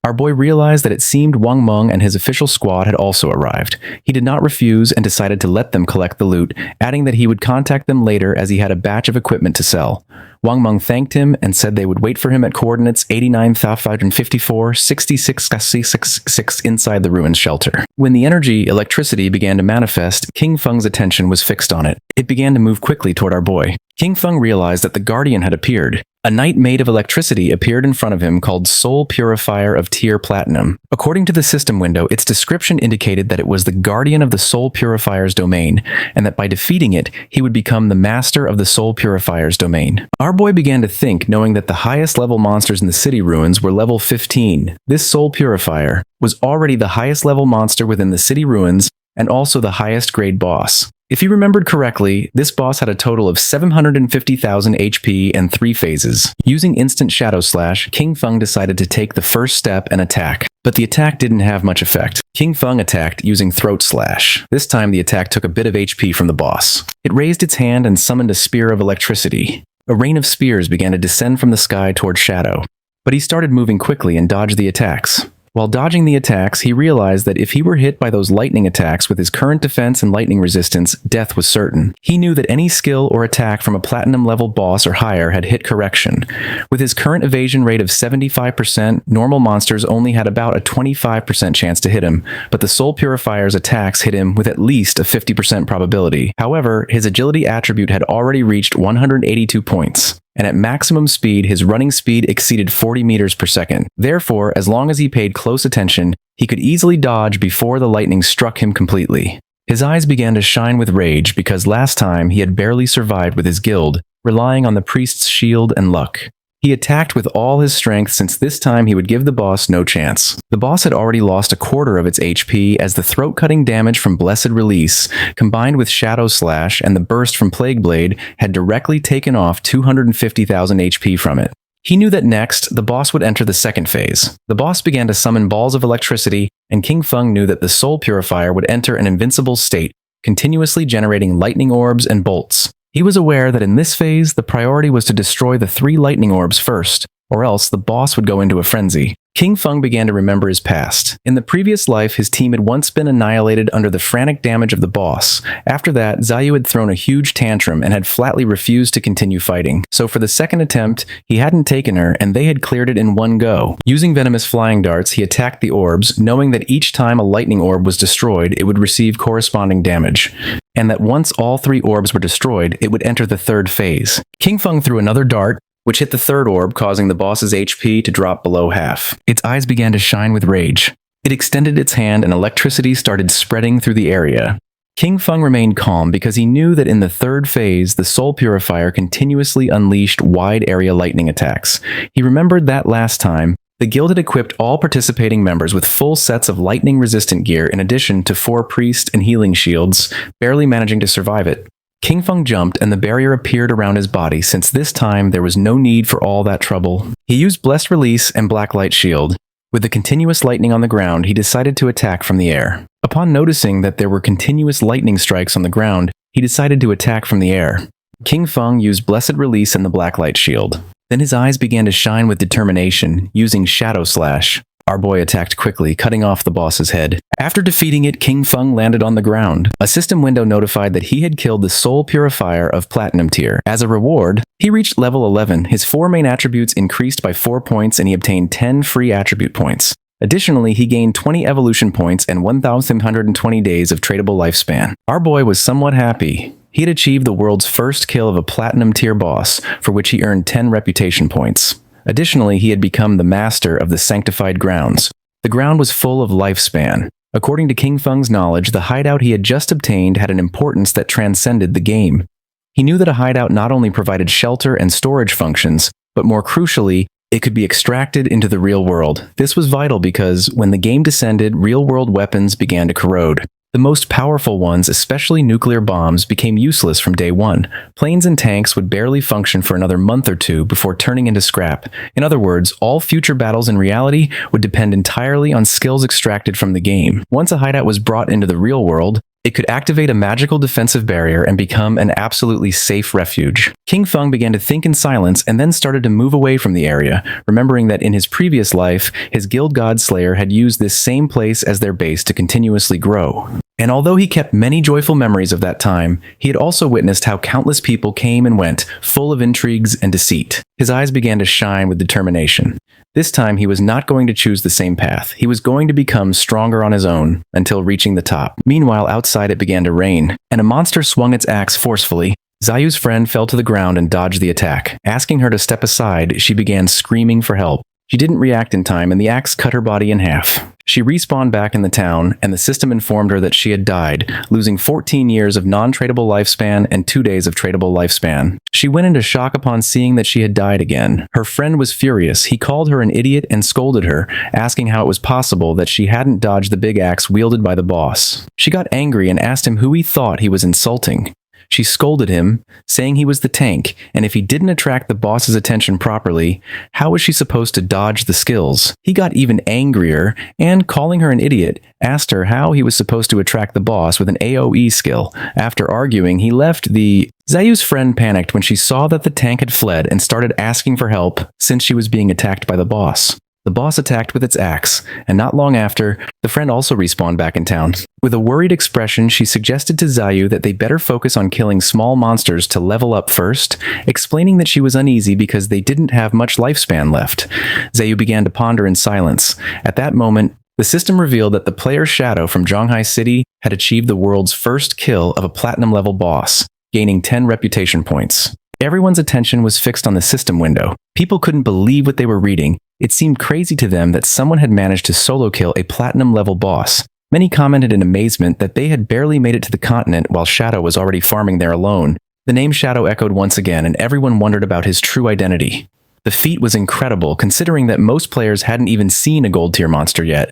Our boy realized that it seemed Wang Meng and his official squad had also arrived. He did not refuse and decided to let them collect the loot, adding that he would contact them later as he had a batch of equipment to sell. Wang Meng thanked him and said they would wait for him at coordinates 89,554, 66 inside the ruins shelter. When the electricity began to manifest, King Feng's attention was fixed on it. It began to move quickly toward our boy. King Feng realized that the Guardian had appeared. A knight made of electricity appeared in front of him called Soul Purifier of Tier Platinum. According to the system window, its description indicated that it was the Guardian of the Soul Purifier's domain, and that by defeating it, he would become the Master of the Soul Purifier's domain. Our boy began to think, knowing that the highest level monsters in the city ruins were level 15. This Soul Purifier was already the highest level monster within the city ruins, and also the highest grade boss. If you remembered correctly, this boss had a total of 750,000 HP and 3 phases. Using Instant Shadow Slash, King Feng decided to take the first step and attack. But the attack didn't have much effect. King Feng attacked using Throat Slash. This time the attack took a bit of HP from the boss. It raised its hand and summoned a spear of electricity. A rain of spears began to descend from the sky toward Shadow. But he started moving quickly and dodged the attacks. While dodging the attacks, he realized that if he were hit by those lightning attacks with his current defense and lightning resistance, death was certain. He knew that any skill or attack from a platinum level boss or higher had hit correction. With his current evasion rate of 75%, normal monsters only had about a 25% chance to hit him, but the Soul Purifier's attacks hit him with at least a 50% probability. However, his agility attribute had already reached 182 points. And at maximum speed, his running speed exceeded 40 meters per second. Therefore, as long as he paid close attention, he could easily dodge before the lightning struck him completely. His eyes began to shine with rage because last time he had barely survived with his guild, relying on the priest's shield and luck. He attacked with all his strength since this time he would give the boss no chance. The boss had already lost a quarter of its HP as the throat-cutting damage from Blessed Release, combined with Shadow Slash and the burst from Plague Blade, had directly taken off 250,000 HP from it. He knew that next, the boss would enter the second phase. The boss began to summon balls of electricity, and King Feng knew that the Soul Purifier would enter an invincible state, continuously generating lightning orbs and bolts. He was aware that in this phase, the priority was to destroy the 3 lightning orbs first, or else the boss would go into a frenzy. King Feng began to remember his past. In the previous life, his team had once been annihilated under the frantic damage of the boss. After that, Zayu had thrown a huge tantrum and had flatly refused to continue fighting. So for the second attempt, he hadn't taken her and they had cleared it in one go. Using venomous flying darts, he attacked the orbs, knowing that each time a lightning orb was destroyed, it would receive corresponding damage. And that once all 3 orbs were destroyed, it would enter the third phase. King Feng threw another dart, which hit the third orb, causing the boss's HP to drop below half. Its eyes began to shine with rage. It extended its hand and electricity started spreading through the area. King Feng remained calm because he knew that in the third phase, the Soul Purifier continuously unleashed wide-area lightning attacks. He remembered that last time, the guild had equipped all participating members with full sets of lightning-resistant gear in addition to 4 priest and healing shields, barely managing to survive it. King Feng jumped and the barrier appeared around his body since this time there was no need for all that trouble. He used Blessed Release and Blacklight Shield. With the continuous lightning on the ground, he decided to attack from the air. Upon noticing that there were continuous lightning strikes on the ground, he decided to attack from the air. King Feng used Blessed Release and the Blacklight Shield. Then his eyes began to shine with determination, using Shadow Slash. Our boy attacked quickly, cutting off the boss's head. After defeating it, King Feng landed on the ground. A system window notified that he had killed the Soul Purifier of Platinum tier. As a reward, he reached level 11. His 4 main attributes increased by 4 points and he obtained 10 free attribute points. Additionally, he gained 20 evolution points and 1,120 days of tradable lifespan. Our boy was somewhat happy. He had achieved the world's first kill of a Platinum tier boss, for which he earned 10 reputation points. Additionally, he had become the master of the sanctified grounds. The ground was full of lifespan. According to King Feng's knowledge, the hideout he had just obtained had an importance that transcended the game. He knew that a hideout not only provided shelter and storage functions, but more crucially, it could be extracted into the real world. This was vital because, when the game descended, real-world weapons began to corrode. The most powerful ones, especially nuclear bombs, became useless from day one. Planes and tanks would barely function for another month or 2 before turning into scrap. In other words, all future battles in reality would depend entirely on skills extracted from the game. Once a hideout was brought into the real world, It could activate a magical defensive barrier and become an absolutely safe refuge. King Feng began to think in silence and then started to move away from the area, remembering that in his previous life, his guild god Slayer had used this same place as their base to continuously grow. And although he kept many joyful memories of that time, he had also witnessed how countless people came and went, full of intrigues and deceit. His eyes began to shine with determination. This time he was not going to choose the same path. He was going to become stronger on his own until reaching the top. Meanwhile, outside it began to rain, and a monster swung its axe forcefully. Zayu's friend fell to the ground and dodged the attack. Asking her to step aside, she began screaming for help. She didn't react in time, and the axe cut her body in half. She respawned back in the town, and the system informed her that she had died, losing 14 years of non-tradable lifespan and 2 days of tradable lifespan. She went into shock upon seeing that she had died again. Her friend was furious. He called her an idiot and scolded her, asking how it was possible that she hadn't dodged the big axe wielded by the boss. She got angry and asked him who he thought he was insulting. She scolded him, saying he was the tank, and if he didn't attract the boss's attention properly, how was she supposed to dodge the skills? He got even angrier, and calling her an idiot, asked her how he was supposed to attract the boss with an AoE skill. After arguing, he left the... Zayu's friend panicked when she saw that the tank had fled and started asking for help since she was being attacked by the boss. The boss attacked with its axe, and not long after, the friend also respawned back in town. With a worried expression, she suggested to Zayu that they better focus on killing small monsters to level up first, explaining that she was uneasy because they didn't have much lifespan left. Zayu began to ponder in silence. At that moment, the system revealed that the player's shadow from Zhonghai City had achieved the world's first kill of a platinum-level boss, gaining 10 reputation points. Everyone's attention was fixed on the system window. People couldn't believe what they were reading. It seemed crazy to them that someone had managed to solo kill a platinum-level boss. Many commented in amazement that they had barely made it to the continent while Shadow was already farming there alone. The name Shadow echoed once again, and everyone wondered about his true identity. The feat was incredible, considering that most players hadn't even seen a gold-tier monster yet.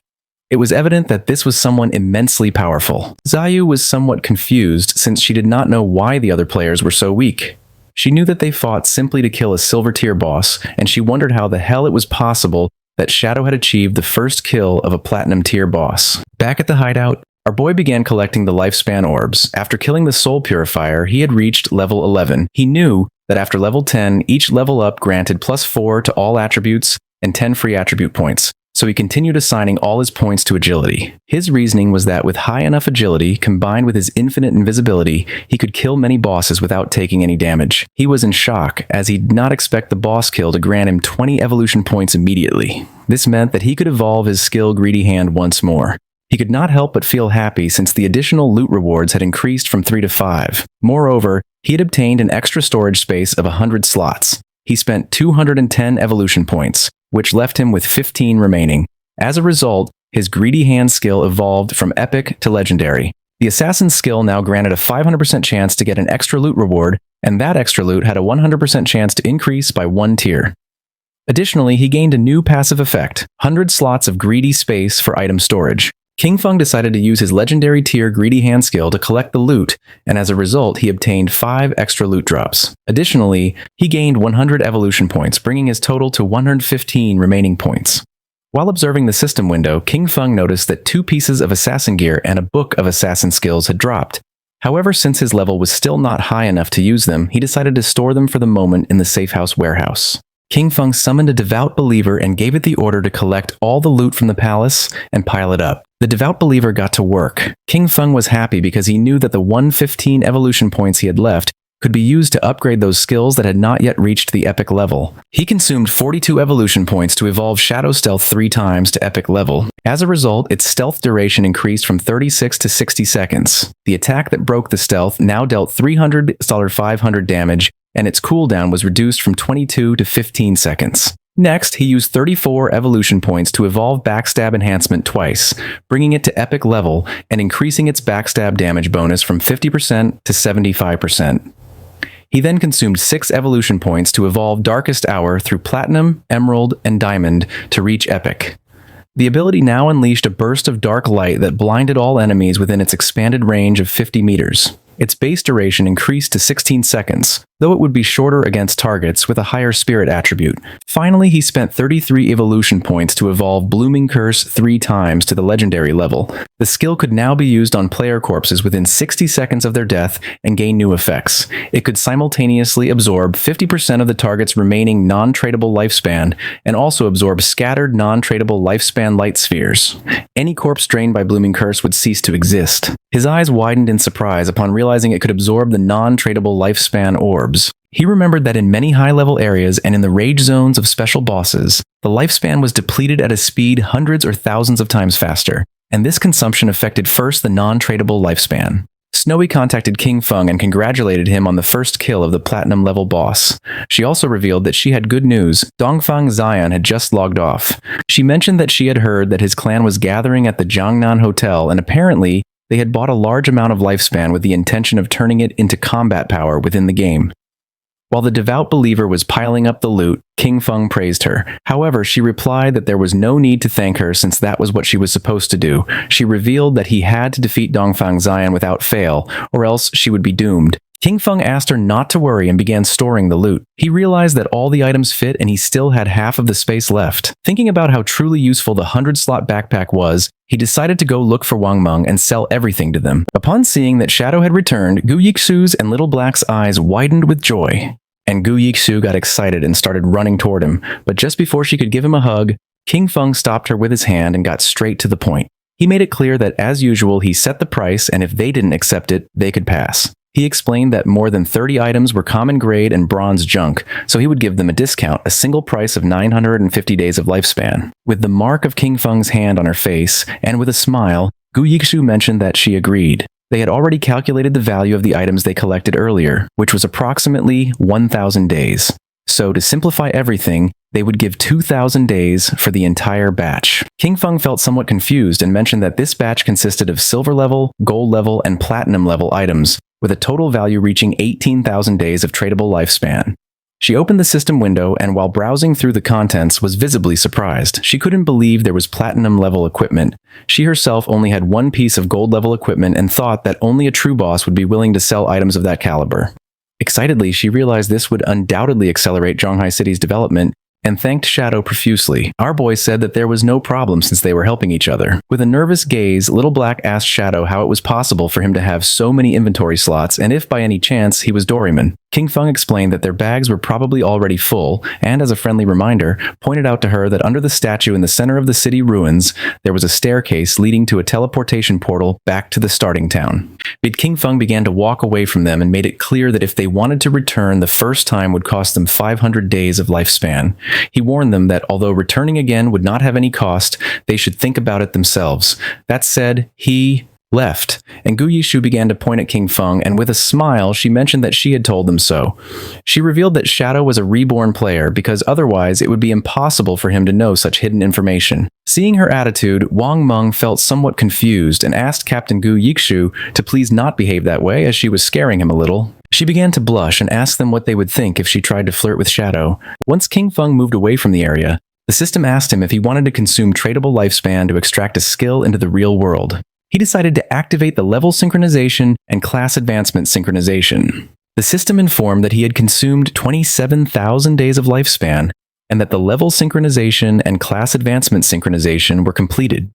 It was evident that this was someone immensely powerful. Zayu was somewhat confused since she did not know why the other players were so weak. She knew that they fought simply to kill a silver-tier boss, and she wondered how the hell it was possible that Shadow had achieved the first kill of a platinum-tier boss. Back at the hideout, our boy began collecting the lifespan orbs. After killing the soul purifier, he had reached level 11. He knew that after level 10, each level up granted +4 to all attributes and 10 free attribute points. So he continued assigning all his points to agility. His reasoning was that with high enough agility, combined with his infinite invisibility, he could kill many bosses without taking any damage. He was in shock, as he did not expect the boss kill to grant him 20 evolution points immediately. This meant that he could evolve his skill Greedy Hand once more. He could not help but feel happy since the additional loot rewards had increased from 3 to 5. Moreover, he had obtained an extra storage space of 100 slots. He spent 210 evolution points, which left him with 15 remaining. As a result, his Greedy Hand skill evolved from epic to legendary. The assassin's skill now granted a 500% chance to get an extra loot reward, and that extra loot had a 100% chance to increase by 1 tier. Additionally, he gained a new passive effect, 100 slots of greedy space for item storage. King Feng decided to use his legendary tier Greedy Hand skill to collect the loot, and as a result, he obtained 5 extra loot drops. Additionally, he gained 100 evolution points, bringing his total to 115 remaining points. While observing the system window, King Feng noticed that 2 pieces of assassin gear and a book of assassin skills had dropped. However, since his level was still not high enough to use them, he decided to store them for the moment in the safe house warehouse. King Feng summoned a devout believer and gave it the order to collect all the loot from the palace and pile it up. The devout believer got to work. King Feng was happy because he knew that the 115 evolution points he had left could be used to upgrade those skills that had not yet reached the epic level. He consumed 42 evolution points to evolve Shadow Stealth 3 times to epic level. As a result, its stealth duration increased from 36 to 60 seconds. The attack that broke the stealth now dealt 300/500 damage, and its cooldown was reduced from 22 to 15 seconds. Next, he used 34 evolution points to evolve Backstab Enhancement twice, bringing it to epic level and increasing its backstab damage bonus from 50% to 75%. He then consumed 6 evolution points to evolve Darkest Hour through Platinum, Emerald, and Diamond to reach epic. The ability now unleashed a burst of dark light that blinded all enemies within its expanded range of 50 meters. Its base duration increased to 16 seconds, though it would be shorter against targets with a higher spirit attribute. Finally, he spent 33 evolution points to evolve Blooming Curse 3 times to the legendary level. The skill could now be used on player corpses within 60 seconds of their death and gain new effects. It could simultaneously absorb 50% of the target's remaining non-tradable lifespan and also absorb scattered non-tradable lifespan light spheres. Any corpse drained by Blooming Curse would cease to exist. His eyes widened in surprise upon realizing it could absorb the non-tradable lifespan orbs. He remembered that in many high-level areas and in the rage zones of special bosses, the lifespan was depleted at a speed hundreds or thousands of times faster, and this consumption affected first the non-tradable lifespan. Snowy contacted King Feng and congratulated him on the first kill of the platinum-level boss. She also revealed that she had good news. Dongfang Xian had just logged off. She mentioned that she had heard that his clan was gathering at the Jiangnan Hotel, and apparently, they had bought a large amount of lifespan with the intention of turning it into combat power within the game. While the devout believer was piling up the loot, King Feng praised her. However, she replied that there was no need to thank her since that was what she was supposed to do. She revealed that he had to defeat Dongfang Xian without fail, or else she would be doomed. King Feng asked her not to worry and began storing the loot. He realized that all the items fit and he still had half of the space left. Thinking about how truly useful the 100-slot backpack was, he decided to go look for Wang Meng and sell everything to them. Upon seeing that Shadow had returned, Gu Yixu's and Little Black's eyes widened with joy. And Gu Yixu got excited and started running toward him, but just before she could give him a hug, King Feng stopped her with his hand and got straight to the point. He made it clear that, as usual, he set the price, and if they didn't accept it, they could pass. He explained that more than 30 items were common grade and bronze junk, so he would give them a discount, a single price of 950 days of lifespan. With the mark of King Feng's hand on her face, and with a smile, Gu Yixu mentioned that she agreed. They had already calculated the value of the items they collected earlier, which was approximately 1,000 days. So, to simplify everything, they would give 2,000 days for the entire batch. King Feng felt somewhat confused and mentioned that this batch consisted of silver level, gold level, and platinum level items, with a total value reaching 18,000 days of tradable lifespan. She opened the system window and, while browsing through the contents, was visibly surprised. She couldn't believe there was platinum-level equipment. She herself only had one piece of gold-level equipment and thought that only a true boss would be willing to sell items of that caliber. Excitedly, she realized this would undoubtedly accelerate Zhonghai City's development and thanked Shadow profusely. Our boy said that there was no problem since they were helping each other. With a nervous gaze, Little Black asked Shadow how it was possible for him to have so many inventory slots and if by any chance he was Doryman. King Feng explained that their bags were probably already full, and as a friendly reminder, pointed out to her that under the statue in the center of the city ruins, there was a staircase leading to a teleportation portal back to the starting town. But King Feng began to walk away from them and made it clear that if they wanted to return, the first time would cost them 500 days of lifespan. He warned them that although returning again would not have any cost, they should think about it themselves. That said, he left, and Gu Yixu began to point at King Feng, and with a smile, she mentioned that she had told them so. She revealed that Shadow was a reborn player, because otherwise it would be impossible for him to know such hidden information. Seeing her attitude, Wang Meng felt somewhat confused and asked Captain Gu Yixu to please not behave that way, as she was scaring him a little. She began to blush and asked them what they would think if she tried to flirt with Shadow. Once King Feng moved away from the area, the system asked him if he wanted to consume tradable lifespan to extract a skill into the real world. He decided to activate the level synchronization and class advancement synchronization. The system informed that he had consumed 27,000 days of lifespan and that the level synchronization and class advancement synchronization were completed.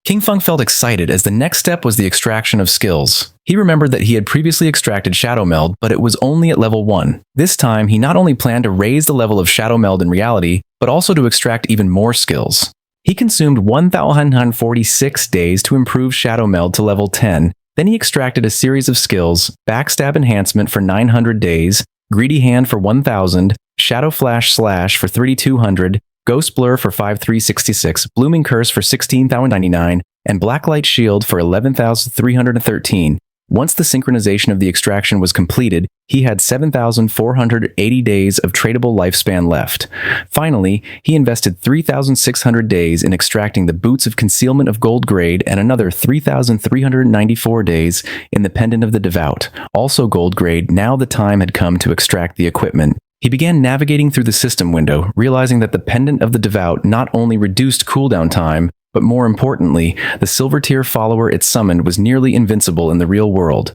King Feng felt excited as the next step was the extraction of skills. He remembered that he had previously extracted Shadow Meld, but it was only at level 1. This time, he not only planned to raise the level of Shadow Meld in reality, but also to extract even more skills. He consumed 1,146 days to improve Shadow Meld to level 10. Then he extracted a series of skills: Backstab Enhancement for 900 days, Greedy Hand for 1,000, Shadow Flash Slash for 3,200, Ghost Blur for 5,366, Blooming Curse for 16,099, and Blacklight Shield for 11,313. Once the synchronization of the extraction was completed, he had 7,480 days of tradable lifespan left. Finally, he invested 3,600 days in extracting the Boots of Concealment of Gold Grade and another 3,394 days in the Pendant of the Devout, also Gold Grade. Now the time had come to extract the equipment. He began navigating through the system window, realizing that the Pendant of the Devout not only reduced cooldown time, but more importantly, the silver tier follower it summoned was nearly invincible in the real world.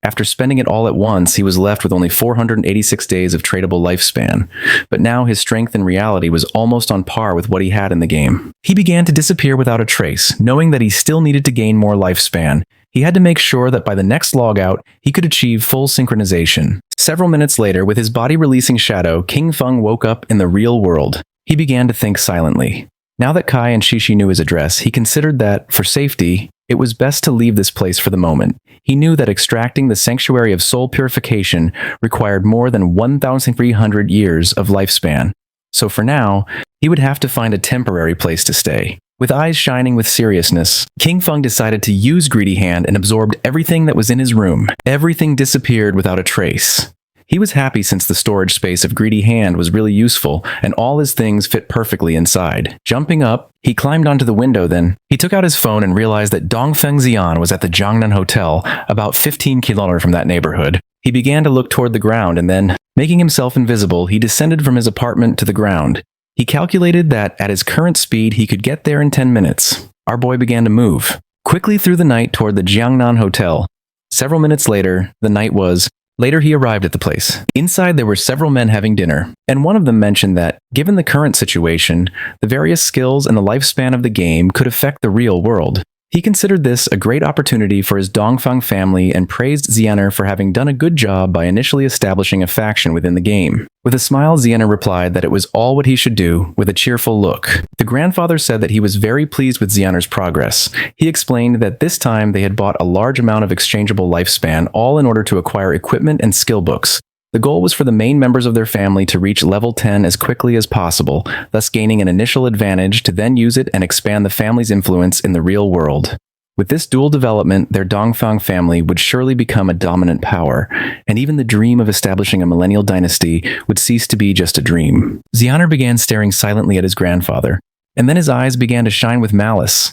After spending it all at once, he was left with only 486 days of tradable lifespan. But now his strength in reality was almost on par with what he had in the game. He began to disappear without a trace, knowing that he still needed to gain more lifespan. He had to make sure that by the next logout, he could achieve full synchronization. Several minutes later, with his body releasing shadow, King Feng woke up in the real world. He began to think silently. Now that Kai and Shishi knew his address, he considered that, for safety, it was best to leave this place for the moment. He knew that extracting the sanctuary of soul purification required more than 1,300 years of lifespan. So for now, he would have to find a temporary place to stay. With eyes shining with seriousness, King Feng decided to use Greedy Hand and absorbed everything that was in his room. Everything disappeared without a trace. He was happy since the storage space of Greedy Hand was really useful and all his things fit perfectly inside. Jumping up, he climbed onto the window then. He took out his phone and realized that Dongfeng Xian was at the Jiangnan Hotel, about 15 kilometers from that neighborhood. He began to look toward the ground and then, making himself invisible, he descended from his apartment to the ground. He calculated that at his current speed he could get there in 10 minutes. Our boy began to move quickly through the night toward the Jiangnan Hotel. Several minutes later, the night was. Later he arrived at the place. Inside there were several men having dinner, and one of them mentioned that, given the current situation, the various skills and the lifespan of the game could affect the real world. He considered this a great opportunity for his Dongfeng family and praised Xianer for having done a good job by initially establishing a faction within the game. With a smile, Xianer replied that it was all what he should do, with a cheerful look. The grandfather said that he was very pleased with Xianer's progress. He explained that this time they had bought a large amount of exchangeable lifespan, all in order to acquire equipment and skill books. The goal was for the main members of their family to reach level 10 as quickly as possible, thus gaining an initial advantage to then use it and expand the family's influence in the real world. With this dual development, their Dongfeng family would surely become a dominant power, and even the dream of establishing a millennial dynasty would cease to be just a dream. Xianer began staring silently at his grandfather, and then his eyes began to shine with malice.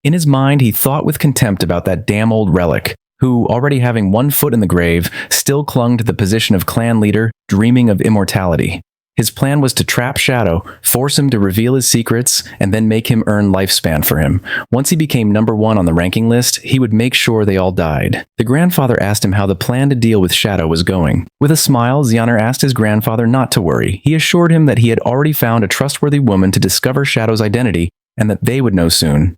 In his mind, he thought with contempt about that damn old relic, who, already having one foot in the grave, still clung to the position of clan leader, dreaming of immortality. His plan was to trap Shadow, force him to reveal his secrets, and then make him earn lifespan for him. Once he became number 1 on the ranking list, he would make sure they all died. The grandfather asked him how the plan to deal with Shadow was going. With a smile, Xianer asked his grandfather not to worry. He assured him that he had already found a trustworthy woman to discover Shadow's identity, and that they would know soon.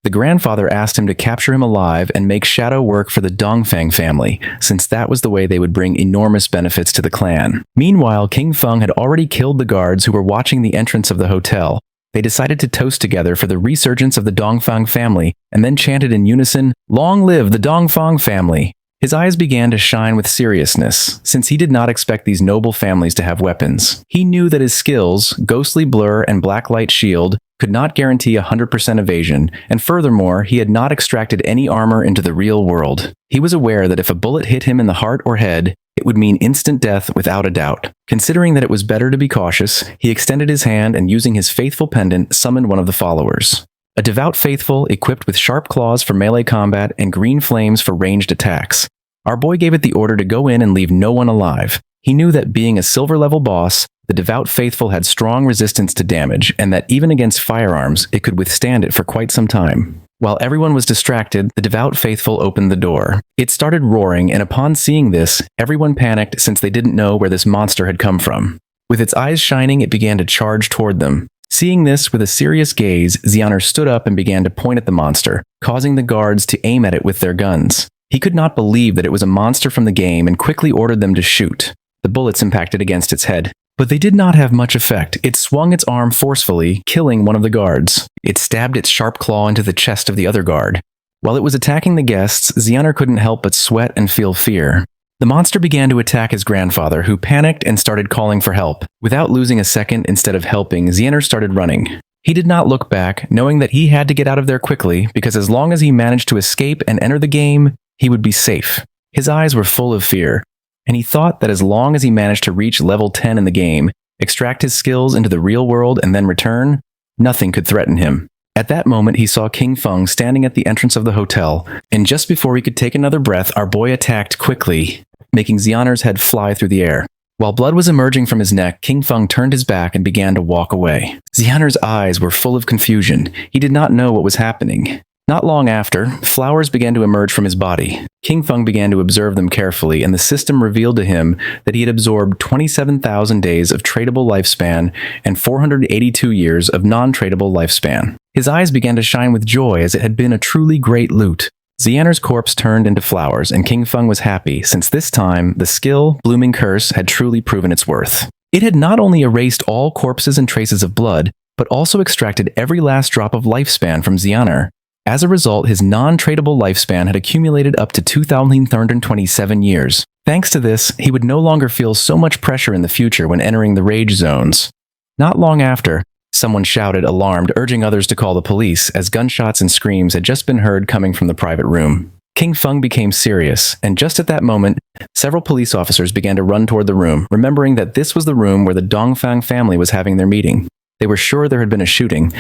The grandfather asked him to capture him alive and make Shadow work for the Dongfeng family, since that was the way they would bring enormous benefits to the clan. Meanwhile, King Feng had already killed the guards who were watching the entrance of the hotel. They decided to toast together for the resurgence of the Dongfeng family, and then chanted in unison, "Long live the Dongfeng family!" His eyes began to shine with seriousness, since he did not expect these noble families to have weapons. He knew that his skills, Ghostly Blur and Blacklight Shield, could not guarantee 100% evasion, and furthermore, he had not extracted any armor into the real world. He was aware that if a bullet hit him in the heart or head, it would mean instant death without a doubt. Considering that it was better to be cautious, he extended his hand and using his faithful pendant, summoned one of the followers. A devout faithful equipped with sharp claws for melee combat and green flames for ranged attacks. Our boy gave it the order to go in and leave no one alive. He knew that being a silver level boss, the devout faithful had strong resistance to damage, and that even against firearms, it could withstand it for quite some time. While everyone was distracted, the devout faithful opened the door. It started roaring, and upon seeing this, everyone panicked since they didn't know where this monster had come from. With its eyes shining, it began to charge toward them. Seeing this with a serious gaze, Xianer stood up and began to point at the monster, causing the guards to aim at it with their guns. He could not believe that it was a monster from the game and quickly ordered them to shoot. The bullets impacted against its head. But they did not have much effect. It swung its arm forcefully, killing one of the guards. It stabbed its sharp claw into the chest of the other guard. While it was attacking the guests, Xianer couldn't help but sweat and feel fear. The monster began to attack his grandfather, who panicked and started calling for help. Without losing a second, instead of helping, Xianer started running. He did not look back, knowing that he had to get out of there quickly, because as long as he managed to escape and enter the game, he would be safe. His eyes were full of fear, and he thought that as long as he managed to reach level 10 in the game, extract his skills into the real world and then return, nothing could threaten him. At that moment, he saw King Feng standing at the entrance of the hotel, and just before he could take another breath, our boy attacked quickly, making Xianer's head fly through the air. While blood was emerging from his neck, King Feng turned his back and began to walk away. Xianer's eyes were full of confusion. He did not know what was happening. Not long after, flowers began to emerge from his body. King Feng began to observe them carefully, and the system revealed to him that he had absorbed 27,000 days of tradable lifespan and 482 years of non-tradable lifespan. His eyes began to shine with joy as it had been a truly great loot. Xianer's corpse turned into flowers, and King Feng was happy, since this time, the skill, Blooming Curse, had truly proven its worth. It had not only erased all corpses and traces of blood, but also extracted every last drop of lifespan from Xianer. As a result, his non-tradable lifespan had accumulated up to 2,327 years. Thanks to this, he would no longer feel so much pressure in the future when entering the rage zones. Not long after, someone shouted, alarmed, urging others to call the police, as gunshots and screams had just been heard coming from the private room. King Feng became serious, and just at that moment, several police officers began to run toward the room, remembering that this was the room where the Dongfang family was having their meeting. They were sure there had been a shooting.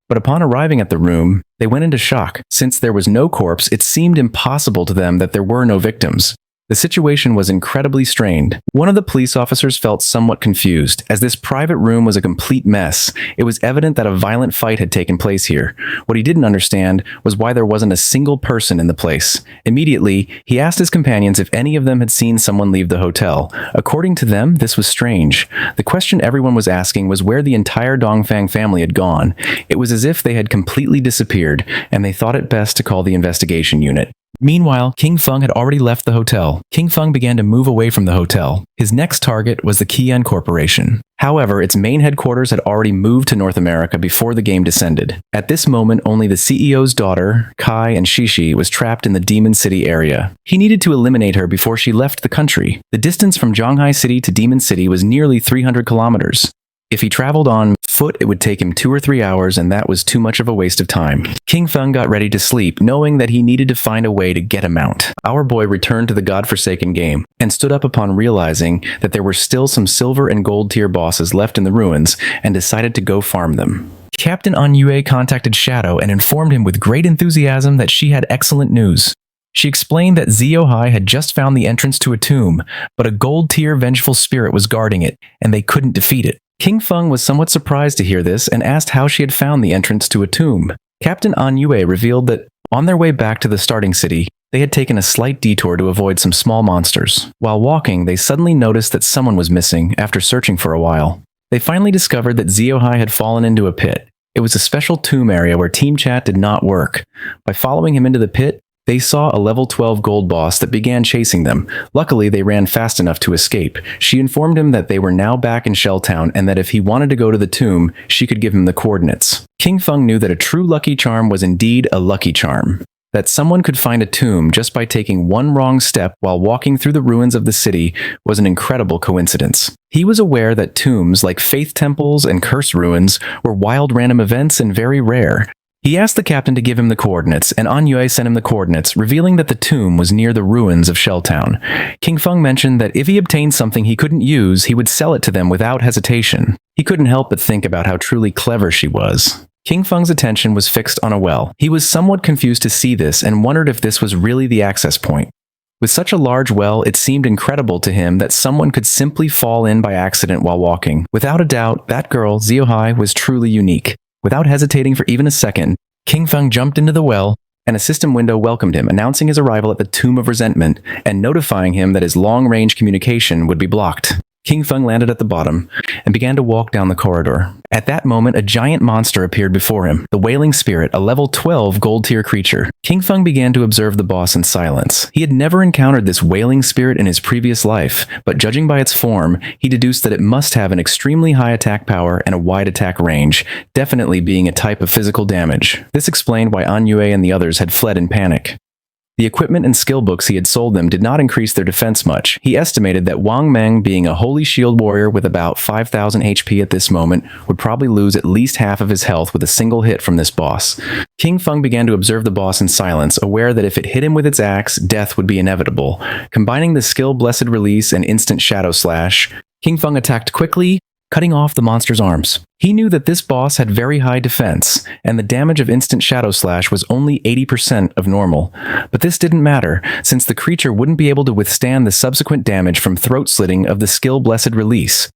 But upon arriving at the room, they went into shock. Since there was no corpse, it seemed impossible to them that there were no victims. The situation was incredibly strained. One of the police officers felt somewhat confused, as this private room was a complete mess. It was evident that a violent fight had taken place here. What he didn't understand was why there wasn't a single person in the place. Immediately, he asked his companions if any of them had seen someone leave the hotel. According to them, this was strange. The question everyone was asking was where the entire Dongfang family had gone. It was as if they had completely disappeared, and they thought it best to call the investigation unit. Meanwhile, King Feng had already left the hotel. King Feng began to move away from the hotel. His next target was the Qian Corporation. However, its main headquarters had already moved to North America before the game descended. At this moment, only the CEO's daughter, Kai and Shishi, was trapped in the Demon City area. He needed to eliminate her before she left the country. The distance from Zhanghai City to Demon City was nearly 300 kilometers. If he traveled on foot, it would take him 2 or 3 hours, and that was too much of a waste of time. King Feng got ready to sleep, knowing that he needed to find a way to get a mount. Our boy returned to the godforsaken game, and stood up upon realizing that there were still some silver and gold tier bosses left in the ruins, and decided to go farm them. Captain An Yue contacted Shadow and informed him with great enthusiasm that she had excellent news. She explained that Ziohai had just found the entrance to a tomb, but a gold-tier vengeful spirit was guarding it, and they couldn't defeat it. King Feng was somewhat surprised to hear this and asked how she had found the entrance to a tomb. Captain An Yue revealed that, on their way back to the starting city, they had taken a slight detour to avoid some small monsters. While walking, they suddenly noticed that someone was missing after searching for a while. They finally discovered that Ziohai had fallen into a pit. It was a special tomb area where team chat did not work. By following him into the pit, they saw a level 12 gold boss that began chasing them. Luckily, they ran fast enough to escape. She informed him that they were now back in Shelltown and that if he wanted to go to the tomb, she could give him the coordinates. King Feng knew that a true lucky charm was indeed a lucky charm. That someone could find a tomb just by taking one wrong step while walking through the ruins of the city was an incredible coincidence. He was aware that tombs like faith temples and curse ruins were wild random events and very rare. He asked the captain to give him the coordinates, and An Yue sent him the coordinates, revealing that the tomb was near the ruins of Shelltown. King Feng mentioned that if he obtained something he couldn't use, he would sell it to them without hesitation. He couldn't help but think about how truly clever she was. King Feng's attention was fixed on a well. He was somewhat confused to see this and wondered if this was really the access point. With such a large well, it seemed incredible to him that someone could simply fall in by accident while walking. Without a doubt, that girl, Ziohai, was truly unique. Without hesitating for even a second, King Feng jumped into the well, and a system window welcomed him, announcing his arrival at the Tomb of Resentment and notifying him that his long-range communication would be blocked. King Feng landed at the bottom and began to walk down the corridor. At that moment, a giant monster appeared before him, the Wailing Spirit, a level 12 gold-tier creature. King Feng began to observe the boss in silence. He had never encountered this Wailing Spirit in his previous life, but judging by its form, he deduced that it must have an extremely high attack power and a wide attack range, definitely being a type of physical damage. This explained why An Yue and the others had fled in panic. The equipment and skill books he had sold them did not increase their defense much. He estimated that Wang Meng, being a holy shield warrior with about 5,000 HP at this moment, would probably lose at least half of his health with a single hit from this boss. King Feng began to observe the boss in silence, aware that if it hit him with its axe, death would be inevitable. Combining the skill Blessed Release and instant Shadow Slash, King Feng attacked quickly, cutting off the monster's arms. He knew that this boss had very high defense, and the damage of instant Shadow Slash was only 80% of normal. But this didn't matter, since the creature wouldn't be able to withstand the subsequent damage from throat slitting of the skill Blessed Release.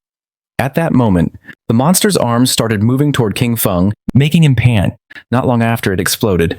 At that moment, the monster's arms started moving toward King Feng, making him pant. Not long after it exploded.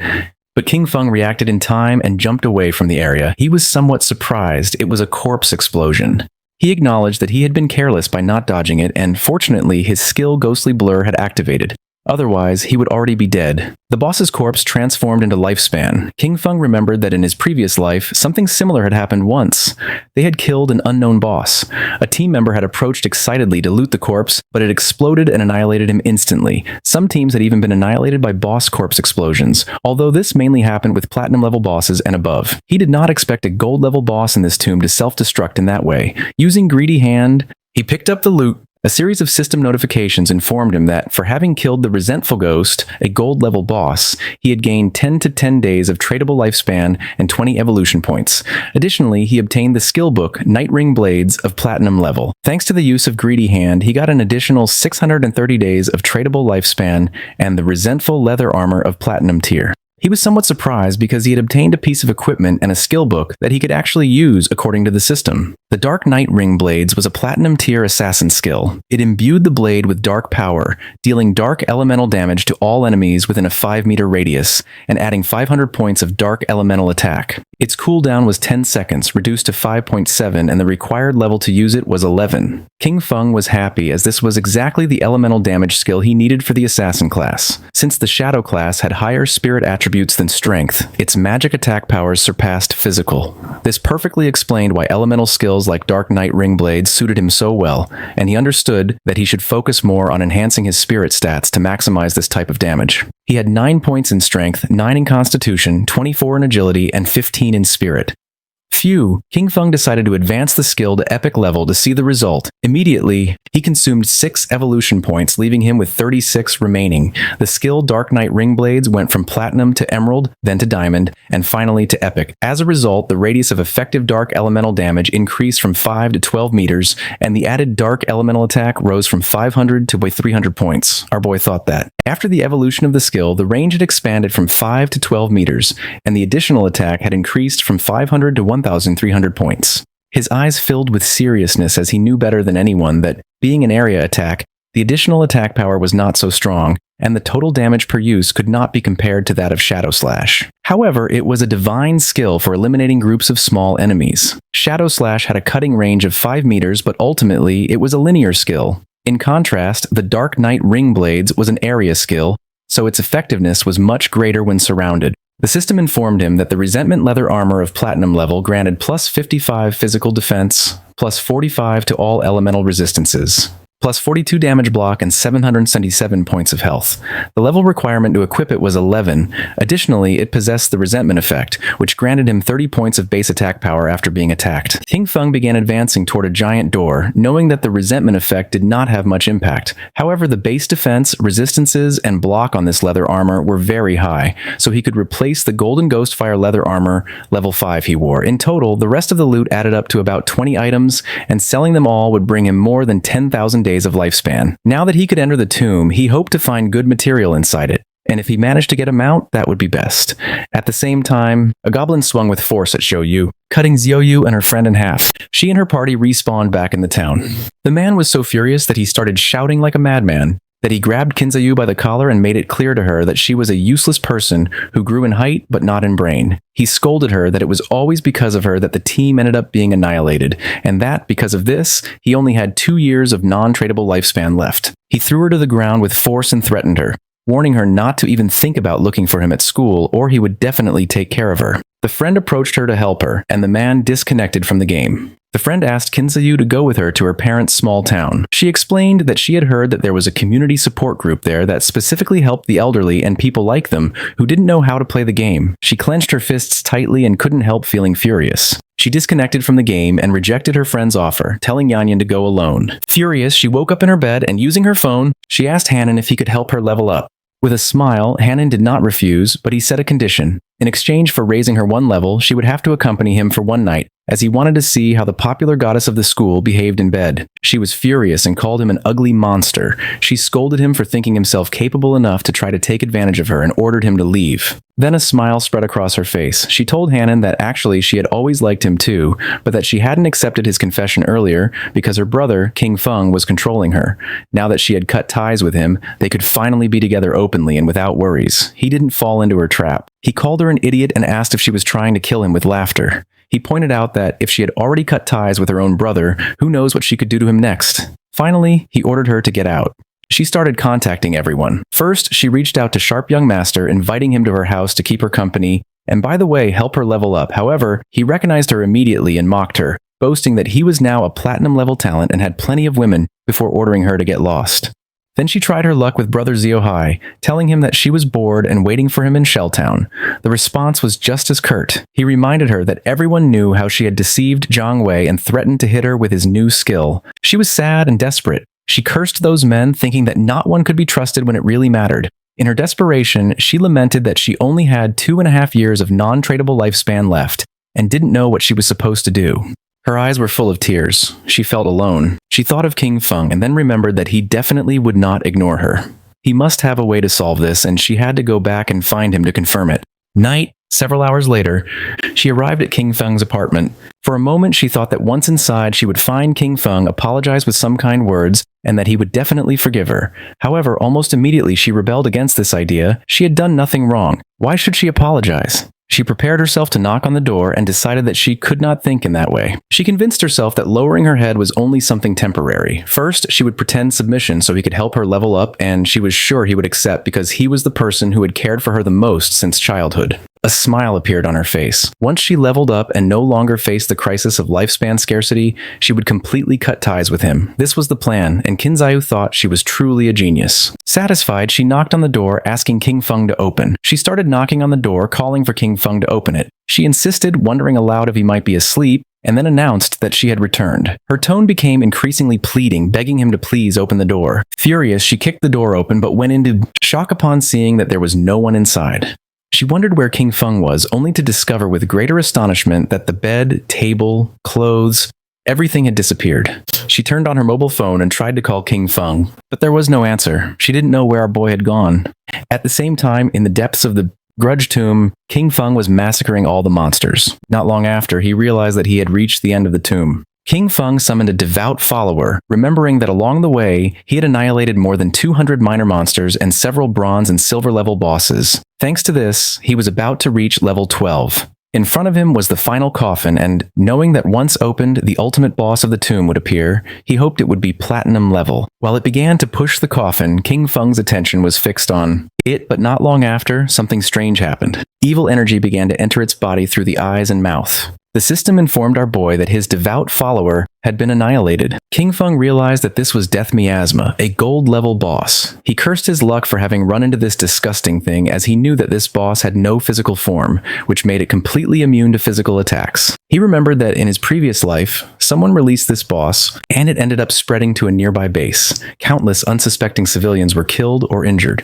But King Feng reacted in time and jumped away from the area. He was somewhat surprised it was a corpse explosion. He acknowledged that he had been careless by not dodging it, and fortunately his skill Ghostly Blur had activated. Otherwise, he would already be dead. The boss's corpse transformed into Lifespan. King Feng remembered that in his previous life, something similar had happened once. They had killed an unknown boss. A team member had approached excitedly to loot the corpse, but it exploded and annihilated him instantly. Some teams had even been annihilated by boss corpse explosions, although this mainly happened with platinum-level bosses and above. He did not expect a gold-level boss in this tomb to self-destruct in that way. Using Greedy Hand, he picked up the loot. A series of system notifications informed him that, for having killed the Resentful Ghost, a gold-level boss, he had gained 10 to 10 days of tradable lifespan and 20 evolution points. Additionally, he obtained the skill book Night Ring Blades of Platinum level. Thanks to the use of Greedy Hand, he got an additional 630 days of tradable lifespan and the Resentful Leather Armor of Platinum tier. He was somewhat surprised because he had obtained a piece of equipment and a skill book that he could actually use according to the system. The Dark Night Ring Blades was a Platinum tier assassin skill. It imbued the blade with dark power, dealing dark elemental damage to all enemies within a 5-meter radius, and adding 500 points of dark elemental attack. Its cooldown was 10 seconds, reduced to 5.7, and the required level to use it was 11. King Feng was happy as this was exactly the elemental damage skill he needed for the assassin class. Since the Shadow class had higher spirit attributes than strength, its magic attack powers surpassed physical. This perfectly explained why elemental skills like Dark Night Ring Blades suited him so well, and he understood that he should focus more on enhancing his spirit stats to maximize this type of damage. He had 9 points in strength, 9 in constitution, 24 in agility, and 15 in spirit. Phew, King Feng decided to advance the skill to epic level to see the result. Immediately, he consumed 6 evolution points, leaving him with 36 remaining. The skill Dark Night Ring Blades went from platinum to emerald, then to diamond, and finally to epic. As a result, the radius of effective dark elemental damage increased from 5 to 12 meters, and the added dark elemental attack rose from 500 to 300 points. Our boy thought that. After the evolution of the skill, the range had expanded from 5 to 12 meters, and the additional attack had increased from 500 to 1,300 points. His eyes filled with seriousness as he knew better than anyone that, being an area attack, the additional attack power was not so strong, and the total damage per use could not be compared to that of Shadow Slash. However, it was a divine skill for eliminating groups of small enemies. Shadow Slash had a cutting range of 5 meters, but ultimately it was a linear skill. In contrast, the Dark Night Ring Blades was an area skill, so its effectiveness was much greater when surrounded. The system informed him that the Resentment Leather Armor of Platinum level granted plus 55 physical defense, plus 45 to all elemental resistances, plus 42 damage block and 777 points of health. The level requirement to equip it was 11. Additionally, it possessed the Resentment effect, which granted him 30 points of base attack power after being attacked. King Feng began advancing toward a giant door, knowing that the Resentment effect did not have much impact. However, the base defense, resistances, and block on this leather armor were very high, so he could replace the Golden Ghostfire leather armor level 5 he wore. In total, the rest of the loot added up to about 20 items, and selling them all would bring him more than 10,000 days of lifespan. Now that he could enter the tomb, he hoped to find good material inside it, and if he managed to get a mount, that would be best. At the same time, a goblin swung with force at Xiao Yu, cutting Xiao Yu and her friend in half. She and her party respawned back in the town. The man was so furious that he started shouting like a madman, that he grabbed Kinzayu by the collar and made it clear to her that she was a useless person who grew in height but not in brain. He scolded her that it was always because of her that the team ended up being annihilated, and that, because of this, he only had 2 years of non-tradable lifespan left. He threw her to the ground with force and threatened her, warning her not to even think about looking for him at school, or he would definitely take care of her. The friend approached her to help her, and the man disconnected from the game. The friend asked Kinzayu to go with her to her parents' small town. She explained that she had heard that there was a community support group there that specifically helped the elderly and people like them who didn't know how to play the game. She clenched her fists tightly and couldn't help feeling furious. She disconnected from the game and rejected her friend's offer, telling Yanyan to go alone. Furious, she woke up in her bed and, using her phone, she asked Hanan if he could help her level up. With a smile, Hanan did not refuse, but he set a condition. In exchange for raising her one level, she would have to accompany him for one night, as he wanted to see how the popular goddess of the school behaved in bed. She was furious and called him an ugly monster. She scolded him for thinking himself capable enough to try to take advantage of her and ordered him to leave. Then a smile spread across her face. She told Hanan that actually she had always liked him too, but that she hadn't accepted his confession earlier because her brother, King Feng, was controlling her. Now that she had cut ties with him, they could finally be together openly and without worries. He didn't fall into her trap. He called her an idiot and asked if she was trying to kill him with laughter. He pointed out that if she had already cut ties with her own brother, who knows what she could do to him next. Finally, he ordered her to get out. She started contacting everyone. First, she reached out to Sharp Young Master, inviting him to her house to keep her company, and by the way, help her level up. However, he recognized her immediately and mocked her, boasting that he was now a platinum-level talent and had plenty of women before ordering her to get lost. Then she tried her luck with Brother Ziohai, telling him that she was bored and waiting for him in Shelltown. The response was just as curt. He reminded her that everyone knew how she had deceived Zhang Wei and threatened to hit her with his new skill. She was sad and desperate. She cursed those men, thinking that not one could be trusted when it really mattered. In her desperation, she lamented that she only had 2.5 years of non-tradable lifespan left and didn't know what she was supposed to do. Her eyes were full of tears. She felt alone. She thought of King Feng and then remembered that he definitely would not ignore her. He must have a way to solve this, and she had to go back and find him to confirm it. Night. Several hours later, she arrived at King Feng's apartment. For a moment, she thought that once inside, she would find King Feng, apologize with some kind words, and that he would definitely forgive her. However, almost immediately, she rebelled against this idea. She had done nothing wrong. Why should she apologize? She prepared herself to knock on the door and decided that she could not think in that way. She convinced herself that lowering her head was only something temporary. First, she would pretend submission so he could help her level up, and she was sure he would accept because he was the person who had cared for her the most since childhood. A smile appeared on her face. Once she leveled up and no longer faced the crisis of lifespan scarcity, she would completely cut ties with him. This was the plan, and Kinzayu thought she was truly a genius. Satisfied, she knocked on the door, asking King Feng to open. She started knocking on the door, calling for King Feng to open it. She insisted, wondering aloud if he might be asleep, and then announced that she had returned. Her tone became increasingly pleading, begging him to please open the door. Furious, she kicked the door open, but went into shock upon seeing that there was no one inside. She wondered where King Feng was, only to discover with greater astonishment that the bed, table, clothes, everything had disappeared. She turned on her mobile phone and tried to call King Feng, but there was no answer. She didn't know where our boy had gone. At the same time, in the depths of the Grudge Tomb, King Feng was massacring all the monsters. Not long after, he realized that he had reached the end of the tomb. King Feng summoned a devout follower, remembering that along the way, he had annihilated more than 200 minor monsters and several bronze and silver level bosses. Thanks to this, he was about to reach level 12. In front of him was the final coffin, and knowing that once opened, the ultimate boss of the tomb would appear, he hoped it would be platinum level. While it began to push the coffin, King Feng's attention was fixed on it, but not long after, something strange happened. Evil energy began to enter its body through the eyes and mouth. The system informed our boy that his devout follower had been annihilated. King Feng realized that this was Death Miasma, a gold-level boss. He cursed his luck for having run into this disgusting thing, as he knew that this boss had no physical form, which made it completely immune to physical attacks. He remembered that in his previous life, someone released this boss, and it ended up spreading to a nearby base. Countless unsuspecting civilians were killed or injured.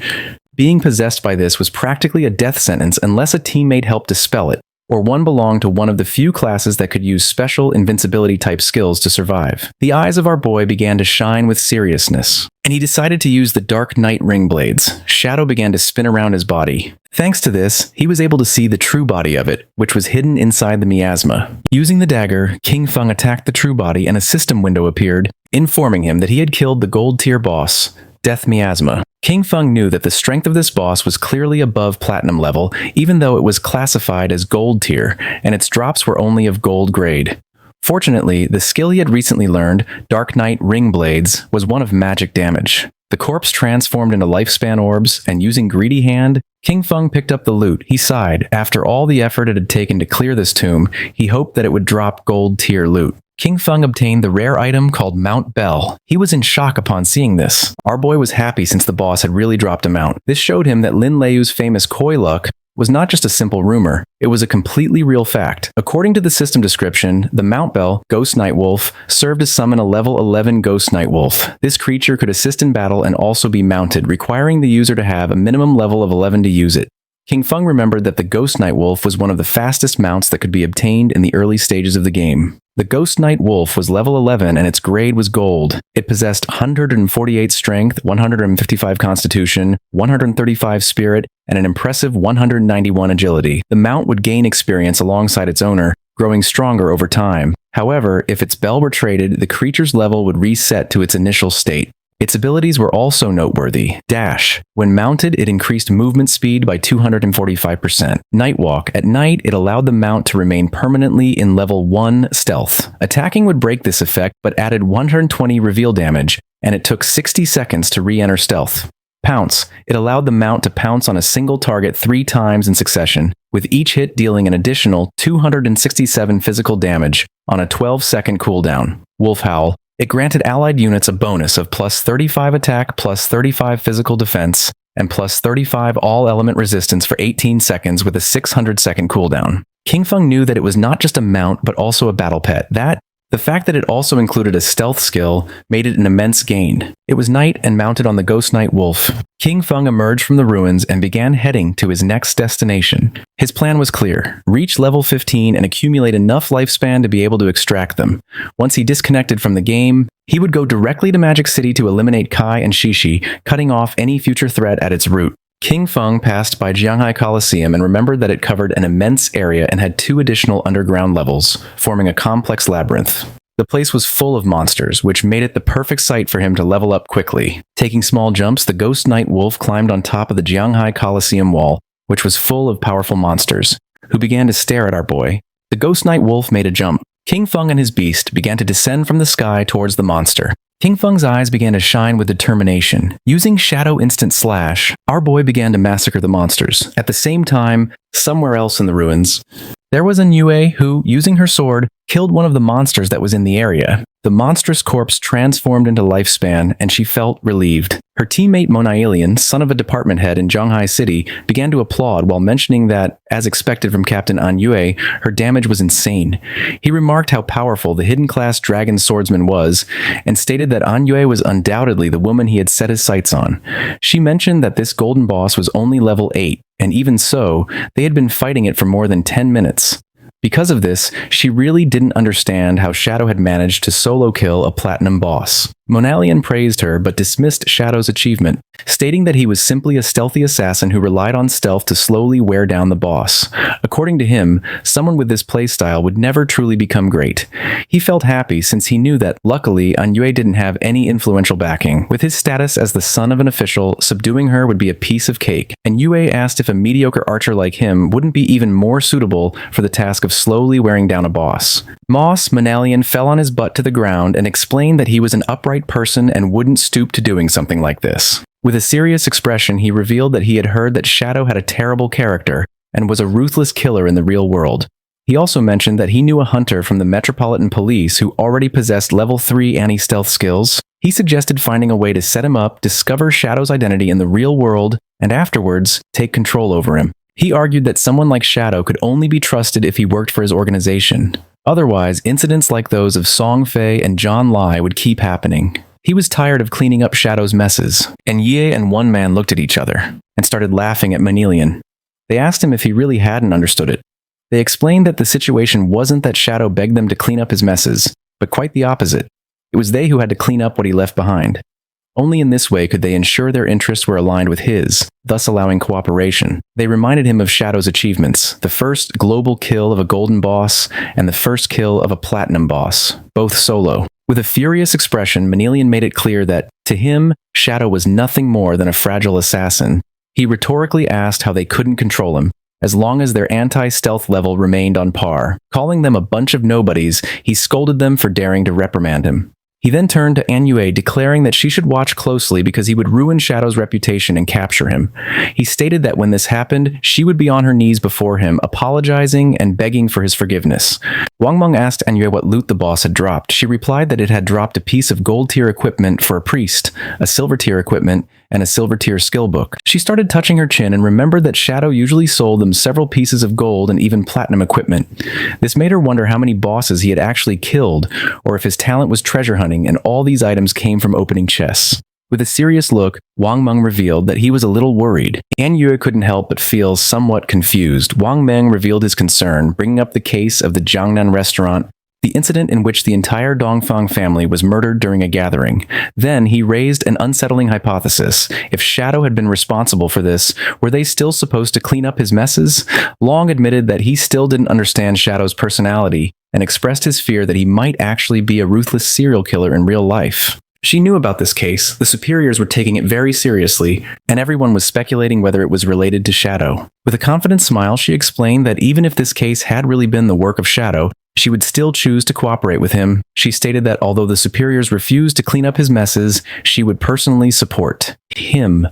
Being possessed by this was practically a death sentence unless a teammate helped dispel it, or one belonged to one of the few classes that could use special invincibility-type skills to survive. The eyes of our boy began to shine with seriousness, and he decided to use the Dark Knight ring blades. Shadow began to spin around his body. Thanks to this, he was able to see the true body of it, which was hidden inside the miasma. Using the dagger, King Feng attacked the true body, and a system window appeared, informing him that he had killed the gold-tier boss, Death Miasma. King Feng knew that the strength of this boss was clearly above platinum level, even though it was classified as gold tier, and its drops were only of gold grade. Fortunately, the skill he had recently learned, Dark Knight Ring Blades, was one of magic damage. The corpse transformed into lifespan orbs, and using Greedy Hand, King Feng picked up the loot. He sighed. After all the effort it had taken to clear this tomb, he hoped that it would drop gold tier loot. King Feng obtained the rare item called Mount Bell. He was in shock upon seeing this. Our boy was happy since the boss had really dropped a mount. This showed him that Lin Leiu's famous Koi luck was not just a simple rumor, it was a completely real fact. According to the system description, the Mount Bell, Ghost Night Wolf, served to summon a level 11 Ghost Night Wolf. This creature could assist in battle and also be mounted, requiring the user to have a minimum level of 11 to use it. King Feng remembered that the Ghost Knight Wolf was one of the fastest mounts that could be obtained in the early stages of the game. The Ghost Knight Wolf was level 11 and its grade was gold. It possessed 148 strength, 155 constitution, 135 spirit, and an impressive 191 agility. The mount would gain experience alongside its owner, growing stronger over time. However, if its bell were traded, the creature's level would reset to its initial state. Its abilities were also noteworthy. Dash. When mounted, it increased movement speed by 245%. Nightwalk. At night, it allowed the mount to remain permanently in level 1 stealth. Attacking would break this effect, but added 120 reveal damage, and it took 60 seconds to re-enter stealth. Pounce. It allowed the mount to pounce on a single target 3 times in succession, with each hit dealing an additional 267 physical damage on a 12-second cooldown. Wolf Howl. It granted allied units a bonus of plus 35 attack, plus 35 physical defense, and plus 35 all-element resistance for 18 seconds with a 600-second cooldown. King Feng knew that it was not just a mount, but also a battle pet. The fact that it also included a stealth skill made it an immense gain. It was night and mounted on the Ghost Knight Wolf. King Feng emerged from the ruins and began heading to his next destination. His plan was clear: reach level 15 and accumulate enough lifespan to be able to extract them. Once he disconnected from the game, he would go directly to Magic City to eliminate Kai and Shishi, cutting off any future threat at its root. King Feng passed by Jianghai Coliseum and remembered that it covered an immense area and had 2 additional underground levels, forming a complex labyrinth. The place was full of monsters, which made it the perfect site for him to level up quickly. Taking small jumps, the Ghost Knight Wolf climbed on top of the Jianghai Coliseum wall, which was full of powerful monsters, who began to stare at our boy. The Ghost Knight Wolf made a jump. King Feng and his beast began to descend from the sky towards the monster. King Feng's eyes began to shine with determination. Using Shadow Instant Slash, our boy began to massacre the monsters. At the same time, somewhere else in the ruins, there was Yue who, using her sword, killed one of the monsters that was in the area. The monstrous corpse transformed into lifespan, and she felt relieved. Her teammate Monaelian, son of a department head in Zhanghai City, began to applaud while mentioning that, as expected from Captain Yue, her damage was insane. He remarked how powerful the hidden class dragon swordsman was, and stated that Yue was undoubtedly the woman he had set his sights on. She mentioned that this golden boss was only level 8, and even so, they had been fighting it for more than 10 minutes. Because of this, she really didn't understand how Shadow had managed to solo kill a platinum boss. Monalian praised her but dismissed Shadow's achievement, stating that he was simply a stealthy assassin who relied on stealth to slowly wear down the boss. According to him, someone with this playstyle would never truly become great. He felt happy since he knew that, luckily, Yue didn't have any influential backing. With his status as the son of an official, subduing her would be a piece of cake, and Yue asked if a mediocre archer like him wouldn't be even more suitable for the task of slowly wearing down a boss. Moss Manalian fell on his butt to the ground and explained that he was an upright person and wouldn't stoop to doing something like this. With a serious expression, he revealed that he had heard that Shadow had a terrible character and was a ruthless killer in the real world. He also mentioned that he knew a hunter from the Metropolitan Police who already possessed level 3 anti-stealth skills. He suggested finding a way to set him up, discover Shadow's identity in the real world, and afterwards, take control over him. He argued that someone like Shadow could only be trusted if he worked for his organization. Otherwise, incidents like those of Song Fei and John Lai would keep happening. He was tired of cleaning up Shadow's messes, and Ye and one man looked at each other and started laughing at Manilian. They asked him if he really hadn't understood it. They explained that the situation wasn't that Shadow begged them to clean up his messes, but quite the opposite. It was they who had to clean up what he left behind. Only in this way could they ensure their interests were aligned with his, thus allowing cooperation. They reminded him of Shadow's achievements, the first global kill of a golden boss and the first kill of a platinum boss, both solo. With a furious expression, Manilian made it clear that, to him, Shadow was nothing more than a fragile assassin. He rhetorically asked how they couldn't control him, as long as their anti-stealth level remained on par. Calling them a bunch of nobodies, he scolded them for daring to reprimand him. He then turned to Yue, declaring that she should watch closely because he would ruin Shadow's reputation and capture him. He stated that when this happened, she would be on her knees before him, apologizing and begging for his forgiveness. Wang Meng asked Yue what loot the boss had dropped. She replied that it had dropped a piece of gold-tier equipment for a priest, a silver-tier equipment, and a silver-tier skill book. She started touching her chin and remembered that Shadow usually sold them several pieces of gold and even platinum equipment. This made her wonder how many bosses he had actually killed, or if his talent was treasure hunting and all these items came from opening chests. With a serious look, Wang Meng revealed that he was a little worried. An Yue couldn't help but feel somewhat confused. Wang Meng revealed his concern, bringing up the case of the Jiangnan restaurant, the incident in which the entire Dongfang family was murdered during a gathering. Then he raised an unsettling hypothesis. If Shadow had been responsible for this, were they still supposed to clean up his messes? Long admitted that he still didn't understand Shadow's personality and expressed his fear that he might actually be a ruthless serial killer in real life. She knew about this case, the superiors were taking it very seriously, and everyone was speculating whether it was related to Shadow. With a confident smile, she explained that even if this case had really been the work of Shadow, she would still choose to cooperate with him. She stated that although the superiors refused to clean up his messes, she would personally support him.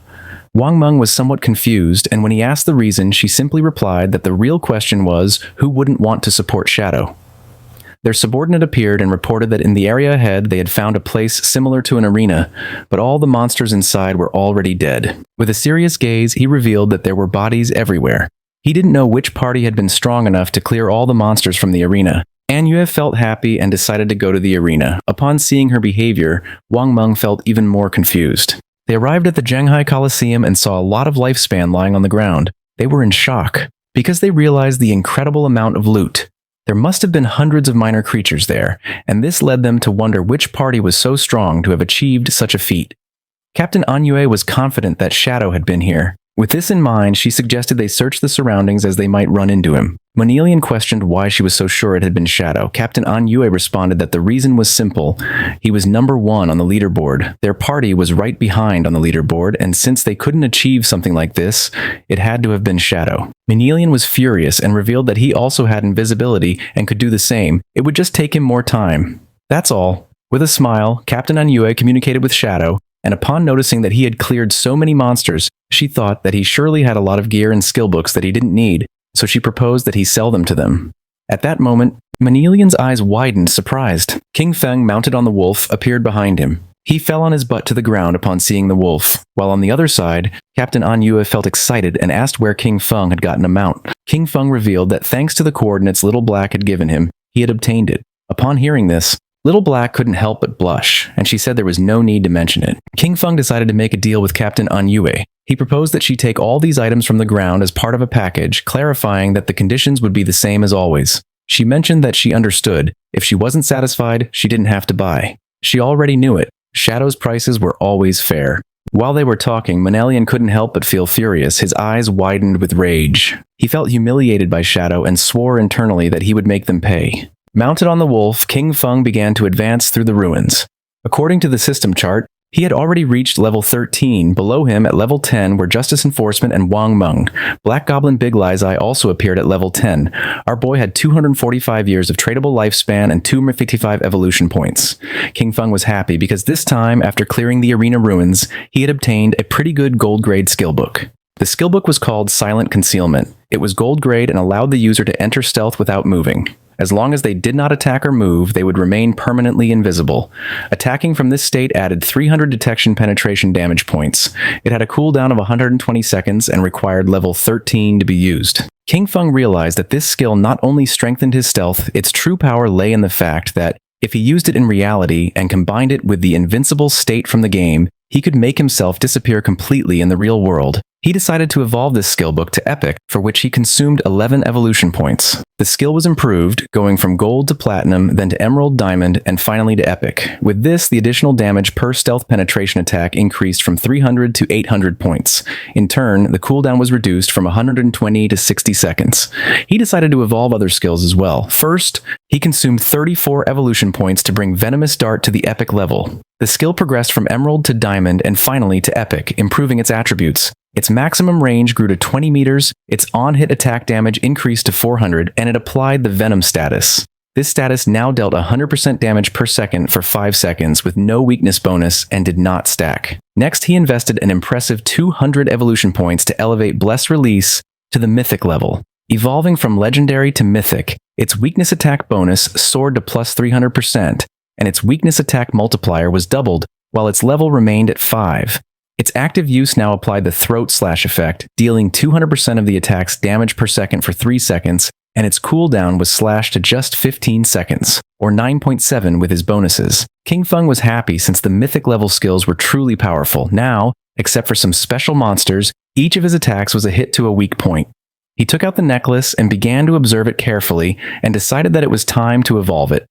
Wang Meng was somewhat confused, and when he asked the reason, she simply replied that the real question was, who wouldn't want to support Shadow? Their subordinate appeared and reported that in the area ahead they had found a place similar to an arena, but all the monsters inside were already dead. With a serious gaze, he revealed that there were bodies everywhere. He didn't know which party had been strong enough to clear all the monsters from the arena. An Yue felt happy and decided to go to the arena. Upon seeing her behavior, Wang Meng felt even more confused. They arrived at the Zhenghai Coliseum and saw a lot of lifespan lying on the ground. They were in shock, because they realized the incredible amount of loot. There must have been hundreds of minor creatures there, and this led them to wonder which party was so strong to have achieved such a feat. Captain An Yue was confident that Shadow had been here. With this in mind, she suggested they search the surroundings as they might run into him. Manhwa questioned why she was so sure it had been Shadow. Captain An Yue responded that the reason was simple. He was number 1 on the leaderboard. Their party was right behind on the leaderboard, and since they couldn't achieve something like this, it had to have been Shadow. Manhwa was furious and revealed that he also had invisibility and could do the same. It would just take him more time. That's all. With a smile, Captain An Yue communicated with Shadow, and upon noticing that he had cleared so many monsters, she thought that he surely had a lot of gear and skill books that he didn't need, so she proposed that he sell them to them. At that moment, Manhwa's eyes widened, surprised. King Feng, mounted on the wolf, appeared behind him. He fell on his butt to the ground upon seeing the wolf, while on the other side, Captain An Yue felt excited and asked where King Feng had gotten a mount. King Feng revealed that thanks to the coordinates Little Black had given him, he had obtained it. Upon hearing this, Little Black couldn't help but blush, and she said there was no need to mention it. King Feng decided to make a deal with Captain An Yue. He proposed that she take all these items from the ground as part of a package, clarifying that the conditions would be the same as always. She mentioned that she understood. If she wasn't satisfied, she didn't have to buy. She already knew it. Shadow's prices were always fair. While they were talking, Manhwa couldn't help but feel furious. His eyes widened with rage. He felt humiliated by Shadow and swore internally that he would make them pay. Mounted on the wolf, King Feng began to advance through the ruins. According to the system chart, he had already reached level 13. Below him, at level 10, were Justice Enforcement and Wang Meng. Black Goblin Big Lies Eye also appeared at level 10. Our boy had 245 years of tradable lifespan and 255 evolution points. King Feng was happy because this time, after clearing the arena ruins, he had obtained a pretty good gold grade skill book. The skill book was called Silent Concealment. It was gold grade and allowed the user to enter stealth without moving. As long as they did not attack or move, they would remain permanently invisible. Attacking from this state added 300 detection penetration damage points. It had a cooldown of 120 seconds and required level 13 to be used. King Feng realized that this skill not only strengthened his stealth, its true power lay in the fact that, if he used it in reality and combined it with the invincible state from the game, he could make himself disappear completely in the real world. He decided to evolve this skill book to Epic, for which he consumed 11 evolution points. The skill was improved, going from gold to platinum, then to emerald, diamond, and finally to epic. With this, the additional damage per stealth penetration attack increased from 300 to 800 points. In turn, the cooldown was reduced from 120 to 60 seconds. He decided to evolve other skills as well. First, he consumed 34 evolution points to bring Venomous Dart to the epic level. The skill progressed from emerald to diamond and finally to epic, improving its attributes. Its maximum range grew to 20 meters, its on-hit attack damage increased to 400, and it applied the Venom status. This status now dealt 100% damage per second for 5 seconds with no weakness bonus and did not stack. Next, he invested an impressive 200 evolution points to elevate Bless Release to the Mythic level. Evolving from Legendary to Mythic, its weakness attack bonus soared to plus 300%, and its weakness attack multiplier was doubled, while its level remained at 5. Its active use now applied the Throat Slash effect, dealing 200% of the attack's damage per second for 3 seconds, and its cooldown was slashed to just 15 seconds, or 9.7 with his bonuses. King Feng was happy since the mythic level skills were truly powerful. Now, except for some special monsters, each of his attacks was a hit to a weak point. He took out the necklace and began to observe it carefully and decided that it was time to evolve it.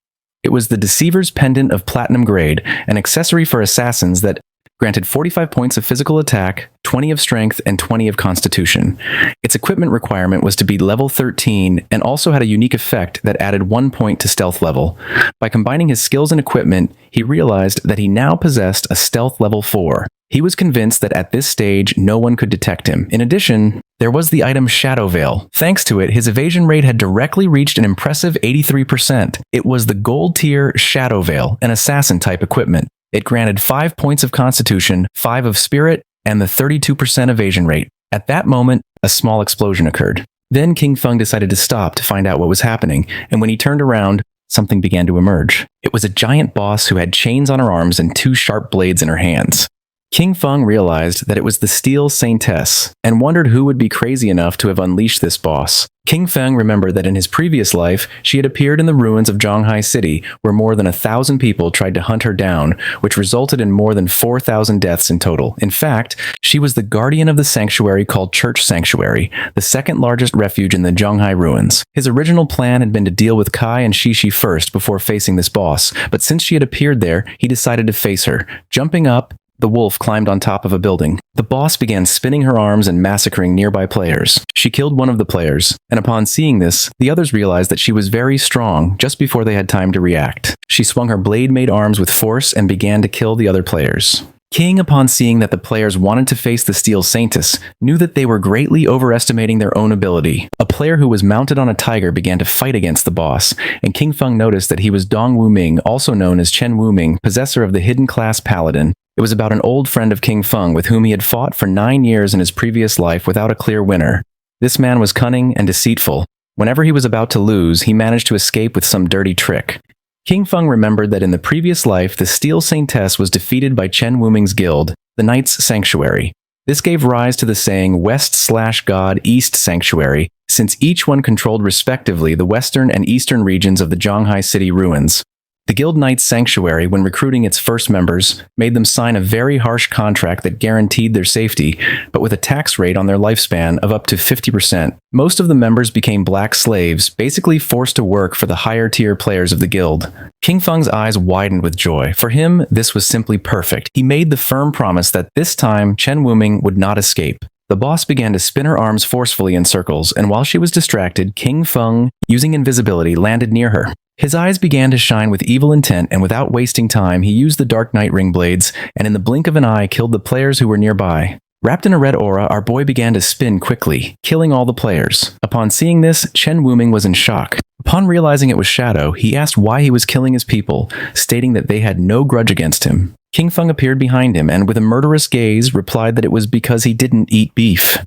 It was the Deceiver's Pendant of Platinum Grade, an accessory for assassins that granted 45 points of physical attack, 20 of strength, and 20 of constitution. Its equipment requirement was to be level 13 and also had a unique effect that added 1 point to stealth level. By combining his skills and equipment, he realized that he now possessed a stealth level 4. He was convinced that at this stage, no one could detect him. In addition, there was the item Shadow Veil. Thanks to it, his evasion rate had directly reached an impressive 83%. It was the gold tier Shadow Veil, an assassin-type equipment. It granted 5 points of constitution, 5 of spirit, and the 32% evasion rate. At that moment, a small explosion occurred. Then King Feng decided to stop to find out what was happening, and when he turned around, something began to emerge. It was a giant boss who had chains on her arms and 2 sharp blades in her hands. King Feng realized that it was the Steel Saintess, and wondered who would be crazy enough to have unleashed this boss. King Feng remembered that in his previous life, she had appeared in the ruins of Zhonghai City, where more than 1,000 people tried to hunt her down, which resulted in more than 4,000 deaths in total. In fact, she was the guardian of the sanctuary called Church Sanctuary, the second largest refuge in the Zhonghai ruins. His original plan had been to deal with Kai and Shishi first before facing this boss, but since she had appeared there, he decided to face her. Jumping up, the wolf climbed on top of a building. The boss began spinning her arms and massacring nearby players. She killed one of the players, and upon seeing this, the others realized that she was very strong just before they had time to react. She swung her blade-made arms with force and began to kill the other players. King, upon seeing that the players wanted to face the Steel Saintess, knew that they were greatly overestimating their own ability. A player who was mounted on a tiger began to fight against the boss, and King Feng noticed that he was Dong Wuming, also known as Chen Wuming, possessor of the hidden class Paladin. It was about an old friend of King Feng with whom he had fought for 9 years in his previous life without a clear winner. This man was cunning and deceitful. Whenever he was about to lose, he managed to escape with some dirty trick. King Feng remembered that in the previous life, the Steel Saintess was defeated by Chen Wuming's guild, the Knights' Sanctuary. This gave rise to the saying West/God East Sanctuary, since each one controlled respectively the western and eastern regions of the Zhonghai City ruins. The Guild Knights Sanctuary, when recruiting its first members, made them sign a very harsh contract that guaranteed their safety, but with a tax rate on their lifespan of up to 50%. Most of the members became black slaves, basically forced to work for the higher-tier players of the guild. King Feng's eyes widened with joy. For him, this was simply perfect. He made the firm promise that this time Chen Wuming would not escape. The boss began to spin her arms forcefully in circles, and while she was distracted, King Feng, using invisibility, landed near her. His eyes began to shine with evil intent, and without wasting time, he used the Dark Knight ring blades, and in the blink of an eye killed the players who were nearby. Wrapped in a red aura, our boy began to spin quickly, killing all the players. Upon seeing this, Chen Wuming was in shock. Upon realizing it was Shadow, he asked why he was killing his people, stating that they had no grudge against him. King Feng appeared behind him, and with a murderous gaze, replied that it was because he didn't eat beef.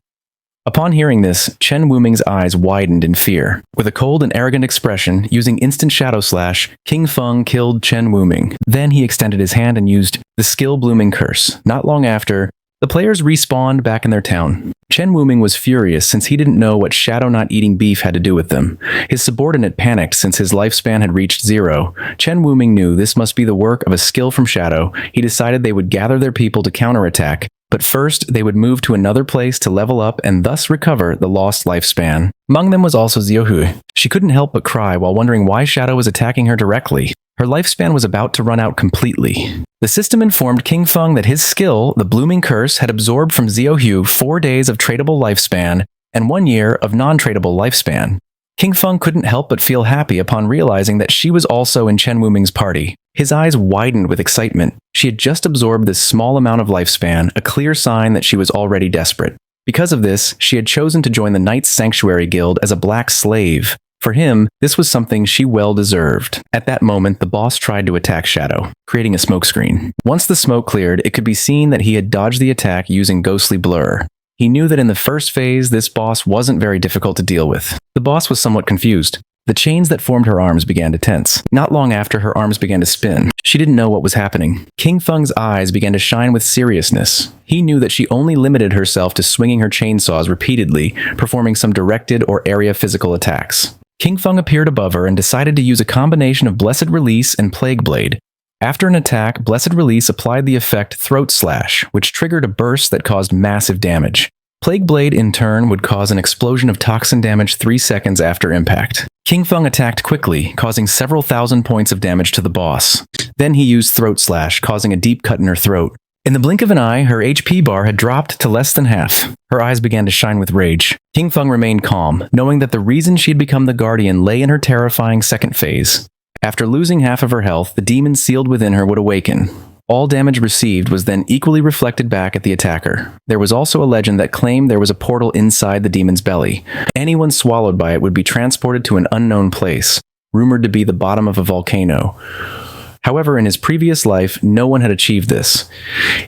Upon hearing this, Chen Wuming's eyes widened in fear. With a cold and arrogant expression, using instant Shadow Slash, King Feng killed Chen Wuming. Then he extended his hand and used the skill Blooming Curse. Not long after, the players respawned back in their town. Chen Wuming was furious since he didn't know what Shadow not eating beef had to do with them. His subordinate panicked since his lifespan had reached 0. Chen Wuming knew this must be the work of a skill from Shadow. He decided they would gather their people to counterattack, but first they would move to another place to level up and thus recover the lost lifespan. Among them was also Xiaohu. She couldn't help but cry while wondering why Shadow was attacking her directly. Her lifespan was about to run out completely. The system informed King Feng that his skill, the Blooming Curse, had absorbed from Xiaohu 4 days of tradable lifespan and 1 year of non-tradable lifespan. King Feng couldn't help but feel happy upon realizing that she was also in Chen Wuming's party. His eyes widened with excitement. She had just absorbed this small amount of lifespan, a clear sign that she was already desperate. Because of this, she had chosen to join the Knights Sanctuary Guild as a black slave. For him, this was something she well deserved. At that moment, the boss tried to attack Shadow, creating a smokescreen. Once the smoke cleared, it could be seen that he had dodged the attack using ghostly blur. He knew that in the first phase, this boss wasn't very difficult to deal with. The boss was somewhat confused. The chains that formed her arms began to tense. Not long after, her arms began to spin. She didn't know what was happening. King Feng's eyes began to shine with seriousness. He knew that she only limited herself to swinging her chainsaws repeatedly, performing some directed or area physical attacks. King Feng appeared above her and decided to use a combination of Blessed Release and Plague Blade. After an attack, Blessed Release applied the effect Throat Slash, which triggered a burst that caused massive damage. Plague Blade, in turn, would cause an explosion of toxin damage 3 seconds after impact. King Feng attacked quickly, causing several thousand points of damage to the boss. Then he used Throat Slash, causing a deep cut in her throat. In the blink of an eye, her HP bar had dropped to less than half. Her eyes began to shine with rage. King Feng remained calm, knowing that the reason she had become the Guardian lay in her terrifying second phase. After losing half of her health, the demon sealed within her would awaken. All damage received was then equally reflected back at the attacker. There was also a legend that claimed there was a portal inside the demon's belly. Anyone swallowed by it would be transported to an unknown place, rumored to be the bottom of a volcano. However, in his previous life, no one had achieved this.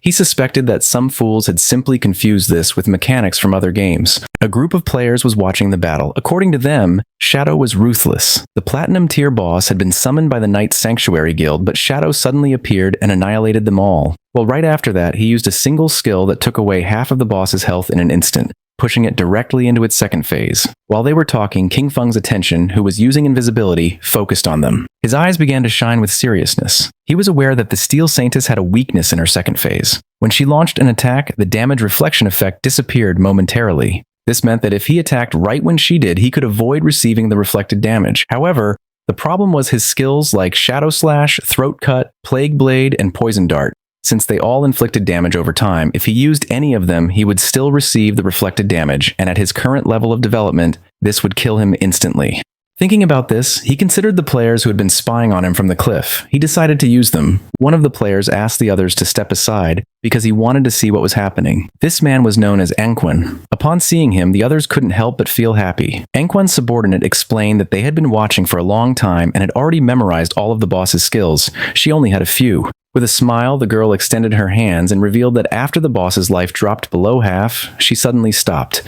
He suspected that some fools had simply confused this with mechanics from other games. A group of players was watching the battle. According to them, Shadow was ruthless. The Platinum tier boss had been summoned by the Knight's Sanctuary Guild, but Shadow suddenly appeared and annihilated them all. Well, right after that, he used a single skill that took away half of the boss's health in an instant, pushing it directly into its second phase. While they were talking, King Feng's attention, who was using invisibility, focused on them. His eyes began to shine with seriousness. He was aware that the Steel Saintess had a weakness in her second phase. When she launched an attack, the damage reflection effect disappeared momentarily. This meant that if he attacked right when she did, he could avoid receiving the reflected damage. However, the problem was his skills like Shadow Slash, Throat Cut, Plague Blade, and Poison Dart. Since they all inflicted damage over time, if he used any of them, he would still receive the reflected damage, and at his current level of development, this would kill him instantly. Thinking about this, he considered the players who had been spying on him from the cliff. He decided to use them. One of the players asked the others to step aside because he wanted to see what was happening. This man was known as Anquan. Upon seeing him, the others couldn't help but feel happy. Anquan's subordinate explained that they had been watching for a long time and had already memorized all of the boss's skills. She only had a few. With a smile, the girl extended her hands and revealed that after the boss's life dropped below half, she suddenly stopped.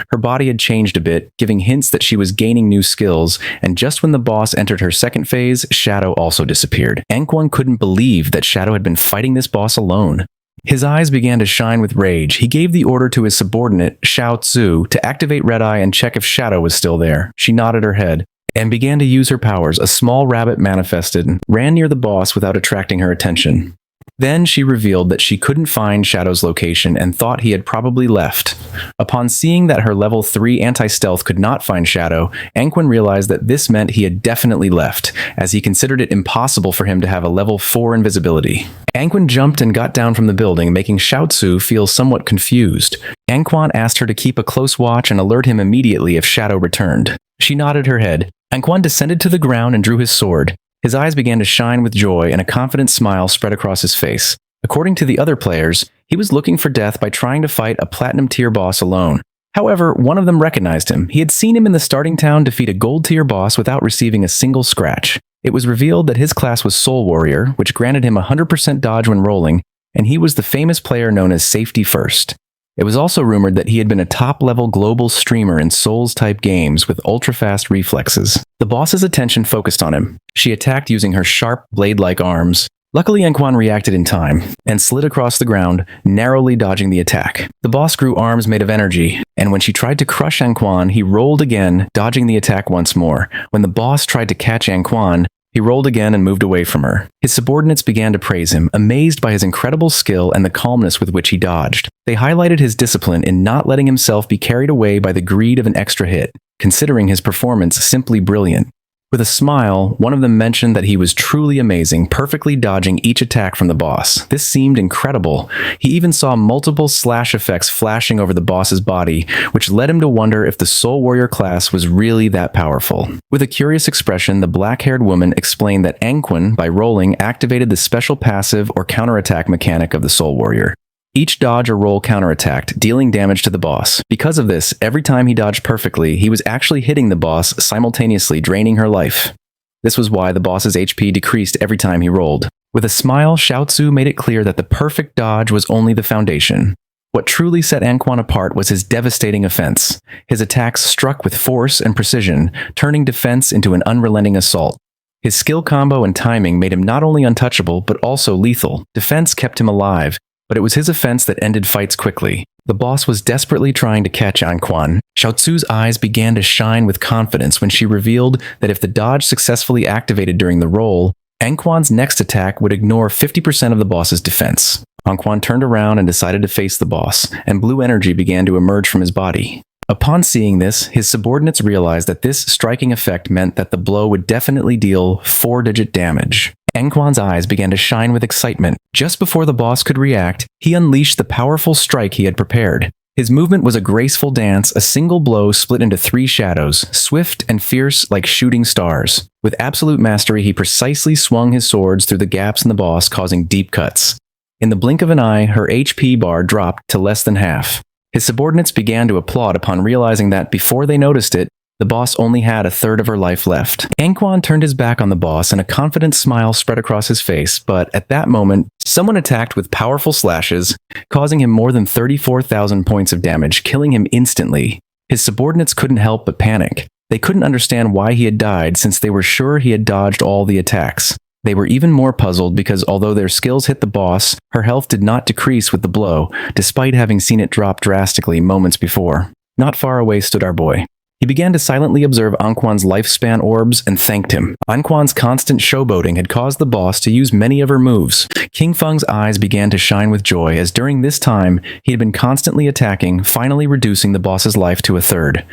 Her body had changed a bit, giving hints that she was gaining new skills, and just when the boss entered her second phase, Shadow also disappeared. Anquan couldn't believe that Shadow had been fighting this boss alone. His eyes began to shine with rage. He gave the order to his subordinate, Xiao Tzu, to activate Red Eye and check if Shadow was still there. She nodded her head and began to use her powers. A small rabbit manifested and ran near the boss without attracting her attention. Then she revealed that she couldn't find Shadow's location and thought he had probably left. Upon seeing that her level 3 anti-stealth could not find Shadow, Anquan realized that this meant he had definitely left, as he considered it impossible for him to have a level 4 invisibility. Anquan jumped and got down from the building, making Xiao Tzu feel somewhat confused. Anquan asked her to keep a close watch and alert him immediately if Shadow returned. She nodded her head. Anquan descended to the ground and drew his sword. His eyes began to shine with joy and a confident smile spread across his face. According to the other players, he was looking for death by trying to fight a Platinum tier boss alone. However, one of them recognized him. He had seen him in the starting town defeat a Gold tier boss without receiving a single scratch. It was revealed that his class was Soul Warrior, which granted him 100% dodge when rolling, and he was the famous player known as Safety First. It was also rumored that he had been a top-level global streamer in Souls-type games with ultra-fast reflexes. The boss's attention focused on him. She attacked using her sharp, blade-like arms. Luckily, Anquan reacted in time and slid across the ground, narrowly dodging the attack. The boss grew arms made of energy, and when she tried to crush Anquan, he rolled again, dodging the attack once more. When the boss tried to catch Anquan, he rolled again and moved away from her. His subordinates began to praise him, amazed by his incredible skill and the calmness with which he dodged. They highlighted his discipline in not letting himself be carried away by the greed of an extra hit, considering his performance simply brilliant. With a smile, one of them mentioned that he was truly amazing, perfectly dodging each attack from the boss. This seemed incredible. He even saw multiple slash effects flashing over the boss's body, which led him to wonder if the Soul Warrior class was really that powerful. With a curious expression, the black-haired woman explained that Anquan, by rolling, activated the special passive or counterattack mechanic of the Soul Warrior. Each dodge or roll counterattacked, dealing damage to the boss. Because of this, every time he dodged perfectly, he was actually hitting the boss, simultaneously draining her life. This was why the boss's HP decreased every time he rolled. With a smile, Xiao Tzu made it clear that the perfect dodge was only the foundation. What truly set Anquan apart was his devastating offense. His attacks struck with force and precision, turning defense into an unrelenting assault. His skill combo and timing made him not only untouchable, but also lethal. Defense kept him alive, but it was his offense that ended fights quickly. The boss was desperately trying to catch Anquan. Xiaotsu's eyes began to shine with confidence when she revealed that if the dodge successfully activated during the roll, Anquan's next attack would ignore 50% of the boss's defense. Anquan turned around and decided to face the boss, and blue energy began to emerge from his body. Upon seeing this, his subordinates realized that this striking effect meant that the blow would definitely deal 4-digit damage. Anquan's eyes began to shine with excitement. Just before the boss could react, he unleashed the powerful strike he had prepared. His movement was a graceful dance, a single blow split into 3 shadows, swift and fierce like shooting stars. With absolute mastery, he precisely swung his swords through the gaps in the boss, causing deep cuts. In the blink of an eye, her HP bar dropped to less than half. His subordinates began to applaud upon realizing that, before they noticed it, the boss only had 1/3 of her life left. Anquan turned his back on the boss and a confident smile spread across his face, but at that moment, someone attacked with powerful slashes, causing him more than 34,000 points of damage, killing him instantly. His subordinates couldn't help but panic. They couldn't understand why he had died since they were sure he had dodged all the attacks. They were even more puzzled because although their skills hit the boss, her health did not decrease with the blow, despite having seen it drop drastically moments before. Not far away stood our boy. He began to silently observe Anquan's lifespan orbs and thanked him. Anquan's constant showboating had caused the boss to use many of her moves. King Feng's eyes began to shine with joy as during this time, he had been constantly attacking, finally reducing the boss's life to 1/3.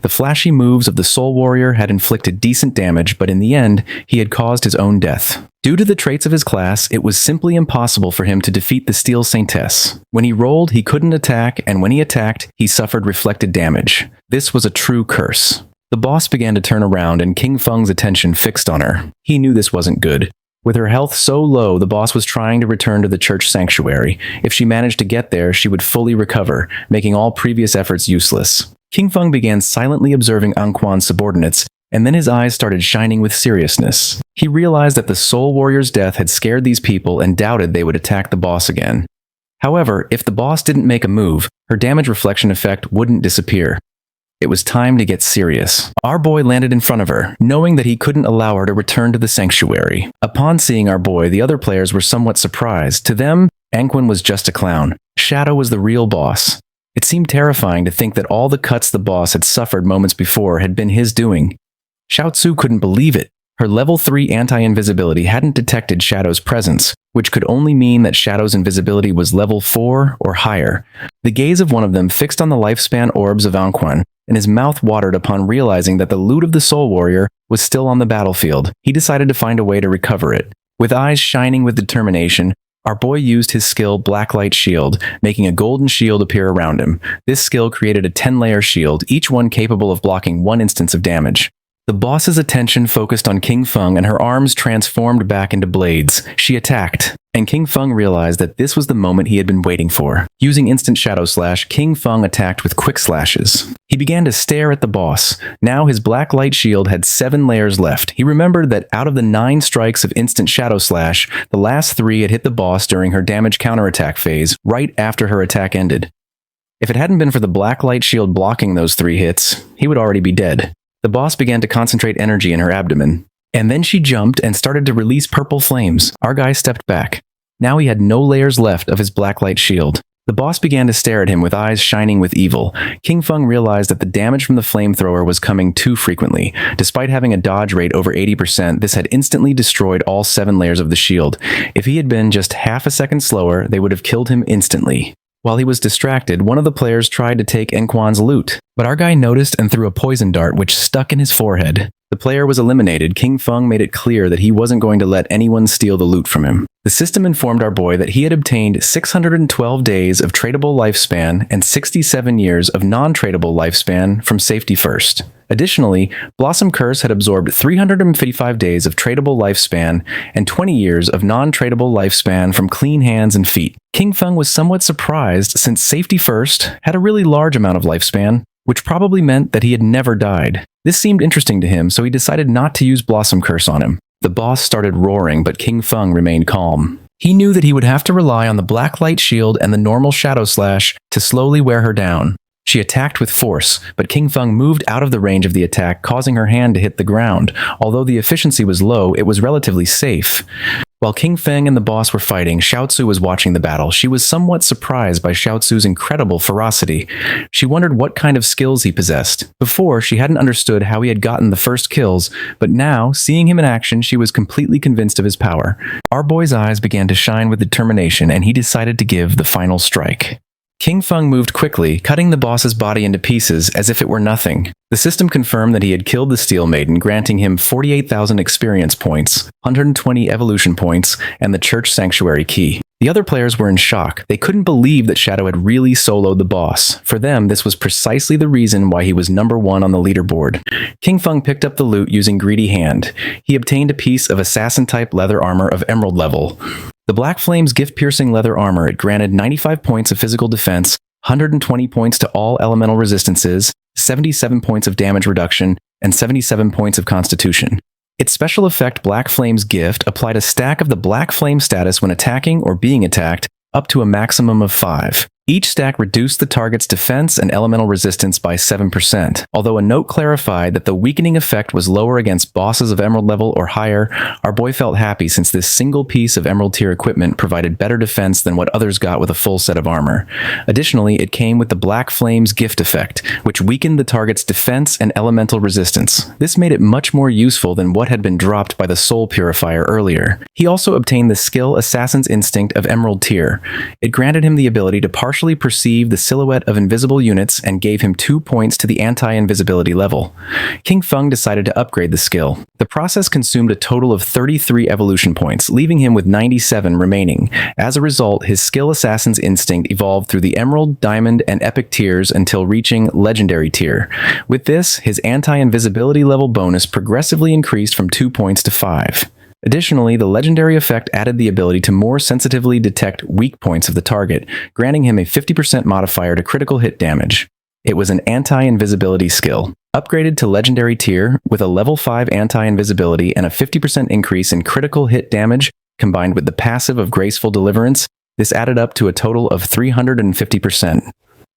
The flashy moves of the Soul Warrior had inflicted decent damage, but in the end, he had caused his own death. Due to the traits of his class, it was simply impossible for him to defeat the Steel Saintess. When he rolled, he couldn't attack, and when he attacked, he suffered reflected damage. This was a true curse. The boss began to turn around, and King Feng's attention fixed on her. He knew this wasn't good. With her health so low, the boss was trying to return to the church sanctuary. If she managed to get there, she would fully recover, making all previous efforts useless. King Feng began silently observing Anquan's subordinates, and then his eyes started shining with seriousness. He realized that the Soul Warrior's death had scared these people and doubted they would attack the boss again. However, if the boss didn't make a move, her damage reflection effect wouldn't disappear. It was time to get serious. Our boy landed in front of her, knowing that he couldn't allow her to return to the sanctuary. Upon seeing our boy, the other players were somewhat surprised. To them, Anquan was just a clown. Shadow was the real boss. It seemed terrifying to think that all the cuts the boss had suffered moments before had been his doing. Xiaotsu couldn't believe it. Her level 3 anti-invisibility hadn't detected Shadow's presence, which could only mean that Shadow's invisibility was level 4 or higher. The gaze of one of them fixed on the lifespan orbs of Anquan, and his mouth watered upon realizing that the loot of the Soul Warrior was still on the battlefield. He decided to find a way to recover it. With eyes shining with determination, our boy used his skill Blacklight Shield, making a golden shield appear around him. This skill created a 10-layer shield, each one capable of blocking 1 instance of damage. The boss's attention focused on King Feng and her arms transformed back into blades. She attacked, and King Feng realized that this was the moment he had been waiting for. Using Instant Shadow Slash, King Feng attacked with quick slashes. He began to stare at the boss. Now his black light shield had 7 layers left. He remembered that out of the 9 strikes of Instant Shadow Slash, the last 3 had hit the boss during her damage counterattack phase, right after her attack ended. If it hadn't been for the black light shield blocking those 3 hits, he would already be dead. The boss began to concentrate energy in her abdomen. And then she jumped and started to release purple flames. Our guy stepped back. Now he had no layers left of his blacklight shield. The boss began to stare at him with eyes shining with evil. King Feng realized that the damage from the flamethrower was coming too frequently. Despite having a dodge rate over 80%, this had instantly destroyed all 7 layers of the shield. If he had been just half a second slower, they would have killed him instantly. While he was distracted, one of the players tried to take Anquan's loot, but our guy noticed and threw a poison dart which stuck in his forehead. The player was eliminated. King Feng made it clear that he wasn't going to let anyone steal the loot from him. The system informed our boy that he had obtained 612 days of tradable lifespan and 67 years of non-tradable lifespan from Safety First. Additionally, Blossom Curse had absorbed 355 days of tradable lifespan and 20 years of non-tradable lifespan from Clean Hands and Feet. King Feng was somewhat surprised since Safety First had a really large amount of lifespan, which probably meant that he had never died. This seemed interesting to him, so he decided not to use Blossom Curse on him. The boss started roaring, but King Feng remained calm. He knew that he would have to rely on the Black Light Shield and the normal Shadow Slash to slowly wear her down. She attacked with force, but King Feng moved out of the range of the attack, causing her hand to hit the ground. Although the efficiency was low, it was relatively safe. While King Feng and the boss were fighting, Xiaotsu was watching the battle. She was somewhat surprised by Xiaotsu's incredible ferocity. She wondered what kind of skills he possessed. Before, she hadn't understood how he had gotten the first kills, but now, seeing him in action, she was completely convinced of his power. Our boy's eyes began to shine with determination, and he decided to give the final strike. King Feng moved quickly, cutting the boss's body into pieces as if it were nothing. The system confirmed that he had killed the Steel Maiden, granting him 48,000 experience points, 120 evolution points, and the Church Sanctuary key. The other players were in shock. They couldn't believe that Shadow had really soloed the boss. For them, this was precisely the reason why he was #1 on the leaderboard. King Feng picked up the loot using Greedy Hand. He obtained a piece of assassin-type leather armor of Emerald level. The Black Flame's gift-piercing leather armor, it granted 95 points of physical defense, 120 points to all elemental resistances, 77 points of damage reduction, and 77 points of constitution. Its special effect Black Flame's gift applied a stack of the Black Flame status when attacking or being attacked, up to a maximum of 5. Each stack reduced the target's defense and elemental resistance by 7%. Although a note clarified that the weakening effect was lower against bosses of Emerald level or higher, our boy felt happy since this single piece of Emerald tier equipment provided better defense than what others got with a full set of armor. Additionally, it came with the Black Flame's gift effect, which weakened the target's defense and elemental resistance. This made it much more useful than what had been dropped by the Soul Purifier earlier. He also obtained the skill Assassin's Instinct of Emerald tier. It granted him the ability to partially perceive the silhouette of invisible units and gave him 2 points to the anti-invisibility level. King Feng decided to upgrade the skill. The process consumed a total of 33 evolution points, leaving him with 97 remaining. As a result, his skill Assassin's Instinct evolved through the Emerald, Diamond, and Epic tiers until reaching Legendary tier. With this, his anti-invisibility level bonus progressively increased from 2 points to 5. Additionally, the legendary effect added the ability to more sensitively detect weak points of the target, granting him a 50% modifier to critical hit damage. It was an anti-invisibility skill. Upgraded to legendary tier, with a level 5 anti-invisibility and a 50% increase in critical hit damage, combined with the passive of Graceful Deliverance, this added up to a total of 350%.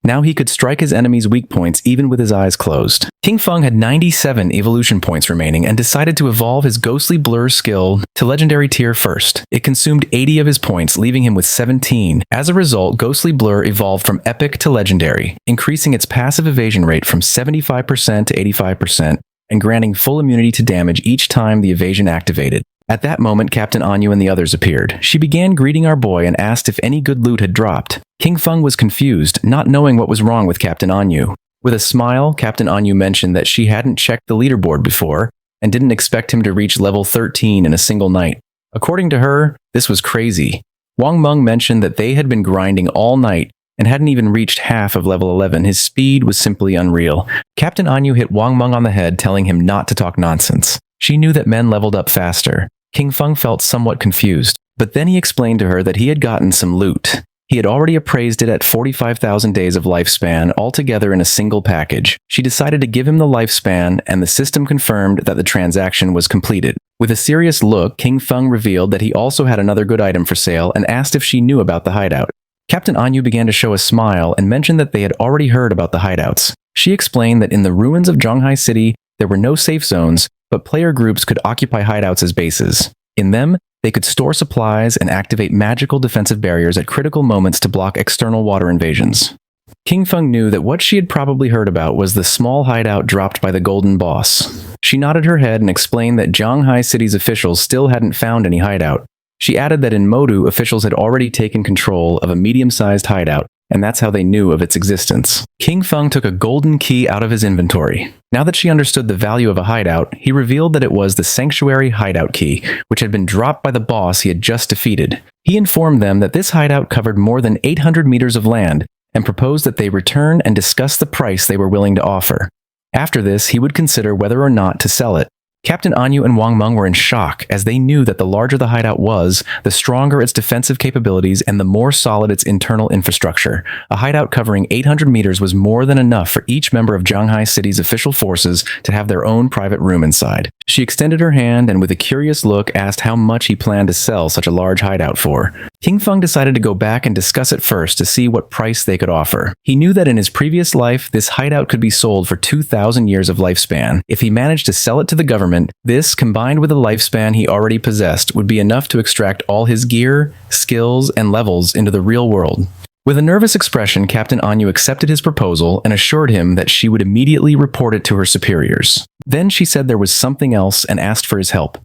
Now he could strike his enemies' weak points even with his eyes closed. King Feng had 97 evolution points remaining and decided to evolve his Ghostly Blur skill to Legendary tier first. It consumed 80 of his points, leaving him with 17. As a result, Ghostly Blur evolved from Epic to Legendary, increasing its passive evasion rate from 75% to 85%, and granting full immunity to damage each time the evasion activated. At that moment, Captain Anyu and the others appeared. She began greeting our boy and asked if any good loot had dropped. King Feng was confused, not knowing what was wrong with Captain Anyu. With a smile, Captain Anyu mentioned that she hadn't checked the leaderboard before, and didn't expect him to reach level 13 in a single night. According to her, this was crazy. Wang Meng mentioned that they had been grinding all night, and hadn't even reached half of level 11. His speed was simply unreal. Captain Anyu hit Wang Meng on the head, telling him not to talk nonsense. She knew that men leveled up faster. King Feng felt somewhat confused, but then he explained to her that he had gotten some loot. He had already appraised it at 45,000 days of lifespan, altogether in a single package. She decided to give him the lifespan, and the system confirmed that the transaction was completed. With a serious look, King Feng revealed that he also had another good item for sale and asked if she knew about the hideout. Captain Anyu began to show a smile and mentioned that they had already heard about the hideouts. She explained that in the ruins of Zhonghai City, there were no safe zones, but player groups could occupy hideouts as bases. In them, they could store supplies and activate magical defensive barriers at critical moments to block external water invasions. King Feng knew that what she had probably heard about was the small hideout dropped by the Golden Boss. She nodded her head and explained that Zhonghai City's officials still hadn't found any hideout. She added that in Modu, officials had already taken control of a medium-sized hideout, and that's how they knew of its existence. King Feng took a golden key out of his inventory. Now that she understood the value of a hideout, he revealed that it was the Sanctuary hideout key, which had been dropped by the boss he had just defeated. He informed them that this hideout covered more than 800 meters of land, and proposed that they return and discuss the price they were willing to offer. After this, he would consider whether or not to sell it. Captain Anyu and Wang Meng were in shock, as they knew that the larger the hideout was, the stronger its defensive capabilities and the more solid its internal infrastructure. A hideout covering 800 meters was more than enough for each member of Zhonghai City's official forces to have their own private room inside. She extended her hand and with a curious look asked how much he planned to sell such a large hideout for. King Feng decided to go back and discuss it first to see what price they could offer. He knew that in his previous life, this hideout could be sold for 2,000 years of lifespan. If he managed to sell it to the government, this, combined with the lifespan he already possessed, would be enough to extract all his gear, skills, and levels into the real world. With a nervous expression, Captain Anyu accepted his proposal and assured him that she would immediately report it to her superiors. Then she said there was something else and asked for his help.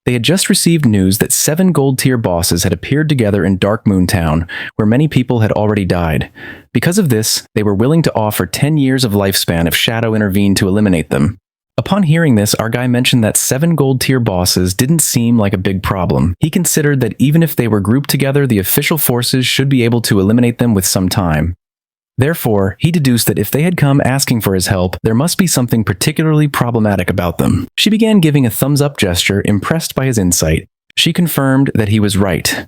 They had just received news that 7 gold-tier bosses had appeared together in Dark Moon Town, where many people had already died. Because of this, they were willing to offer 10 years of lifespan if Shadow intervened to eliminate them. Upon hearing this, our guy mentioned that 7 gold-tier bosses didn't seem like a big problem. He considered that even if they were grouped together, the official forces should be able to eliminate them with some time. Therefore, he deduced that if they had come asking for his help, there must be something particularly problematic about them. She began giving a thumbs-up gesture, impressed by his insight. She confirmed that he was right.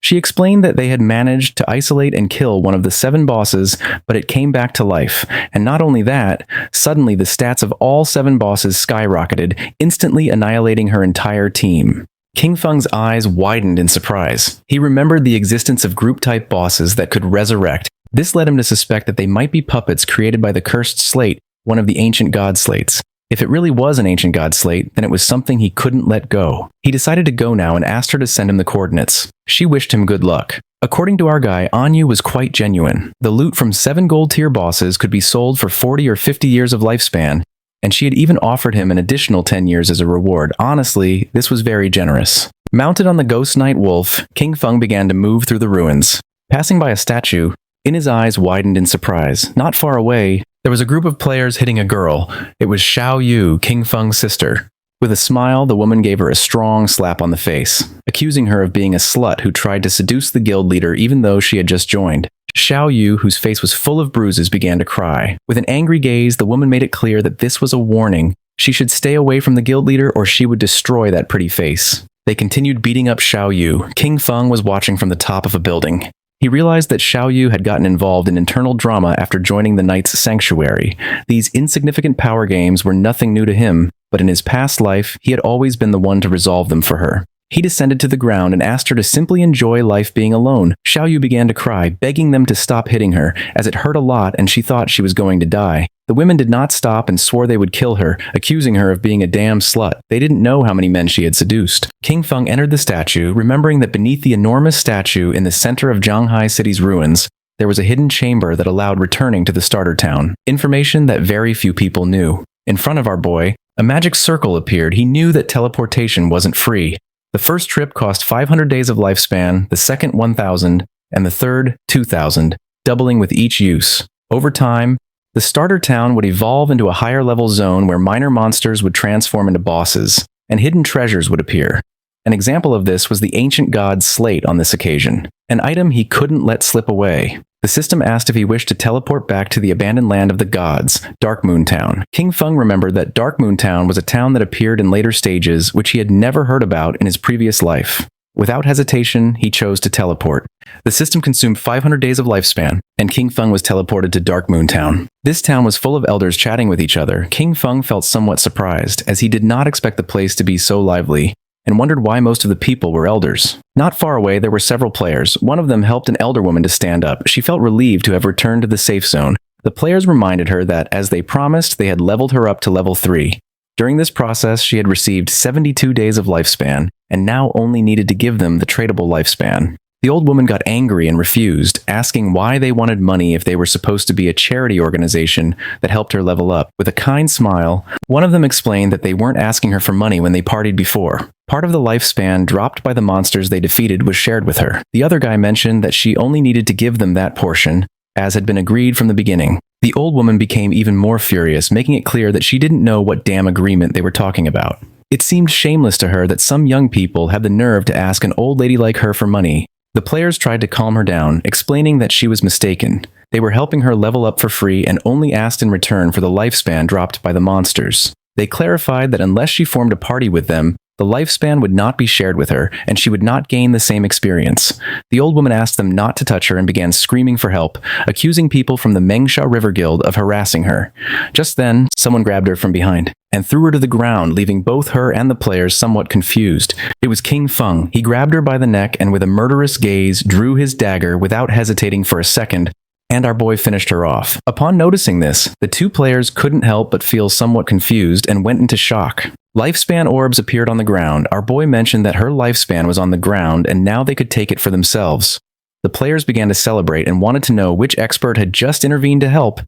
She explained that they had managed to isolate and kill one of the 7 bosses, but it came back to life. And not only that, suddenly the stats of all 7 bosses skyrocketed, instantly annihilating her entire team. King Feng's eyes widened in surprise. He remembered the existence of group-type bosses that could resurrect. This led him to suspect that they might be puppets created by the cursed slate, one of the ancient god slates. If it really was an ancient god slate, then it was something he couldn't let go. He decided to go now and asked her to send him the coordinates. She wished him good luck. According to our guy, Anyu was quite genuine. The loot from 7 gold-tier bosses could be sold for 40 or 50 years of lifespan, and she had even offered him an additional 10 years as a reward. Honestly, this was very generous. Mounted on the ghost knight wolf, King Feng began to move through the ruins. Passing by a statue, his eyes widened in surprise. Not far away, there was a group of players hitting a girl. It was Xiao Yu, King Feng's sister. With a smile, the woman gave her a strong slap on the face, accusing her of being a slut who tried to seduce the guild leader even though she had just joined. Xiao Yu, whose face was full of bruises, began to cry. With an angry gaze, the woman made it clear that this was a warning. She should stay away from the guild leader or she would destroy that pretty face. They continued beating up Xiao Yu. King Feng was watching from the top of a building. He realized that Xiao Yu had gotten involved in internal drama after joining the Knight's Sanctuary. These insignificant power games were nothing new to him, but in his past life, he had always been the one to resolve them for her. He descended to the ground and asked her to simply enjoy life being alone. Xiao Yu began to cry, begging them to stop hitting her, as it hurt a lot and she thought she was going to die. The women did not stop and swore they would kill her, accusing her of being a damn slut. They didn't know how many men she had seduced. King Feng entered the statue, remembering that beneath the enormous statue in the center of Zhanghai City's ruins, there was a hidden chamber that allowed returning to the starter town. Information that very few people knew. In front of our boy, a magic circle appeared. He knew that teleportation wasn't free. The first trip cost 500 days of lifespan, the second 1,000, and the third 2,000, doubling with each use. Over time, the starter town would evolve into a higher-level zone where minor monsters would transform into bosses, and hidden treasures would appear. An example of this was the ancient god's slate on this occasion, an item he couldn't let slip away. The system asked if he wished to teleport back to the abandoned land of the gods, Dark Moon Town. King Feng remembered that Dark Moon Town was a town that appeared in later stages which he had never heard about in his previous life. Without hesitation, he chose to teleport. The system consumed 500 days of lifespan, and King Feng was teleported to Dark Moon Town. This town was full of elders chatting with each other. King Feng felt somewhat surprised, as he did not expect the place to be so lively, and wondered why most of the people were elders. Not far away, there were several players. One of them helped an elder woman to stand up. She felt relieved to have returned to the safe zone. The players reminded her that, as they promised, they had leveled her up to level 3. During this process, she had received 72 days of lifespan, and now only needed to give them the tradable lifespan. The old woman got angry and refused, asking why they wanted money if they were supposed to be a charity organization that helped her level up. With a kind smile, one of them explained that they weren't asking her for money when they partied before. Part of the lifespan dropped by the monsters they defeated was shared with her. The other guy mentioned that she only needed to give them that portion, as had been agreed from the beginning. The old woman became even more furious, making it clear that she didn't know what damn agreement they were talking about. It seemed shameless to her that some young people had the nerve to ask an old lady like her for money. The players tried to calm her down, explaining that she was mistaken. They were helping her level up for free and only asked in return for the lifespan dropped by the monsters. They clarified that unless she formed a party with them, the lifespan would not be shared with her, and she would not gain the same experience. The old woman asked them not to touch her and began screaming for help, accusing people from the Mengsha River Guild of harassing her. Just then, someone grabbed her from behind and threw her to the ground, leaving both her and the players somewhat confused. It was King Feng. He grabbed her by the neck and with a murderous gaze drew his dagger without hesitating for a second, and our boy finished her off. Upon noticing this, the two players couldn't help but feel somewhat confused and went into shock. Lifespan orbs appeared on the ground. Our boy mentioned that her lifespan was on the ground and now they could take it for themselves. The players began to celebrate and wanted to know which expert had just intervened to help.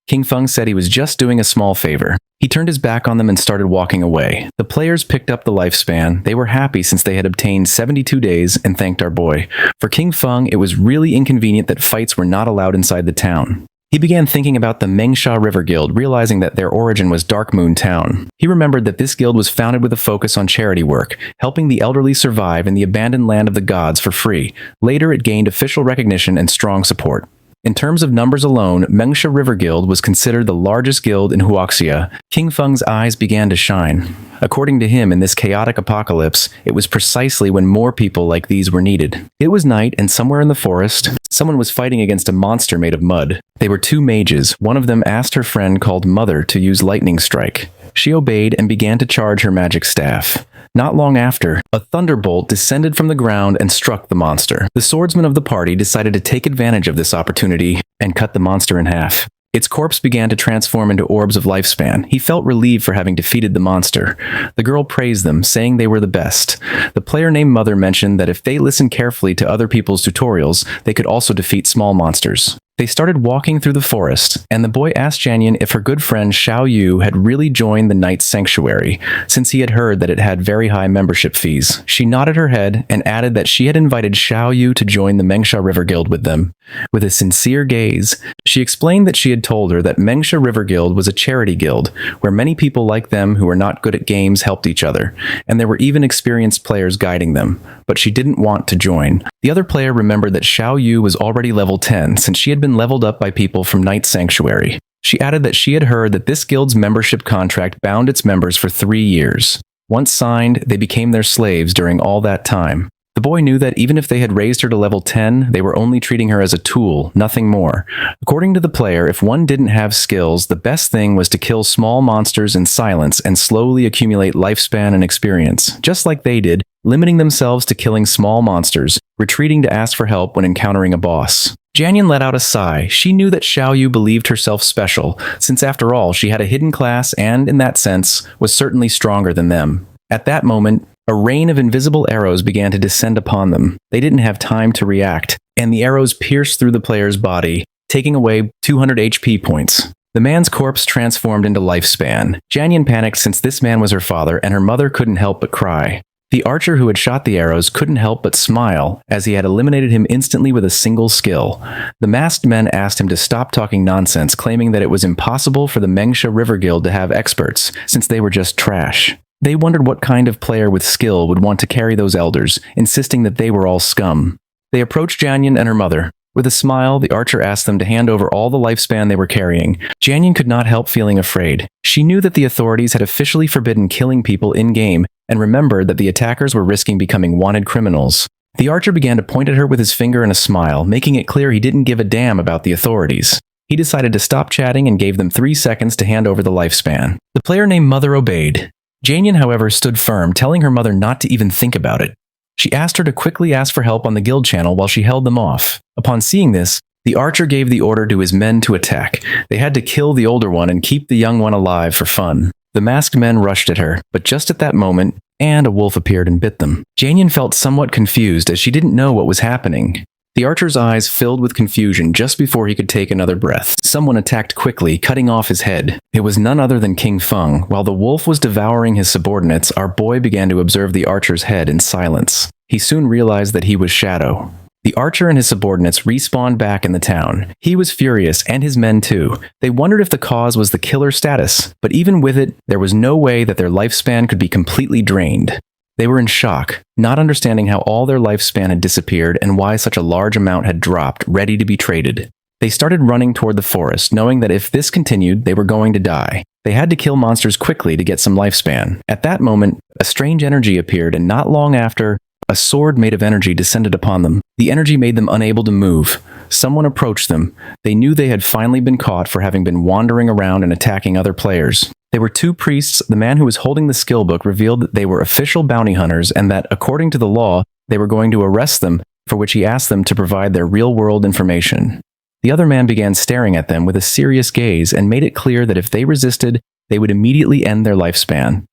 King Feng said he was just doing a small favor. He turned his back on them and started walking away. The players picked up the lifespan. They were happy since they had obtained 72 days and thanked our boy. For King Feng, it was really inconvenient that fights were not allowed inside the town. He began thinking about the Mengsha River Guild, realizing that their origin was Dark Moon Town. He remembered that this guild was founded with a focus on charity work, helping the elderly survive in the abandoned land of the gods for free. Later, it gained official recognition and strong support. In terms of numbers alone, Mengsha River Guild was considered the largest guild in Huaxia. King Feng's eyes began to shine. According to him, in this chaotic apocalypse, it was precisely when more people like these were needed. It was night, and somewhere in the forest, someone was fighting against a monster made of mud. They were two mages. One of them asked her friend called Mother to use Lightning Strike. She obeyed and began to charge her magic staff. Not long after, a thunderbolt descended from the ground and struck the monster. The swordsman of the party decided to take advantage of this opportunity and cut the monster in half. Its corpse began to transform into orbs of lifespan. He felt relieved for having defeated the monster. The girl praised them, saying they were the best. The player named Mother mentioned that if they listened carefully to other people's tutorials, they could also defeat small monsters. They started walking through the forest, and the boy asked Janyan if her good friend Xiao Yu had really joined the Knight's Sanctuary, since he had heard that it had very high membership fees. She nodded her head and added that she had invited Xiao Yu to join the Mengsha River Guild with them. With a sincere gaze, she explained that she had told her that Mengsha River Guild was a charity guild, where many people like them who were not good at games helped each other, and there were even experienced players guiding them, but she didn't want to join. The other player remembered that Xiao Yu was already level 10, since she had been leveled up by people from Knight's Sanctuary. She added that she had heard that this guild's membership contract bound its members for 3 years. Once signed, they became their slaves during all that time. The boy knew that even if they had raised her to level 10, they were only treating her as a tool, nothing more. According to the player, if one didn't have skills, the best thing was to kill small monsters in silence and slowly accumulate lifespan and experience, just like they did, limiting themselves to killing small monsters, retreating to ask for help when encountering a boss. Janyan let out a sigh. She knew that Xiao Yu believed herself special, since after all, she had a hidden class and, in that sense, was certainly stronger than them. At that moment, a rain of invisible arrows began to descend upon them. They didn't have time to react, and the arrows pierced through the player's body, taking away 200 HP points. The man's corpse transformed into lifespan. Janyan panicked since this man was her father, and her mother couldn't help but cry. The archer who had shot the arrows couldn't help but smile, as he had eliminated him instantly with a single skill. The masked men asked him to stop talking nonsense, claiming that it was impossible for the Mengsha River Guild to have experts, since they were just trash. They wondered what kind of player with skill would want to carry those elders, insisting that they were all scum. They approached Janyan and her mother. With a smile, the archer asked them to hand over all the lifespan they were carrying. Janyan could not help feeling afraid. She knew that the authorities had officially forbidden killing people in-game, and remembered that the attackers were risking becoming wanted criminals. The archer began to point at her with his finger and a smile, making it clear he didn't give a damn about the authorities. He decided to stop chatting and gave them 3 seconds to hand over the lifespan. The player named Mother obeyed. Janyan, however, stood firm, telling her mother not to even think about it. She asked her to quickly ask for help on the guild channel while she held them off. Upon seeing this, the archer gave the order to his men to attack. They had to kill the older one and keep the young one alive for fun. The masked men rushed at her, but just at that moment, a wolf appeared and bit them. Janyan felt somewhat confused as she didn't know what was happening. The archer's eyes filled with confusion just before he could take another breath. Someone attacked quickly, cutting off his head. It was none other than King Feng. While the wolf was devouring his subordinates, our boy began to observe the archer's head in silence. He soon realized that he was Shadow. The archer and his subordinates respawned back in the town. He was furious, and his men too. They wondered if the cause was the killer status, but even with it, there was no way that their lifespan could be completely drained. They were in shock, not understanding how all their lifespan had disappeared and why such a large amount had dropped, ready to be traded. They started running toward the forest, knowing that if this continued, they were going to die. They had to kill monsters quickly to get some lifespan. At that moment, a strange energy appeared, and not long after, a sword made of energy descended upon them. The energy made them unable to move. Someone approached them. They knew they had finally been caught for having been wandering around and attacking other players. They were two priests. The man who was holding the skill book revealed that they were official bounty hunters and that, according to the law, they were going to arrest them, for which he asked them to provide their real-world information. The other man began staring at them with a serious gaze and made it clear that if they resisted, they would immediately end their lifespan.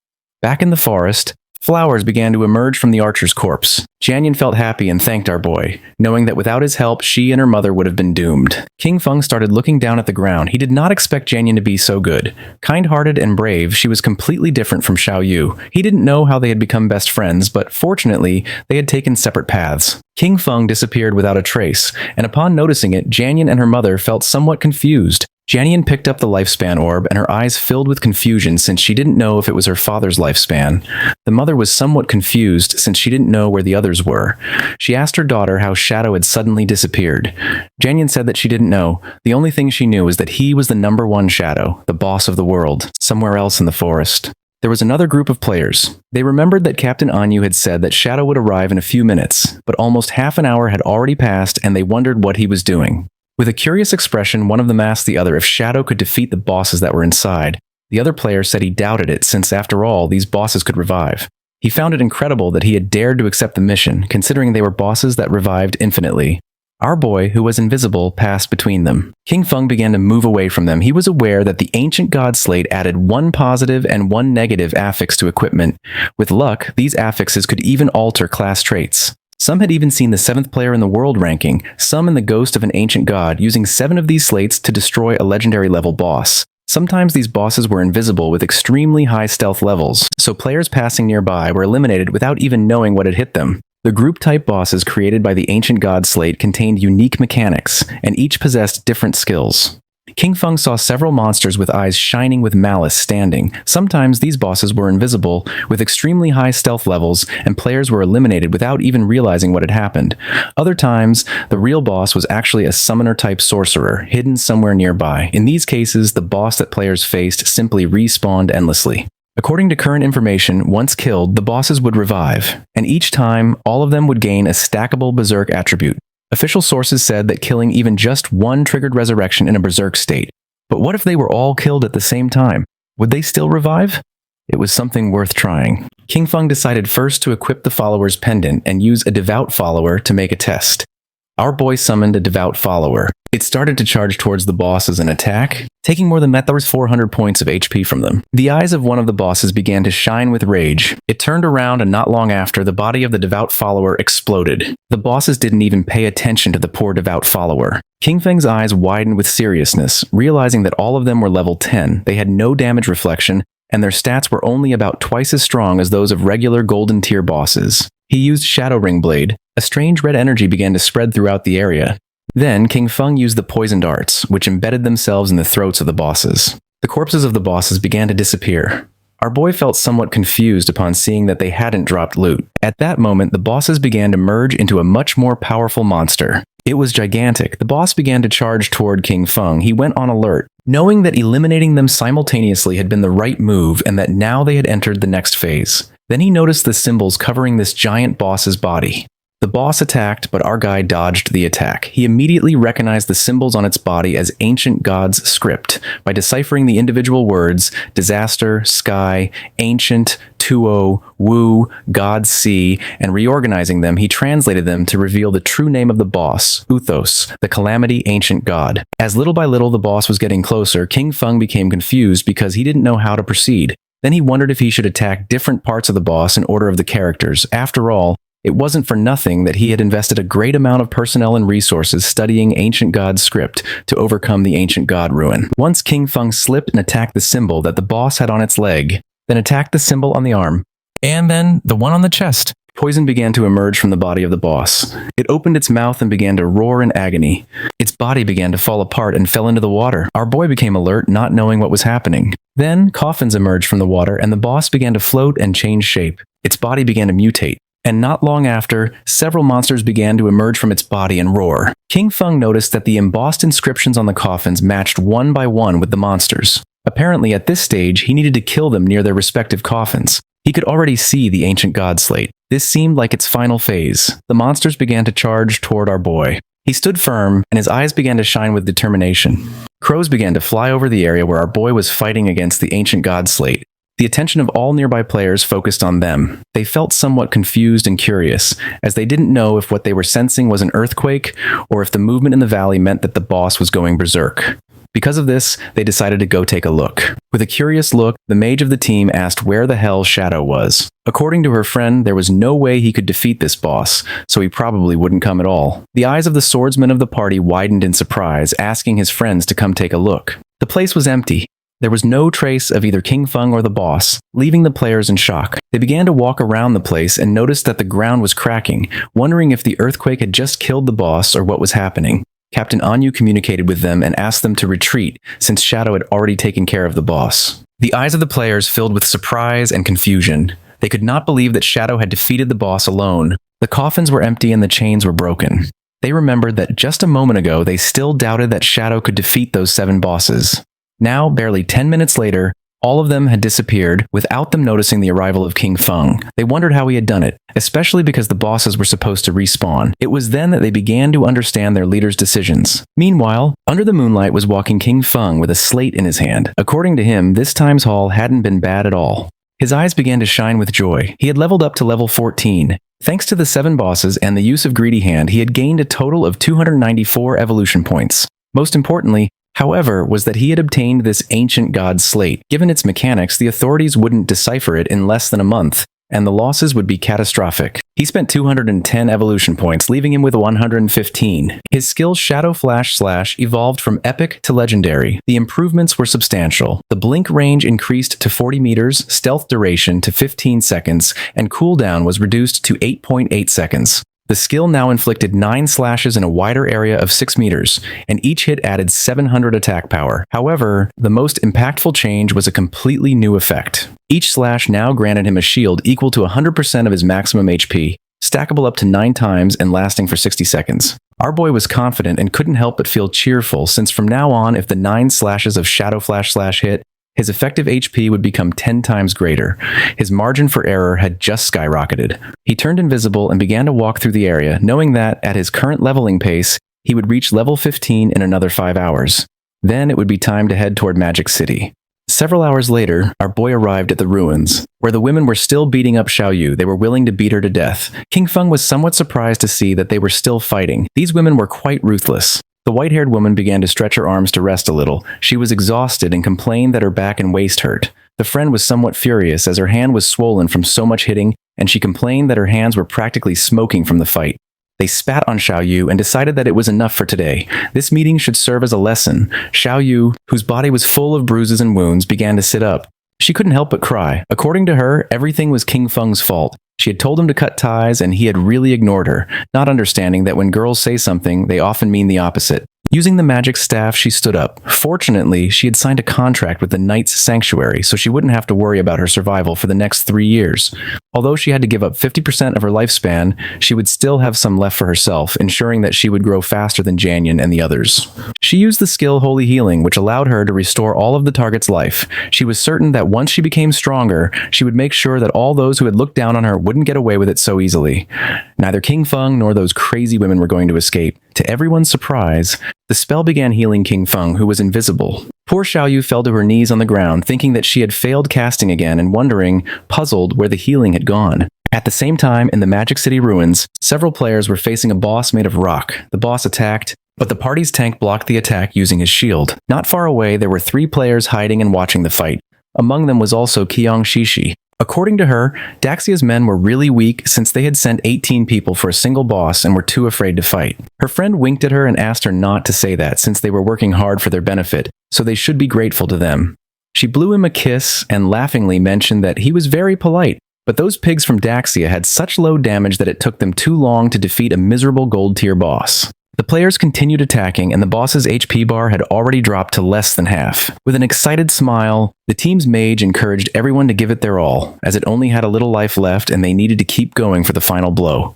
Back in the forest, flowers began to emerge from the archer's corpse. Janyan felt happy and thanked our boy, knowing that without his help, she and her mother would have been doomed. King Feng started looking down at the ground. He did not expect Janyan to be so good. Kind-hearted and brave, she was completely different from Xiao Yu. He didn't know how they had become best friends, but fortunately, they had taken separate paths. King Feng disappeared without a trace, and upon noticing it, Janyan and her mother felt somewhat confused. Janyan picked up the lifespan orb, and her eyes filled with confusion since she didn't know if it was her father's lifespan. The mother was somewhat confused since she didn't know where the others were. She asked her daughter how Shadow had suddenly disappeared. Janyan said that she didn't know. The only thing she knew was that he was the #1 Shadow, the boss of the world, somewhere else in the forest. There was another group of players. They remembered that Captain Anyu had said that Shadow would arrive in a few minutes, but almost half an hour had already passed and they wondered what he was doing. With a curious expression, one of them asked the other if Shadow could defeat the bosses that were inside. The other player said he doubted it since, after all, these bosses could revive. He found it incredible that he had dared to accept the mission, considering they were bosses that revived infinitely. Our boy, who was invisible, passed between them. King Feng began to move away from them. He was aware that the ancient god slate added 1 positive and 1 negative affix to equipment. With luck, these affixes could even alter class traits. Some had even seen the 7th player in the world ranking, some in the ghost of an ancient god, using 7 of these slates to destroy a legendary level boss. Sometimes these bosses were invisible with extremely high stealth levels, so players passing nearby were eliminated without even knowing what had hit them. The group-type bosses created by the ancient god slate contained unique mechanics, and each possessed different skills. King Feng saw several monsters with eyes shining with malice standing. Sometimes these bosses were invisible, with extremely high stealth levels, and players were eliminated without even realizing what had happened. Other times, the real boss was actually a summoner-type sorcerer, hidden somewhere nearby. In these cases, the boss that players faced simply respawned endlessly. According to current information, once killed, the bosses would revive, and each time, all of them would gain a stackable berserk attribute. Official sources said that killing even just one triggered resurrection in a berserk state. But what if they were all killed at the same time? Would they still revive? It was something worth trying. King Feng decided first to equip the follower's pendant and use a devout follower to make a test. Our boy summoned a devout follower. It started to charge towards the boss as an attack, taking more than 400 points of HP from them. The eyes of one of the bosses began to shine with rage. It turned around, and not long after, the body of the devout follower exploded. The bosses didn't even pay attention to the poor devout follower. King Feng's eyes widened with seriousness, realizing that all of them were level 10. They had no damage reflection, and their stats were only about twice as strong as those of regular golden tier bosses. He used Shadow Ring Blade. A strange red energy began to spread throughout the area. Then, King Feng used the poisoned arts, which embedded themselves in the throats of the bosses. The corpses of the bosses began to disappear. Our boy felt somewhat confused upon seeing that they hadn't dropped loot. At that moment, the bosses began to merge into a much more powerful monster. It was gigantic. The boss began to charge toward King Feng. He went on alert, knowing that eliminating them simultaneously had been the right move and that now they had entered the next phase. Then he noticed the symbols covering this giant boss's body. The boss attacked, but our guy dodged the attack. He immediately recognized the symbols on its body as ancient god's script by deciphering the individual words disaster, sky, ancient, Tuo, Wu, God Sea, and reorganizing them, he translated them to reveal the true name of the boss, Uthos, the calamity ancient god. As little by little the boss was getting closer, King Feng became confused because he didn't know how to proceed. Then he wondered if he should attack different parts of the boss in order of the characters. After all, it wasn't for nothing that he had invested a great amount of personnel and resources studying ancient god's script to overcome the ancient god ruin. Once King Feng slipped and attacked the symbol that the boss had on its leg, then attacked the symbol on the arm, and then the one on the chest. Poison began to emerge from the body of the boss. It opened its mouth and began to roar in agony. Its body began to fall apart and fell into the water. Our boy became alert, not knowing what was happening. Then, coffins emerged from the water, and the boss began to float and change shape. Its body began to mutate. And not long after, several monsters began to emerge from its body and roar. King Feng noticed that the embossed inscriptions on the coffins matched one by one with the monsters. Apparently, at this stage, he needed to kill them near their respective coffins. He could already see the ancient god slate. This seemed like its final phase. The monsters began to charge toward our boy. He stood firm, and his eyes began to shine with determination. Crows began to fly over the area where our boy was fighting against the ancient god slate. The attention of all nearby players focused on them. They felt somewhat confused and curious, as they didn't know if what they were sensing was an earthquake, or if the movement in the valley meant that the boss was going berserk. Because of this, they decided to go take a look. With a curious look, the mage of the team asked where the hell Shadow was. According to her friend, there was no way he could defeat this boss, so he probably wouldn't come at all. The eyes of the swordsman of the party widened in surprise, asking his friends to come take a look. The place was empty. There was no trace of either King Feng or the boss, leaving the players in shock. They began to walk around the place and noticed that the ground was cracking, wondering if the earthquake had just killed the boss or what was happening. Captain Anyu communicated with them and asked them to retreat, since Shadow had already taken care of the boss. The eyes of the players filled with surprise and confusion. They could not believe that Shadow had defeated the boss alone. The coffins were empty and the chains were broken. They remembered that just a moment ago they still doubted that Shadow could defeat those 7 bosses. Now, barely 10 minutes later, all of them had disappeared without them noticing the arrival of King Feng. They wondered how he had done it, especially because the bosses were supposed to respawn. It was then that they began to understand their leader's decisions. Meanwhile, under the moonlight was walking King Feng with a slate in his hand. According to him, this time's haul hadn't been bad at all. His eyes began to shine with joy. He had leveled up to level 14. Thanks to the 7 bosses and the use of Greedy Hand, he had gained a total of 294 evolution points. Most importantly, however, was that he had obtained this ancient god slate. Given its mechanics, the authorities wouldn't decipher it in less than a month, and the losses would be catastrophic. He spent 210 evolution points, leaving him with 115. His skill Shadow Flash Slash evolved from epic to legendary. The improvements were substantial. The blink range increased to 40 meters, stealth duration to 15 seconds, and cooldown was reduced to 8.8 seconds. The skill now inflicted 9 slashes in a wider area of 6 meters, and each hit added 700 attack power. However, the most impactful change was a completely new effect. Each slash now granted him a shield equal to 100% of his maximum HP, stackable up to 9 times and lasting for 60 seconds. Our boy was confident and couldn't help but feel cheerful, since from now on, if the 9 slashes of Shadow Flash Slash hit, his effective HP would become 10 times greater. His margin for error had just skyrocketed. He turned invisible and began to walk through the area, knowing that, at his current leveling pace, he would reach level 15 in another 5 hours. Then it would be time to head toward Magic City. Several hours later, our boy arrived at the ruins, where the women were still beating up Xiaoyu. They were willing to beat her to death. King Feng was somewhat surprised to see that they were still fighting. These women were quite ruthless. The white-haired woman began to stretch her arms to rest a little. She was exhausted and complained that her back and waist hurt. The friend was somewhat furious as her hand was swollen from so much hitting, and she complained that her hands were practically smoking from the fight. They spat on Xiaoyu and decided that it was enough for today. This meeting should serve as a lesson. Xiaoyu, whose body was full of bruises and wounds, began to sit up. She couldn't help but cry. According to her, everything was King Feng's fault. She had told him to cut ties, and he had really ignored her, not understanding that when girls say something, they often mean the opposite. Using the magic staff, she stood up. Fortunately, she had signed a contract with the Knight's Sanctuary, so she wouldn't have to worry about her survival for the next 3 years. Although she had to give up 50% of her lifespan, she would still have some left for herself, ensuring that she would grow faster than Janyan and the others. She used the skill Holy Healing, which allowed her to restore all of the target's life. She was certain that once she became stronger, she would make sure that all those who had looked down on her wouldn't get away with it so easily. Neither King Feng nor those crazy women were going to escape. To everyone's surprise, the spell began healing King Feng, who was invisible. Poor Xiaoyu fell to her knees on the ground, thinking that she had failed casting again and wondering, puzzled, where the healing had gone. At the same time, in the Magic City ruins, several players were facing a boss made of rock. The boss attacked, but the party's tank blocked the attack using his shield. Not far away, there were 3 players hiding and watching the fight. Among them was also Qiang Shishi. According to her, Daxia's men were really weak since they had sent 18 people for a single boss and were too afraid to fight. Her friend winked at her and asked her not to say that since they were working hard for their benefit, so they should be grateful to them. She blew him a kiss and laughingly mentioned that he was very polite, but those pigs from Daxia had such low damage that it took them too long to defeat a miserable gold-tier boss. The players continued attacking, and the boss's HP bar had already dropped to less than half. With an excited smile, the team's mage encouraged everyone to give it their all, as it only had a little life left and they needed to keep going for the final blow.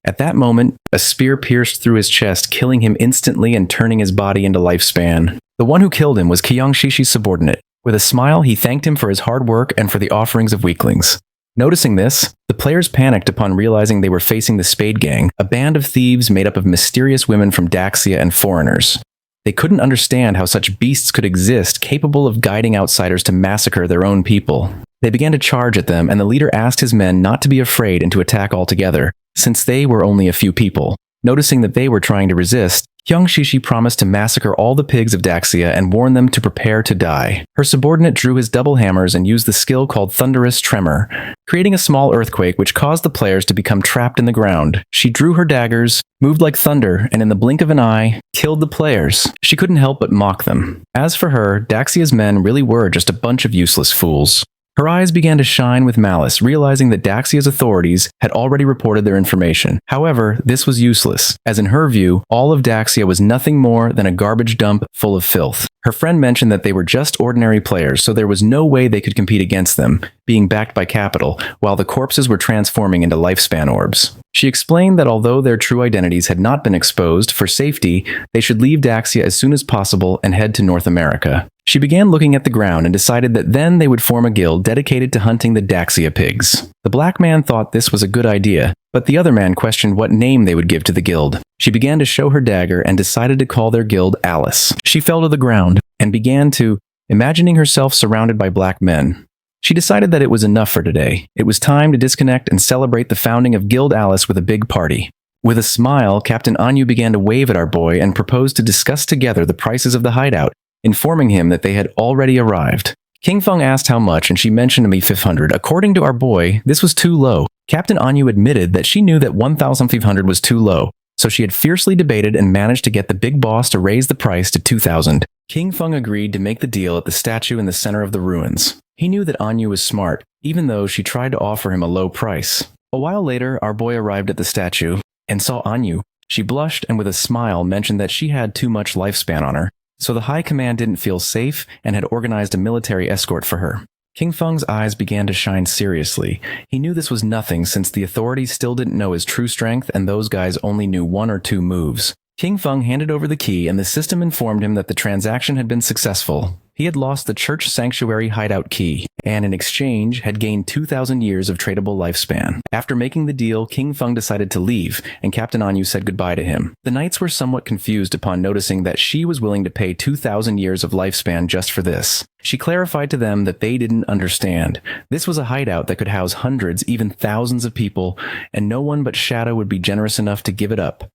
At that moment, a spear pierced through his chest, killing him instantly and turning his body into lifespan. The one who killed him was Qiang Shishi's subordinate. With a smile, he thanked him for his hard work and for the offerings of weaklings. Noticing this, the players panicked upon realizing they were facing the Spade Gang, a band of thieves made up of mysterious women from Daxia and foreigners. They couldn't understand how such beasts could exist capable of guiding outsiders to massacre their own people. They began to charge at them, and the leader asked his men not to be afraid and to attack altogether, since they were only a few people. Noticing that they were trying to resist, Hyung Shishi promised to massacre all the pigs of Daxia and warn them to prepare to die. Her subordinate drew his double hammers and used the skill called Thunderous Tremor, creating a small earthquake which caused the players to become trapped in the ground. She drew her daggers, moved like thunder, and in the blink of an eye, killed the players. She couldn't help but mock them. As for her, Daxia's men really were just a bunch of useless fools. Her eyes began to shine with malice, realizing that Daxia's authorities had already reported their information. However, this was useless, as in her view, all of Daxia was nothing more than a garbage dump full of filth. Her friend mentioned that they were just ordinary players, so there was no way they could compete against them, being backed by capital, while the corpses were transforming into lifespan orbs. She explained that although their true identities had not been exposed, for safety, they should leave Daxia as soon as possible and head to North America. She began looking at the ground and decided that then they would form a guild dedicated to hunting the Daxia pigs. The black man thought this was a good idea, but the other man questioned what name they would give to the guild. She began to show her dagger and decided to call their guild Alice. She fell to the ground and began to, imagining herself surrounded by black men. She decided that it was enough for today. It was time to disconnect and celebrate the founding of Guild Alice with a big party. With a smile, Captain Anyu began to wave at our boy and proposed to discuss together the prices of the hideout, informing him that they had already arrived. King Feng asked how much, and she mentioned to me 500. According to our boy, this was too low. Captain Anyu admitted that she knew that 1,500 was too low, so she had fiercely debated and managed to get the big boss to raise the price to 2,000. King Feng agreed to make the deal at the statue in the center of the ruins. He knew that Anyu was smart, even though she tried to offer him a low price. A while later, our boy arrived at the statue and saw Anyu. She blushed and with a smile mentioned that she had too much lifespan on her, so the high command didn't feel safe and had organized a military escort for her. King Feng's eyes began to shine seriously. He knew this was nothing since the authorities still didn't know his true strength and those guys only knew 1 or 2 moves. King Feng handed over the key and the system informed him that the transaction had been successful. He had lost the church sanctuary hideout key, and in exchange had gained 2,000 years of tradable lifespan. After making the deal, King Feng decided to leave, and Captain Anyu said goodbye to him. The knights were somewhat confused upon noticing that she was willing to pay 2,000 years of lifespan just for this. She clarified to them that they didn't understand. This was a hideout that could house hundreds, even thousands of people, and no one but Shadow would be generous enough to give it up.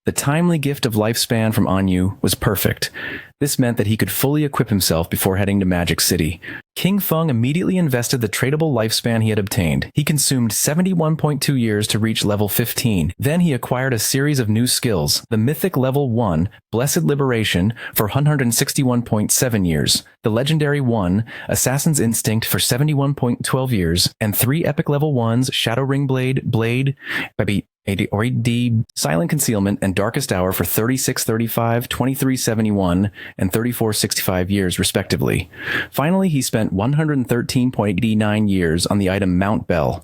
The timely gift of lifespan from Anyu was perfect. This meant that he could fully equip himself before heading to Magic City. King Feng immediately invested the tradable lifespan he had obtained. He consumed 71.2 years to reach level 15. Then he acquired a series of new skills. The Mythic Level 1, Blessed Liberation, for 161.7 years. The Legendary 1, Assassin's Instinct, for 71.12 years. And 3 Epic Level 1s, Shadow Ring Blade, Silent Concealment, and Darkest Hour for 3635, 2371, and 3465 years, respectively. Finally, he spent 113.89 years on the item Mount Bell.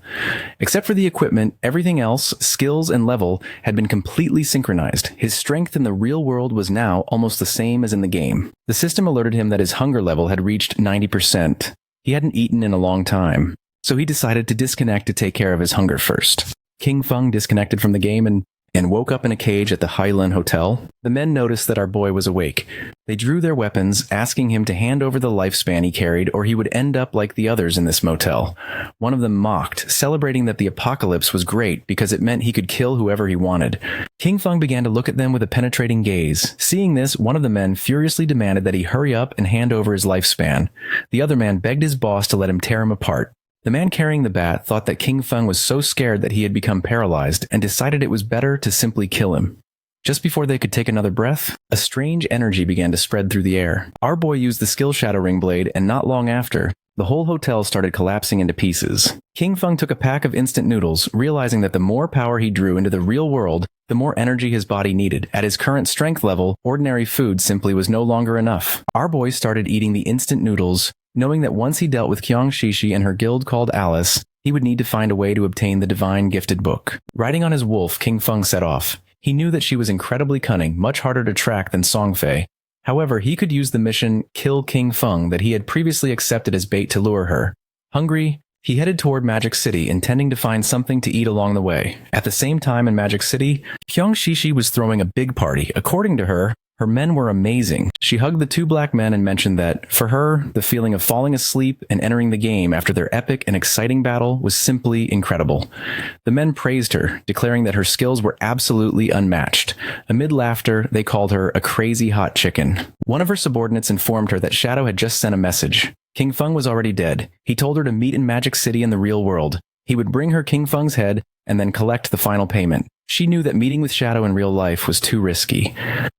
Except for the equipment, everything else, skills and level, had been completely synchronized. His strength in the real world was now almost the same as in the game. The system alerted him that his hunger level had reached 90%. He hadn't eaten in a long time, so he decided to disconnect to take care of his hunger first. King Feng disconnected from the game and woke up in a cage at the Highland Hotel. The men noticed that our boy was awake. They drew their weapons, asking him to hand over the lifespan he carried or he would end up like the others in this motel. One of them mocked, celebrating that the apocalypse was great because it meant he could kill whoever he wanted. King Feng began to look at them with a penetrating gaze. Seeing this, one of the men furiously demanded that he hurry up and hand over his lifespan. The other man begged his boss to let him tear him apart. The man carrying the bat thought that King Feng was so scared that he had become paralyzed and decided it was better to simply kill him. Just before they could take another breath, a strange energy began to spread through the air. Our boy used the skill Shadow Ring Blade, and not long after, the whole hotel started collapsing into pieces. King Feng took a pack of instant noodles, realizing that the more power he drew into the real world, the more energy his body needed. At his current strength level, ordinary food simply was no longer enough. Our boy started eating the instant noodles, knowing that once he dealt with Kyung Shishi and her guild called Alice, he would need to find a way to obtain the divine gifted book. Riding on his wolf, King Feng set off. He knew that she was incredibly cunning, much harder to track than Songfei. However, he could use the mission Kill King Feng that he had previously accepted as bait to lure her. Hungry, He headed toward Magic City, intending to find something to eat along the way. At the same time in Magic City, Kyung Shishi was throwing a big party. According to her, her men were amazing. She hugged the two black men and mentioned that, for her, the feeling of falling asleep and entering the game after their epic and exciting battle was simply incredible. The men praised her, declaring that her skills were absolutely unmatched. Amid laughter, they called her a crazy hot chicken. One of her subordinates informed her that Shadow had just sent a message. King Feng was already dead. He told her to meet in Magic City in the real world. He would bring her King Feng's head and then collect the final payment. She knew that meeting with Shadow in real life was too risky.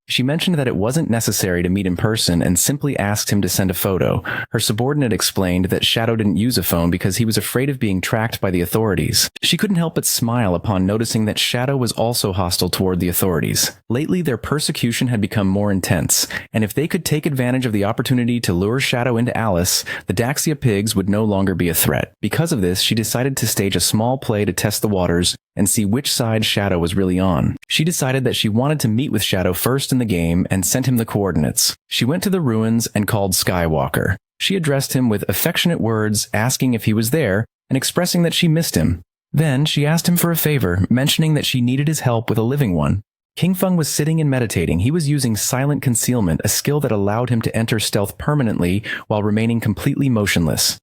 She mentioned that it wasn't necessary to meet in person and simply asked him to send a photo. Her subordinate explained that Shadow didn't use a phone because he was afraid of being tracked by the authorities. She couldn't help but smile upon noticing that Shadow was also hostile toward the authorities. Lately, their persecution had become more intense, and if they could take advantage of the opportunity to lure Shadow into Alice, the Daxia pigs would no longer be a threat. Because of this, she decided to stage a small play to test the waters and see which side Shadow was really on. She decided that she wanted to meet with Shadow first in the game and sent him the coordinates. She went to the ruins and called Skywalker. She addressed him with affectionate words, asking if he was there and expressing that she missed him. Then she asked him for a favor, mentioning that she needed his help with a living one. King Feng was sitting and meditating. He was using silent concealment, a skill that allowed him to enter stealth permanently while remaining completely motionless.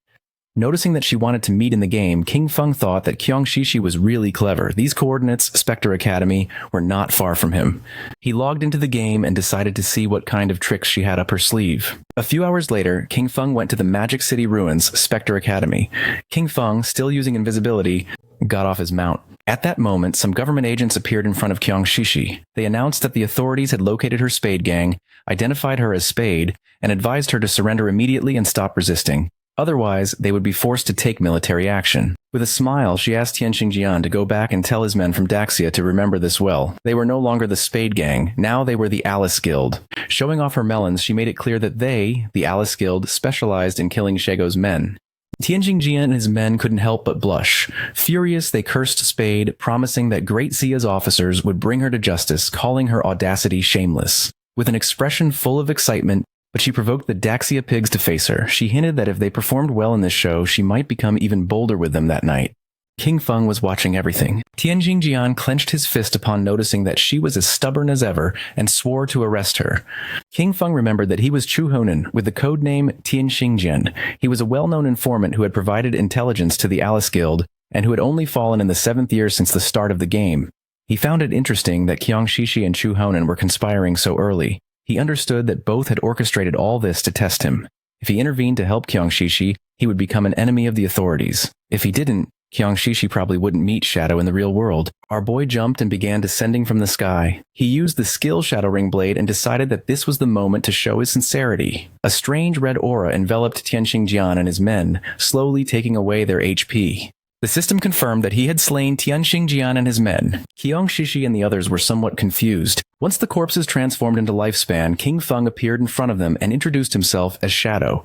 Noticing that she wanted to meet in the game, King Feng thought that Kyung Shishi was really clever. These coordinates, Spectre Academy, were not far from him. He logged into the game and decided to see what kind of tricks she had up her sleeve. A few hours later, King Feng went to the Magic City ruins, Spectre Academy. King Feng, still using invisibility, got off his mount. At that moment, some government agents appeared in front of Kyung Shishi. They announced that the authorities had located her Spade gang, identified her as Spade, and advised her to surrender immediately and stop resisting. Otherwise, they would be forced to take military action. With a smile, she asked Tian Xingjian to go back and tell his men from Daxia to remember this well. They were no longer the Spade Gang, now they were the Alice Guild. Showing off her melons, she made it clear that they, the Alice Guild, specialized in killing Shego's men. Tian Xingjian and his men couldn't help but blush. Furious, they cursed Spade, promising that Great Xia's officers would bring her to justice, calling her audacity shameless. With an expression full of excitement, but she provoked the Daxia pigs to face her. She hinted that if they performed well in this show, she might become even bolder with them that night. King Feng was watching everything. Tian Xingjian clenched his fist upon noticing that she was as stubborn as ever and swore to arrest her. King Feng remembered that he was Chu Honan with the code name Tian Xingjian. He was a well-known informant who had provided intelligence to the Alice Guild and who had only fallen in the 7th year since the start of the game. He found it interesting that Kyung Shishi and Chu Honan were conspiring so early. He understood that both had orchestrated all this to test him. If he intervened to help Kyung Shishi, he would become an enemy of the authorities. If he didn't, Kyung Shishi probably wouldn't meet Shadow in the real world. Our boy jumped and began descending from the sky. He used the skill Shadow Ring Blade and decided that this was the moment to show his sincerity. A strange red aura enveloped Tian Xingjian and his men, slowly taking away their HP. The system confirmed that he had slain Tian Xingjian and his men. Kyung Shishi and the others were somewhat confused. Once the corpses transformed into lifespan, King Feng appeared in front of them and introduced himself as Shadow.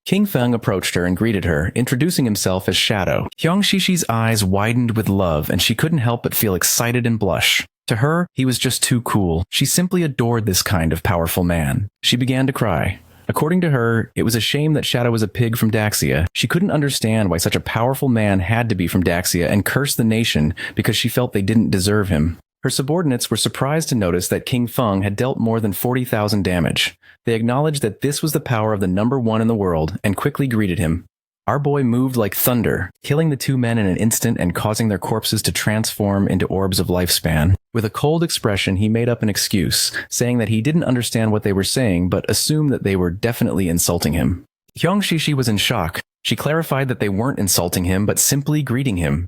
King Feng approached her and greeted her, introducing himself as Shadow. Kyung Shishi's eyes widened with love, and she couldn't help but feel excited and blush. To her, he was just too cool. She simply adored this kind of powerful man. She began to cry. According to her, it was a shame that Shadow was a pig from Daxia. She couldn't understand why such a powerful man had to be from Daxia and cursed the nation because she felt they didn't deserve him. Her subordinates were surprised to notice that King Feng had dealt more than 40,000 damage. They acknowledged that this was the power of the number one in the world and quickly greeted him. Our boy moved like thunder, killing the two men in an instant and causing their corpses to transform into orbs of lifespan. With a cold expression, he made up an excuse, saying that he didn't understand what they were saying, but assumed that they were definitely insulting him. Kyung Shishi was in shock. She clarified that they weren't insulting him, but simply greeting him.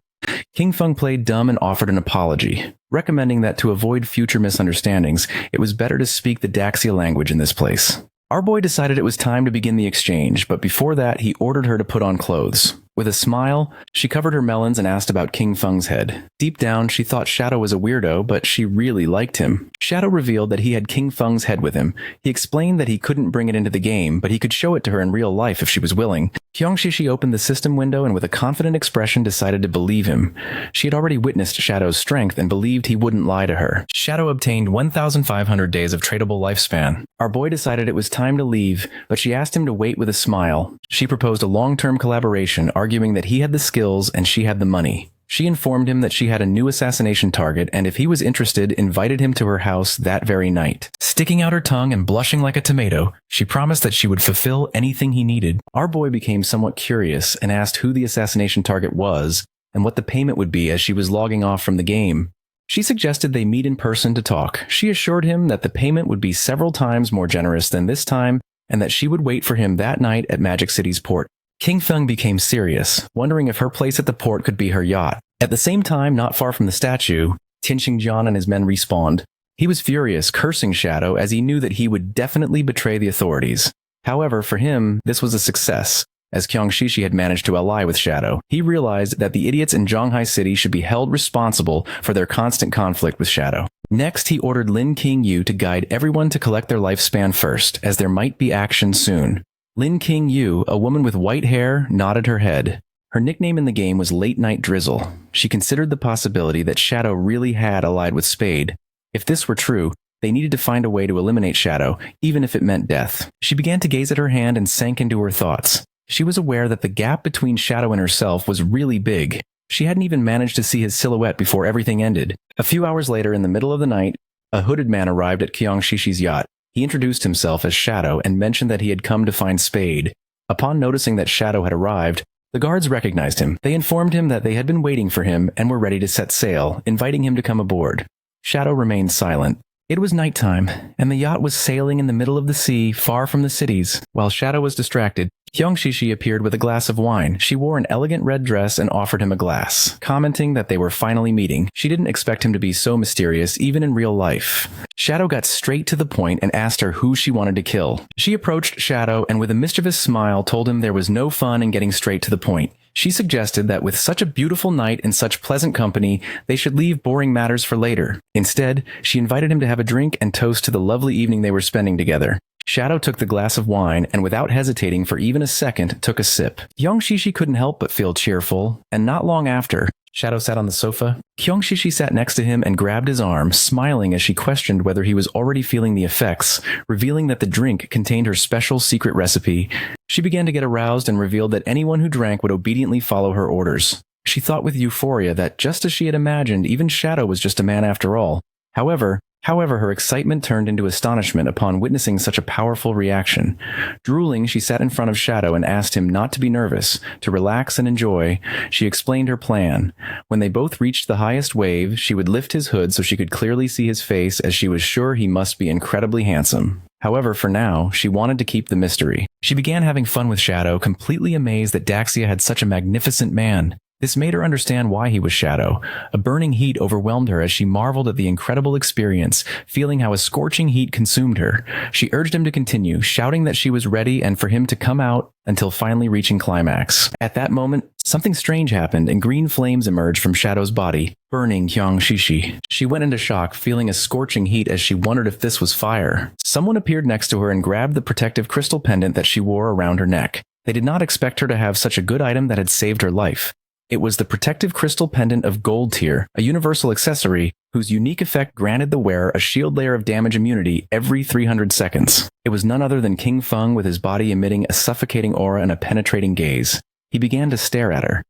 King Feng played dumb and offered an apology, recommending that to avoid future misunderstandings, it was better to speak the Daxia language in this place. Our boy decided it was time to begin the exchange, but before that, he ordered her to put on clothes. With a smile, she covered her melons and asked about King Feng's head. Deep down, she thought Shadow was a weirdo, but she really liked him. Shadow revealed that he had King Feng's head with him. He explained that he couldn't bring it into the game, but he could show it to her in real life if she was willing. Shishi opened the system window and with a confident expression decided to believe him. She had already witnessed Shadow's strength and believed he wouldn't lie to her. Shadow obtained 1,500 days of tradable lifespan. Our boy decided it was time to leave, but she asked him to wait with a smile. She proposed a long-term collaboration, arguing that he had the skills and she had the money. She informed him that she had a new assassination target and if he was interested, invited him to her house that very night. Sticking out her tongue and blushing like a tomato, she promised that she would fulfill anything he needed. Our boy became somewhat curious and asked who the assassination target was and what the payment would be as she was logging off from the game. She suggested they meet in person to talk. She assured him that the payment would be several times more generous than this time and that she would wait for him that night at Magic City's port. King Feng became serious, wondering if her place at the port could be her yacht. At the same time, not far from the statue, Tianxingjian and his men respawned. He was furious, cursing Shadow as he knew that he would definitely betray the authorities. However, for him, this was a success, as Shishi had managed to ally with Shadow. He realized that the idiots in Zhanghai City should be held responsible for their constant conflict with Shadow. Next, he ordered Lin Qingyu to guide everyone to collect their lifespan first, as there might be action soon. Lin Qingyu, a woman with white hair, nodded her head. Her nickname in the game was Late Night Drizzle. She considered the possibility that Shadow really had allied with Spade. If this were true, they needed to find a way to eliminate Shadow, even if it meant death. She began to gaze at her hand and sank into her thoughts. She was aware that the gap between Shadow and herself was really big. She hadn't even managed to see his silhouette before everything ended. A few hours later, in the middle of the night, a hooded man arrived at Shishi's yacht. He introduced himself as Shadow and mentioned that he had come to find Spade. Upon noticing that Shadow had arrived, the guards recognized him. They informed him that they had been waiting for him and were ready to set sail, inviting him to come aboard. Shadow remained silent. It was nighttime, and the yacht was sailing in the middle of the sea, far from the cities. While Shadow was distracted, Shishi appeared with a glass of wine. She wore an elegant red dress and offered him a glass, commenting that they were finally meeting. She didn't expect him to be so mysterious, even in real life. Shadow got straight to the point and asked her who she wanted to kill. She approached Shadow and with a mischievous smile told him there was no fun in getting straight to the point. She suggested that with such a beautiful night and such pleasant company, they should leave boring matters for later. Instead, she invited him to have a drink and toast to the lovely evening they were spending together. Shadow took the glass of wine and without hesitating for even a second, took a sip. Shishi couldn't help but feel cheerful, and not long after, Shadow sat on the sofa. Shishi sat next to him and grabbed his arm, smiling as she questioned whether he was already feeling the effects, revealing that the drink contained her special secret recipe. She began to get aroused and revealed that anyone who drank would obediently follow her orders. She thought with euphoria that just as she had imagined, even Shadow was just a man after all. However, her excitement turned into astonishment upon witnessing such a powerful reaction. Drooling, she sat in front of Shadow and asked him not to be nervous, to relax and enjoy. She explained her plan. When they both reached the highest wave, she would lift his hood so she could clearly see his face, as she was sure he must be incredibly handsome. However, for now, she wanted to keep the mystery. She began having fun with Shadow, completely amazed that Daxia had such a magnificent man. This made her understand why he was Shadow. A burning heat overwhelmed her as she marveled at the incredible experience, feeling how a scorching heat consumed her. She urged him to continue, shouting that she was ready and for him to come out until finally reaching climax. At that moment, something strange happened and green flames emerged from Shadow's body, burning Shishi. She went into shock, feeling a scorching heat as she wondered if this was fire. Someone appeared next to her and grabbed the protective crystal pendant that she wore around her neck. They did not expect her to have such a good item that had saved her life. It was the protective crystal pendant of Gold Tier, a universal accessory whose unique effect granted the wearer a shield layer of damage immunity every 300 seconds. It was none other than King Feng, with his body emitting a suffocating aura and a penetrating gaze. He began to stare at her.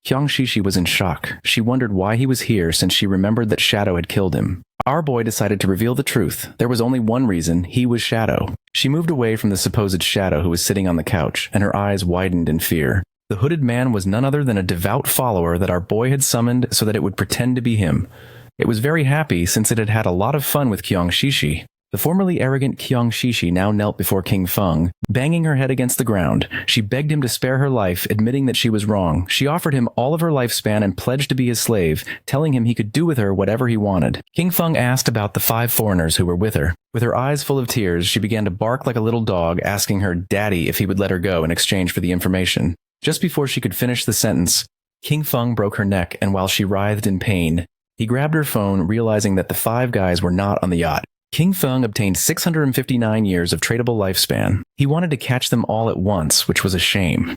Shishi was in shock. She wondered why he was here since she remembered that Shadow had killed him. Our boy decided to reveal the truth. There was only one reason: he was Shadow. She moved away from the supposed Shadow who was sitting on the couch, and her eyes widened in fear. The hooded man was none other than a devout follower that our boy had summoned so that it would pretend to be him. It was very happy since it had had a lot of fun with Shishi. The formerly arrogant Shishi now knelt before King Feng, banging her head against the ground. She begged him to spare her life, admitting that she was wrong. She offered him all of her lifespan and pledged to be his slave, telling him he could do with her whatever he wanted. King Feng asked about the 5 foreigners who were with her. With her eyes full of tears, she began to bark like a little dog, asking her daddy if he would let her go in exchange for the information. Just before she could finish the sentence, King Feng broke her neck, and while she writhed in pain, he grabbed her phone, realizing that the 5 guys were not on the yacht. King Feng obtained 659 years of tradable lifespan. He wanted to catch them all at once, which was a shame.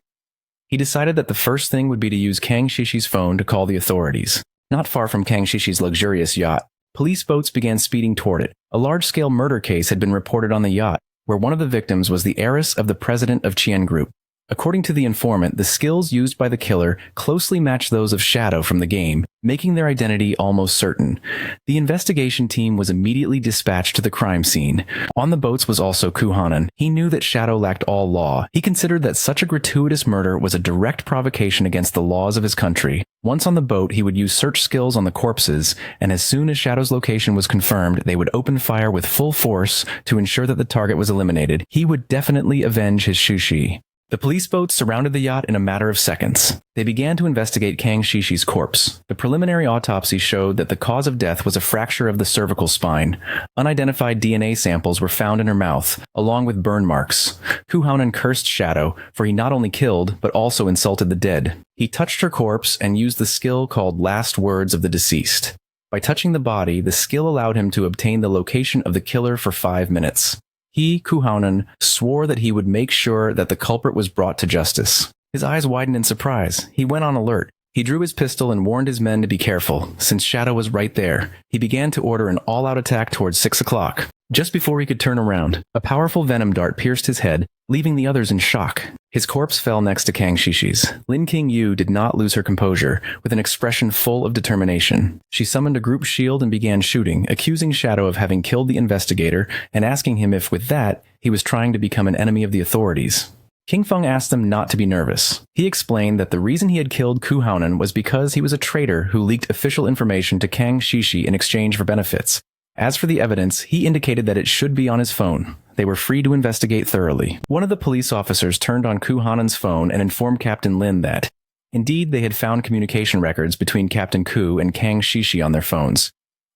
He decided that the first thing would be to use Kang Shishi's phone to call the authorities. Not far from Kang Shishi's luxurious yacht, police boats began speeding toward it. A large-scale murder case had been reported on the yacht, where one of the victims was the heiress of the president of Chien Group. According to the informant, the skills used by the killer closely matched those of Shadow from the game, making their identity almost certain. The investigation team was immediately dispatched to the crime scene. On the boats was also Kuhanen. He knew that Shadow lacked all law. He considered that such a gratuitous murder was a direct provocation against the laws of his country. Once on the boat, he would use search skills on the corpses, and as soon as Shadow's location was confirmed, they would open fire with full force to ensure that the target was eliminated. He would definitely avenge his Shushi. The police boats surrounded the yacht in a matter of seconds. They began to investigate Kang Shishi's corpse. The preliminary autopsy showed that the cause of death was a fracture of the cervical spine. Unidentified DNA samples were found in her mouth, along with burn marks. Kuhanen cursed Shadow, for he not only killed, but also insulted the dead. He touched her corpse and used the skill called Last Words of the Deceased. By touching the body, the skill allowed him to obtain the location of the killer for 5 minutes. He, Kuhanen, swore that he would make sure that the culprit was brought to justice. His eyes widened in surprise. He went on alert. He drew his pistol and warned his men to be careful, since Shadow was right there. He began to order an all-out attack towards 6 o'clock. Just before he could turn around, a powerful venom dart pierced his head, leaving the others in shock. His corpse fell next to Kang Shishi's. Lin King-yu did not lose her composure, with an expression full of determination. She summoned a group shield and began shooting, accusing Shadow of having killed the investigator and asking him if, with that, he was trying to become an enemy of the authorities. King Feng asked them not to be nervous. He explained that the reason he had killed Kuhanen was because he was a traitor who leaked official information to Kang Shishi in exchange for benefits. As for the evidence, he indicated that it should be on his phone. They were free to investigate thoroughly. One of the police officers turned on Kuhanen's phone and informed Captain Lin that, indeed, they had found communication records between Captain Ku and Kang Shishi on their phones.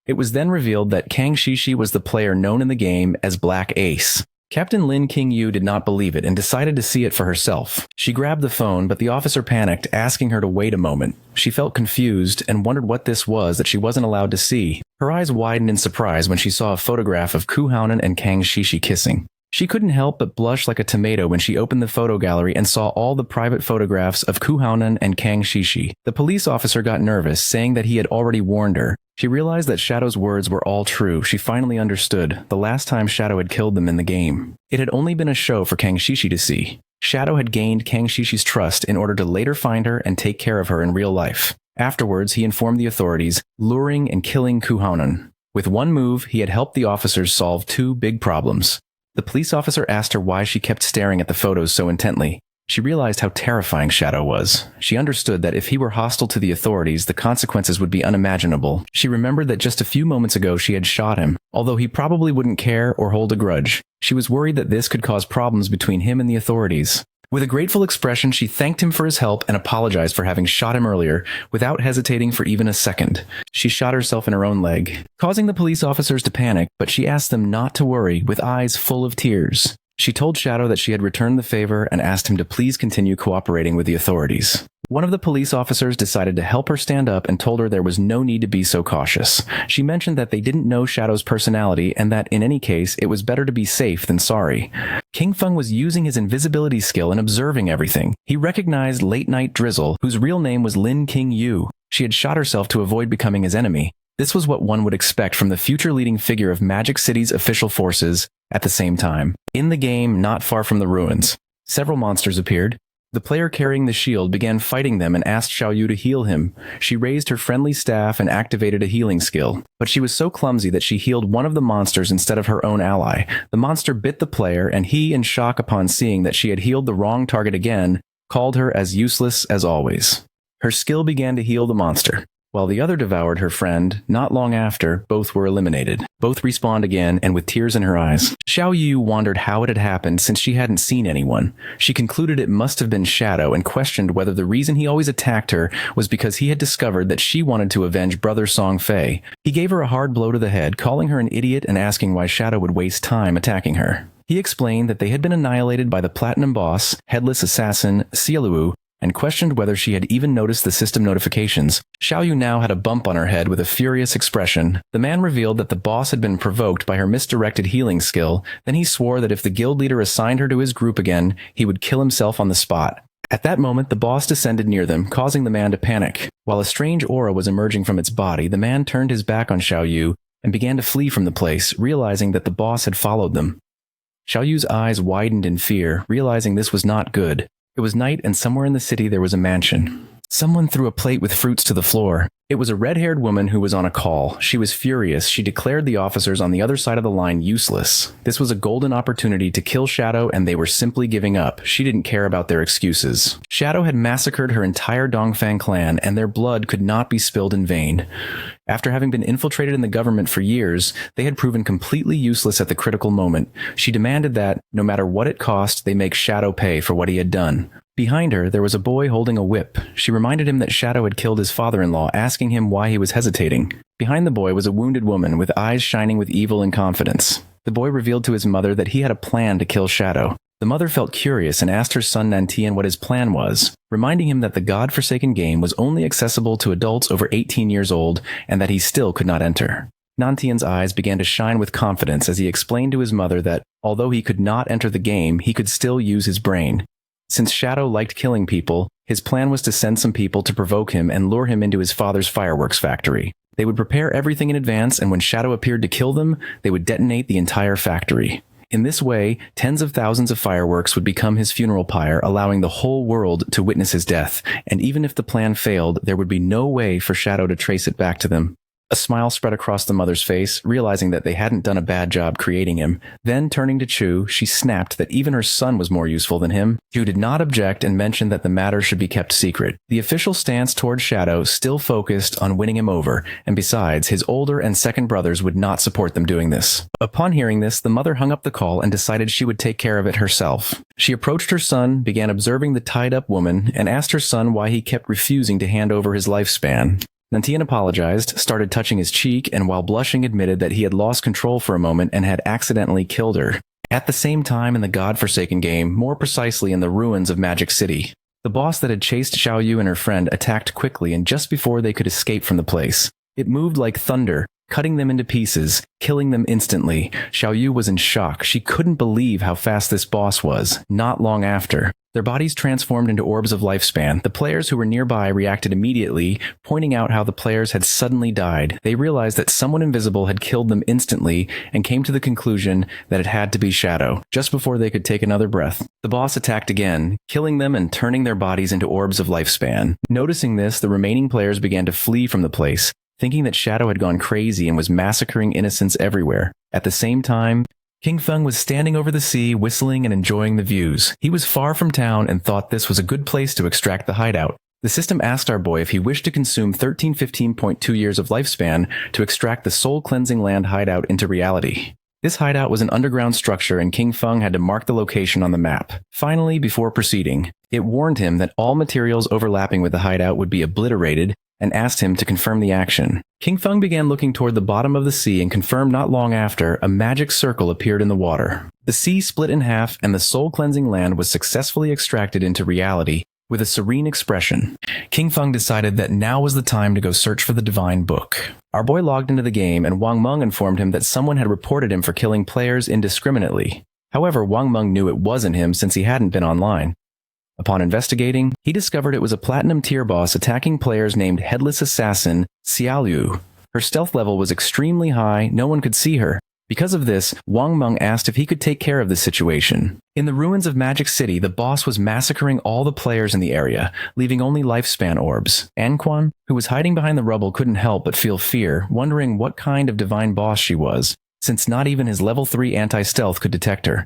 It was then revealed that Kang Shishi was the player known in the game as Black Ace. Captain Lin King-yu did not believe it and decided to see it for herself. She grabbed the phone, but the officer panicked, asking her to wait a moment. She felt confused and wondered what this was that she wasn't allowed to see. Her eyes widened in surprise when she saw a photograph of Kuhanen and Kang Shishi kissing. She couldn't help but blush like a tomato when she opened the photo gallery and saw all the private photographs of Kuhanen and Kang Shishi. The police officer got nervous, saying that he had already warned her. She realized that Shadow's words were all true. She finally understood the last time Shadow had killed them in the game. It had only been a show for Kang Shishi to see. Shadow had gained Kang Shishi's trust in order to later find her and take care of her in real life. Afterwards, he informed the authorities, luring and killing Kuhanen. With one move, he had helped the officers solve 2 big problems. The police officer asked her why she kept staring at the photos so intently. She realized how terrifying Shadow was. She understood that if he were hostile to the authorities, the consequences would be unimaginable. She remembered that just a few moments ago she had shot him, although he probably wouldn't care or hold a grudge. She was worried that this could cause problems between him and the authorities. With a grateful expression, she thanked him for his help and apologized for having shot him earlier, without hesitating for even a second. She shot herself in her own leg, causing the police officers to panic, but she asked them not to worry, with eyes full of tears. She told Shadow that she had returned the favor and asked him to please continue cooperating with the authorities. One of the police officers decided to help her stand up and told her there was no need to be so cautious. She mentioned that they didn't know Shadow's personality and that, in any case, it was better to be safe than sorry. King Feng was using his invisibility skill and observing everything. He recognized Late Night Drizzle, whose real name was Lin King-yu. She had shot herself to avoid becoming his enemy. This was what one would expect from the future leading figure of Magic City's official forces at the same time. In the game, not far from the ruins, several monsters appeared. The player carrying the shield began fighting them and asked Xiaoyu to heal him. She raised her friendly staff and activated a healing skill, but she was so clumsy that she healed one of the monsters instead of her own ally. The monster bit the player, and he, in shock upon seeing that she had healed the wrong target again, called her as useless as always. Her skill began to heal the monster. While the other devoured her friend, not long after, both were eliminated. Both respawned again, and with tears in her eyes. Xiaoyu wondered how it had happened since she hadn't seen anyone. She concluded it must have been Shadow and questioned whether the reason he always attacked her was because he had discovered that she wanted to avenge Brother Song Fei. He gave her a hard blow to the head, calling her an idiot and asking why Shadow would waste time attacking her. He explained that they had been annihilated by the Platinum Boss, Headless Assassin, Cielu, and questioned whether she had even noticed the system notifications. Xiaoyu now had a bump on her head with a furious expression. The man revealed that the boss had been provoked by her misdirected healing skill. Then he swore that if the guild leader assigned her to his group again, he would kill himself on the spot. At that moment, the boss descended near them, causing the man to panic. While a strange aura was emerging from its body, the man turned his back on Xiao Yu and began to flee from the place, realizing that the boss had followed them. Xiao Yu's eyes widened in fear, realizing this was not good. It was night, and somewhere in the city there was a mansion. Someone threw a plate with fruits to the floor. It was a red-haired woman who was on a call. She was furious. She declared the officers on the other side of the line useless. This was a golden opportunity to kill Shadow, and they were simply giving up. She didn't care about their excuses. Shadow had massacred her entire Dongfang clan, and their blood could not be spilled in vain. After having been infiltrated in the government for years, they had proven completely useless at the critical moment. She demanded that, no matter what it cost, they make Shadow pay for what he had done. Behind her, there was a boy holding a whip. She reminded him that Shadow had killed his father-in-law, asking him why he was hesitating. Behind the boy was a wounded woman with eyes shining with evil and confidence. The boy revealed to his mother that he had a plan to kill Shadow. The mother felt curious and asked her son Nantian what his plan was, reminding him that the God-forsaken game was only accessible to adults over 18 years old and that he still could not enter. Nantian's eyes began to shine with confidence as he explained to his mother that, although he could not enter the game, he could still use his brain. Since Shadow liked killing people, his plan was to send some people to provoke him and lure him into his father's fireworks factory. They would prepare everything in advance, and when Shadow appeared to kill them, they would detonate the entire factory. In this way, tens of thousands of fireworks would become his funeral pyre, allowing the whole world to witness his death, and even if the plan failed, there would be no way for Shadow to trace it back to them. A smile spread across the mother's face, realizing that they hadn't done a bad job creating him. Then, turning to Chu, she snapped that even her son was more useful than him. Chu did not object and mentioned that the matter should be kept secret. The official stance toward Shadow still focused on winning him over, and besides, his older and second brothers would not support them doing this. Upon hearing this, the mother hung up the call and decided she would take care of it herself. She approached her son, began observing the tied-up woman, and asked her son why he kept refusing to hand over his lifespan. Nantian apologized, started touching his cheek, and while blushing admitted that he had lost control for a moment and had accidentally killed her. At the same time in the God-forsaken game, more precisely in the ruins of Magic City, the boss that had chased Xiao Yu and her friend attacked quickly and just before they could escape from the place. It moved like thunder, cutting them into pieces, killing them instantly. Xiao Yu was in shock. She couldn't believe how fast this boss was. Not long after, their bodies transformed into orbs of lifespan. The players who were nearby reacted immediately, pointing out how the players had suddenly died. They realized that someone invisible had killed them instantly and came to the conclusion that it had to be Shadow, just before they could take another breath. The boss attacked again, killing them and turning their bodies into orbs of lifespan. Noticing this, the remaining players began to flee from the place, thinking that Shadow had gone crazy and was massacring innocents everywhere. At the same time, King Feng was standing over the sea, whistling and enjoying the views. He was far from town and thought this was a good place to extract the hideout. The system asked our boy if he wished to consume 1315.2 years of lifespan to extract the soul-cleansing land hideout into reality. This hideout was an underground structure and King Feng had to mark the location on the map. Finally, before proceeding, it warned him that all materials overlapping with the hideout would be obliterated and asked him to confirm the action. King Feng began looking toward the bottom of the sea and confirmed not long after, a magic circle appeared in the water. The sea split in half and the soul-cleansing land was successfully extracted into reality with a serene expression. King Feng decided that now was the time to go search for the divine book. Our boy logged into the game and Wang Meng informed him that someone had reported him for killing players indiscriminately. However, Wang Meng knew it wasn't him since he hadn't been online. Upon investigating, he discovered it was a platinum tier boss attacking players named Headless Assassin Xiaoliu. Her stealth level was extremely high, no one could see her. Because of this, Wang Meng asked if he could take care of the situation. In the ruins of Magic City, the boss was massacring all the players in the area, leaving only lifespan orbs. Anquan, who was hiding behind the rubble, couldn't help but feel fear, wondering what kind of divine boss she was, since not even his level 3 anti-stealth could detect her.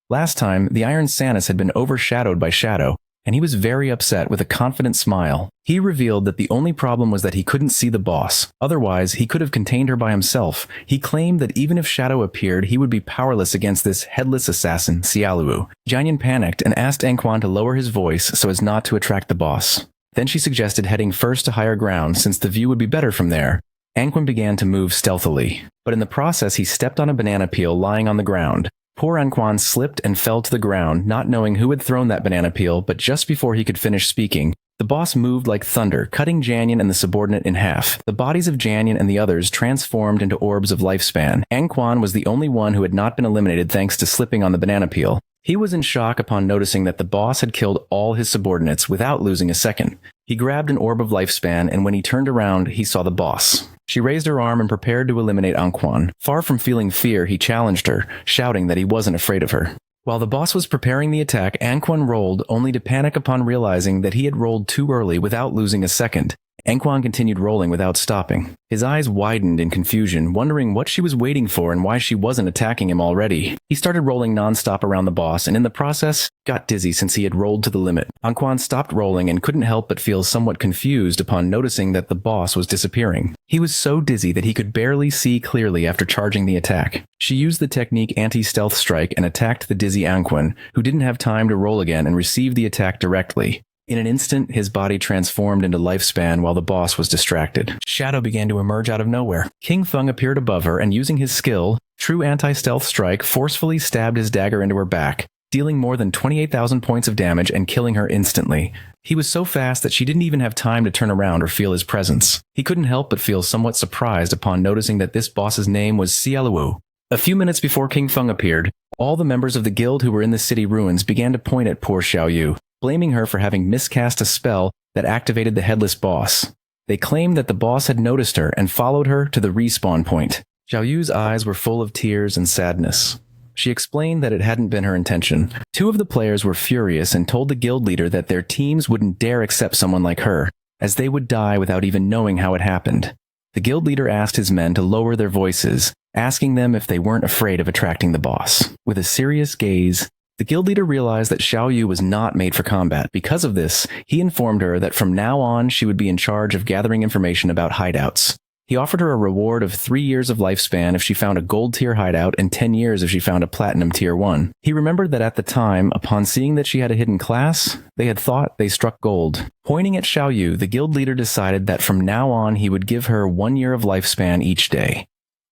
Last time, the Iron Sanus had been overshadowed by Shadow, and he was very upset with a confident smile. He revealed that the only problem was that he couldn't see the boss. Otherwise, he could have contained her by himself. He claimed that even if Shadow appeared, he would be powerless against this headless assassin, Xiaoluo. Jianyan panicked and asked Anquan to lower his voice so as not to attract the boss. Then she suggested heading first to higher ground since the view would be better from there. Anquan began to move stealthily, but in the process he stepped on a banana peel lying on the ground. Poor Anquan slipped and fell to the ground, not knowing who had thrown that banana peel, but just before he could finish speaking, the boss moved like thunder, cutting Jianyan and the subordinate in half. The bodies of Jianyan and the others transformed into orbs of lifespan. Anquan was the only one who had not been eliminated thanks to slipping on the banana peel. He was in shock upon noticing that the boss had killed all his subordinates without losing a second. He grabbed an orb of lifespan, and when he turned around, he saw the boss. She raised her arm and prepared to eliminate Anquan. Far from feeling fear, he challenged her, shouting that he wasn't afraid of her. While the boss was preparing the attack, Anquan rolled, only to panic upon realizing that he had rolled too early without losing a second. Anquan continued rolling without stopping. His eyes widened in confusion, wondering what she was waiting for and why she wasn't attacking him already. He started rolling non-stop around the boss, and in the process, got dizzy since he had rolled to the limit. Anquan stopped rolling and couldn't help but feel somewhat confused upon noticing that the boss was disappearing. He was so dizzy that he could barely see clearly after charging the attack. She used the technique anti-stealth strike and attacked the dizzy Anquan, who didn't have time to roll again and received the attack directly. In an instant, his body transformed into lifespan while the boss was distracted. Shadow began to emerge out of nowhere. King Feng appeared above her and, using his skill, True Anti-Stealth Strike, forcefully stabbed his dagger into her back, dealing more than 28,000 points of damage and killing her instantly. He was so fast that she didn't even have time to turn around or feel his presence. He couldn't help but feel somewhat surprised upon noticing that this boss's name was Xiaoluwu. A few minutes before King Feng appeared, all the members of the guild who were in the city ruins began to point at poor Xiaoyu, blaming her for having miscast a spell that activated the headless boss. They claimed that the boss had noticed her and followed her to the respawn point. Xiaoyu's eyes were full of tears and sadness. She explained that it hadn't been her intention. Two of the players were furious and told the guild leader that their teams wouldn't dare accept someone like her, as they would die without even knowing how it happened. The guild leader asked his men to lower their voices, asking them if they weren't afraid of attracting the boss. With a serious gaze, the guild leader realized that Xiaoyu was not made for combat. Because of this, he informed her that from now on she would be in charge of gathering information about hideouts. He offered her a reward of 3 years of lifespan if she found a gold tier hideout and 10 years if she found a platinum tier 1. He remembered that at the time, upon seeing that she had a hidden class, they had thought they struck gold. Pointing at Xiaoyu, the guild leader decided that from now on he would give her 1 year of lifespan each day.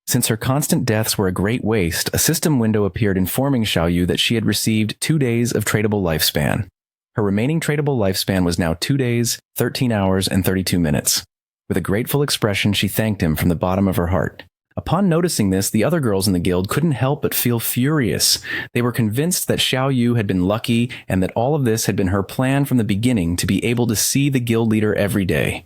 Since her constant deaths were a great waste, a system window appeared informing Xiaoyu that she had received 2 days of tradable lifespan. Her remaining tradable lifespan was now 2 days, 13 hours, and 32 minutes. With a grateful expression, she thanked him from the bottom of her heart. Upon noticing this, the other girls in the guild couldn't help but feel furious. They were convinced that Xiaoyu had been lucky and that all of this had been her plan from the beginning to be able to see the guild leader every day.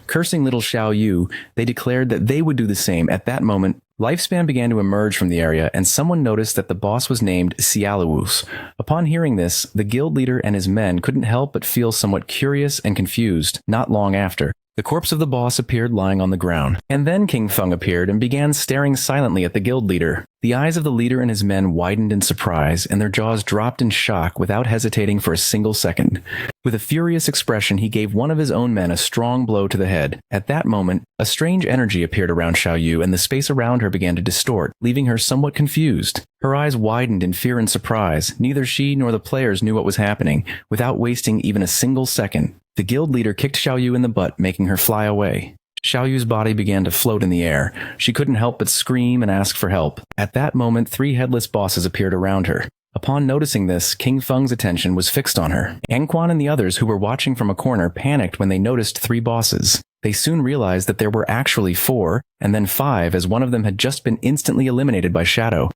Cursing little Xiaoyu, they declared that they would do the same. At that moment, lifespan began to emerge from the area, and someone noticed that the boss was named Xiaoluwu. Upon hearing this, the guild leader and his men couldn't help but feel somewhat curious and confused. Not long after, the corpse of the boss appeared lying on the ground, and then King Feng appeared and began staring silently at the guild leader. The eyes of the leader and his men widened in surprise, and their jaws dropped in shock without hesitating for a single second. With a furious expression, he gave one of his own men a strong blow to the head. At that moment, a strange energy appeared around Xiaoyu, and the space around her began to distort, leaving her somewhat confused. Her eyes widened in fear and surprise. Neither she nor the players knew what was happening. Without wasting even a single second, the guild leader kicked Xiaoyu in the butt, making her fly away. Xiaoyu's body began to float in the air. She couldn't help but scream and ask for help. At that moment, 3 headless bosses appeared around her. Upon noticing this, King Feng's attention was fixed on her. Anquan and the others who were watching from a corner panicked when they noticed 3 bosses. They soon realized that there were actually 4, and then 5, as one of them had just been instantly eliminated by Shadow.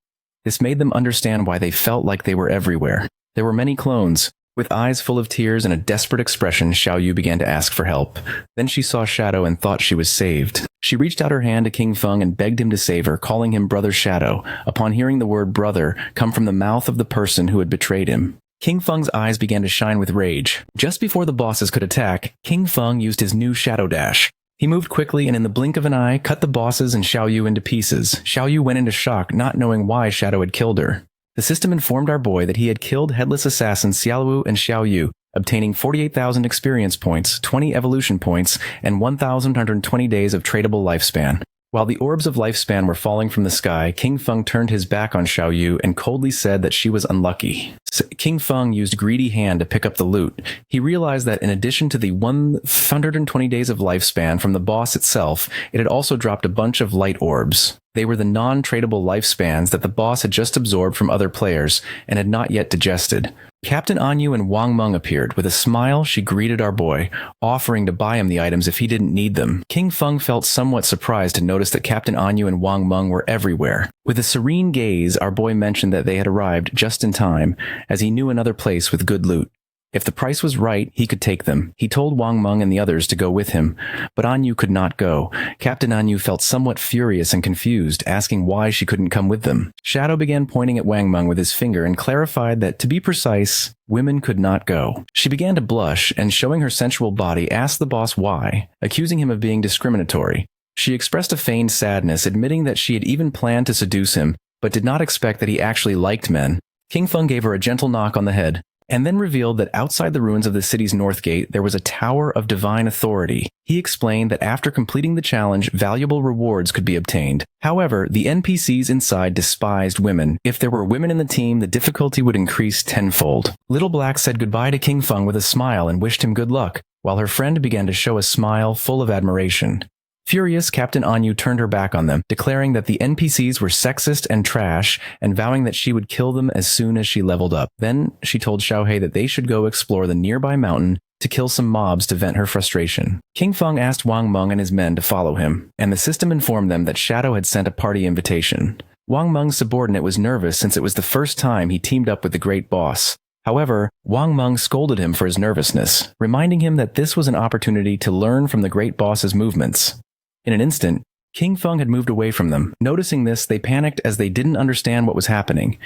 This made them understand why they felt like they were everywhere. There were many clones. With eyes full of tears and a desperate expression, Xiaoyu began to ask for help. Then she saw Shadow and thought she was saved. She reached out her hand to King Feng and begged him to save her, calling him Brother Shadow, upon hearing the word brother come from the mouth of the person who had betrayed him. King Feng's eyes began to shine with rage. Just before the bosses could attack, King Feng used his new Shadow Dash. He moved quickly and in the blink of an eye cut the bosses and Xiaoyu into pieces. Xiaoyu went into shock, not knowing why Shadow had killed her. The system informed our boy that he had killed headless assassins Xiaoluwu and Xiaoyu, obtaining 48,000 experience points, 20 evolution points, and 1,120 days of tradable lifespan. While the orbs of lifespan were falling from the sky, King Feng turned his back on Xiaoyu and coldly said that she was unlucky. King Feng used greedy hand to pick up the loot. He realized that in addition to the 120 days of lifespan from the boss itself, it had also dropped a bunch of light orbs. They were the non-tradable lifespans that the boss had just absorbed from other players and had not yet digested. Captain Anyu and Wang Meng appeared. With a smile, she greeted our boy, offering to buy him the items if he didn't need them. King Feng felt somewhat surprised to notice that Captain Anyu and Wang Meng were everywhere. With a serene gaze, our boy mentioned that they had arrived just in time, as he knew another place with good loot. If the price was right, he could take them. He told Wang Meng and the others to go with him, but Anyu could not go. Captain Anyu felt somewhat furious and confused, asking why she couldn't come with them. Shadow began pointing at Wang Meng with his finger and clarified that, to be precise, women could not go. She began to blush and, showing her sensual body, asked the boss why, accusing him of being discriminatory. She expressed a feigned sadness, admitting that she had even planned to seduce him, but did not expect that he actually liked men. King Feng gave her a gentle knock on the head, and then revealed that outside the ruins of the city's north gate there was a tower of divine authority. He explained that after completing the challenge, valuable rewards could be obtained. However, the NPCs inside despised women. If there were women in the team, the difficulty would increase tenfold. Little Black said goodbye to King Feng with a smile and wished him good luck, while her friend began to show a smile full of admiration. Furious, Captain Anyu turned her back on them, declaring that the NPCs were sexist and trash, and vowing that she would kill them as soon as she leveled up. Then she told Xiaohei that they should go explore the nearby mountain to kill some mobs to vent her frustration. King Feng asked Wang Meng and his men to follow him, and the system informed them that Shadow had sent a party invitation. Wang Meng's subordinate was nervous since it was the first time he teamed up with the great boss. However, Wang Meng scolded him for his nervousness, reminding him that this was an opportunity to learn from the great boss's movements. In an instant, King Feng had moved away from them. Noticing this, they panicked as they didn't understand what was happening.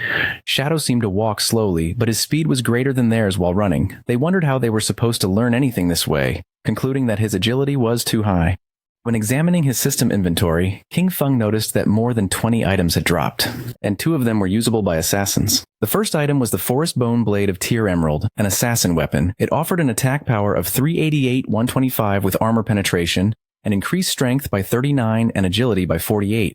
Shadow seemed to walk slowly, but his speed was greater than theirs while running. They wondered how they were supposed to learn anything this way, concluding that his agility was too high. When examining his system inventory, King Feng noticed that more than 20 items had dropped, and 2 of them were usable by assassins. The first item was the Forest Bone Blade of Tier Emerald, an assassin weapon. It offered an attack power of 388/125 with armor penetration, and increased strength by 39 and agility by 48.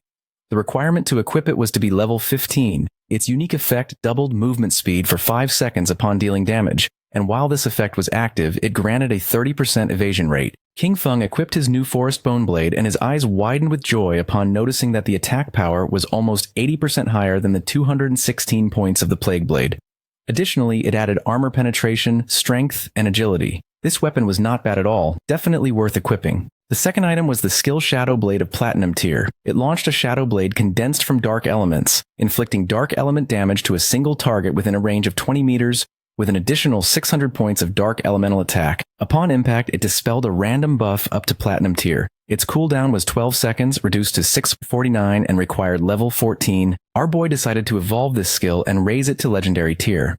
The requirement to equip it was to be level 15. Its unique effect doubled movement speed for 5 seconds upon dealing damage, and while this effect was active, it granted a 30% evasion rate. King Feng equipped his new Forest Bone Blade, and his eyes widened with joy upon noticing that the attack power was almost 80% higher than the 216 points of the Plague Blade. Additionally, it added armor penetration, strength, and agility. This weapon was not bad at all, definitely worth equipping. The second item was the Skill Shadow Blade of Platinum Tier. It launched a Shadow Blade condensed from dark elements, inflicting dark element damage to a single target within a range of 20 meters, with an additional 600 points of dark elemental attack. Upon impact, it dispelled a random buff up to Platinum Tier. Its cooldown was 12 seconds, reduced to 649, and required level 14. Our boy decided to evolve this skill and raise it to Legendary Tier.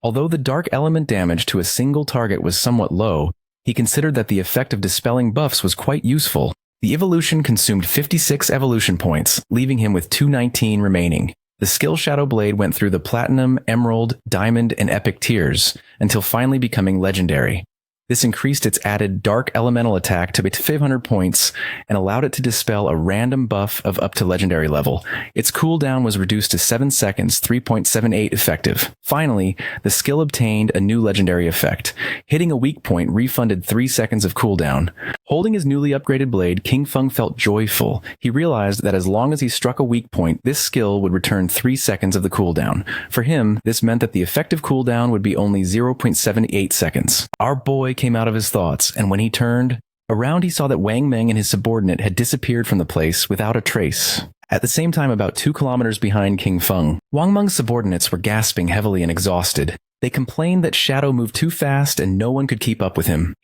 Although the dark element damage to a single target was somewhat low, he considered that the effect of dispelling buffs was quite useful. The evolution consumed 56 evolution points, leaving him with 219 remaining. The Skill Shadow Blade went through the Platinum, Emerald, Diamond, and Epic tiers, until finally becoming Legendary. This increased its added dark elemental attack to 500 points and allowed it to dispel a random buff of up to legendary level. Its cooldown was reduced to 7 seconds, 3.78 effective. Finally, the skill obtained a new legendary effect. Hitting a weak point refunded 3 seconds of cooldown. Holding his newly upgraded blade, King Feng felt joyful. He realized that as long as he struck a weak point, this skill would return 3 seconds of the cooldown. For him, this meant that the effective cooldown would be only 0.78 seconds. Our boy came out of his thoughts, and when he turned around, he saw that Wang Meng and his subordinate had disappeared from the place without a trace. At the same time, about 2 kilometers behind King Feng, Wang Meng's subordinates were gasping heavily and exhausted. They complained that Shadow moved too fast and no one could keep up with him,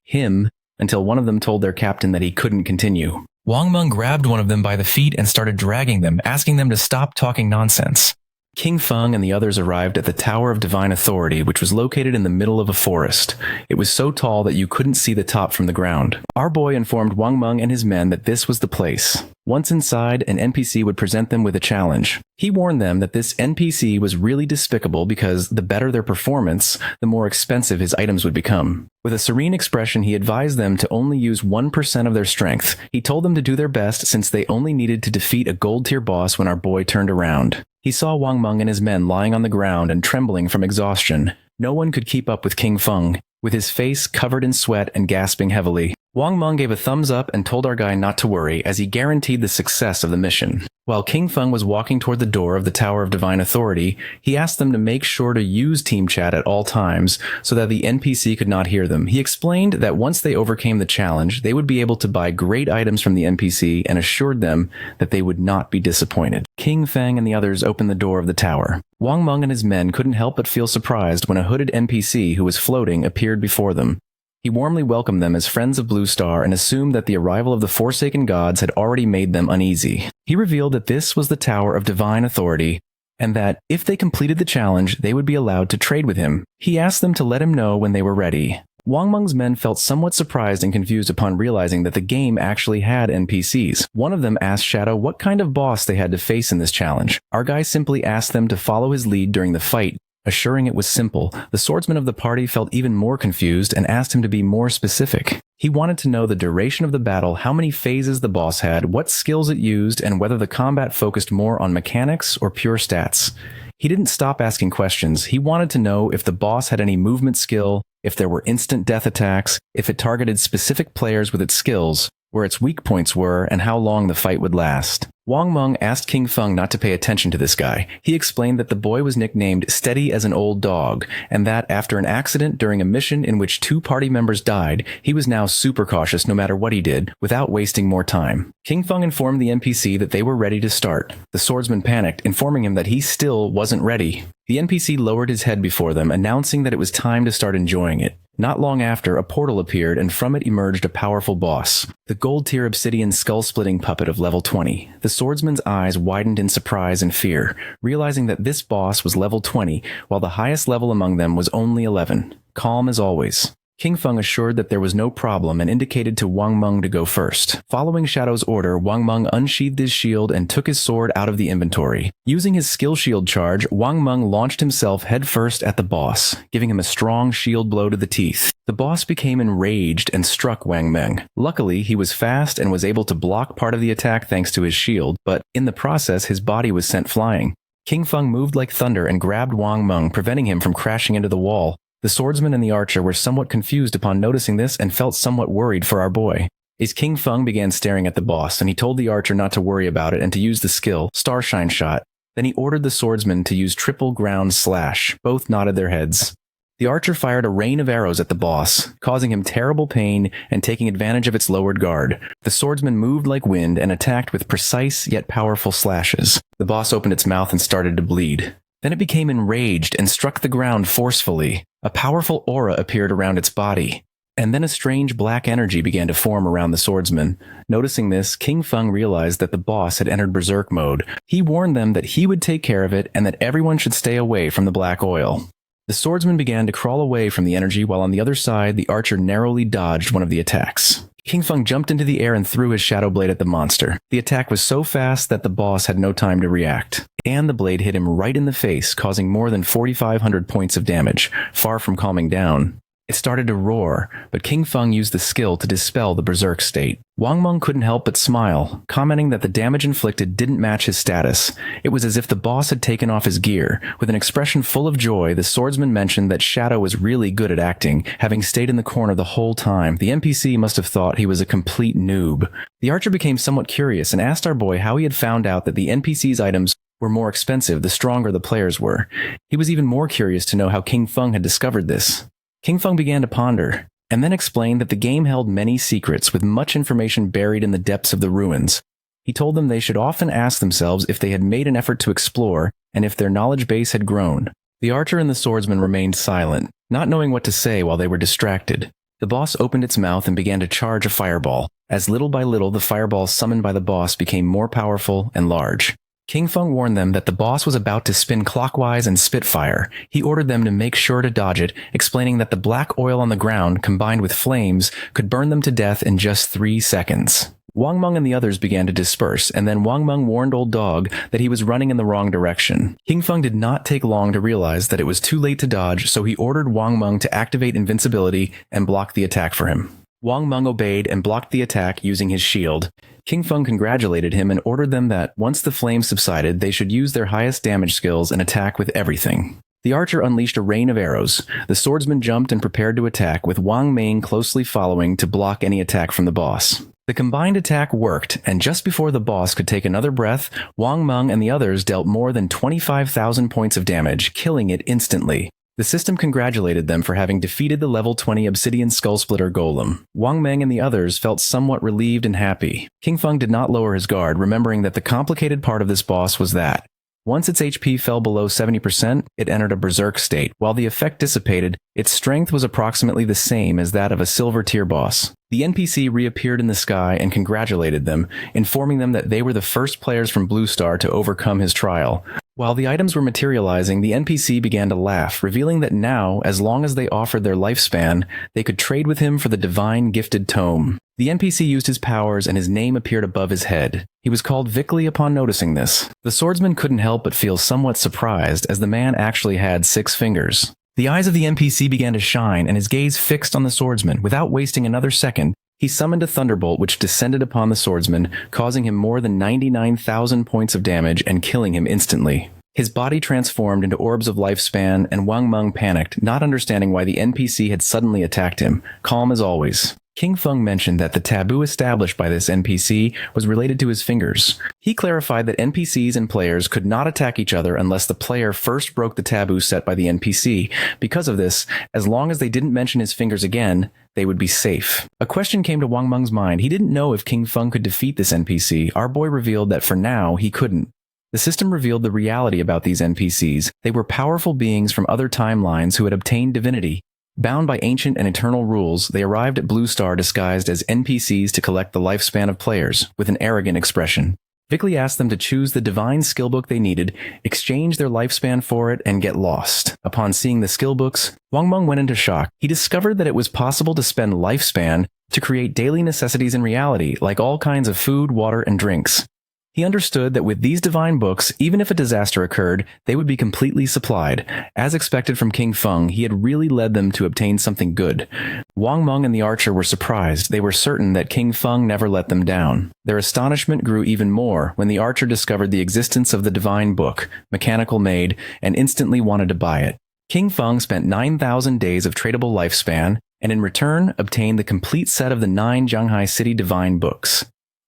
until one of them told their captain that he couldn't continue. Wang Meng grabbed one of them by the feet and started dragging them, asking them to stop talking nonsense. King Feng and the others arrived at the Tower of Divine Authority, which was located in the middle of a forest. It was so tall that you couldn't see the top from the ground. Our boy informed Wang Meng and his men that this was the place. Once inside, an NPC would present them with a challenge. He warned them that this NPC was really despicable because the better their performance, the more expensive his items would become. With a serene expression, he advised them to only use 1% of their strength. He told them to do their best since they only needed to defeat a gold tier boss when our boy turned around. He saw Wang Meng and his men lying on the ground and trembling from exhaustion. No one could keep up with King Feng. With his face covered in sweat and gasping heavily, Wang Meng gave a thumbs up and told our guy not to worry, as he guaranteed the success of the mission. While King Feng was walking toward the door of the Tower of Divine Authority, he asked them to make sure to use team chat at all times so that the NPC could not hear them. He explained that once they overcame the challenge, they would be able to buy great items from the NPC and assured them that they would not be disappointed. King Feng and the others opened the door of the tower. Wang Meng and his men couldn't help but feel surprised when a hooded NPC who was floating appeared before them. He warmly welcomed them as friends of Blue Star and assumed that the arrival of the Forsaken Gods had already made them uneasy. He revealed that this was the Tower of Divine Authority, and that if they completed the challenge, they would be allowed to trade with him. He asked them to let him know when they were ready. Wang Meng's men felt somewhat surprised and confused upon realizing that the game actually had NPCs. One of them asked Shadow what kind of boss they had to face in this challenge. Our guy simply asked them to follow his lead during the fight, assuring it was simple. The swordsman of the party felt even more confused and asked him to be more specific. He wanted to know the duration of the battle, how many phases the boss had, what skills it used, and whether the combat focused more on mechanics or pure stats. He didn't stop asking questions. He wanted to know if the boss had any movement skill, if there were instant death attacks, if it targeted specific players with its skills, where its weak points were, and how long the fight would last. Wang Meng asked King Feng not to pay attention to this guy. He explained that the boy was nicknamed Steady as an Old Dog, and that after an accident during a mission in which 2 party members died, he was now super cautious no matter what he did, without wasting more time. King Feng informed the NPC that they were ready to start. The swordsman panicked, informing him that he still wasn't ready. The NPC lowered his head before them, announcing that it was time to start enjoying it. Not long after, a portal appeared, and from it emerged a powerful boss, the gold-tier obsidian skull-splitting puppet of level 20. The swordsman's eyes widened in surprise and fear, realizing that this boss was level 20, while the highest level among them was only 11. Calm as always. King Feng assured that there was no problem and indicated to Wang Meng to go first. Following Shadow's order, Wang Meng unsheathed his shield and took his sword out of the inventory. Using his skill shield charge, Wang Meng launched himself headfirst at the boss, giving him a strong shield blow to the teeth. The boss became enraged and struck Wang Meng. Luckily, he was fast and was able to block part of the attack thanks to his shield, but in the process, his body was sent flying. King Feng moved like thunder and grabbed Wang Meng, preventing him from crashing into the wall. The swordsman and the archer were somewhat confused upon noticing this and felt somewhat worried for our boy. As King Feng began staring at the boss, and he told the archer not to worry about it and to use the skill, Starshine Shot. Then he ordered the swordsman to use triple ground slash. Both nodded their heads. The archer fired a rain of arrows at the boss, causing him terrible pain and taking advantage of its lowered guard. The swordsman moved like wind and attacked with precise yet powerful slashes. The boss opened its mouth and started to bleed. Then it became enraged and struck the ground forcefully. A powerful aura appeared around its body, and then a strange black energy began to form around the swordsman. Noticing this, King Feng realized that the boss had entered berserk mode. He warned them that he would take care of it and that everyone should stay away from the black oil. The swordsman began to crawl away from the energy, while on the other side, the archer narrowly dodged one of the attacks. King Feng jumped into the air and threw his shadow blade at the monster. The attack was so fast that the boss had no time to react, and the blade hit him right in the face, causing more than 4,500 points of damage. Far from calming down, it started to roar, but King Feng used the skill to dispel the berserk state. Wang Meng couldn't help but smile, commenting that the damage inflicted didn't match his status. It was as if the boss had taken off his gear. With an expression full of joy, the swordsman mentioned that Shadow was really good at acting, having stayed in the corner the whole time. The NPC must have thought he was a complete noob. The archer became somewhat curious and asked our boy how he had found out that the NPC's items were more expensive the stronger the players were. He was even more curious to know how King Feng had discovered this. King Feng began to ponder, and then explained that the game held many secrets with much information buried in the depths of the ruins. He told them they should often ask themselves if they had made an effort to explore and if their knowledge base had grown. The archer and the swordsman remained silent, not knowing what to say while they were distracted. The boss opened its mouth and began to charge a fireball. As little by little, the fireballs summoned by the boss became more powerful and large. King Feng warned them that the boss was about to spin clockwise and spit fire. He ordered them to make sure to dodge it, explaining that the black oil on the ground, combined with flames, could burn them to death in just 3 seconds. Wang Meng and the others began to disperse, and then Wang Meng warned Old Dog that he was running in the wrong direction. King Feng did not take long to realize that it was too late to dodge, so he ordered Wang Meng to activate invincibility and block the attack for him. Wang Meng obeyed and blocked the attack using his shield. King Feng congratulated him and ordered them that, once the flames subsided, they should use their highest damage skills and attack with everything. The archer unleashed a rain of arrows. The swordsman jumped and prepared to attack, with Wang Ming closely following to block any attack from the boss. The combined attack worked, and just before the boss could take another breath, Wang Meng and the others dealt more than 25,000 points of damage, killing it instantly. The system congratulated them for having defeated the level 20 Obsidian Skullsplitter Golem. Wang Meng and the others felt somewhat relieved and happy. King Feng did not lower his guard, remembering that the complicated part of this boss was that once its HP fell below 70%, it entered a berserk state. While the effect dissipated, its strength was approximately the same as that of a silver tier boss. The NPC reappeared in the sky and congratulated them, informing them that they were the first players from Blue Star to overcome his trial. While the items were materializing, the NPC began to laugh, revealing that now, as long as they offered their lifespan, they could trade with him for the divine gifted tome. The NPC used his powers and his name appeared above his head. He was called Vickley upon noticing this. The swordsman couldn't help but feel somewhat surprised, as the man actually had 6 fingers. The eyes of the NPC began to shine and his gaze fixed on the swordsman. Without wasting another second, he summoned a thunderbolt which descended upon the swordsman, causing him more than 99,000 points of damage and killing him instantly. His body transformed into orbs of lifespan, and Wang Meng panicked, not understanding why the NPC had suddenly attacked him, calm as always. King Feng mentioned that the taboo established by this NPC was related to his fingers. He clarified that NPCs and players could not attack each other unless the player first broke the taboo set by the NPC. Because of this, as long as they didn't mention his fingers again, they would be safe. A question came to Wang Meng's mind. He didn't know if King Feng could defeat this NPC. Our boy revealed that for now, he couldn't. The system revealed the reality about these NPCs. They were powerful beings from other timelines who had obtained divinity. Bound by ancient and eternal rules, they arrived at Blue Star disguised as NPCs to collect the lifespan of players, with an arrogant expression. Vickley asked them to choose the divine skill book they needed, exchange their lifespan for it, and get lost. Upon seeing the skill books, Wang Meng went into shock. He discovered that it was possible to spend lifespan to create daily necessities in reality, like all kinds of food, water, and drinks. He understood that with these divine books, even if a disaster occurred, they would be completely supplied. As expected from King Feng, he had really led them to obtain something good. Wang Meng and the archer were surprised. They were certain that King Feng never let them down. Their astonishment grew even more when the archer discovered the existence of the divine book, mechanical made, and instantly wanted to buy it. King Feng spent 9,000 days of tradable lifespan, and in return obtained the complete set of the 9 Zhanghai City divine books.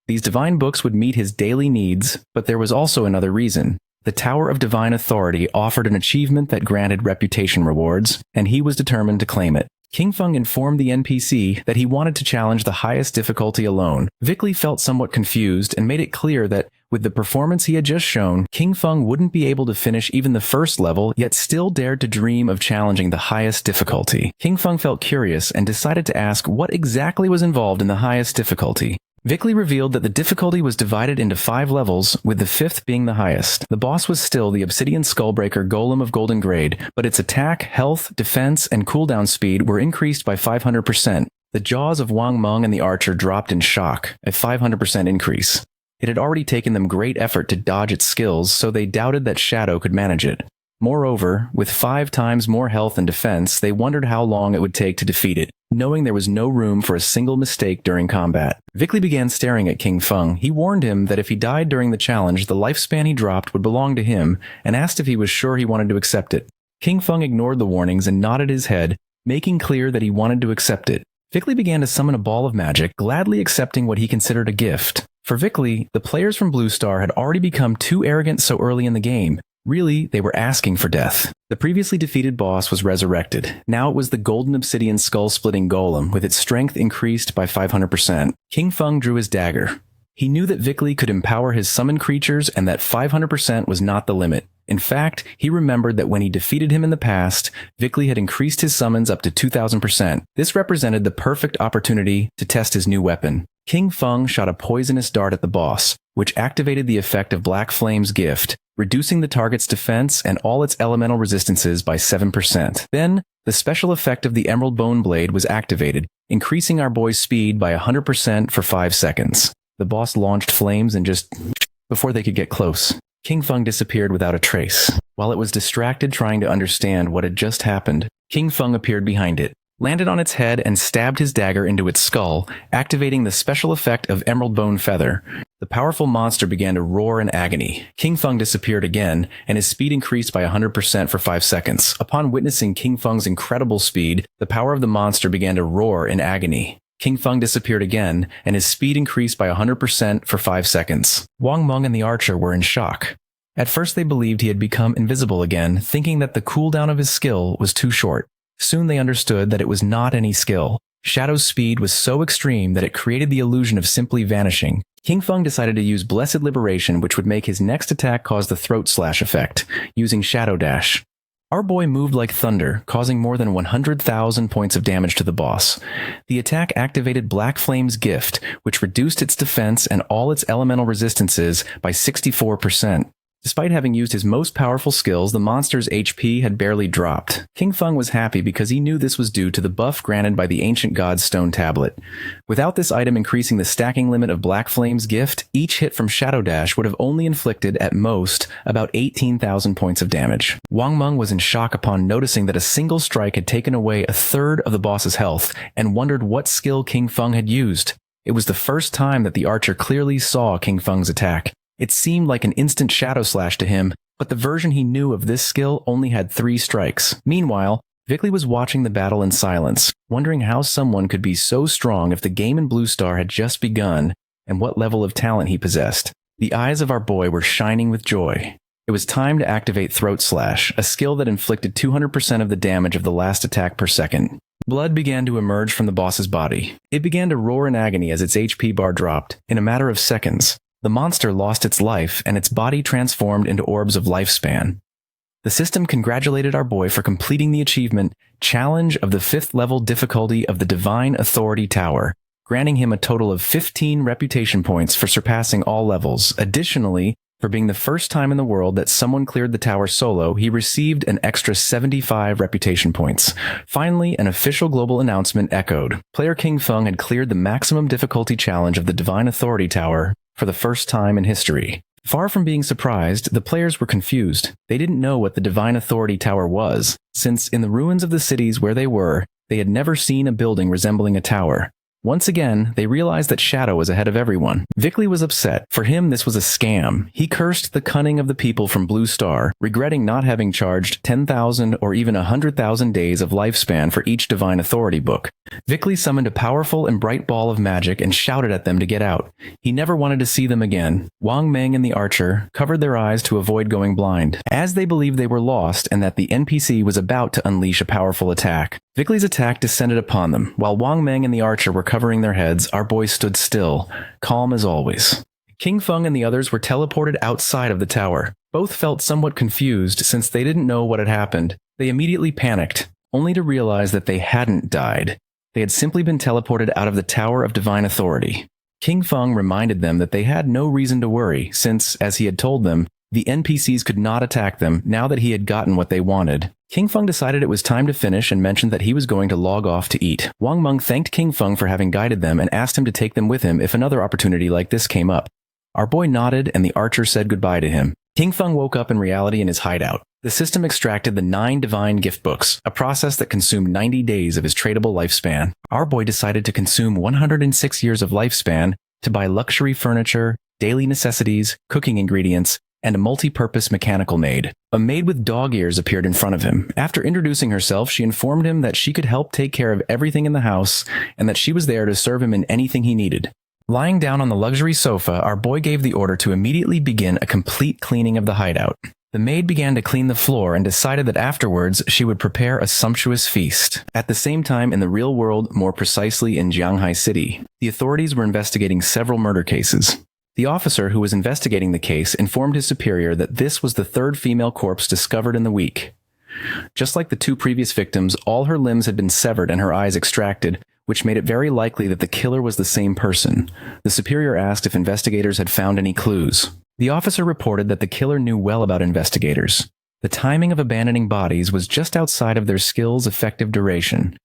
These divine books would meet his daily needs, but there was also another reason. The Tower of Divine Authority offered an achievement that granted reputation rewards, and he was determined to claim it. King Feng informed the NPC that he wanted to challenge the highest difficulty alone. Vickley felt somewhat confused and made it clear that with the performance he had just shown, King Feng wouldn't be able to finish even the first level, yet still dared to dream of challenging the highest difficulty. King Feng felt curious and decided to ask what exactly was involved in the highest difficulty. Vickley revealed that the difficulty was divided into 5 levels, with the 5th being the highest. The boss was still the Obsidian Skullbreaker Golem of Golden Grade, but its attack, health, defense, and cooldown speed were increased by 500%. The jaws of Wang Meng and the archer dropped in shock, a 500% increase. It had already taken them great effort to dodge its skills, so they doubted that Shadow could manage it. Moreover, with 5 times more health and defense, they wondered how long it would take to defeat it, knowing there was no room for a single mistake during combat. Vickley began staring at King Feng. He warned him that if he died during the challenge, the lifespan he dropped would belong to him, and asked if he was sure he wanted to accept it. King Feng ignored the warnings and nodded his head, making clear that he wanted to accept it. Vickley began to summon a ball of magic, gladly accepting what he considered a gift. For Vickley, the players from Blue Star had already become too arrogant so early in the game. Really, they were asking for death. The previously defeated boss was resurrected. Now it was the Golden Obsidian Skull-Splitting Golem, with its strength increased by 500%. King Feng drew his dagger. He knew that Vickley could empower his summoned creatures and that 500% was not the limit. In fact, he remembered that when he defeated him in the past, Vickley had increased his summons up to 2,000%. This represented the perfect opportunity to test his new weapon. King Feng shot a poisonous dart at the boss, which activated the effect of Black Flame's gift, reducing the target's defense and all its elemental resistances by 7%. Then, the special effect of the Emerald Bone Blade was activated, increasing our boy's speed by 100% for 5 seconds. The boss launched flames and just before they could get close, King Feng disappeared without a trace. While it was distracted trying to understand what had just happened, King Feng appeared behind it, landed on its head and stabbed his dagger into its skull, activating the special effect of Emerald Bone Feather. The powerful monster began to roar in agony. King Feng disappeared again, and his speed increased by 100% for 5 seconds. Upon witnessing King Feng's incredible speed, the power of the monster began to roar in agony. King Feng disappeared again, and his speed increased by 100% for 5 seconds. Wang Meng and the archer were in shock. At first they believed he had become invisible again, thinking that the cooldown of his skill was too short. Soon they understood that it was not any skill. Shadow's speed was so extreme that it created the illusion of simply vanishing. King Feng decided to use Blessed Liberation, which would make his next attack cause the throat slash effect, using Shadow Dash. Our boy moved like thunder, causing more than 100,000 points of damage to the boss. The attack activated Black Flame's gift, which reduced its defense and all its elemental resistances by 64%. Despite having used his most powerful skills, the monster's HP had barely dropped. King Feng was happy because he knew this was due to the buff granted by the Ancient God's Stone Tablet. Without this item increasing the stacking limit of Black Flame's gift, each hit from Shadow Dash would have only inflicted, at most, about 18,000 points of damage. Wang Meng was in shock upon noticing that a single strike had taken away a third of the boss's health, and wondered what skill King Feng had used. It was the first time that the archer clearly saw King Feng's attack. It seemed like an instant shadow slash to him, but the version he knew of this skill only had 3 strikes. Meanwhile, Vickley was watching the battle in silence, wondering how someone could be so strong if the game in Blue Star had just begun, and what level of talent he possessed. The eyes of our boy were shining with joy. It was time to activate Throat Slash, a skill that inflicted 200% of the damage of the last attack per second. Blood began to emerge from the boss's body. It began to roar in agony as its HP bar dropped. In a matter of seconds, the monster lost its life, and its body transformed into orbs of lifespan. The system congratulated our boy for completing the achievement, Challenge of the 5th level difficulty of the Divine Authority Tower, granting him a total of 15 reputation points for surpassing all levels. Additionally, for being the first time in the world that someone cleared the tower solo, he received an extra 75 reputation points. Finally, an official global announcement echoed. Player King Feng had cleared the maximum difficulty challenge of the Divine Authority Tower for the first time in history. Far from being surprised, the players were confused. They didn't know what the Divine Authority Tower was, since in the ruins of the cities where they were, they had never seen a building resembling a tower. Once again, they realized that Shadow was ahead of everyone. Vickley was upset. For him, this was a scam. He cursed the cunning of the people from Blue Star, regretting not having charged 10,000 or even 100,000 days of lifespan for each Divine Authority book. Vickley summoned a powerful and bright ball of magic and shouted at them to get out. He never wanted to see them again. Wang Meng and the archer covered their eyes to avoid going blind, as they believed they were lost and that the NPC was about to unleash a powerful attack. Vickley's attack descended upon them. While Wang Meng and the archer were covering their heads, our boy stood still, calm as always. King Feng and the others were teleported outside of the tower. Both felt somewhat confused since they didn't know what had happened. They immediately panicked, only to realize that they hadn't died. They had simply been teleported out of the Tower of Divine Authority. King Feng reminded them that they had no reason to worry, since, as he had told them, the NPCs could not attack them now that he had gotten what they wanted. King Feng decided it was time to finish and mentioned that he was going to log off to eat. Wang Meng thanked King Feng for having guided them and asked him to take them with him if another opportunity like this came up. Our boy nodded and the archer said goodbye to him. King Feng woke up in reality in his hideout. The system extracted the 9 divine gift books, a process that consumed 90 days of his tradable lifespan. Our boy decided to consume 106 years of lifespan to buy luxury furniture, daily necessities, cooking ingredients, and a multi-purpose mechanical maid. A maid with dog ears appeared in front of him. After introducing herself, she informed him that she could help take care of everything in the house and that she was there to serve him in anything he needed. Lying down on the luxury sofa, our boy gave the order to immediately begin a complete cleaning of the hideout. The maid began to clean the floor and decided that afterwards she would prepare a sumptuous feast. At the same time, in the real world, more precisely in Jianghai City, the authorities were investigating several murder cases. The officer who was investigating the case informed his superior that this was the 3rd female corpse discovered in the week. Just like the 2 previous victims, all her limbs had been severed and her eyes extracted, which made it very likely that the killer was the same person. The superior asked if investigators had found any clues. The officer reported that the killer knew well about investigators. The timing of abandoning bodies was just outside of their skill's effective duration.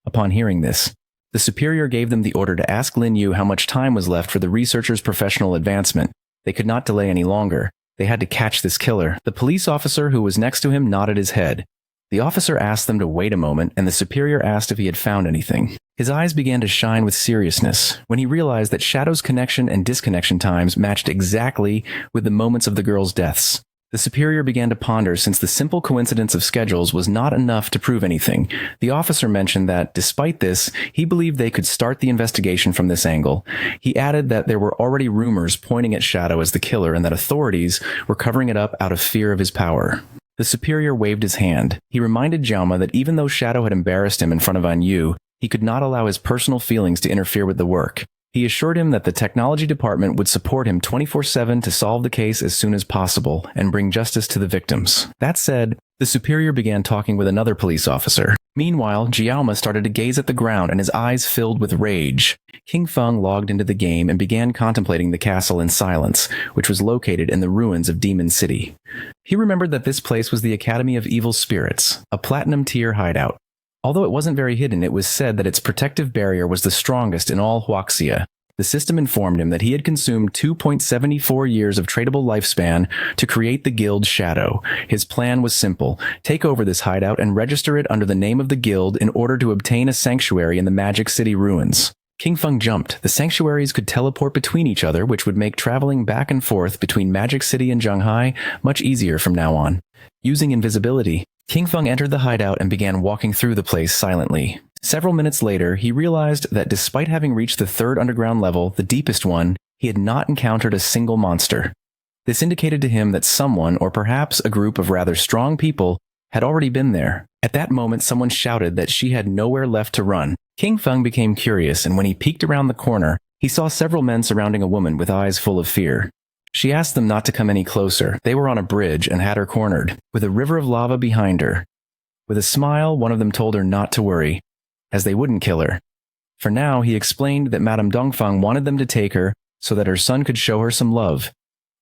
Upon hearing this, the superior gave them the order to ask Lin Yu how much time was left for the researcher's professional advancement. They could not delay any longer. They had to catch this killer. The police officer who was next to him nodded his head. The officer asked them to wait a moment, and the superior asked if he had found anything. His eyes began to shine with seriousness when he realized that Shadow's connection and disconnection times matched exactly with the moments of the girls' deaths. The superior began to ponder since the simple coincidence of schedules was not enough to prove anything. The officer mentioned that, despite this, he believed they could start the investigation from this angle. He added that there were already rumors pointing at Shadow as the killer and that authorities were covering it up out of fear of his power. The superior waved his hand. He reminded Jauma that even though Shadow had embarrassed him in front of Anu, he could not allow his personal feelings to interfere with the work. He assured him that the technology department would support him 24/7 to solve the case as soon as possible and bring justice to the victims. That said, the superior began talking with another police officer. Meanwhile, Jiaoma started to gaze at the ground and his eyes filled with rage. King Feng logged into the game and began contemplating the castle in silence, which was located in the ruins of Demon City. He remembered that this place was the Academy of Evil Spirits, a platinum-tier hideout. Although it wasn't very hidden, it was said that its protective barrier was the strongest in all Huaxia. The system informed him that he had consumed 2.74 years of tradable lifespan to create the guild Shadow. His plan was simple: take over this hideout and register it under the name of the guild in order to obtain a sanctuary in the Magic City ruins. King Feng jumped. The sanctuaries could teleport between each other, which would make traveling back and forth between Magic City and Zhanghai much easier from now on. Using invisibility, King Feng entered the hideout and began walking through the place silently. Several minutes later, he realized that despite having reached the third underground level, the deepest one, he had not encountered a single monster. This indicated to him that someone, or perhaps a group of rather strong people, had already been there. At that moment, someone shouted that she had nowhere left to run. King Feng became curious, and when he peeked around the corner, he saw several men surrounding a woman with eyes full of fear. She asked them not to come any closer. They were on a bridge and had her cornered, with a river of lava behind her. With a smile, one of them told her not to worry, as they wouldn't kill her. For now, he explained that Madame Dongfang wanted them to take her so that her son could show her some love.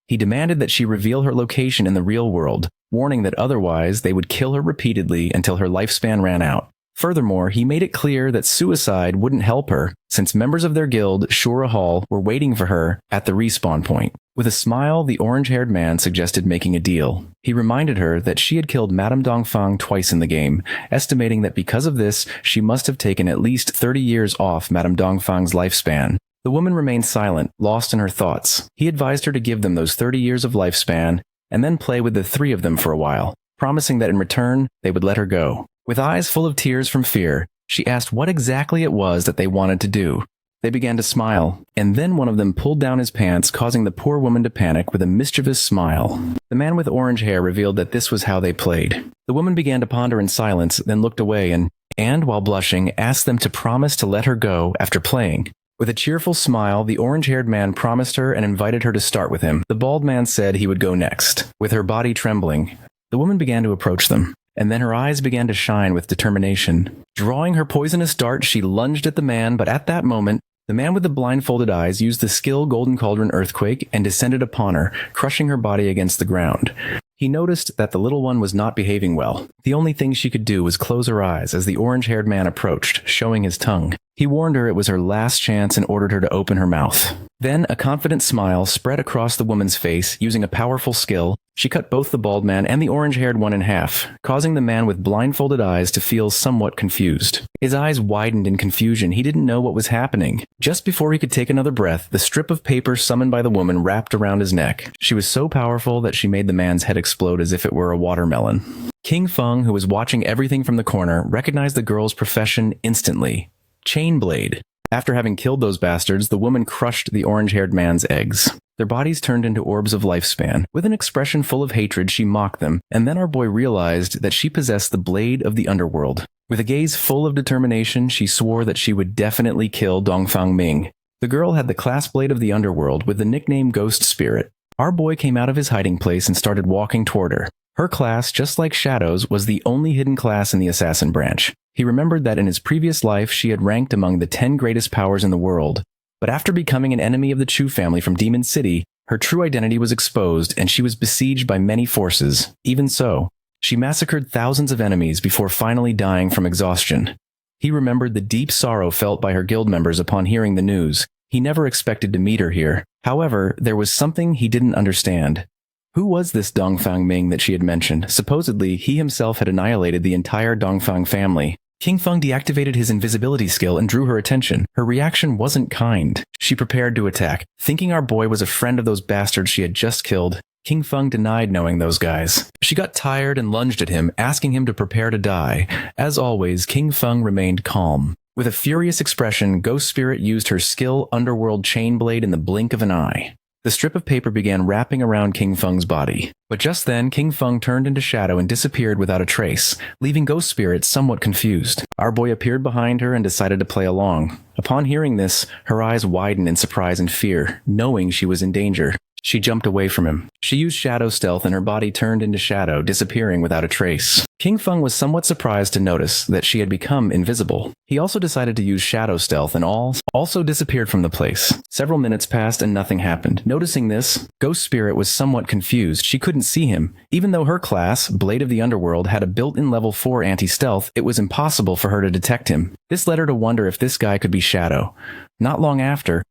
He demanded that she reveal her location in the real world, warning that otherwise they would kill her repeatedly until her lifespan ran out. Furthermore, he made it clear that suicide wouldn't help her, since members of their guild, Shura Hall, were waiting for her at the respawn point. With a smile, the orange-haired man suggested making a deal. He reminded her that she had killed Madame Dongfang twice in the game, estimating that because of this, she must have taken at least 30 years off Madame Dongfang's lifespan. The woman remained silent, lost in her thoughts. He advised her to give them those 30 years of lifespan, and then play with the three of them for a while, promising that in return, they would let her go. With eyes full of tears from fear, she asked what exactly it was that they wanted to do. They began to smile, and then one of them pulled down his pants, causing the poor woman to panic with a mischievous smile. The man with orange hair revealed that this was how they played. The woman began to ponder in silence, then looked away and while blushing, asked them to promise to let her go after playing. With a cheerful smile, the orange-haired man promised her and invited her to start with him. The bald man said he would go next. With her body trembling, the woman began to approach them. And then her eyes began to shine with determination. Drawing her poisonous dart, she lunged at the man, but at that moment, the man with the blindfolded eyes used the skill Golden Cauldron Earthquake and descended upon her, crushing her body against the ground. He noticed that the little one was not behaving well. The only thing she could do was close her eyes as the orange-haired man approached, showing his tongue. He warned her it was her last chance and ordered her to open her mouth. Then, a confident smile spread across the woman's face. Using a powerful skill, she cut both the bald man and the orange-haired one in half, causing the man with blindfolded eyes to feel somewhat confused. His eyes widened in confusion. He didn't know what was happening. Just before he could take another breath, the strip of paper summoned by the woman wrapped around his neck. She was so powerful that she made the man's head explode as if it were a watermelon. King Feng, who was watching everything from the corner, recognized the girl's profession instantly. Chainblade. After having killed those bastards, the woman crushed the orange-haired man's eggs. Their bodies turned into orbs of lifespan. With an expression full of hatred, she mocked them, and then our boy realized that she possessed the blade of the underworld. With a gaze full of determination, she swore that she would definitely kill Dongfang Ming. The girl had the class blade of the underworld with the nickname Ghost Spirit. Our boy came out of his hiding place and started walking toward her. Her class, just like Shadow's, was the only hidden class in the assassin branch. He remembered that in his previous life she had ranked among the 10 greatest powers in the world. But after becoming an enemy of the Chu family from Demon City, her true identity was exposed and she was besieged by many forces. Even so, she massacred thousands of enemies before finally dying from exhaustion. He remembered the deep sorrow felt by her guild members upon hearing the news. He never expected to meet her here. However, there was something he didn't understand. Who was this Dongfang Ming that she had mentioned? Supposedly, he himself had annihilated the entire Dongfang family. King Feng deactivated his invisibility skill and drew her attention. Her reaction wasn't kind. She prepared to attack. Thinking our boy was a friend of those bastards she had just killed, King Feng denied knowing those guys. She got tired and lunged at him, asking him to prepare to die. As always, King Feng remained calm. With a furious expression, Ghost Spirit used her skill Underworld Chain Blade in the blink of an eye. The strip of paper began wrapping around King Feng's body. But just then, King Feng turned into shadow and disappeared without a trace, leaving Ghost Spirit somewhat confused. Our boy appeared behind her and decided to play along. Upon hearing this, her eyes widened in surprise and fear, knowing she was in danger. She jumped away from him. She used shadow stealth and her body turned into shadow, disappearing without a trace. King Feng was somewhat surprised to notice that she had become invisible. He also decided to use shadow stealth and also disappeared from the place. Several minutes passed and nothing happened. Noticing this, Ghost Spirit was somewhat confused. She couldn't see him. Even though her class, Blade of the Underworld, had a built-in level 4 anti-stealth, it was impossible for her to detect him. This led her to wonder if this guy could be Shadow. Not long after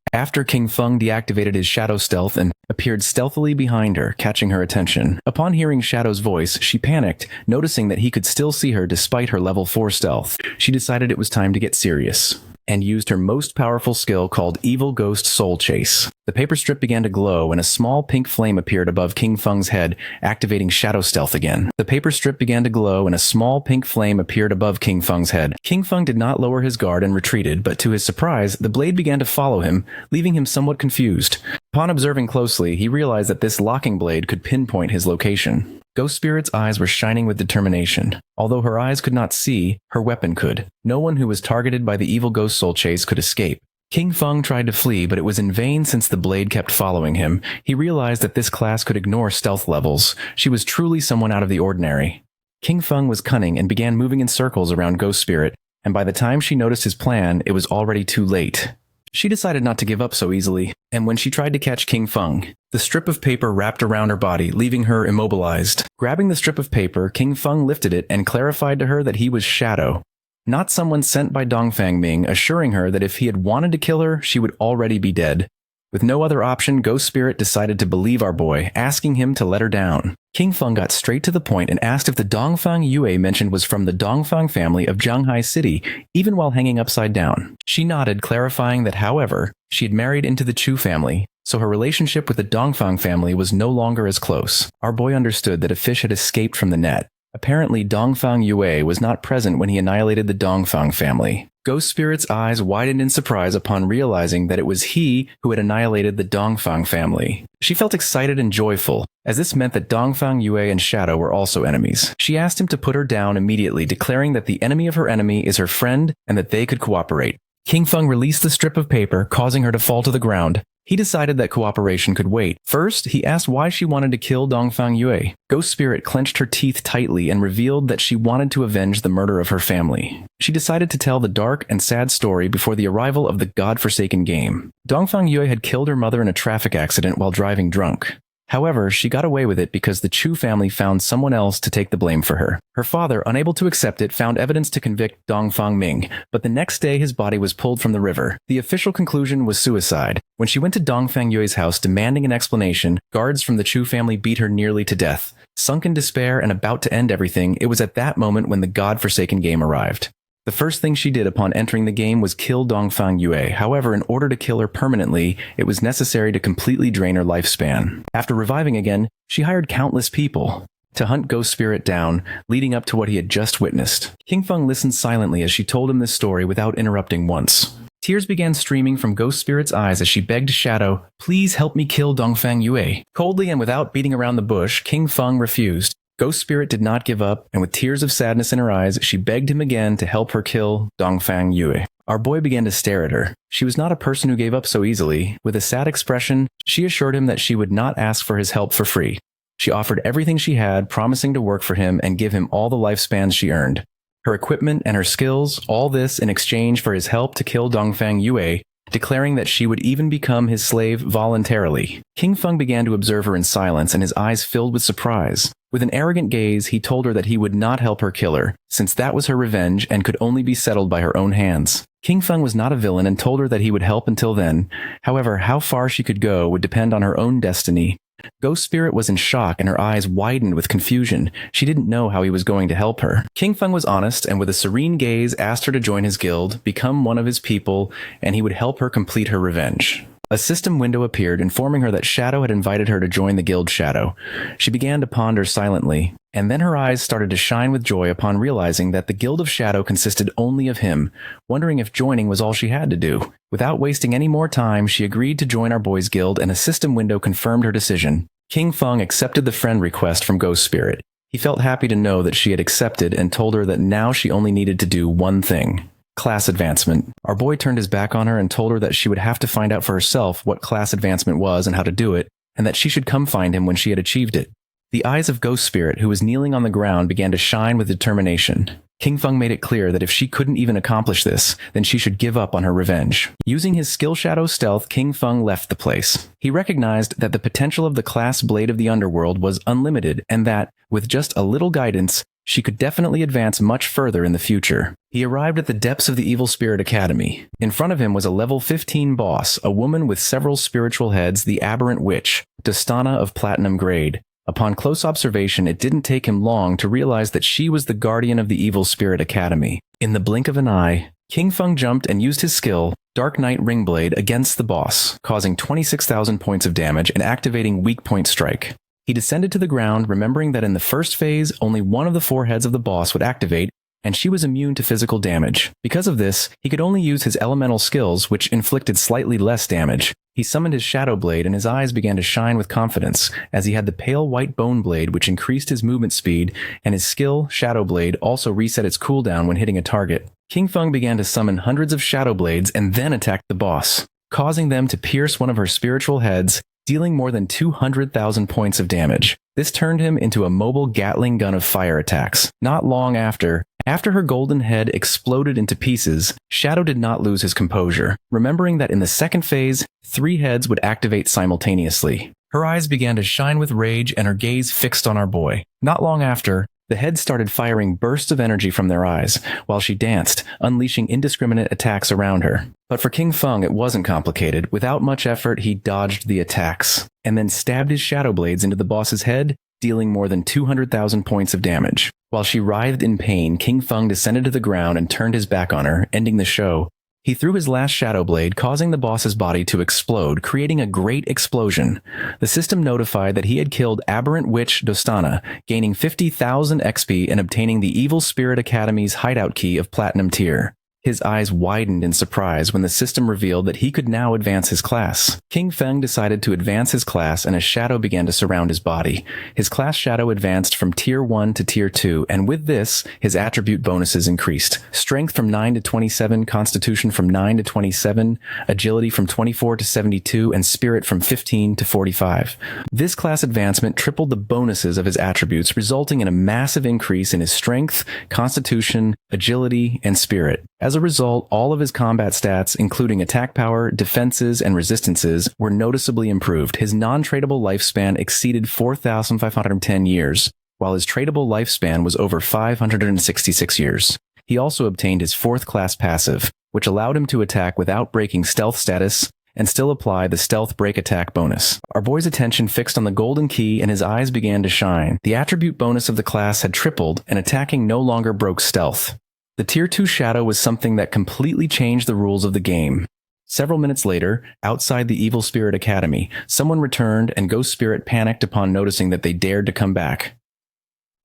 King Feng deactivated his shadow stealth and appeared stealthily behind her, catching her attention. Upon hearing Shadow's voice, she panicked, noticing that he could still see her despite her level 4 stealth. She decided it was time to get serious, and used her most powerful skill called Evil Ghost Soul Chase. The paper strip began to glow and a small pink flame appeared above King Feng's head, activating shadow stealth again. The paper strip began to glow and a small pink flame appeared above King Feng's head. King Feng did not lower his guard and retreated, but to his surprise, the blade began to follow him, leaving him somewhat confused. Upon observing closely, he realized that this locking blade could pinpoint his location. Ghost Spirit's eyes were shining with determination. Although her eyes could not see, her weapon could. No one who was targeted by the Evil Ghost Soul Chase could escape. King Feng tried to flee, but it was in vain since the blade kept following him. He realized that this class could ignore stealth levels. She was truly someone out of the ordinary. King Feng was cunning and began moving in circles around Ghost Spirit, and by the time she noticed his plan, it was already too late. She decided not to give up so easily, and when she tried to catch King Feng, the strip of paper wrapped around her body, leaving her immobilized. Grabbing the strip of paper, King Feng lifted it and clarified to her that he was Shadow, not someone sent by Dongfang Ming, assuring her that if he had wanted to kill her, she would already be dead. With no other option, Ghost Spirit decided to believe our boy, asking him to let her down. King Feng got straight to the point and asked if the Dongfang Yue mentioned was from the Dongfang family of Zhanghai City, even while hanging upside down. She nodded, clarifying that, however, she had married into the Chu family, so her relationship with the Dongfang family was no longer as close. Our boy understood that a fish had escaped from the net. Apparently, Dongfang Yue was not present when he annihilated the Dongfang family. Ghost Spirit's eyes widened in surprise upon realizing that it was he who had annihilated the Dongfang family. She felt excited and joyful, as this meant that Dongfang Yue and Shadow were also enemies. She asked him to put her down immediately, declaring that the enemy of her enemy is her friend and that they could cooperate. King Feng released the strip of paper, causing her to fall to the ground. He decided that cooperation could wait. First, he asked why she wanted to kill Dongfang Yue. Ghost Spirit clenched her teeth tightly and revealed that she wanted to avenge the murder of her family. She decided to tell the dark and sad story before the arrival of the godforsaken game. Dongfang Yue had killed her mother in a traffic accident while driving drunk. However, she got away with it because the Chu family found someone else to take the blame for her. Her father, unable to accept it, found evidence to convict Dongfang Ming, but the next day his body was pulled from the river. The official conclusion was suicide. When she went to Dongfang Yue's house demanding an explanation, guards from the Chu family beat her nearly to death. Sunk in despair and about to end everything, it was at that moment when the godforsaken game arrived. The first thing she did upon entering the game was kill Dongfang Yue. However, in order to kill her permanently, it was necessary to completely drain her lifespan. After reviving again, she hired countless people to hunt Ghost Spirit down, leading up to what he had just witnessed. King Feng listened silently as she told him this story without interrupting once. Tears began streaming from Ghost Spirit's eyes as she begged Shadow, "Please help me kill Dongfang Yue." Coldly and without beating around the bush, King Feng refused. Ghost Spirit did not give up, and with tears of sadness in her eyes, she begged him again to help her kill Dongfang Yue. Our boy began to stare at her. She was not a person who gave up so easily. With a sad expression, she assured him that she would not ask for his help for free. She offered everything she had, promising to work for him and give him all the lifespans she earned. Her equipment and her skills, all this in exchange for his help to kill Dongfang Yue, declaring that she would even become his slave voluntarily. King Feng began to observe her in silence, and his eyes filled with surprise. With an arrogant gaze, he told her that he would not help her kill her, since that was her revenge and could only be settled by her own hands. King Feng was not a villain and told her that he would help until then. However, how far she could go would depend on her own destiny. Ghost Spirit was in shock and her eyes widened with confusion. She didn't know how he was going to help her. King Feng was honest and with a serene gaze asked her to join his guild, become one of his people, and he would help her complete her revenge. A system window appeared, informing her that Shadow had invited her to join the guild Shadow. She began to ponder silently, and then her eyes started to shine with joy upon realizing that the guild of Shadow consisted only of him, wondering if joining was all she had to do. Without wasting any more time, she agreed to join our boys' guild, and a system window confirmed her decision. King Feng accepted the friend request from Ghost Spirit. He felt happy to know that she had accepted and told her that now she only needed to do one thing. Class advancement. Our boy turned his back on her and told her that she would have to find out for herself what class advancement was and how to do it, and that she should come find him when she had achieved it. The eyes of Ghost Spirit, who was kneeling on the ground, began to shine with determination. King Feng made it clear that if she couldn't even accomplish this, then she should give up on her revenge. Using his skill Shadow Stealth, King Feng left the place. He recognized that the potential of the class Blade of the Underworld was unlimited and that, with just a little guidance, she could definitely advance much further in the future. He arrived at the depths of the Evil Spirit Academy. In front of him was a level 15 boss, a woman with several spiritual heads, the Aberrant Witch, Dostana of Platinum Grade. Upon close observation, it didn't take him long to realize that she was the guardian of the Evil Spirit Academy. In the blink of an eye, King Feng jumped and used his skill, Dark Knight Ringblade, against the boss, causing 26,000 points of damage and activating Weak Point Strike. He descended to the ground, remembering that in the first phase, only one of the 4 heads of the boss would activate, and she was immune to physical damage. Because of this, he could only use his elemental skills, which inflicted slightly less damage. He summoned his Shadow Blade, and his eyes began to shine with confidence, as he had the pale white Bone Blade, which increased his movement speed, and his skill, Shadow Blade, also reset its cooldown when hitting a target. King Feng began to summon hundreds of Shadow Blades and then attacked the boss, causing them to pierce one of her spiritual heads, dealing more than 200,000 points of damage. This turned him into a mobile Gatling gun of fire attacks. Not long after her golden head exploded into pieces, Shadow did not lose his composure, remembering that in the second phase, 3 heads would activate simultaneously. Her eyes began to shine with rage and her gaze fixed on our boy. Not long after, the heads started firing bursts of energy from their eyes, while she danced, unleashing indiscriminate attacks around her. But for King Feng, it wasn't complicated. Without much effort, he dodged the attacks, and then stabbed his Shadow Blades into the boss's head, dealing more than 200,000 points of damage. While she writhed in pain, King Feng descended to the ground and turned his back on her, ending the show. He threw his last Shadow Blade, causing the boss's body to explode, creating a great explosion. The system notified that he had killed Aberrant Witch Dostana, gaining 50,000 XP and obtaining the Evil Spirit Academy's hideout key of Platinum Tier. His eyes widened in surprise when the system revealed that he could now advance his class. King Feng decided to advance his class, and a shadow began to surround his body. His class shadow advanced from Tier 1 to Tier 2, and with this, his attribute bonuses increased. Strength from 9 to 27, Constitution from 9 to 27, Agility from 24 to 72, and Spirit from 15 to 45. This class advancement tripled the bonuses of his attributes, resulting in a massive increase in his Strength, Constitution, Agility, and Spirit. As a result, all of his combat stats, including attack power, defenses, and resistances, were noticeably improved. His non-tradable lifespan exceeded 4,510 years, while his tradable lifespan was over 566 years. He also obtained his 4th class passive, which allowed him to attack without breaking stealth status and still apply the stealth break attack bonus. Our boy's attention fixed on the golden key and his eyes began to shine. The attribute bonus of the class had tripled, and attacking no longer broke stealth. The Tier 2 Shadow was something that completely changed the rules of the game. Several minutes later, outside the Evil Spirit Academy, someone returned and Ghost Spirit panicked upon noticing that they dared to come back.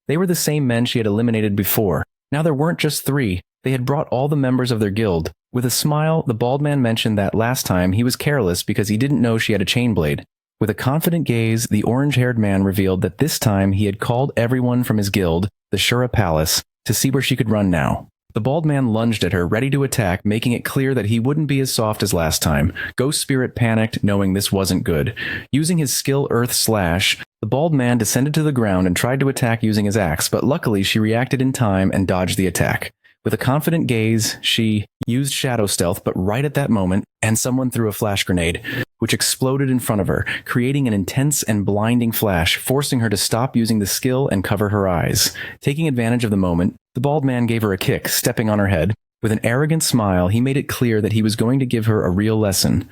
They were the same men she had eliminated before. Now there weren't just 3, they had brought all the members of their guild. With a smile, the bald man mentioned that last time he was careless because he didn't know she had a chain blade. With a confident gaze, the orange-haired man revealed that this time he had called everyone from his guild, the Shura Palace, to see where she could run now. The bald man lunged at her, ready to attack, making it clear that he wouldn't be as soft as last time. Ghost Spirit panicked, knowing this wasn't good. Using his skill Earth Slash, the bald man descended to the ground and tried to attack using his axe, but luckily she reacted in time and dodged the attack. With a confident gaze, she used Shadow Stealth, but right at that moment, and someone threw a flash grenade, which exploded in front of her, creating an intense and blinding flash, forcing her to stop using the skill and cover her eyes. Taking advantage of the moment, the bald man gave her a kick, stepping on her head. With an arrogant smile, he made it clear that he was going to give her a real lesson.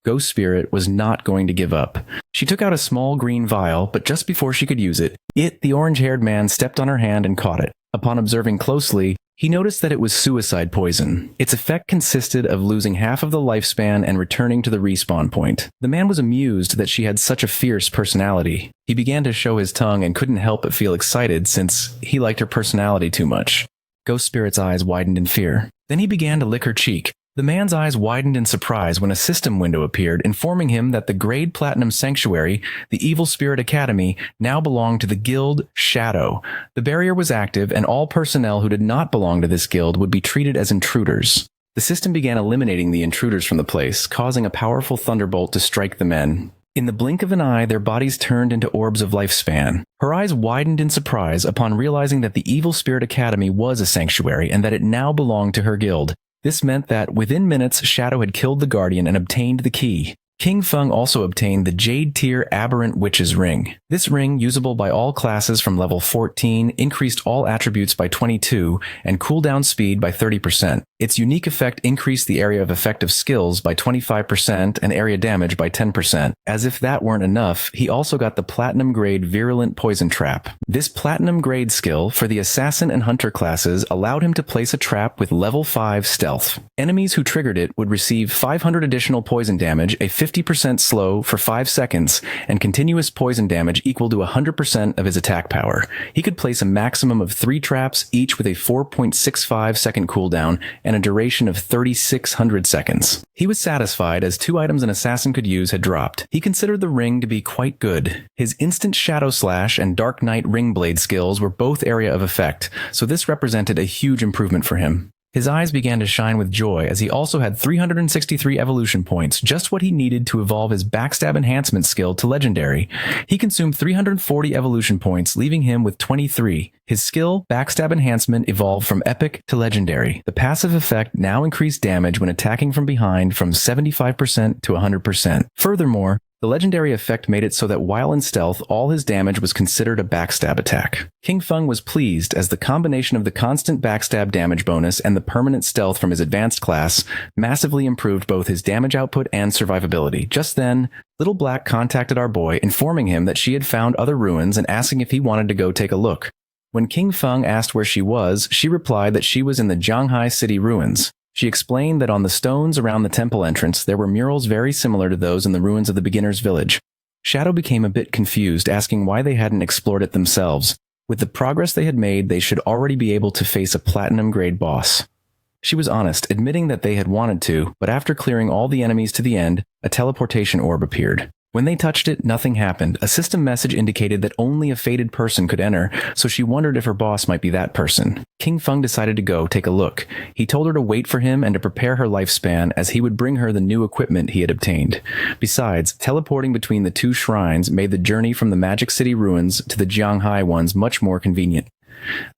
Ghost Spirit was not going to give up. She took out a small green vial, but just before she could use it, the orange-haired man, stepped on her hand and caught it. Upon observing closely, he noticed that it was suicide poison. Its effect consisted of losing half of the lifespan and returning to the respawn point. The man was amused that she had such a fierce personality. He began to show his tongue and couldn't help but feel excited since he liked her personality too much. Ghost Spirit's eyes widened in fear. Then he began to lick her cheek. The man's eyes widened in surprise when a system window appeared, informing him that the Grade Platinum Sanctuary, the Evil Spirit Academy, now belonged to the guild Shadow. The barrier was active, and all personnel who did not belong to this guild would be treated as intruders. The system began eliminating the intruders from the place, causing a powerful thunderbolt to strike the men. In the blink of an eye, their bodies turned into orbs of lifespan. Her eyes widened in surprise upon realizing that the Evil Spirit Academy was a sanctuary and that it now belonged to her guild. This meant that within minutes, Shadow had killed the Guardian and obtained the key. King Feng also obtained the Jade Tier Aberrant Witch's Ring. This ring, usable by all classes from level 14, increased all attributes by 22 and cooldown speed by 30%. Its unique effect increased the area of effective skills by 25% and area damage by 10%. As if that weren't enough, he also got the Platinum Grade Virulent Poison Trap. This Platinum Grade skill for the Assassin and Hunter classes allowed him to place a trap with level 5 stealth. Enemies who triggered it would receive 500 additional poison damage, a 50% slow for 5 seconds, and continuous poison damage equal to 100% of his attack power. He could place a maximum of 3 traps, each with a 4.65 second cooldown and a duration of 3,600 seconds. He was satisfied as 2 items an assassin could use had dropped. He considered the ring to be quite good. His instant Shadow Slash and Dark Knight Ring Blade skills were both area of effect, so this represented a huge improvement for him. His eyes began to shine with joy as he also had 363 evolution points, just what he needed to evolve his Backstab Enhancement skill to Legendary. He consumed 340 evolution points, leaving him with 23. His skill, Backstab Enhancement, evolved from Epic to Legendary. The passive effect now increased damage when attacking from behind from 75% to 100%. Furthermore, the legendary effect made it so that while in stealth, all his damage was considered a backstab attack. King Feng was pleased as the combination of the constant backstab damage bonus and the permanent stealth from his advanced class massively improved both his damage output and survivability. Just then, Little Black contacted our boy, informing him that she had found other ruins and asking if he wanted to go take a look. When King Feng asked where she was, she replied that she was in the Jianghai City ruins. She explained that on the stones around the temple entrance there were murals very similar to those in the ruins of the beginner's village. Shadow became a bit confused, asking why they hadn't explored it themselves. With the progress they had made, they should already be able to face a platinum-grade boss. She was honest, admitting that they had wanted to, but after clearing all the enemies to the end, a teleportation orb appeared. When they touched it, nothing happened. A system message indicated that only a fated person could enter, so she wondered if her boss might be that person. King Feng decided to go take a look. He told her to wait for him and to prepare her lifespan, as he would bring her the new equipment he had obtained. Besides, teleporting between the 2 shrines made the journey from the Magic City ruins to the Jianghai ones much more convenient.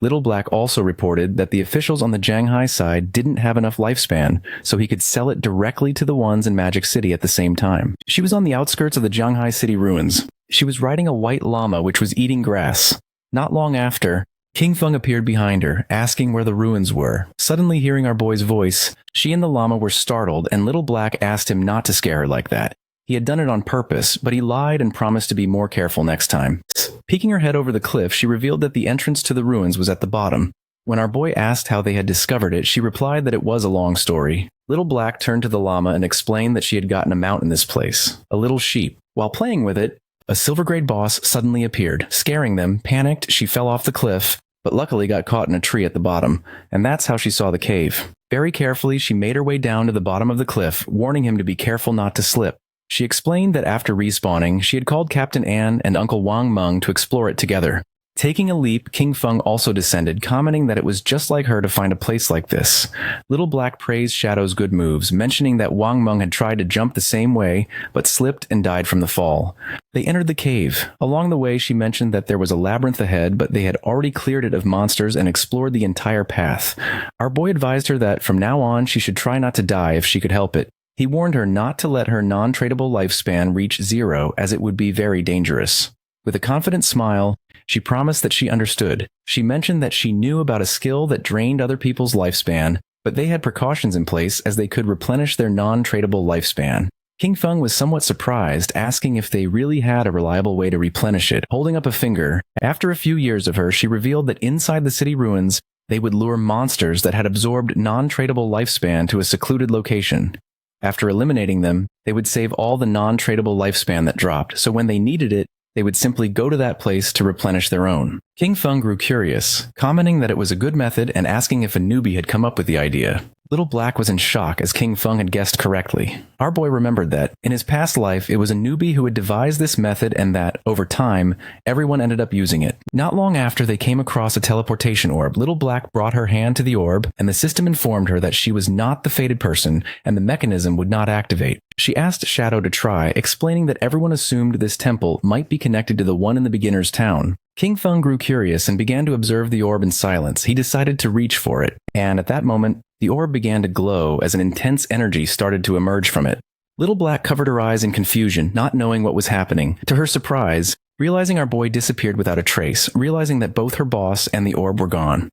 Little Black also reported that the officials on the Jianghai side didn't have enough lifespan, so he could sell it directly to the ones in Magic City at the same time. She was on the outskirts of the Jianghai City ruins. She was riding a white llama which was eating grass. Not long after, King Feng appeared behind her, asking where the ruins were. Suddenly hearing our boy's voice, she and the llama were startled, and Little Black asked him not to scare her like that. He had done it on purpose, but he lied and promised to be more careful next time. Peeking her head over the cliff, she revealed that the entrance to the ruins was at the bottom. When our boy asked how they had discovered it, she replied that it was a long story. Little Black turned to the llama and explained that she had gotten a mount in this place, a little sheep. While playing with it, a silver-grade boss suddenly appeared. Scaring them, panicked, she fell off the cliff, but luckily got caught in a tree at the bottom, and that's how she saw the cave. Very carefully, she made her way down to the bottom of the cliff, warning him to be careful not to slip. She explained that after respawning, she had called Captain Ann and Uncle Wang Meng to explore it together. Taking a leap, King Feng also descended, commenting that it was just like her to find a place like this. Little Black praised Shadow's good moves, mentioning that Wang Meng had tried to jump the same way, but slipped and died from the fall. They entered the cave. Along the way, she mentioned that there was a labyrinth ahead, but they had already cleared it of monsters and explored the entire path. Our boy advised her that from now on, she should try not to die if she could help it. He warned her not to let her non-tradable lifespan reach 0, as it would be very dangerous. With a confident smile, she promised that she understood. She mentioned that she knew about a skill that drained other people's lifespan, but they had precautions in place as they could replenish their non-tradable lifespan. King Feng was somewhat surprised, asking if they really had a reliable way to replenish it, holding up a finger. After a few years of her, she revealed that inside the city ruins, they would lure monsters that had absorbed non-tradable lifespan to a secluded location. After eliminating them, they would save all the non-tradable lifespan that dropped, so when they needed it, they would simply go to that place to replenish their own. King Feng grew curious, commenting that it was a good method and asking if a newbie had come up with the idea. Little Black was in shock as King Feng had guessed correctly. Our boy remembered that, in his past life, it was a newbie who had devised this method and that, over time, everyone ended up using it. Not long after they came across a teleportation orb, Little Black brought her hand to the orb, and the system informed her that she was not the fated person, and the mechanism would not activate. She asked Shadow to try, explaining that everyone assumed this temple might be connected to the one in the beginner's town. King Feng grew curious and began to observe the orb in silence. He decided to reach for it, and at that moment, the orb began to glow as an intense energy started to emerge from it. Little Black covered her eyes in confusion, not knowing what was happening. To her surprise, realizing our boy disappeared without a trace, realizing that both her boss and the orb were gone.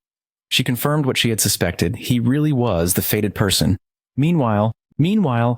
She confirmed what she had suspected. He really was the fated person. Meanwhile,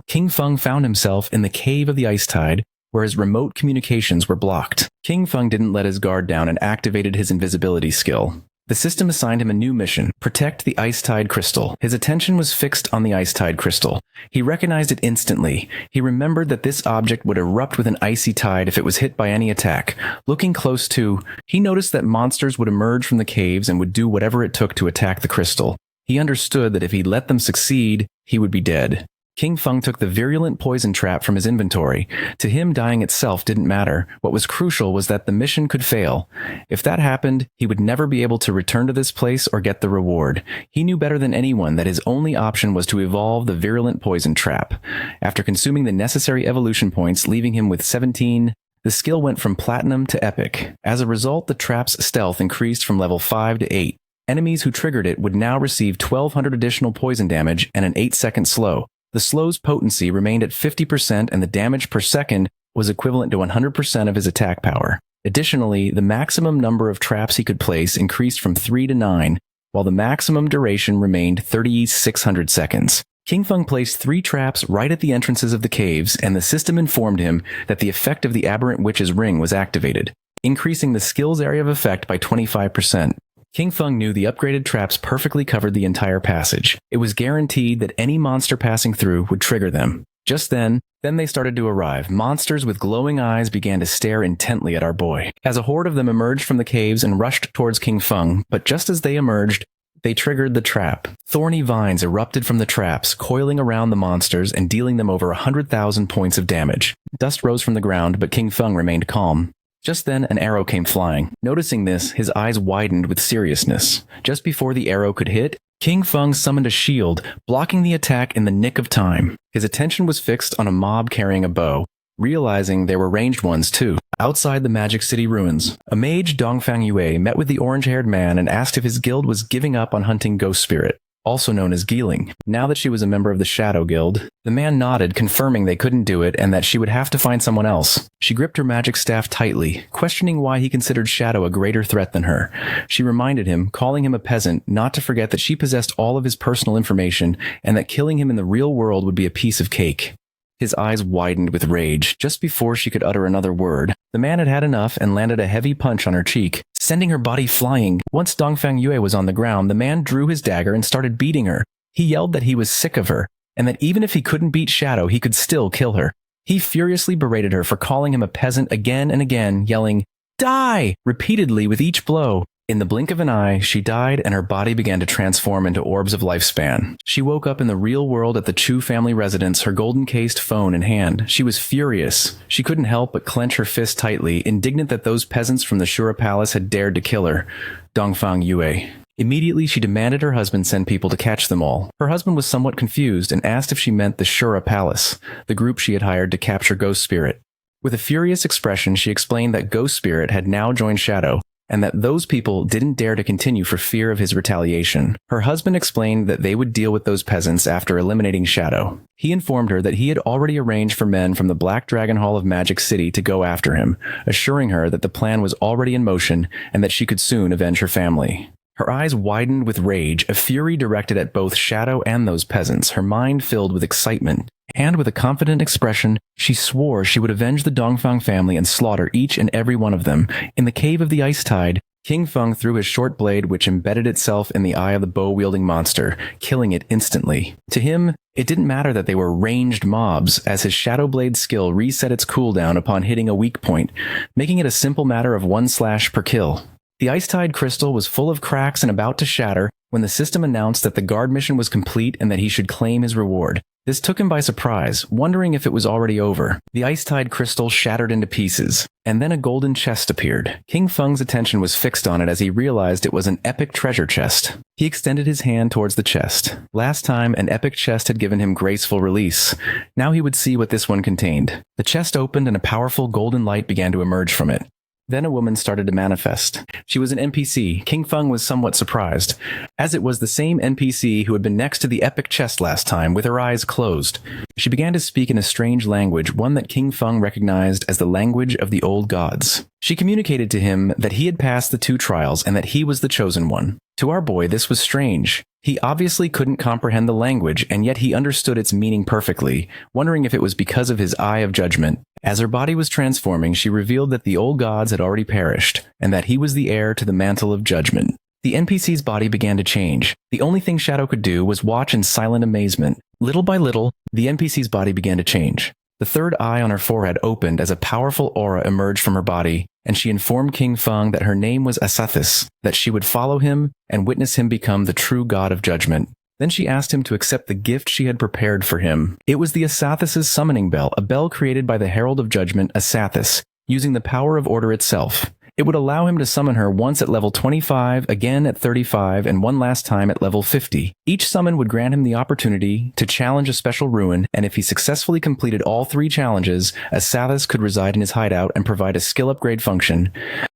King Feng found himself in the cave of the Ice Tide, where his remote communications were blocked. King Feng didn't let his guard down and activated his invisibility skill. The system assigned him a new mission, protect the Ice Tide Crystal. His attention was fixed on the Ice Tide Crystal. He recognized it instantly. He remembered that this object would erupt with an icy tide if it was hit by any attack. Looking close to, he noticed that monsters would emerge from the caves and would do whatever it took to attack the crystal. He understood that if he let them succeed, he would be dead. King Feng took the virulent poison trap from his inventory. To him, dying itself didn't matter. What was crucial was that the mission could fail. If that happened, he would never be able to return to this place or get the reward. He knew better than anyone that his only option was to evolve the virulent poison trap. After consuming the necessary evolution points, leaving him with 17, the skill went from platinum to epic. As a result, the trap's stealth increased from level 5 to 8. Enemies who triggered it would now receive 1200 additional poison damage and an 8-second slow. The slow's potency remained at 50% and the damage per second was equivalent to 100% of his attack power. Additionally, the maximum number of traps he could place increased from 3 to 9, while the maximum duration remained 3,600 seconds. King Feng placed 3 traps right at the entrances of the caves, and the system informed him that the effect of the Aberrant Witch's Ring was activated, increasing the skill's area of effect by 25%. King Feng knew the upgraded traps perfectly covered the entire passage. It was guaranteed that any monster passing through would trigger them. Just then they started to arrive. Monsters with glowing eyes began to stare intently at our boy. As a horde of them emerged from the caves and rushed towards King Feng, but just as they emerged, they triggered the trap. Thorny vines erupted from the traps, coiling around the monsters and dealing them over 100,000 points of damage. Dust rose from the ground, but King Feng remained calm. Just then, an arrow came flying. Noticing this, his eyes widened with seriousness. Just before the arrow could hit, King Feng summoned a shield, blocking the attack in the nick of time. His attention was fixed on a mob carrying a bow, realizing there were ranged ones too. Outside the Magic City ruins, a mage, Dongfang Yue, met with the orange-haired man and asked if his guild was giving up on hunting Ghost Spirit, also known as Geeling. Now that she was a member of the Shadow Guild, the man nodded, confirming they couldn't do it and that she would have to find someone else. She gripped her magic staff tightly, questioning why he considered Shadow a greater threat than her. She reminded him, calling him a peasant, not to forget that she possessed all of his personal information and that killing him in the real world would be a piece of cake. His eyes widened with rage. Just before she could utter another word, the man had had enough and landed a heavy punch on her cheek, sending her body flying. Once Dongfang Yue was on the ground, the man drew his dagger and started beating her. He yelled that he was sick of her, and that even if he couldn't beat Shadow, he could still kill her. He furiously berated her for calling him a peasant again and again, yelling, "Die!" repeatedly with each blow. In the blink of an eye, she died and her body began to transform into orbs of lifespan. She woke up in the real world at the Chu family residence, her golden-cased phone in hand. She was furious. She couldn't help but clench her fist tightly, indignant that those peasants from the Shura Palace had dared to kill her. Dongfang Yue. Immediately, she demanded her husband send people to catch them all. Her husband was somewhat confused and asked if she meant the Shura Palace, the group she had hired to capture Ghost Spirit. With a furious expression, she explained that Ghost Spirit had now joined Shadow, and that those people didn't dare to continue for fear of his retaliation. Her husband explained that they would deal with those peasants after eliminating Shadow. He informed her that he had already arranged for men from the Black Dragon Hall of Magic City to go after him, assuring her that the plan was already in motion and that she could soon avenge her family. Her eyes widened with rage, a fury directed at both Shadow and those peasants, her mind filled with excitement. And with a confident expression, she swore she would avenge the Dongfang family and slaughter each and every one of them. In the cave of the Ice Tide, King Feng threw his short blade, which embedded itself in the eye of the bow-wielding monster, killing it instantly. To him, it didn't matter that they were ranged mobs, as his Shadow Blade skill reset its cooldown upon hitting a weak point, making it a simple matter of 1 slash per kill. The Ice Tide crystal was full of cracks and about to shatter when the system announced that the guard mission was complete and that he should claim his reward. This took him by surprise, wondering if it was already over. The Ice Tide crystal shattered into pieces, and then a golden chest appeared. King Feng's attention was fixed on it as he realized it was an epic treasure chest. He extended his hand towards the chest. Last time, an epic chest had given him graceful release. Now he would see what this one contained. The chest opened and a powerful golden light began to emerge from it. Then a woman started to manifest. She was an NPC. King Feng was somewhat surprised, as it was the same NPC who had been next to the epic chest last time, with her eyes closed. She began to speak in a strange language, one that King Feng recognized as the language of the old gods. She communicated to him that he had passed the 2 trials and that he was the chosen one. To our boy, this was strange. He obviously couldn't comprehend the language, and yet he understood its meaning perfectly, wondering if it was because of his eye of judgment. As her body was transforming, she revealed that the old gods had already perished, and that he was the heir to the mantle of judgment. The NPC's body began to change. The only thing Shadow could do was watch in silent amazement. Little by little, the NPC's body began to change. The third eye on her forehead opened as a powerful aura emerged from her body, and she informed King Feng that her name was Asathis, that she would follow him and witness him become the true god of judgment. Then she asked him to accept the gift she had prepared for him. It was the Asathis's summoning bell, a bell created by the Herald of Judgment, Asathis, using the power of order itself. It would allow him to summon her once at level 25, again at 35, and one last time at level 50. Each summon would grant him the opportunity to challenge a special ruin, and if he successfully completed all 3 challenges, Asathis could reside in his hideout and provide a skill upgrade function.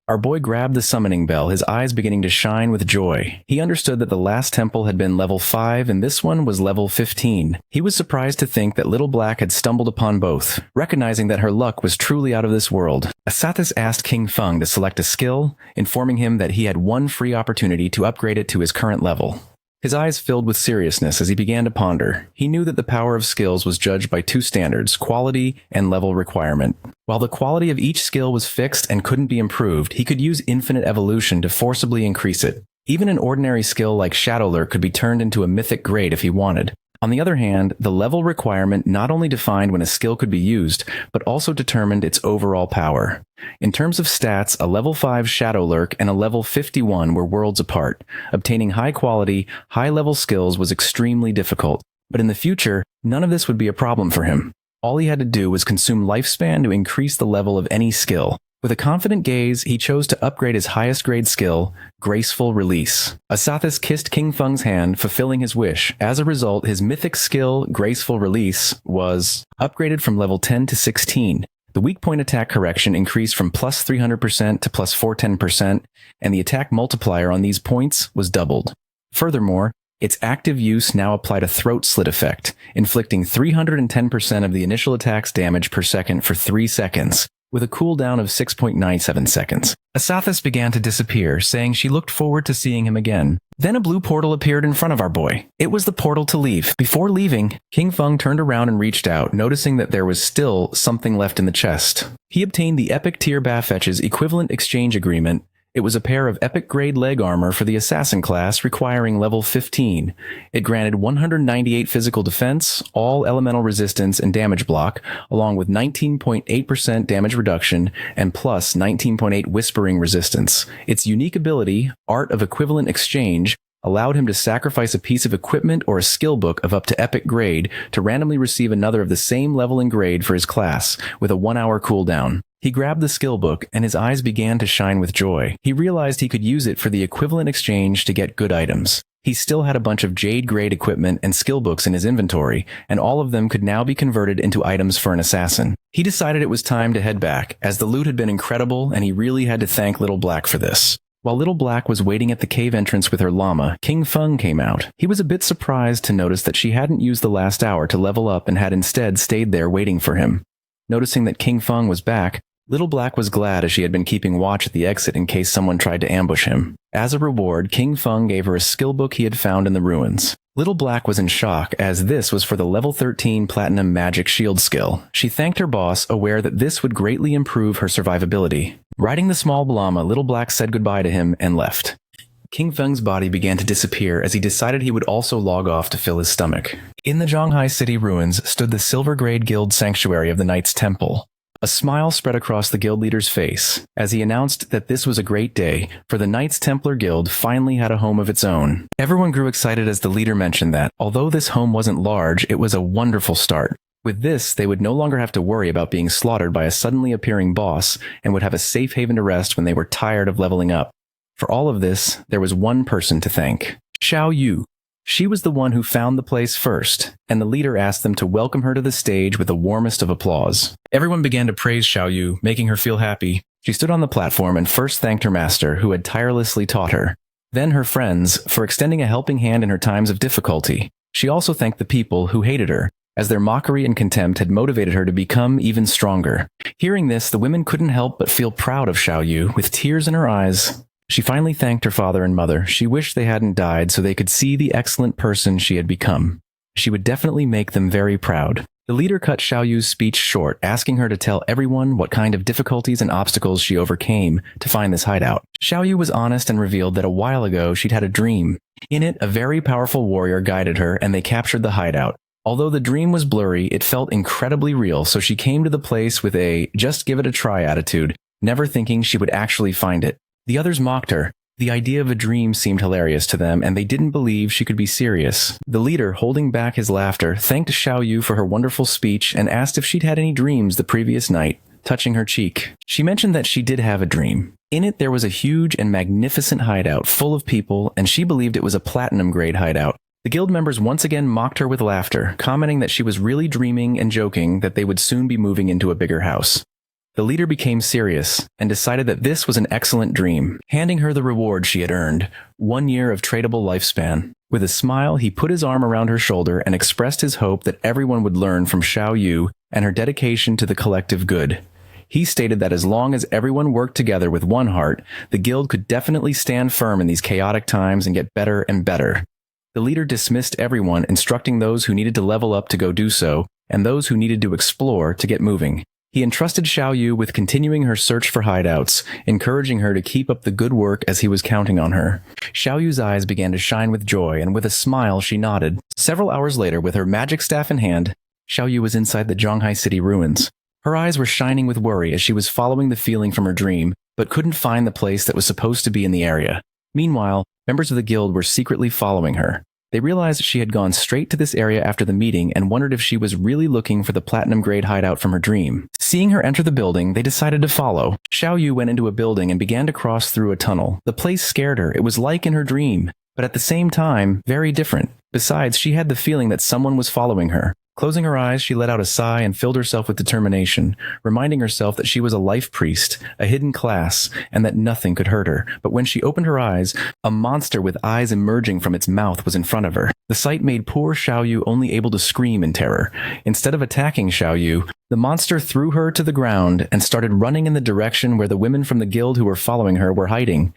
Our boy grabbed the summoning bell, his eyes beginning to shine with joy. He understood that the last temple had been level 5 and this one was level 15. He was surprised to think that Little Black had stumbled upon both, recognizing that her luck was truly out of this world. Asathis asked King Feng to select a skill, informing him that he had 1 free opportunity to upgrade it to his current level. His eyes filled with seriousness as he began to ponder. He knew that the power of skills was judged by 2 standards, quality and level requirement. While the quality of each skill was fixed and couldn't be improved, he could use infinite evolution to forcibly increase it. Even an ordinary skill like Shadow Lurk could be turned into a mythic grade if he wanted. On the other hand, the level requirement not only defined when a skill could be used, but also determined its overall power. In terms of stats, a level 5 Shadow Lurk and a level 51 were worlds apart. Obtaining high-quality, high-level skills was extremely difficult. But in the future, none of this would be a problem for him. All he had to do was consume lifespan to increase the level of any skill. With a confident gaze, he chose to upgrade his highest grade skill, Graceful Release. Asathis kissed King Feng's hand, fulfilling his wish. As a result, his mythic skill, Graceful Release, was upgraded from level 10 to 16. The weak point attack correction increased from plus 300% to plus 410%, and the attack multiplier on these points was doubled. Furthermore, its active use now applied a throat slit effect, inflicting 310% of the initial attack's damage per second for 3 seconds, with a cooldown of 6.97 seconds. Asathis began to disappear, saying she looked forward to seeing him again. Then a blue portal appeared in front of our boy. It was the portal to leave. Before leaving, King Feng turned around and reached out, noticing that there was still something left in the chest. He obtained the Epic Tier Bafetch's equivalent exchange agreement. It was a pair of epic grade leg armor for the assassin class requiring level 15. It granted 198 physical defense, all elemental resistance and damage block, along with 19.8% damage reduction and plus 19.8 whispering resistance. Its unique ability, Art of Equivalent Exchange, allowed him to sacrifice a piece of equipment or a skill book of up to epic grade to randomly receive another of the same level and grade for his class, with a 1-hour cooldown. He grabbed the skill book, and his eyes began to shine with joy. He realized he could use it for the equivalent exchange to get good items. He still had a bunch of Jade-grade equipment and skill books in his inventory, and all of them could now be converted into items for an assassin. He decided it was time to head back, as the loot had been incredible, and he really had to thank Little Black for this. While Little Black was waiting at the cave entrance with her llama, King Feng came out. He was a bit surprised to notice that she hadn't used the last hour to level up and had instead stayed there waiting for him. Noticing that King Feng was back, Little Black was glad as she had been keeping watch at the exit in case someone tried to ambush him. As a reward, King Feng gave her a skill book he had found in the ruins. Little Black was in shock, as this was for the level 13 Platinum Magic Shield skill. She thanked her boss, aware that this would greatly improve her survivability. Riding the small llama, Little Black said goodbye to him and left. King Feng's body began to disappear as he decided he would also log off to fill his stomach. In the Zhonghai City ruins stood the Silver Grade Guild Sanctuary of the Knights Temple. A smile spread across the guild leader's face as he announced that this was a great day, for the Knights Templar Guild finally had a home of its own. Everyone grew excited as the leader mentioned that, although this home wasn't large, it was a wonderful start. With this, they would no longer have to worry about being slaughtered by a suddenly appearing boss and would have a safe haven to rest when they were tired of leveling up. For all of this, there was one person to thank. Xiao Yu. She was the one who found the place first, and the leader asked them to welcome her to the stage with the warmest of applause. Everyone began to praise Xiao Yu, making her feel happy. She stood on the platform and first thanked her master, who had tirelessly taught her. Then her friends, for extending a helping hand in her times of difficulty. She also thanked the people who hated her, as their mockery and contempt had motivated her to become even stronger. Hearing this, the women couldn't help but feel proud of Xiao Yu, with tears in her eyes. She finally thanked her father and mother. She wished they hadn't died so they could see the excellent person she had become. She would definitely make them very proud. The leader cut Xiao Yu's speech short, asking her to tell everyone what kind of difficulties and obstacles she overcame to find this hideout. Xiao Yu was honest and revealed that a while ago she'd had a dream. In it, a very powerful warrior guided her and they captured the hideout. Although the dream was blurry, it felt incredibly real, so she came to the place with a just give it a try attitude, never thinking she would actually find it. The others mocked her. The idea of a dream seemed hilarious to them, and they didn't believe she could be serious. The leader, holding back his laughter, thanked Xiao Yu for her wonderful speech and asked if she'd had any dreams the previous night, touching her cheek. She mentioned that she did have a dream. In it, there was a huge and magnificent hideout full of people, and she believed it was a platinum grade hideout. The guild members once again mocked her with laughter, commenting that she was really dreaming and joking that they would soon be moving into a bigger house. The leader became serious and decided that this was an excellent dream, handing her the reward she had earned, 1 year of tradable lifespan. With a smile, he put his arm around her shoulder and expressed his hope that everyone would learn from Xiao Yu and her dedication to the collective good. He stated that as long as everyone worked together with one heart, the guild could definitely stand firm in these chaotic times and get better and better. The leader dismissed everyone, instructing those who needed to level up to go do so, and those who needed to explore to get moving. He entrusted Xiao Yu with continuing her search for hideouts, encouraging her to keep up the good work as he was counting on her. Xiao Yu's eyes began to shine with joy, and with a smile she nodded. Several hours later, with her magic staff in hand, Xiao Yu was inside the Zhonghai City ruins. Her eyes were shining with worry as she was following the feeling from her dream, but couldn't find the place that was supposed to be in the area. Meanwhile, members of the guild were secretly following her. They realized she had gone straight to this area after the meeting and wondered if she was really looking for the platinum grade hideout from her dream. Seeing her enter the building, they decided to follow. Xiao Yu went into a building and began to cross through a tunnel. The place scared her. It was like in her dream, but at the same time, very different. Besides, she had the feeling that someone was following her. Closing her eyes, she let out a sigh and filled herself with determination, reminding herself that she was a life priest, a hidden class, and that nothing could hurt her. But when she opened her eyes, a monster with eyes emerging from its mouth was in front of her. The sight made poor Xiao Yu only able to scream in terror. Instead of attacking Xiao Yu, the monster threw her to the ground and started running in the direction where the women from the guild who were following her were hiding.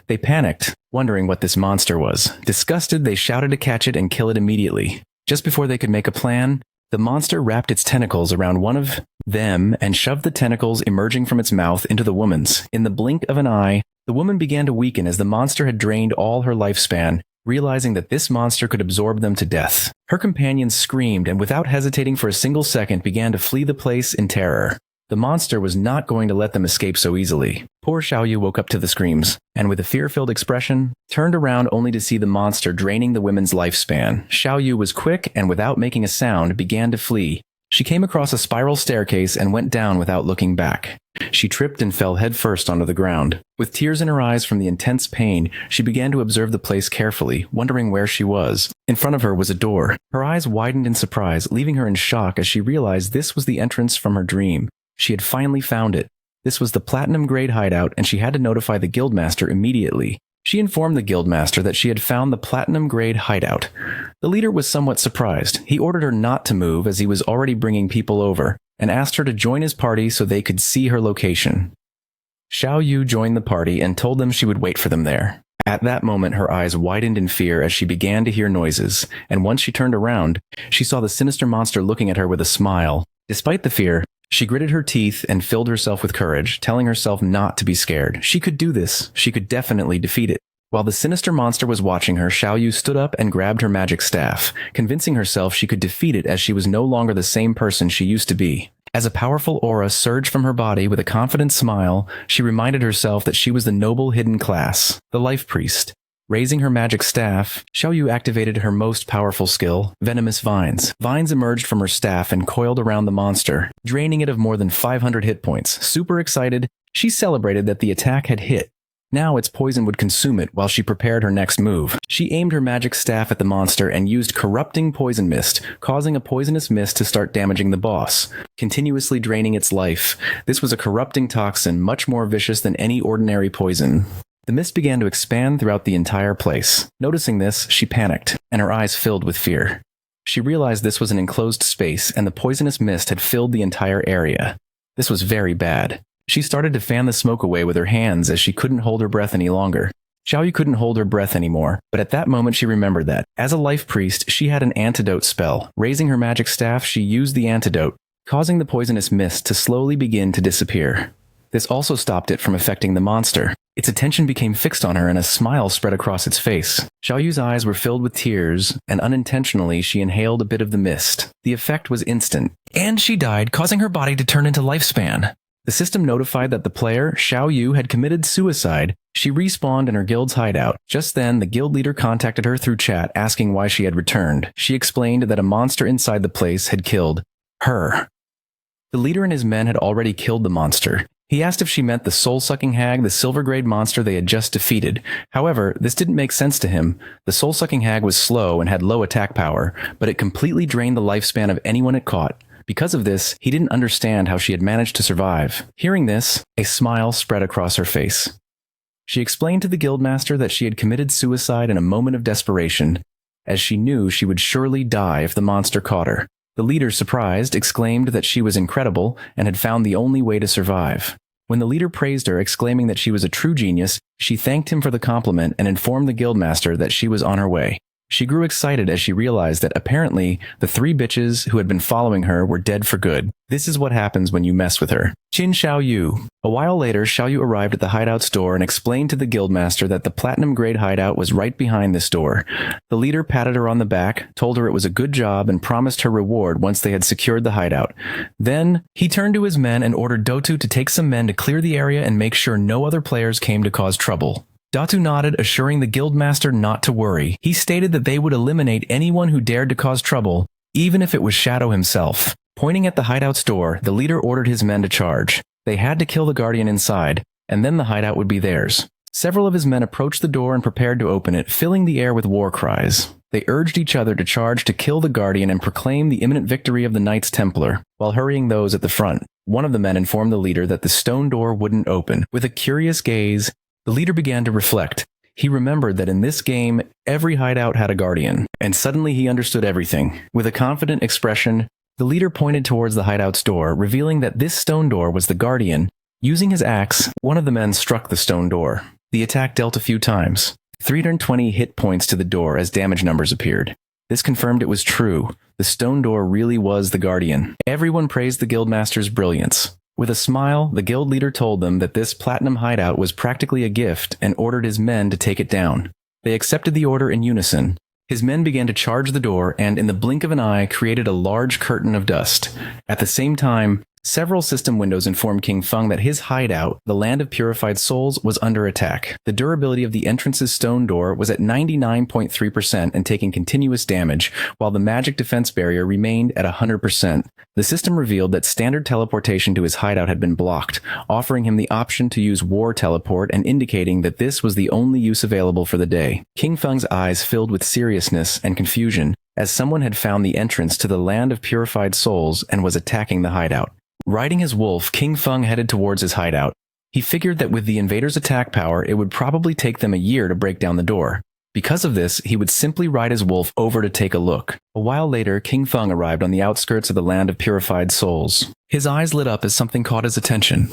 They panicked, wondering what this monster was. Disgusted, they shouted to catch it and kill it immediately. Just before they could make a plan, the monster wrapped its tentacles around one of them and shoved the tentacles emerging from its mouth into the woman's. In the blink of an eye, the woman began to weaken as the monster had drained all her lifespan, realizing that this monster could absorb them to death. Her companions screamed and without hesitating for a single second began to flee the place in terror. The monster was not going to let them escape so easily. Poor Xiao Yu woke up to the screams, and with a fear-filled expression, turned around only to see the monster draining the women's lifespan. Xiao Yu was quick and without making a sound began to flee. She came across a spiral staircase and went down without looking back. She tripped and fell headfirst onto the ground. With tears in her eyes from the intense pain, she began to observe the place carefully, wondering where she was. In front of her was a door. Her eyes widened in surprise, leaving her in shock as she realized this was the entrance from her dream. She had finally found it. This was the platinum grade hideout, and she had to notify the guildmaster immediately. She informed the guildmaster that she had found the platinum grade hideout. The leader was somewhat surprised. He ordered her not to move as he was already bringing people over. and asked her to join his party so they could see her location. Xiao Yu joined the party and told them she would wait for them there. At that moment, her eyes widened in fear as she began to hear noises, and once she turned around, she saw the sinister monster looking at her with a smile. Despite the fear, she gritted her teeth and filled herself with courage, telling herself not to be scared. She could do this. She could definitely defeat it. While the sinister monster was watching her, Xiao Yu stood up and grabbed her magic staff, convincing herself she could defeat it as she was no longer the same person she used to be. As a powerful aura surged from her body with a confident smile, she reminded herself that she was the noble hidden class, the Life Priest. Raising her magic staff, Xiao Yu activated her most powerful skill, Venomous Vines. Vines emerged from her staff and coiled around the monster, draining it of more than 500 hit points. Super excited, she celebrated that the attack had hit. Now its poison would consume it while she prepared her next move. She aimed her magic staff at the monster and used Corrupting Poison Mist, causing a poisonous mist to start damaging the boss, continuously draining its life. This was a corrupting toxin much more vicious than any ordinary poison. The mist began to expand throughout the entire place. Noticing this, she panicked, and her eyes filled with fear. She realized this was an enclosed space, and the poisonous mist had filled the entire area. This was very bad. She started to fan the smoke away with her hands as she couldn't hold her breath any longer. Xiao Yu couldn't hold her breath anymore, but at that moment she remembered that, as a life priest, she had an antidote spell. Raising her magic staff, she used the antidote, causing the poisonous mist to slowly begin to disappear. This also stopped it from affecting the monster. Its attention became fixed on her and a smile spread across its face. Xiao Yu's eyes were filled with tears, and unintentionally she inhaled a bit of the mist. The effect was instant, and she died, causing her body to turn into lifespan. The system notified that the player, Xiao Yu, had committed suicide. She respawned in her guild's hideout. Just then, the guild leader contacted her through chat asking why she had returned. She explained that a monster inside the place had killed her. The leader and his men had already killed the monster. He asked if she meant the soul-sucking hag, the silver-grade monster they had just defeated. However, this didn't make sense to him. The soul-sucking hag was slow and had low attack power, but it completely drained the lifespan of anyone it caught. Because of this, he didn't understand how she had managed to survive. Hearing this, a smile spread across her face. She explained to the guildmaster that she had committed suicide in a moment of desperation, as she knew she would surely die if the monster caught her. The leader, surprised, exclaimed that she was incredible and had found the only way to survive. When the leader praised her, exclaiming that she was a true genius, she thanked him for the compliment and informed the guildmaster that she was on her way. She grew excited as she realized that apparently the 3 bitches who had been following her were dead for good. This is what happens when you mess with her. Qin Xiao Yu. A while later, Xiao Yu arrived at the hideout's door and explained to the guildmaster that the platinum-grade hideout was right behind this door. The leader patted her on the back, told her it was a good job, and promised her reward once they had secured the hideout. Then, he turned to his men and ordered Dotu to take some men to clear the area and make sure no other players came to cause trouble. Datu nodded, assuring the guildmaster not to worry. He stated that they would eliminate anyone who dared to cause trouble, even if it was Shadow himself. Pointing at the hideout's door, the leader ordered his men to charge. They had to kill the guardian inside, and then the hideout would be theirs. Several of his men approached the door and prepared to open it, filling the air with war cries. They urged each other to charge to kill the guardian and proclaim the imminent victory of the Knights Templar, while hurrying those at the front. One of the men informed the leader that the stone door wouldn't open. With a curious gaze, the leader began to reflect. He remembered that in this game, every hideout had a guardian, and suddenly he understood everything. With a confident expression, the leader pointed towards the hideout's door, revealing that this stone door was the guardian. Using his axe, one of the men struck the stone door. The attack dealt a few times. 320 hit points to the door as damage numbers appeared. This confirmed it was true. The stone door really was the guardian. Everyone praised the guildmaster's brilliance. With a smile, the guild leader told them that this platinum hideout was practically a gift and ordered his men to take it down. They accepted the order in unison. His men began to charge the door and, in the blink of an eye, created a large curtain of dust. At the same time, several system windows informed King Feng that his hideout, the Land of Purified Souls, was under attack. The durability of the entrance's stone door was at 99.3% and taking continuous damage, while the magic defense barrier remained at 100%. The system revealed that standard teleportation to his hideout had been blocked, offering him the option to use war teleport and indicating that this was the only use available for the day. King Feng's eyes filled with seriousness and confusion, as someone had found the entrance to the Land of Purified Souls and was attacking the hideout. Riding his wolf, King Feng headed towards his hideout. He figured that with the invaders' attack power, it would probably take them a year to break down the door. Because of this, he would simply ride his wolf over to take a look. A while later, King Feng arrived on the outskirts of the land of purified souls. His eyes lit up as something caught his attention.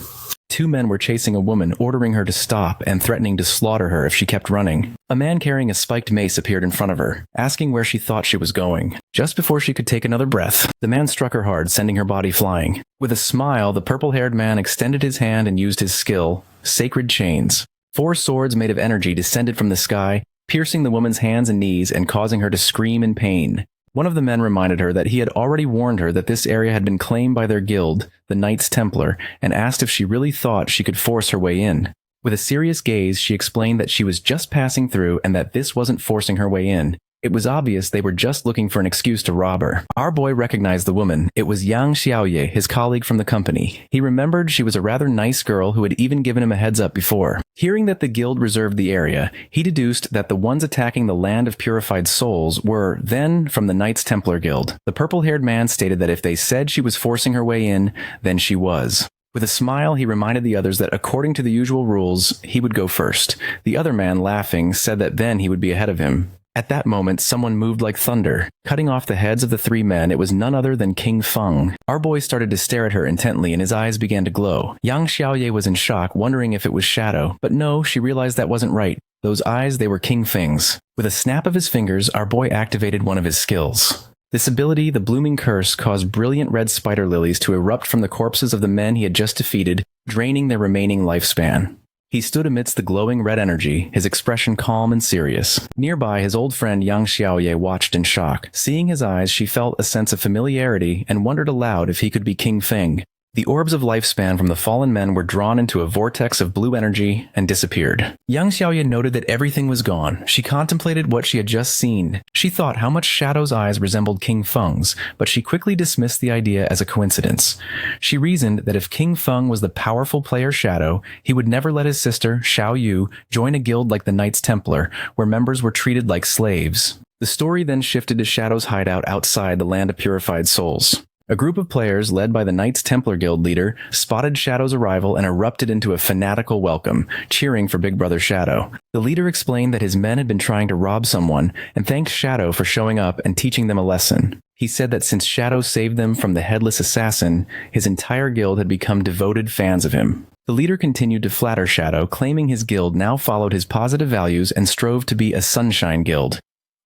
Two men were chasing a woman, ordering her to stop and threatening to slaughter her if she kept running. A man carrying a spiked mace appeared in front of her, asking where she thought she was going. Just before she could take another breath, the man struck her hard, sending her body flying. With a smile, the purple-haired man extended his hand and used his skill, Sacred Chains. 4 swords made of energy descended from the sky, piercing the woman's hands and knees and causing her to scream in pain. One of the men reminded her that he had already warned her that this area had been claimed by their guild, the Knights Templar, and asked if she really thought she could force her way in. With a serious gaze, she explained that she was just passing through and that this wasn't forcing her way in. It was obvious they were just looking for an excuse to rob her. Our boy recognized the woman. It was Yang Xiaoye, his colleague from the company. He remembered she was a rather nice girl who had even given him a heads up before. Hearing that the guild reserved the area, he deduced that the ones attacking the land of purified souls were, then, from the Knights Templar Guild. The purple-haired man stated that if they said she was forcing her way in, then she was. With a smile, he reminded the others that according to the usual rules, he would go first. The other man, laughing, said that then he would be ahead of him. At that moment, someone moved like thunder. Cutting off the heads of the 3 men, it was none other than King Feng. Our boy started to stare at her intently and his eyes began to glow. Yang Xiaoye was in shock, wondering if it was Shadow. But no, she realized that wasn't right. Those eyes, they were King Feng's. With a snap of his fingers, our boy activated one of his skills. This ability, the Blooming Curse, caused brilliant red spider lilies to erupt from the corpses of the men he had just defeated, draining their remaining lifespan. He stood amidst the glowing red energy, his expression calm and serious. Nearby, his old friend Yang Xiaoye watched in shock. Seeing his eyes, she felt a sense of familiarity and wondered aloud if he could be King Feng. The orbs of lifespan from the fallen men were drawn into a vortex of blue energy and disappeared. Yang Xiaoye noted that everything was gone. She contemplated what she had just seen. She thought how much Shadow's eyes resembled King Feng's, but she quickly dismissed the idea as a coincidence. She reasoned that if King Feng was the powerful player Shadow, he would never let his sister, Xiao Yu, join a guild like the Knights Templar, where members were treated like slaves. The story then shifted to Shadow's hideout outside the land of purified souls. A group of players, led by the Knights Templar Guild leader, spotted Shadow's arrival and erupted into a fanatical welcome, cheering for Big Brother Shadow. The leader explained that his men had been trying to rob someone, and thanked Shadow for showing up and teaching them a lesson. He said that since Shadow saved them from the headless assassin, his entire guild had become devoted fans of him. The leader continued to flatter Shadow, claiming his guild now followed his positive values and strove to be a sunshine guild.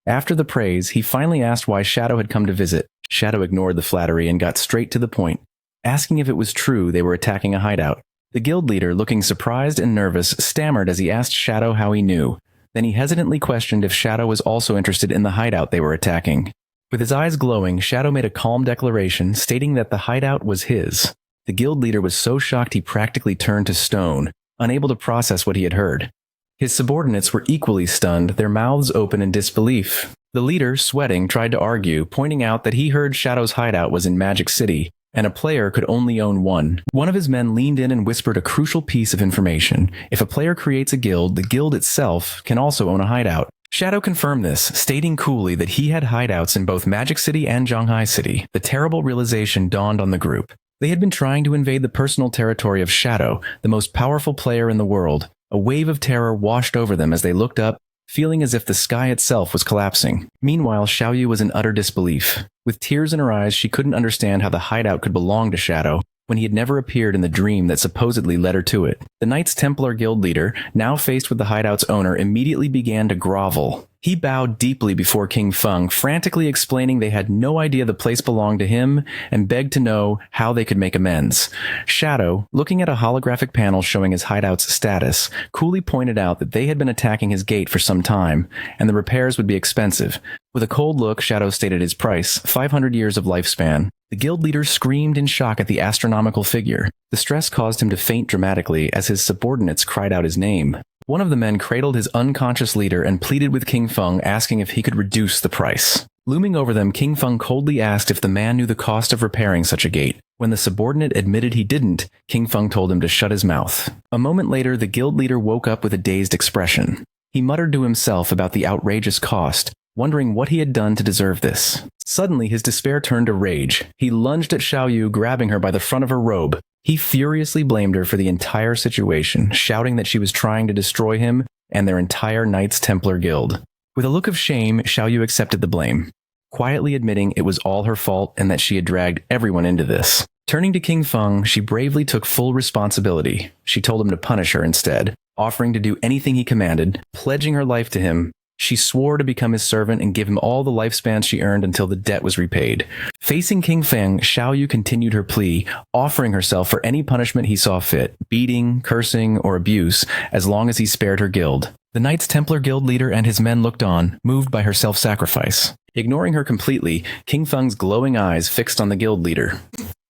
After the praise, he finally asked why Shadow had come to visit. Shadow ignored the flattery and got straight to the point, asking if it was true they were attacking a hideout. The guild leader, looking surprised and nervous, stammered as he asked Shadow how he knew. Then he hesitantly questioned if Shadow was also interested in the hideout they were attacking. With his eyes glowing, Shadow made a calm declaration, stating that the hideout was his. The guild leader was so shocked he practically turned to stone, unable to process what he had heard. His subordinates were equally stunned, their mouths open in disbelief. The leader, sweating, tried to argue, pointing out that he heard Shadow's hideout was in Magic City, and a player could only own one. One of his men leaned in and whispered a crucial piece of information. If a player creates a guild, the guild itself can also own a hideout. Shadow confirmed this, stating coolly that he had hideouts in both Magic City and Zhanghai City. The terrible realization dawned on the group. They had been trying to invade the personal territory of Shadow, the most powerful player in the world. A wave of terror washed over them as they looked up, feeling as if the sky itself was collapsing. Meanwhile, Xiaoyu was in utter disbelief. With tears in her eyes, she couldn't understand how the hideout could belong to Shadow, when he had never appeared in the dream that supposedly led her to it. The Knights Templar Guild leader, now faced with the hideout's owner, immediately began to grovel. He bowed deeply before King Feng, frantically explaining they had no idea the place belonged to him and begged to know how they could make amends. Shadow, looking at a holographic panel showing his hideout's status, coolly pointed out that they had been attacking his gate for some time, and the repairs would be expensive. With a cold look, Shadow stated his price, 500 years of lifespan. The guild leader screamed in shock at the astronomical figure. The stress caused him to faint dramatically as his subordinates cried out his name. One of the men cradled his unconscious leader and pleaded with King Feng, asking if he could reduce the price. Looming over them, King Feng coldly asked if the man knew the cost of repairing such a gate. When the subordinate admitted he didn't, King Feng told him to shut his mouth. A moment later, the guild leader woke up with a dazed expression. He muttered to himself about the outrageous cost, wondering what he had done to deserve this. Suddenly, his despair turned to rage. He lunged at Xiaoyu, grabbing her by the front of her robe. He furiously blamed her for the entire situation, shouting that she was trying to destroy him and their entire Knights Templar Guild. With a look of shame, Xiaoyu accepted the blame, quietly admitting it was all her fault and that she had dragged everyone into this. Turning to King Feng, she bravely took full responsibility. She told him to punish her instead, offering to do anything he commanded, pledging her life to him. She swore to become his servant and give him all the lifespans she earned until the debt was repaid. Facing King Feng, Xiaoyu continued her plea, offering herself for any punishment he saw fit, beating, cursing, or abuse, as long as he spared her guild. The Knights Templar Guild leader and his men looked on, moved by her self-sacrifice. Ignoring her completely, King Feng's glowing eyes fixed on the guild leader.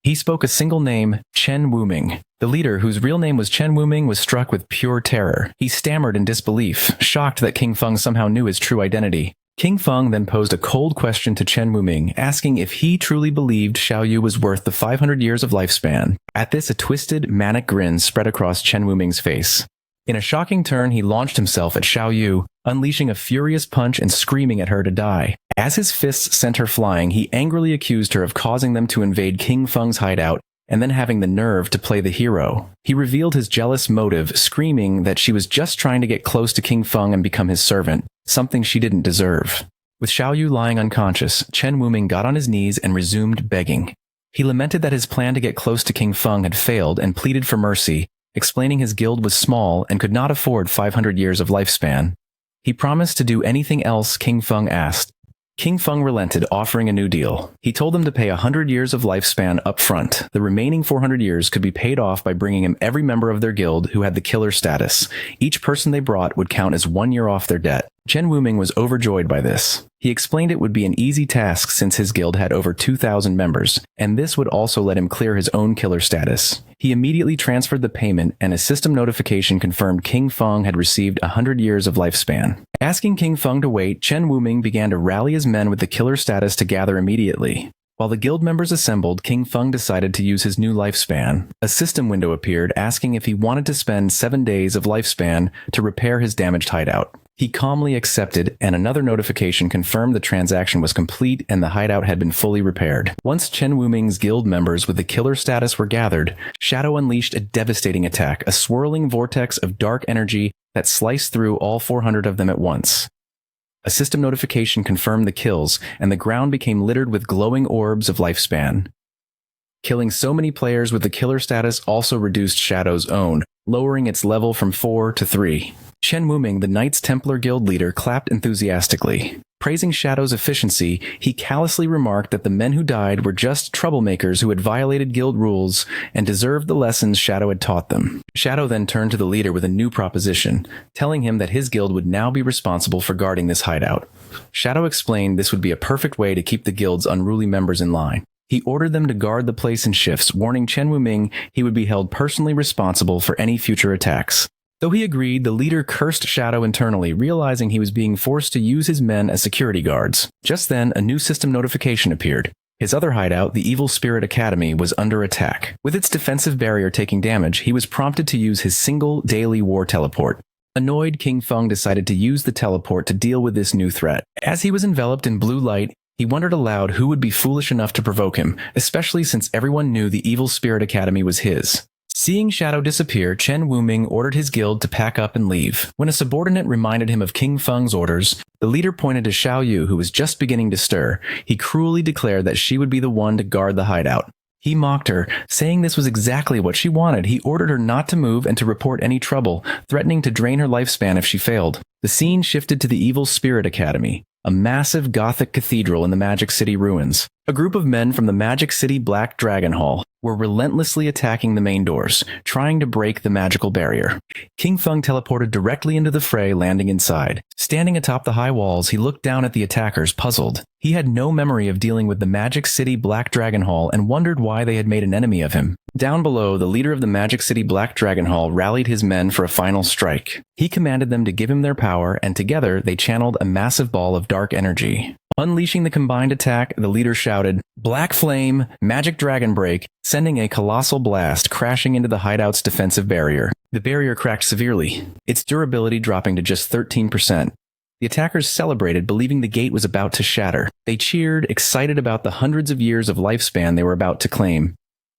He spoke a single name, Chen Wuming. The leader, whose real name was Chen Wuming, was struck with pure terror. He stammered in disbelief, shocked that King Feng somehow knew his true identity. King Feng then posed a cold question to Chen Wuming, asking if he truly believed Xiaoyu was worth the 500 years of lifespan. At this, a twisted, manic grin spread across Chen Wuming's face. In a shocking turn, he launched himself at Xiaoyu, unleashing a furious punch and screaming at her to die. As his fists sent her flying, he angrily accused her of causing them to invade King Feng's hideout and then having the nerve to play the hero. He revealed his jealous motive, screaming that she was just trying to get close to King Feng and become his servant, something she didn't deserve. With Xiaoyu lying unconscious, Chen Wuming got on his knees and resumed begging. He lamented that his plan to get close to King Feng had failed and pleaded for mercy, explaining his guild was small and could not afford 500 years of lifespan. He promised to do anything else King Feng asked. King Feng relented, offering a new deal. He told them to pay 100 years of lifespan up front. The remaining 400 years could be paid off by bringing him every member of their guild who had the killer status. Each person they brought would count as 1 year off their debt. Chen Wuming was overjoyed by this. He explained it would be an easy task since his guild had over 2,000 members, and this would also let him clear his own killer status. He immediately transferred the payment, and a system notification confirmed King Feng had received 100 years of lifespan. Asking King Feng to wait, Chen Wuming began to rally his men with the killer status to gather immediately. While the guild members assembled, King Feng decided to use his new lifespan. A system window appeared, asking if he wanted to spend 7 days of lifespan to repair his damaged hideout. He calmly accepted, and another notification confirmed the transaction was complete and the hideout had been fully repaired. Once Chen Wuming's guild members with the killer status were gathered, Shadow unleashed a devastating attack, a swirling vortex of dark energy that sliced through all 400 of them at once. A system notification confirmed the kills, and the ground became littered with glowing orbs of lifespan. Killing so many players with the killer status also reduced Shadow's own, lowering its level from 4 to 3. Chen Wuming, the Knights Templar Guild leader, clapped enthusiastically. Praising Shadow's efficiency, he callously remarked that the men who died were just troublemakers who had violated guild rules and deserved the lessons Shadow had taught them. Shadow then turned to the leader with a new proposition, telling him that his guild would now be responsible for guarding this hideout. Shadow explained this would be a perfect way to keep the guild's unruly members in line. He ordered them to guard the place in shifts, warning Chen Wuming he would be held personally responsible for any future attacks. Though he agreed, the leader cursed Shadow internally, realizing he was being forced to use his men as security guards. Just then, a new system notification appeared. His other hideout, the Evil Spirit Academy, was under attack. With its defensive barrier taking damage, he was prompted to use his single daily war teleport. Annoyed, King Feng decided to use the teleport to deal with this new threat. As he was enveloped in blue light, he wondered aloud who would be foolish enough to provoke him, especially since everyone knew the Evil Spirit Academy was his. Seeing Shadow disappear, Chen Wuming ordered his guild to pack up and leave. When a subordinate reminded him of King Feng's orders, the leader pointed to Xiaoyu, who was just beginning to stir. He cruelly declared that she would be the one to guard the hideout. He mocked her, saying this was exactly what she wanted. He ordered her not to move and to report any trouble, threatening to drain her lifespan if she failed. The scene shifted to the Evil Spirit Academy, a massive Gothic cathedral in the Magic City ruins. A group of men from the Magic City Black Dragon Hall were relentlessly attacking the main doors, trying to break the magical barrier. King Feng teleported directly into the fray, landing inside. Standing atop the high walls, he looked down at the attackers, puzzled. He had no memory of dealing with the Magic City Black Dragon Hall and wondered why they had made an enemy of him. Down below, the leader of the Magic City Black Dragon Hall rallied his men for a final strike. He commanded them to give him their power, and together they channeled a massive ball of dark energy. Unleashing the combined attack, the leader shouted, "Black Flame, Magic Dragon Break," sending a colossal blast crashing into the hideout's defensive barrier. The barrier cracked severely, its durability dropping to just 13%. The attackers celebrated, believing the gate was about to shatter. They cheered, excited about the hundreds of years of lifespan they were about to claim.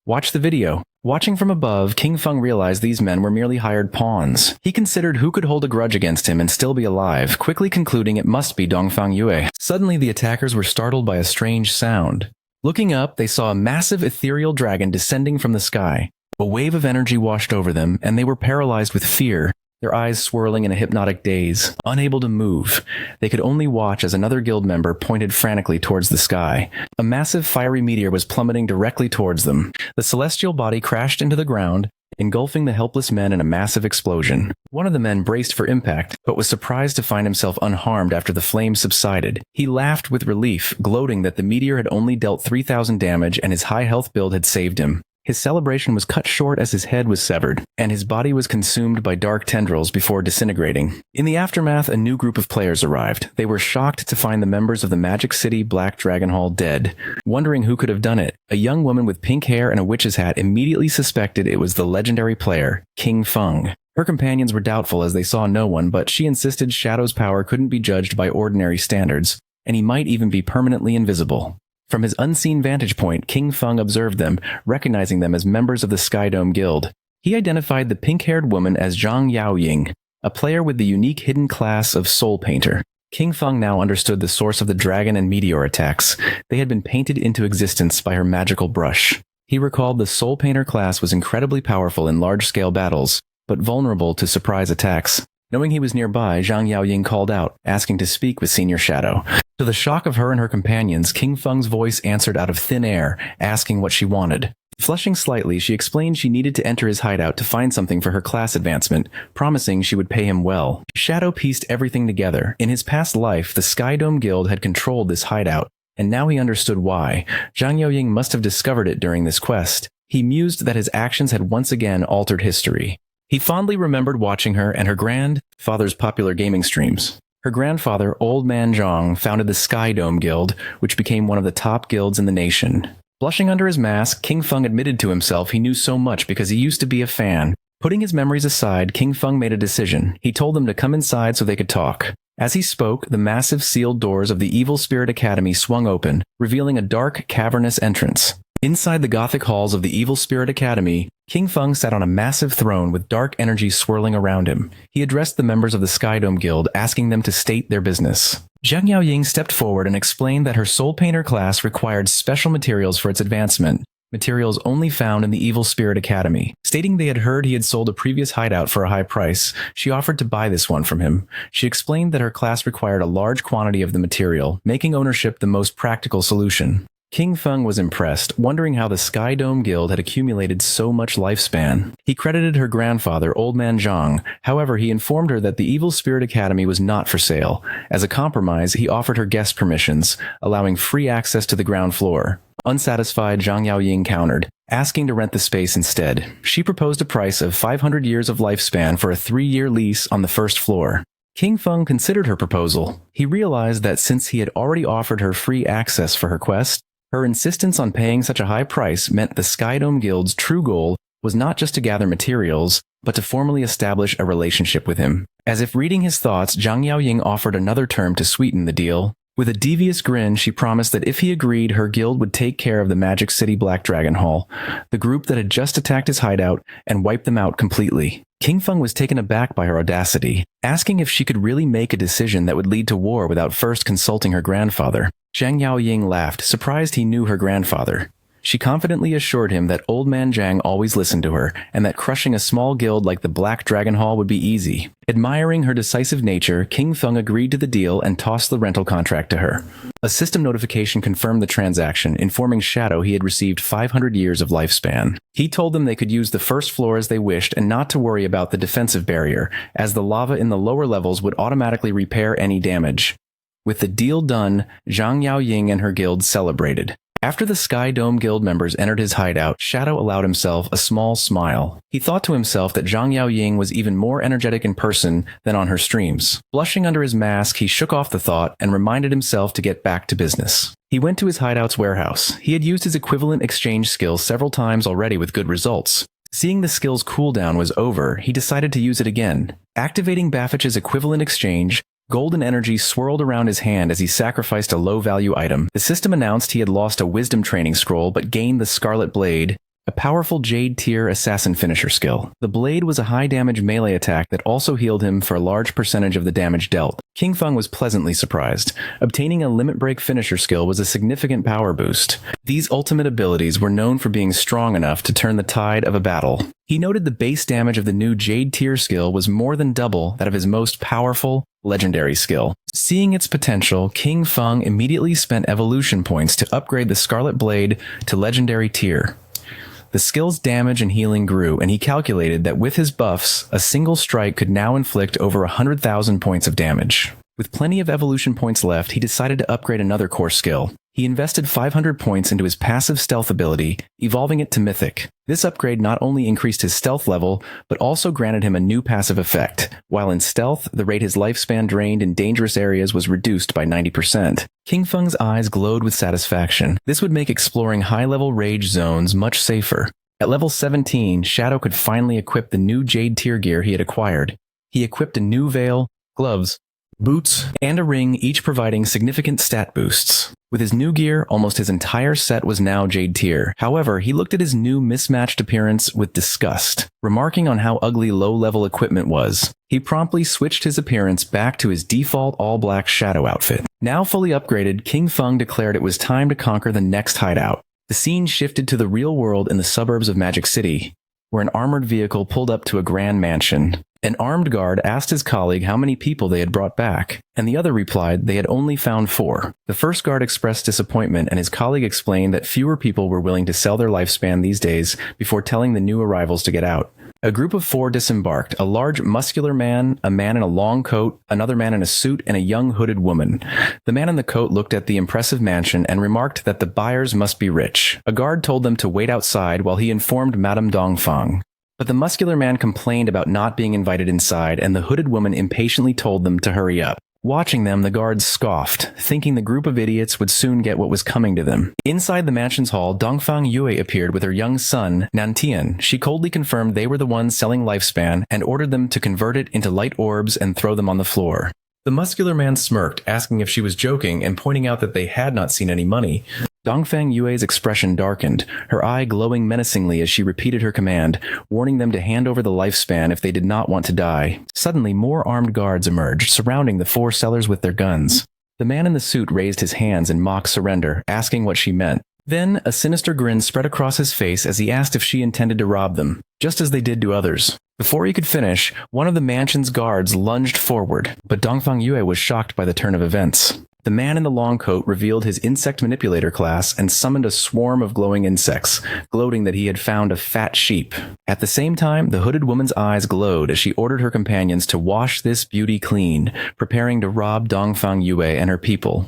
Watch the video. Watching from above, King Feng realized these men were merely hired pawns. He considered who could hold a grudge against him and still be alive, quickly concluding it must be Dongfang Yue. Suddenly, the attackers were startled by a strange sound. Looking up, they saw a massive ethereal dragon descending from the sky. A wave of energy washed over them, and they were paralyzed with fear, their eyes swirling in a hypnotic daze, unable to move. They could only watch as another guild member pointed frantically towards the sky. A massive fiery meteor was plummeting directly towards them. The celestial body crashed into the ground, engulfing the helpless men in a massive explosion. One of the men braced for impact, but was surprised to find himself unharmed after the flames subsided. He laughed with relief, gloating that the meteor had only dealt 3,000 damage and his high health build had saved him. His celebration was cut short as his head was severed, and his body was consumed by dark tendrils before disintegrating. In the aftermath, a new group of players arrived. They were shocked to find the members of the Magic City Black Dragon Hall dead. Wondering who could have done it, a young woman with pink hair and a witch's hat immediately suspected it was the legendary player, King Feng. Her companions were doubtful as they saw no one, but she insisted Shadow's power couldn't be judged by ordinary standards, and he might even be permanently invisible. From his unseen vantage point, King Feng observed them, recognizing them as members of the Skydome Guild. He identified the pink-haired woman as Zhang Yaoying, a player with the unique hidden class of Soul Painter. King Feng now understood the source of the dragon and meteor attacks. They had been painted into existence by her magical brush. He recalled the Soul Painter class was incredibly powerful in large-scale battles, but vulnerable to surprise attacks. Knowing he was nearby, Zhang Yaoying called out, asking to speak with Senior Shadow. To the shock of her and her companions, King Feng's voice answered out of thin air, asking what she wanted. Flushing slightly, she explained she needed to enter his hideout to find something for her class advancement, promising she would pay him well. Shadow pieced everything together. In his past life, the Skydome Guild had controlled this hideout, and now he understood why. Zhang Yaoying must have discovered it during this quest. He mused that his actions had once again altered history. He fondly remembered watching her and her grandfather's popular gaming streams. Her grandfather, Old Man Zhang, founded the Skydome Guild, which became one of the top guilds in the nation. Blushing under his mask, King Feng admitted to himself he knew so much because he used to be a fan. Putting his memories aside, King Feng made a decision. He told them to come inside so they could talk. As he spoke, the massive sealed doors of the Evil Spirit Academy swung open, revealing a dark, cavernous entrance. Inside the Gothic halls of the Evil Spirit Academy, King Feng sat on a massive throne with dark energy swirling around him. He addressed the members of the Skydome Guild, asking them to state their business. Zhang Yaoying stepped forward and explained that her Soul Painter class required special materials for its advancement, materials only found in the Evil Spirit Academy. Stating they had heard he had sold a previous hideout for a high price, she offered to buy this one from him. She explained that her class required a large quantity of the material, making ownership the most practical solution. King Feng was impressed, wondering how the Skydome Guild had accumulated so much lifespan. He credited her grandfather, Old Man Zhang. However, he informed her that the Evil Spirit Academy was not for sale. As a compromise, he offered her guest permissions, allowing free access to the ground floor. Unsatisfied, Zhang Yaoying countered, asking to rent the space instead. She proposed a price of 500 years of lifespan for a 3-year lease on the first floor. King Feng considered her proposal. He realized that since he had already offered her free access for her quest, her insistence on paying such a high price meant the Skydome Guild's true goal was not just to gather materials, but to formally establish a relationship with him. As if reading his thoughts, Zhang Yaoying offered another term to sweeten the deal. With a devious grin, she promised that if he agreed, her guild would take care of the Magic City Black Dragon Hall, the group that had just attacked his hideout, and wipe them out completely. King Feng was taken aback by her audacity, asking if she could really make a decision that would lead to war without first consulting her grandfather. Zhang Yaoying laughed, surprised he knew her grandfather. She confidently assured him that Old Man Zhang always listened to her, and that crushing a small guild like the Black Dragon Hall would be easy. Admiring her decisive nature, King Feng agreed to the deal and tossed the rental contract to her. A system notification confirmed the transaction, informing Shadow he had received 500 years of lifespan. He told them they could use the first floor as they wished and not to worry about the defensive barrier, as the lava in the lower levels would automatically repair any damage. With the deal done, Zhang Yaoying and her guild celebrated. After the Skydome Guild members entered his hideout, Shadow allowed himself a small smile. He thought to himself that Zhang Yaoying was even more energetic in person than on her streams. Blushing under his mask, he shook off the thought and reminded himself to get back to business. He went to his hideout's warehouse. He had used his equivalent exchange skill several times already with good results. Seeing the skill's cooldown was over, he decided to use it again. Activating Baffich's equivalent exchange, golden energy swirled around his hand as he sacrificed a low-value item. The system announced he had lost a wisdom training scroll but gained the Scarlet Blade, a powerful Jade tier assassin finisher skill. The blade was a high damage melee attack that also healed him for a large percentage of the damage dealt. King Feng was pleasantly surprised. Obtaining a limit break finisher skill was a significant power boost. These ultimate abilities were known for being strong enough to turn the tide of a battle. He noted the base damage of the new Jade tier skill was more than double that of his most powerful legendary skill. Seeing its potential, King Feng immediately spent evolution points to upgrade the Scarlet Blade to legendary tier. The skill's damage and healing grew, and he calculated that with his buffs, a single strike could now inflict over 100,000 points of damage. With plenty of evolution points left, he decided to upgrade another core skill. He invested 500 points into his passive stealth ability, evolving it to Mythic. This upgrade not only increased his stealth level, but also granted him a new passive effect. While in stealth, the rate his lifespan drained in dangerous areas was reduced by 90%. King Feng's eyes glowed with satisfaction. This would make exploring high-level rage zones much safer. At level 17, Shadow could finally equip the new Jade tier gear he had acquired. He equipped a new veil, gloves, boots, and a ring, each providing significant stat boosts. With his new gear, almost his entire set was now Jade tier. However, he looked at his new mismatched appearance with disgust, remarking on how ugly low-level equipment was. He promptly switched his appearance back to his default all-black Shadow outfit. Now fully upgraded, King Feng declared it was time to conquer the next hideout. The scene shifted to the real world in the suburbs of Magic City, where an armored vehicle pulled up to a grand mansion. An armed guard asked his colleague how many people they had brought back, and the other replied they had only found 4. The first guard expressed disappointment, and his colleague explained that fewer people were willing to sell their lifespan these days before telling the new arrivals to get out. A group of 4 disembarked, a large muscular man, a man in a long coat, another man in a suit, and a young hooded woman. The man in the coat looked at the impressive mansion and remarked that the buyers must be rich. A guard told them to wait outside while he informed Madame Dongfang. But the muscular man complained about not being invited inside, and the hooded woman impatiently told them to hurry up. Watching them, the guards scoffed, thinking the group of idiots would soon get what was coming to them. Inside the mansion's hall, Dongfang Yue appeared with her young son, Nantian. She coldly confirmed they were the ones selling lifespan and ordered them to convert it into light orbs and throw them on the floor. The muscular man smirked, asking if she was joking and pointing out that they had not seen any money. Dongfang Yue's expression darkened, her eye glowing menacingly as she repeated her command, warning them to hand over the lifespan if they did not want to die. Suddenly, more armed guards emerged, surrounding the 4 sellers with their guns. The man in the suit raised his hands in mock surrender, asking what she meant. Then, a sinister grin spread across his face as he asked if she intended to rob them, just as they did to others. Before he could finish, one of the mansion's guards lunged forward, but Dongfang Yue was shocked by the turn of events. The man in the long coat revealed his insect manipulator class and summoned a swarm of glowing insects, gloating that he had found a fat sheep. At the same time, the hooded woman's eyes glowed as she ordered her companions to wash this beauty clean, preparing to rob Dongfang Yue and her people.